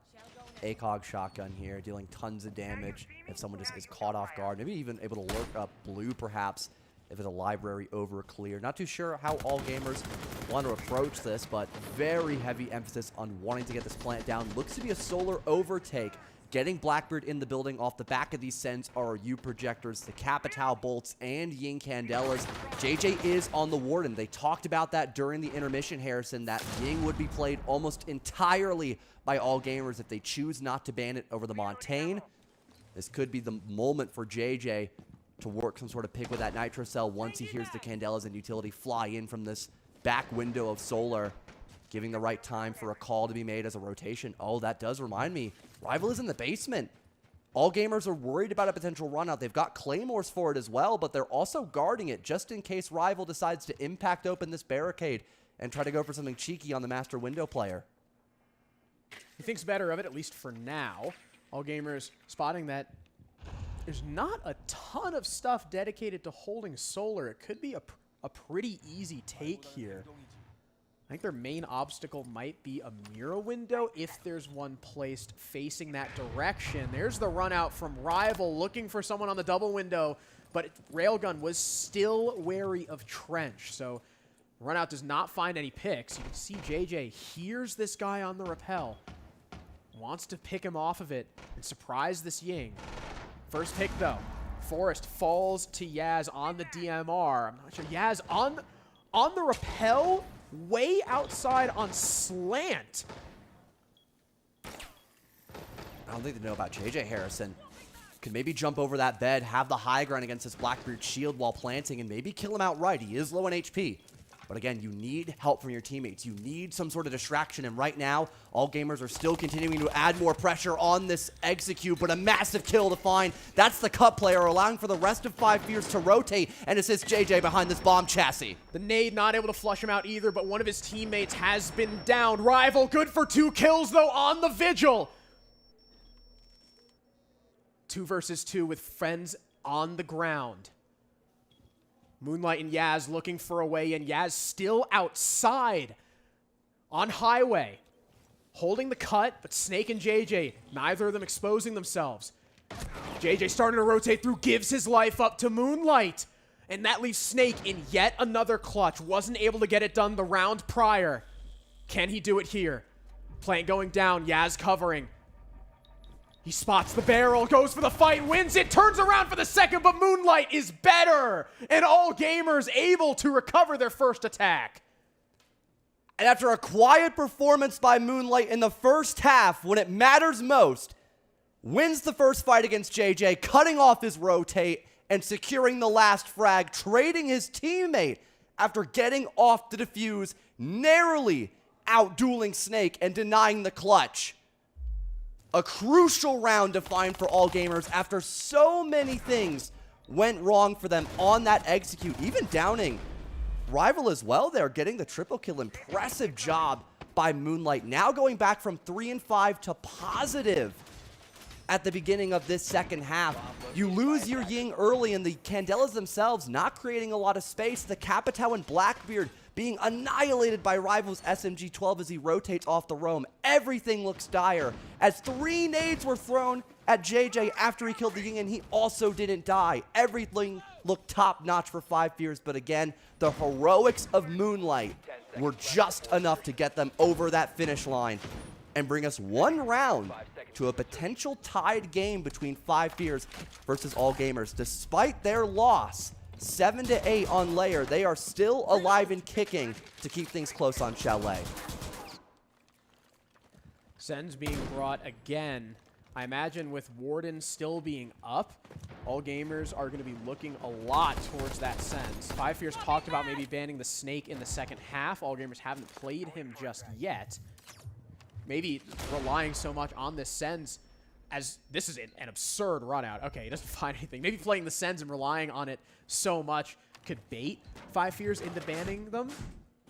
ACOG shotgun here, dealing tons of damage if someone just is caught off guard. Maybe even able to lurk up blue, perhaps, if it's a library over clear. Not too sure how all gamers want to approach this, but very heavy emphasis on wanting to get this plant down. Looks to be a solar overtake. Getting Blackbeard in the building off the back of these Sens RRU projectors, the Capitao bolts, and Ying Candelas. JJ is on the Warden. They talked about that during the intermission, Harrison, that Ying would be played almost entirely by all gamers if they choose not to ban it over the Montaigne. This could be the moment for JJ to work some sort of pick with that Nitro Cell once he hears the Candelas and utility fly in from this back window of Solar, giving the right time for a call to be made as a rotation. Oh, that does remind me. Rival is in the basement. All gamers are worried about a potential run out. They've got Claymores for it as well, but they're also guarding it just in case Rival decides to impact open this barricade and try to go for something cheeky on the master window player. He thinks better of it, at least for now. All gamers spotting that there's not a ton of stuff dedicated to holding Solar. It could be a pretty easy take here. I think their main obstacle might be a Mira window if there's one placed facing that direction. There's the run out from Rival looking for someone on the double window, but Railgun was still wary of Trench. So run out does not find any picks. You can see JJ hears this guy on the rappel, wants to pick him off of it and surprise this Ying. First pick though, Forrest falls to Yaz on the DMR. I'm not sure, Yaz on the rappel, way outside on slant. I don't think they know about JJ Harrison. Could maybe jump over that bed, have the high ground against this Blackbeard shield while planting, and maybe kill him outright. He is low on HP. But again, you need help from your teammates. You need some sort of distraction, and right now, all gamers are still continuing to add more pressure on this execute, but a massive kill to find. That's the cut player, allowing for the rest of 5 Fears to rotate and assist JJ behind this bomb chassis. The nade not able to flush him out either, but one of his teammates has been downed. Rival good for 2 kills, though, on the Vigil. 2 versus 2 with friends on the ground. Moonlight and Yaz looking for a way in. Yaz still outside on highway, holding the cut, but Snake and JJ, neither of them exposing themselves. JJ starting to rotate through, gives his life up to Moonlight, and that leaves Snake in yet another clutch. Wasn't able to get it done the round prior. Can he do it here? Plant going down, Yaz covering. He spots the barrel, goes for the fight, wins it, turns around for the second, but Moonlight is better, and all gamers able to recover their first attack. And after a quiet performance by Moonlight in the first half, when it matters most, wins the first fight against JJ, cutting off his rotate and securing the last frag, trading his teammate after getting off the defuse, narrowly out-dueling Snake and denying the clutch. A crucial round to find for all gamers after so many things went wrong for them on that execute, even downing Rival as well there, getting the triple kill. Impressive job by Moonlight. Now going back from 3 and 5 to positive at the beginning of this second half. You lose your Ying early, and the Candelas themselves not creating a lot of space. The Capitao and Blackbeard being annihilated by Rival's SMG-12 as he rotates off the roam. Everything looks dire as 3 nades were thrown at JJ after he killed the Ying, and he also didn't die. Everything looked top-notch for 5 Fears, but again, the heroics of Moonlight were just enough to get them over that finish line and bring us 1 round to a potential tied game between 5 Fears versus All Gamers. Despite their loss, 7-8 on Layer, they are still alive and kicking to keep things close on Chalet. Sens being brought again. I imagine with Warden still being up, all gamers are going to be looking a lot towards that Sens. 5 Fears talked about maybe banning the Snake in the second half. All gamers haven't played him just yet. Maybe relying so much on this Sens, as this is an absurd run out. Okay, he doesn't find anything. Maybe playing the Sens and relying on it so much could bait 5 Fears into banning them,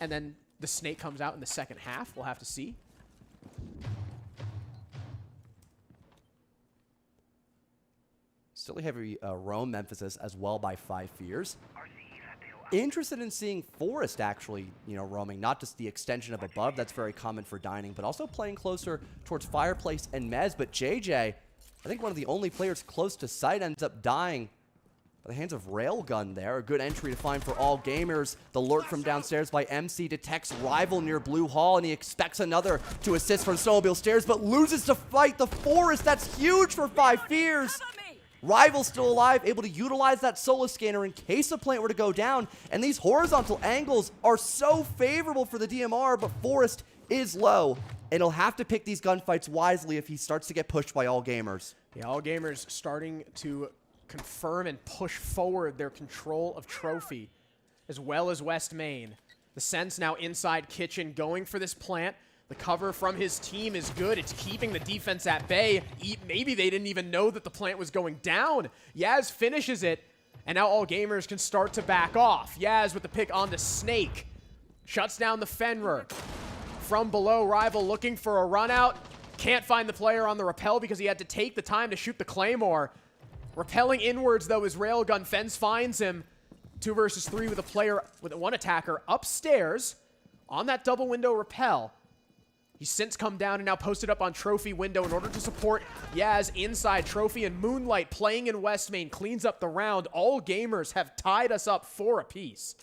and then the Snake comes out in the second half. We'll have to see. Still a heavy roam emphasis as well by 5 Fears. Interested in seeing Forrest actually, roaming, not just the extension of above, that's very common for dining, but also playing closer towards Fireplace and Mez. But JJ, I think one of the only players close to site, ends up dying by the hands of Railgun there. A good entry to find for All Gamers. The lurk from downstairs by MC detects Rival near Blue Hall, and he expects another to assist from Snowmobile Stairs, but loses to fight the Forest. That's huge for 5 Fears. Rival still alive, able to utilize that Solar Scanner in case the plant were to go down, and these horizontal angles are so favorable for the DMR, but Forest is low, and he'll have to pick these gunfights wisely if he starts to get pushed by All Gamers. Yeah, All Gamers starting to confirm and push forward their control of Trophy, as well as West Main. The Sense now inside Kitchen, going for this plant. The cover from his team is good. It's keeping the defense at bay. Maybe they didn't even know that the plant was going down. Yaz finishes it, and now All Gamers can start to back off. Yaz with the pick on the Snake. Shuts down the Fenrir. From below, Rival looking for a run out. Can't find the player on the rappel because he had to take the time to shoot the Claymore. Repelling inwards, though, is Railgun. Fens finds him. 2 versus 3 with a player, with one attacker upstairs on that double window rappel. He's since come down and now posted up on Trophy window in order to support Yaz inside. Trophy and Moonlight playing in West Main cleans up the round. All Gamers have tied us up 4 apiece.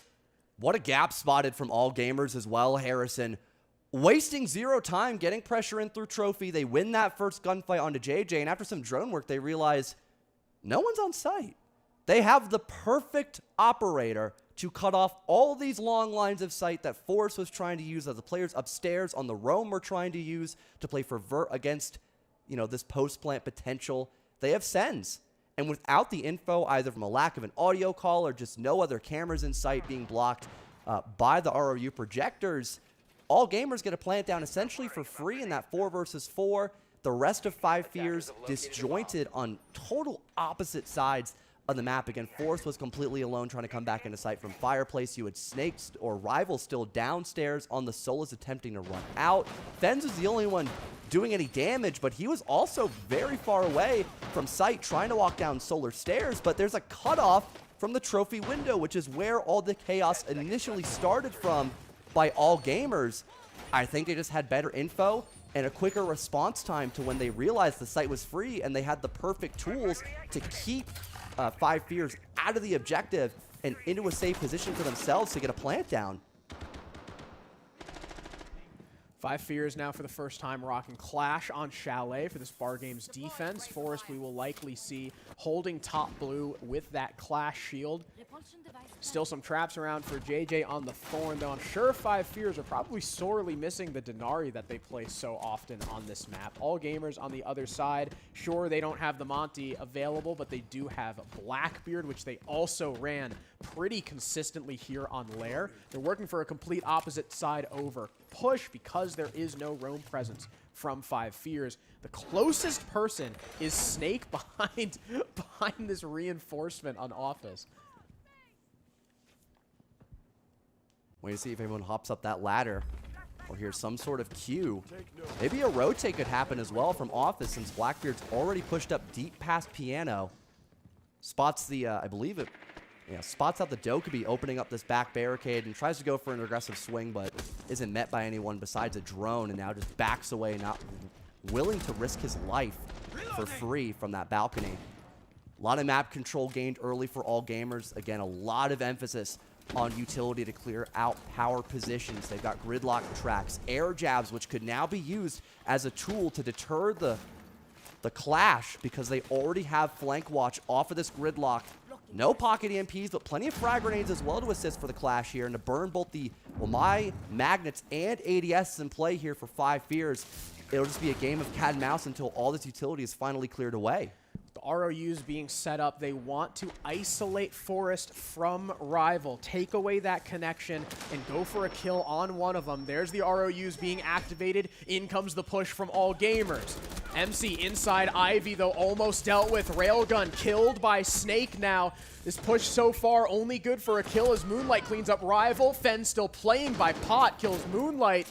What a gap spotted from All Gamers as well, Harrison. Wasting 0 time, getting pressure in through Trophy. They win that first gunfight onto JJ, and after some drone work, they realize no one's on site. They have the perfect operator to cut off all these long lines of sight that Forrest was trying to use, that the players upstairs on the roam were trying to use to play for Vert against, this post-plant potential. They have Sens. And without the info, either from a lack of an audio call or just no other cameras in sight being blocked by the ROU projectors, All Gamers get a plant down essentially for free in that 4 versus 4. The rest of 5 Fears disjointed on total opposite sides of the map. Again, Forrest was completely alone trying to come back into sight from Fireplace. You had Snakes or Rival still downstairs on the Solas attempting to run out. Fens was the only one doing any damage, but he was also very far away from sight trying to walk down Solar Stairs, but there's a cutoff from the Trophy window, which is where all the chaos initially started from by All Gamers. I think they just had better info and a quicker response time to when they realized the site was free, and they had the perfect tools to keep 5 Fears out of the objective and into a safe position for themselves to get a plant down. 5 Fears now for the first time rocking Clash on Chalet for this Bar Games defense. Forrest we will likely see holding top blue with that Clash shield. Still some traps around for JJ on the Thorn, though I'm sure 5 Fears are probably sorely missing the Denari that they play so often on this map. All Gamers on the other side, sure they don't have the Monty available, but they do have Blackbeard, which they also ran pretty consistently here on Lair. They're working for a complete opposite side over push because there is no roam presence from 5 Fears. The closest person is Snake behind this reinforcement on Office. Wait to see if everyone hops up that ladder or hears some sort of cue. Maybe a rotate could happen as well from Office, since Blackbeard's already pushed up deep past Piano. Spots the, I believe it, spots out the Dokkaebi opening up this back barricade and tries to go for an aggressive swing, but isn't met by anyone besides a drone, and now just backs away, not willing to risk his life for free from that balcony. A lot of map control gained early for All Gamers. Again, a lot of emphasis on utility to clear out power positions. They've got gridlock tracks, air jabs, which could now be used as a tool to deter the clash, because they already have flank watch off of this gridlock. No pocket EMPs, but plenty of frag grenades as well to assist for the clash here, and to burn both the my magnets and ADS in play here for 5 Fears. It'll just be a game of cat and mouse until all this utility is finally cleared away. The ROUs being set up, they want to isolate Forrest from Rival, take away that connection, and go for a kill on one of them. There's the ROUs being activated. In comes the push from All Gamers. MC inside Ivy, though, almost dealt with. Railgun killed by Snake now. This push so far only good for a kill as Moonlight cleans up Rival. Fen still playing by Pot, kills Moonlight.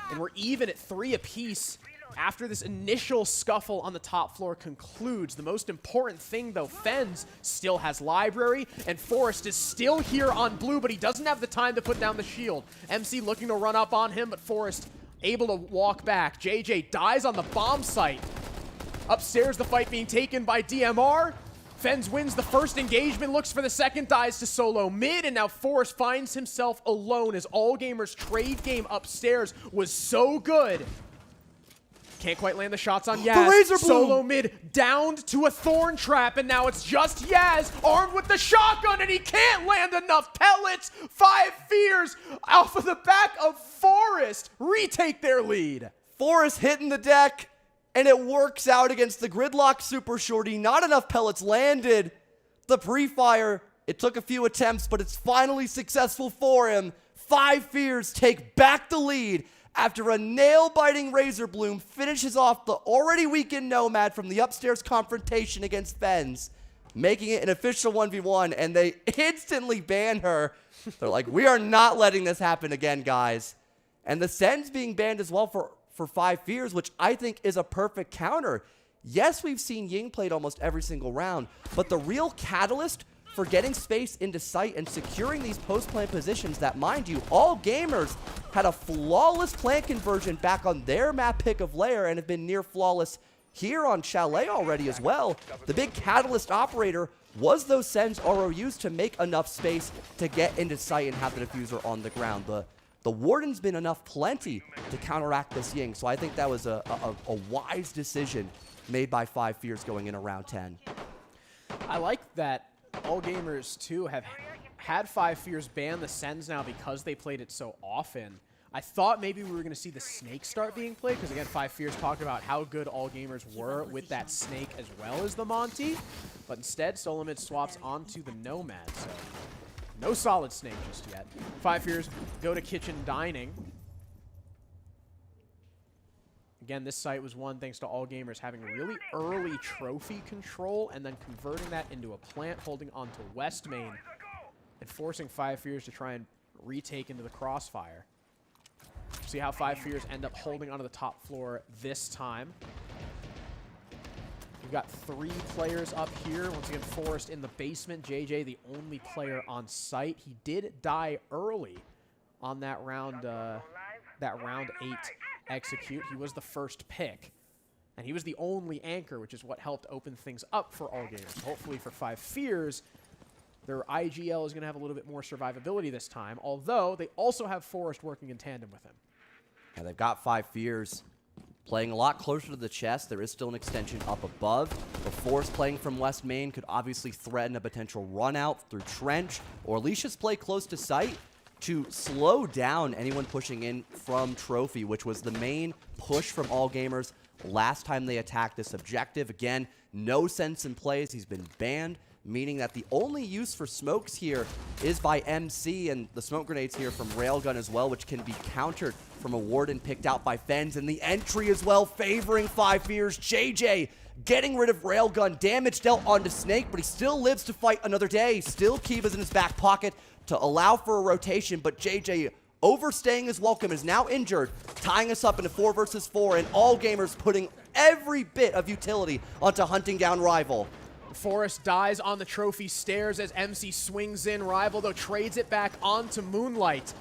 And we're even at 3 apiece. After this initial scuffle on the top floor concludes, the most important thing, though, Fens still has Library, and Forrest is still here on blue, but he doesn't have the time to put down the shield. MC looking to run up on him, but Forrest able to walk back. JJ dies on the bomb site. Upstairs, the fight being taken by DMR. Fens wins the first engagement, looks for the second, dies to solo mid, and now Forrest finds himself alone as All Gamers' trade game upstairs was so good. Can't quite land the shots on Yaz. The Razor Bloom! Solo mid downed to a thorn trap, and now it's just Yaz armed with the shotgun, and he can't land enough pellets. 5 Fears off of the back of Forrest retake their lead. Forrest hitting the deck, and it works out against the Gridlock Super Shorty. Not enough pellets landed. The pre-fire, it took a few attempts, but it's finally successful for him. 5 Fears take back the lead after a nail-biting Razor Bloom finishes off the already weakened Nomad from the upstairs confrontation against Fens, making it an official 1v1, and they instantly ban her. They're like, we are not letting this happen again, guys. And the Sens being banned as well for 5 Fears, which I think is a perfect counter. Yes, we've seen Ying played almost every single round, but the real catalyst for getting space into sight and securing these post-plant positions that, mind you, All Gamers had a flawless plant conversion back on their map pick of Lair and have been near flawless here on Chalet already as well. The big catalyst operator was those Sens ROUs to make enough space to get into sight and have the diffuser on the ground. The Warden's been plenty to counteract this Ying, so I think that was a wise decision made by 5 Fears going in round 10. I like that All Gamers, too, have had 5 Fears ban the Sens now because they played it so often. I thought maybe we were going to see the Snake start being played, because again, 5 Fears talked about how good All Gamers were with that Snake as well as the Monty, but instead, Solomid swaps onto the Nomad, so no solid Snake just yet. 5 Fears go to Kitchen Dining. Again, this site was won thanks to All Gamers having really early trophy control and then converting that into a plant, holding onto West Main and forcing 5 Fears to try and retake into the crossfire. See how 5 Fears end up holding onto the top floor this time. We've got 3 players up here. Once again, Forrest in the basement. JJ, the only player on site. He did die early on that round 8 execute. He was the first pick, and he was the only anchor, which is what helped open things up for All Gamers. Hopefully for 5 Fears, their IGL is going to have a little bit more survivability this time, although they also have Forrest working in tandem with him. Yeah, they've got 5 Fears playing a lot closer to the chest. There is still an extension up above. The Force playing from West Main could obviously threaten a potential run out through Trench, or at least just play close to sight to slow down anyone pushing in from Trophy, which was the main push from All Gamers last time they attacked this objective. Again, no sense in plays. He's been banned, meaning that the only use for smokes here is by MC, and the smoke grenades here from Railgun as well, which can be countered from a Warden picked out by Fens, and the entry as well favoring 5 Fears. JJ getting rid of Railgun, damage dealt onto Snake, but he still lives to fight another day. Still Kiva's in his back pocket to allow for a rotation, but JJ overstaying his welcome is now injured, tying us up into 4 versus 4, and All Gamers putting every bit of utility onto hunting down Rival. Forrest dies on the trophy stairs as MC swings in. Rival, though, trades it back onto Moonlight,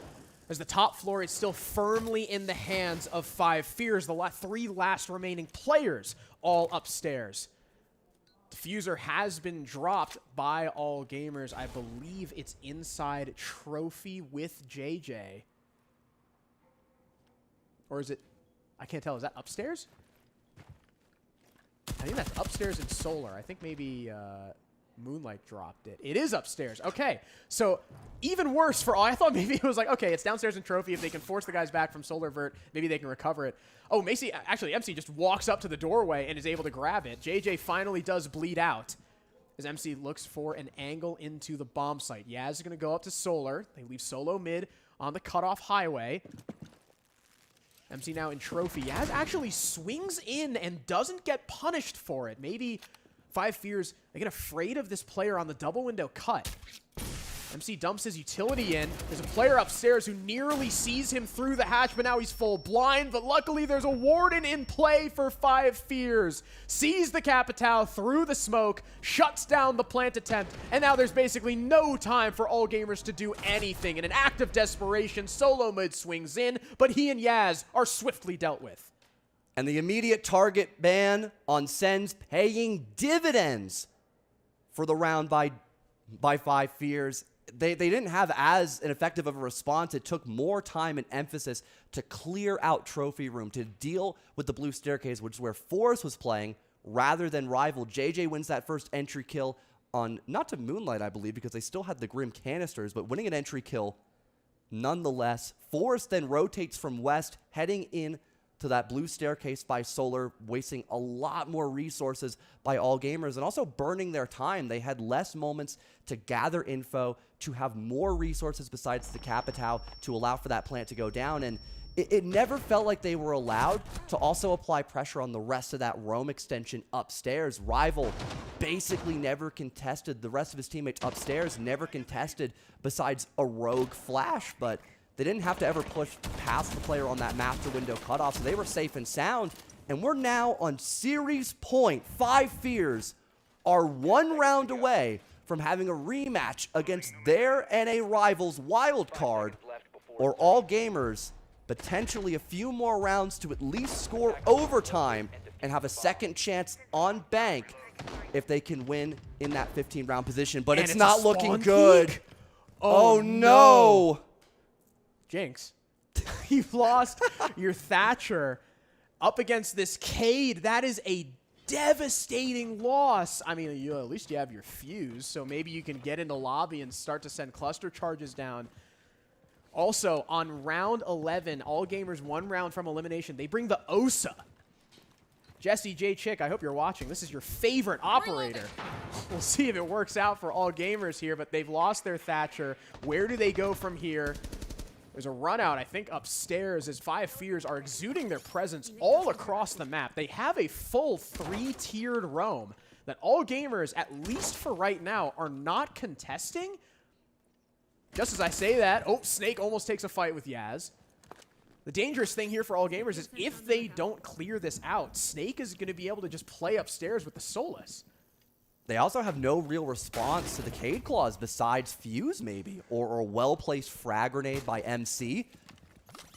as the top floor is still firmly in the hands of 5 Fears, the 3 last remaining players all upstairs. Diffuser has been dropped by All Gamers. I believe it's inside Trophy with JJ. Or is it, I can't tell, is that upstairs? I think that's upstairs in Solar. I think maybe Moonlight dropped it. It is upstairs. Okay, so even worse for all. I thought maybe it was like, okay, it's downstairs in Trophy. If they can force the guys back from Solar Vert, maybe they can recover it. Oh, Macy, actually, MC just walks up to the doorway and is able to grab it. JJ finally does bleed out as MC looks for an angle into the bomb site. Yaz is going to go up to Solar. They leave Solo mid on the cutoff highway. MC now in Trophy. Yaz actually swings in and doesn't get punished for it. Maybe 5 Fears, they get afraid of this player on the double window cut. MC dumps his utility in. There's a player upstairs who nearly sees him through the hatch, but now he's full blind. But luckily, there's a Warden in play for 5 Fears. Sees the Capitao through the smoke, shuts down the plant attempt, and now there's basically no time for All Gamers to do anything. In an act of desperation, Solo Mid swings in, but he and Yaz are swiftly dealt with. And the immediate target ban on Sens paying dividends for the round by 5 Fears. They didn't have as an effective of a response. It took more time and emphasis to clear out trophy room, to deal with the blue staircase, which is where Force was playing, rather than Rival. JJ wins that first entry kill on, not to Moonlight, I believe, because they still had the Grim canisters, but winning an entry kill nonetheless. Force then rotates from west, heading in to that blue staircase by Solar, wasting a lot more resources by All Gamers and also burning their time. They had less moments to gather info, to have more resources besides the Capitao to allow for that plant to go down. And it never felt like they were allowed to also apply pressure on the rest of that roam extension upstairs. Rival basically never contested. The rest of his teammates upstairs never contested besides a rogue flash, but they didn't have to ever push past the player on that master window cutoff, so they were safe and sound. And we're now on series point. 5 Fears are 1 round away from having a rematch against their NA rivals Wildcard, or All Gamers, potentially a few more rounds to at least score overtime and have a second chance on bank if they can win in that 15-round position. But it's not looking good. Peak? Oh no! Jinx. You've lost your Thatcher up against this Cade. That is a devastating loss. I mean, at least you have your Fuse, so maybe you can get into lobby and start to send cluster charges down. Also, on round 11, All Gamers 1 round from elimination. They bring the Osa. Jesse J. Chick, I hope you're watching. This is your favorite operator. We'll see if it works out for All Gamers here, but they've lost their Thatcher. Where do they go from here? There's a run out, I think, upstairs as 5 Fears are exuding their presence all across the map. They have a full 3-tiered roam that All Gamers, at least for right now, are not contesting. Just as I say that, oh, Snake almost takes a fight with Yaz. The dangerous thing here for All Gamers is if they don't clear this out, Snake is going to be able to just play upstairs with the Solus. They also have no real response to the Cade Claws besides Fuse, maybe, or a well-placed frag grenade by MC.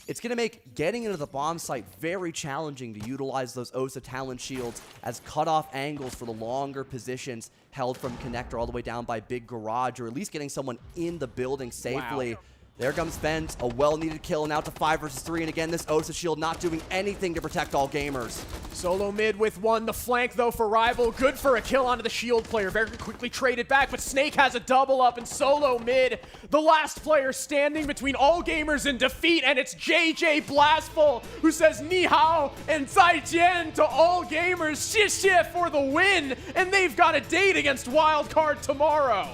It's going to make getting into the bomb site very challenging to utilize those Osa Talon shields as cutoff angles for the longer positions held from Connector all the way down by Big Garage, or at least getting someone in the building safely. Wow. There comes Benz, a well-needed kill, and out to 5 versus 3, and again, this Osa shield not doing anything to protect All Gamers. Solo mid with 1. The flank, though, for Rival. Good for a kill onto the shield player. Very quickly traded back, but Snake has a double up, and Solo mid, the last player standing between All Gamers and defeat, and it's JJ Blastful, who says ni hao and zaijian to All Gamers. Xie for the win, and they've got a date against Wildcard tomorrow.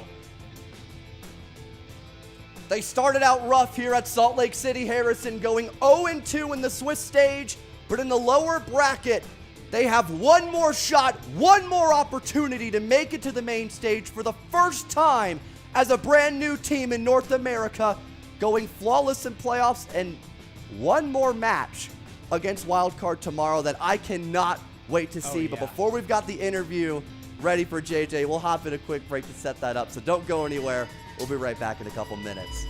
They started out rough here at Salt Lake City, Harrison, going 0-2 in the Swiss stage, but in the lower bracket, they have one more shot, one more opportunity to make it to the main stage for the first time as a brand new team in North America, going flawless in playoffs, and one more match against Wildcard tomorrow that I cannot wait to see. But before we've got the interview ready for JJ, we'll hop in a quick break to set that up, so don't go anywhere. We'll be right back in a couple minutes.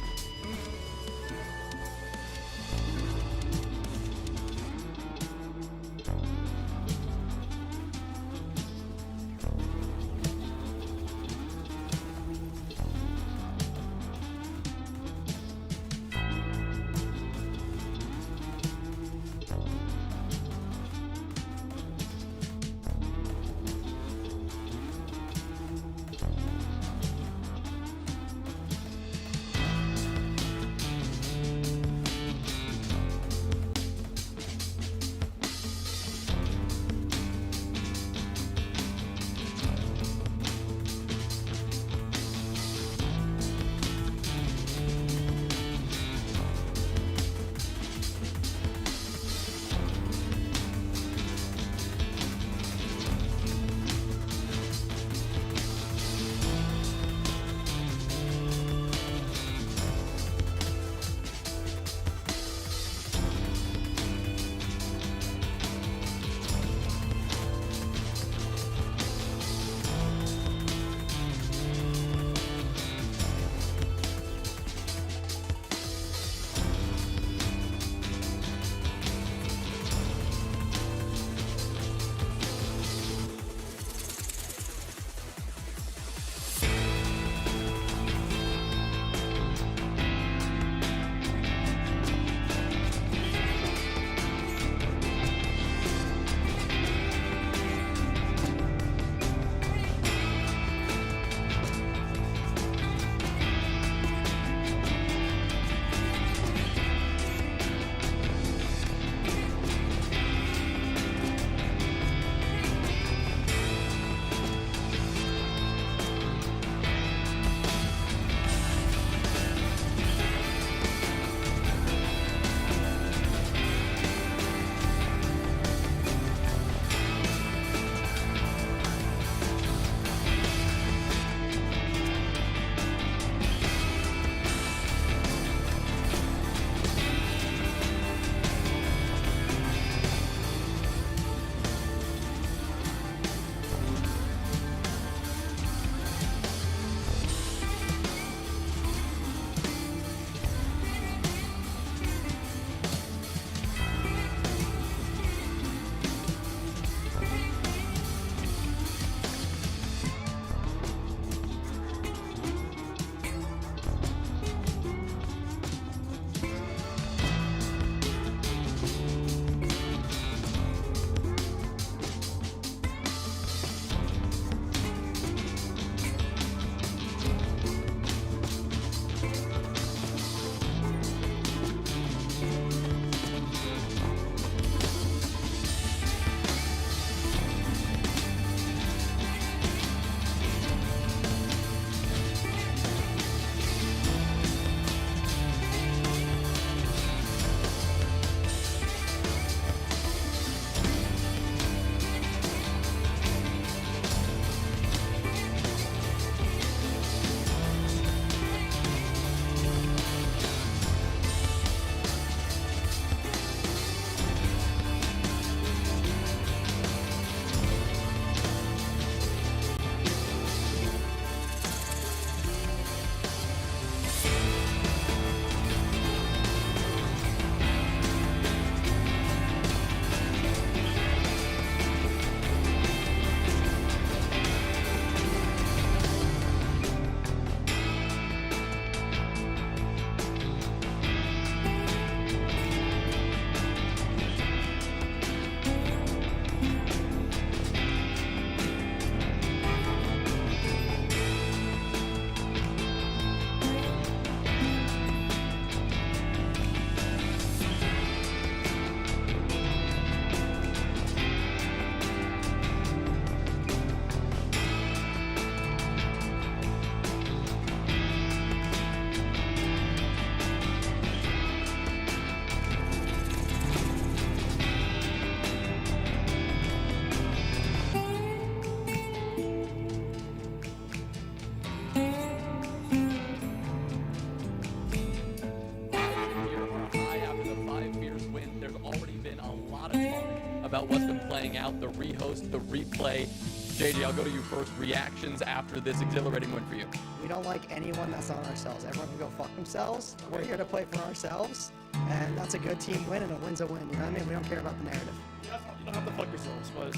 about what's been playing out, the rehost, the replay. JJ, I'll go to you first. Reactions after this exhilarating win for you. We don't like anyone that's on ourselves. Everyone can go fuck themselves. We're here to play for ourselves, and that's a good team win, and a win's a win. You know what I mean? We don't care about the narrative. You don't have to fuck yourselves, but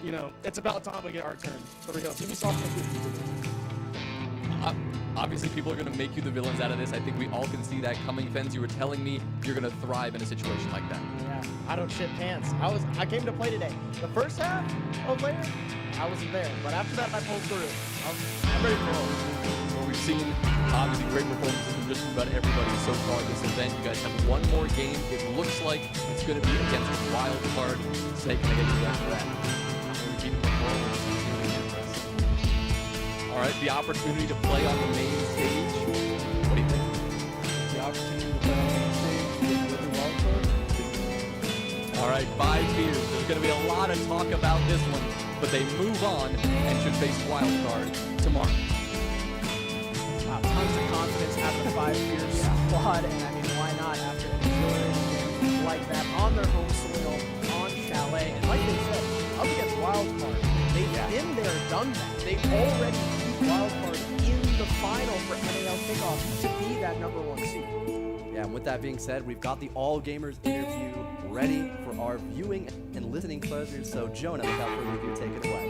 you know it's about time we get our turn. For real, give me something. Obviously, people are going to make you the villains out of this. I think we all can see that coming. Fens, you were telling me you're going to thrive in a situation like that. Yeah, I don't shit pants. I came to play today. The first half of later, I wasn't there, but after that, I pulled through. I'm ready to roll. Well, we've seen obviously great performances from just about everybody so far this event. You guys have one more game. It looks like it's going to be against Wildcard. Snake, can I get you back for that? I'm going to keep it forward. All right, the opportunity to play on the main stage. What do you think? The opportunity to play on the main stage with the Wildcard. All right, 5 fears. There's going to be a lot of talk about this one, but they move on and should face Wildcard tomorrow. Wow, tons of confidence out of the 5 fears squad, and I mean, why not after an exhilarating game like that on their home soil, on Chalet, and like they said, up against Wildcard, they've been there, done that. They've already beat Wildcard in the final for NAL kickoff to be that #1 seed. Yeah, and with that being said, we've got the All Gamers interview ready for our viewing and listening pleasures. So Jonah, without further ado, take it away.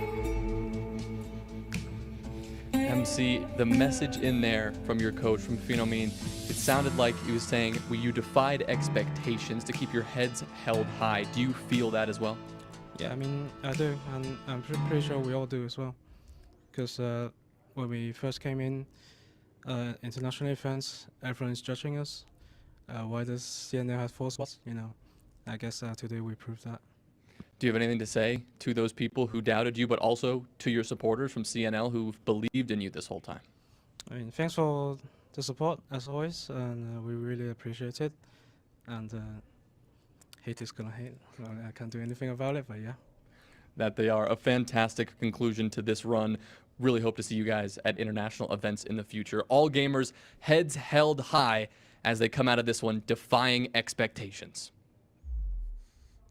MC, the message in there from your coach, from Phenomene, it sounded like he was saying, well, you defied expectations to keep your heads held high. Do you feel that as well? Yeah, I mean, I do, and I'm pretty sure we all do as well. Because when we first came in, international events, everyone's judging us. Why does CNL have 4 spots? You know, I guess today we proved that. Do you have anything to say to those people who doubted you, but also to your supporters from CNL who've believed in you this whole time? I mean, thanks for the support, as always, and we really appreciate it. And hate is gonna hate. Well, I can't do anything about it, but yeah. That they are a fantastic conclusion to this run. Really hope to see you guys at international events in the future. All Gamers, heads held high as they come out of this one, defying expectations.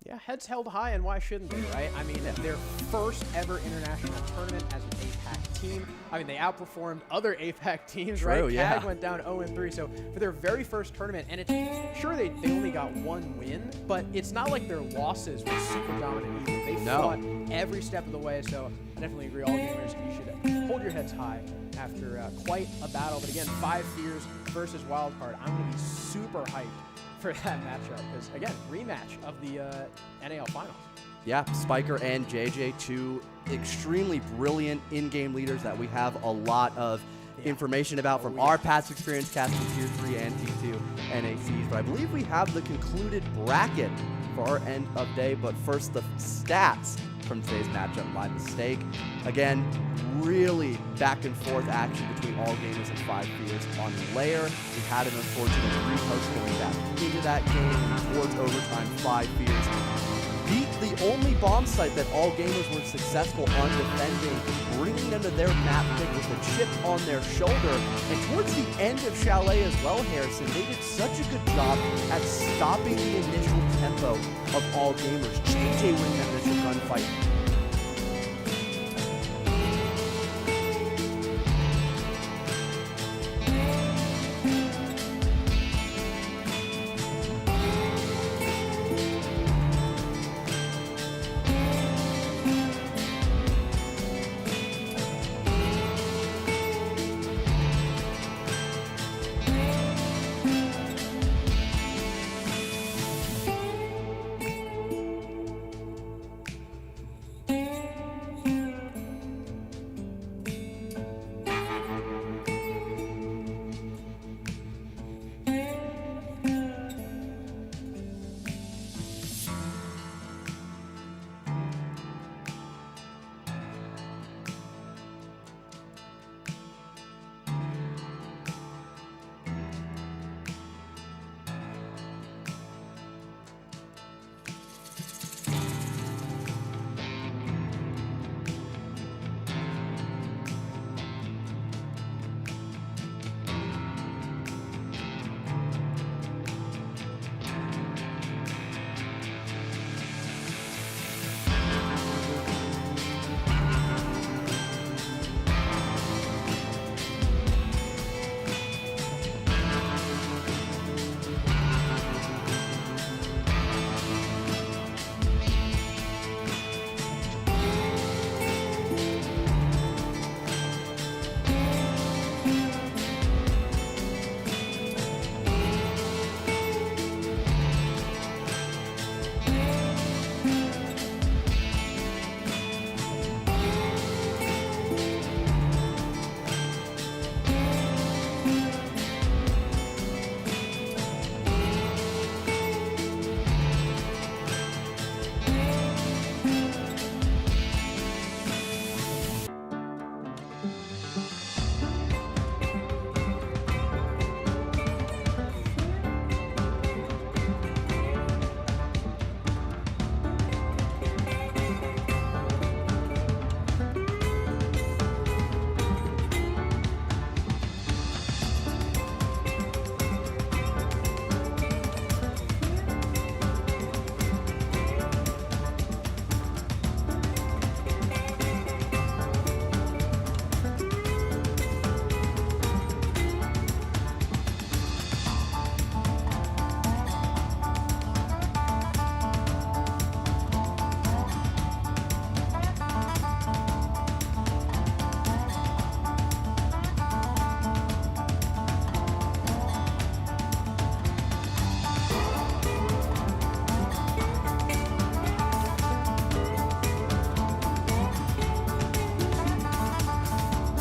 Yeah, heads held high, and why shouldn't they, right? I mean, their first ever international tournament as an APAC team. I mean, they outperformed other APAC teams, True, right? yeah. CAG went down 0-3, so for their very first tournament, and it's sure they only got 1 win, but it's not like their losses were super dominant either. They fought every step of the way, so I definitely agree, all gamers, you should hold your heads high after quite a battle. But again, 5 fears versus Wildcard. I'm going to be super hyped for that matchup because, again, rematch of the NAL Finals. Yeah, Spiker and JJ, 2 extremely brilliant in-game leaders that we have a lot of information about from our past experience casting Tier 3 and T2 NACs. But I believe we have the concluded bracket for our end of day. But first, the stats from today's matchup. My mistake. Again, really back and forth action between All Gamers and 5 fears on Lair. We had an unfortunate repost going back into that game towards overtime. 5 fears beat the only bomb site that All Gamers were successful on defending, bringing them to their map pick with a chip on their shoulder. And towards the end of Chalet as well, Harrison, they did such a good job at stopping the initial tempo of All Gamers. JJ winning that initial gunfight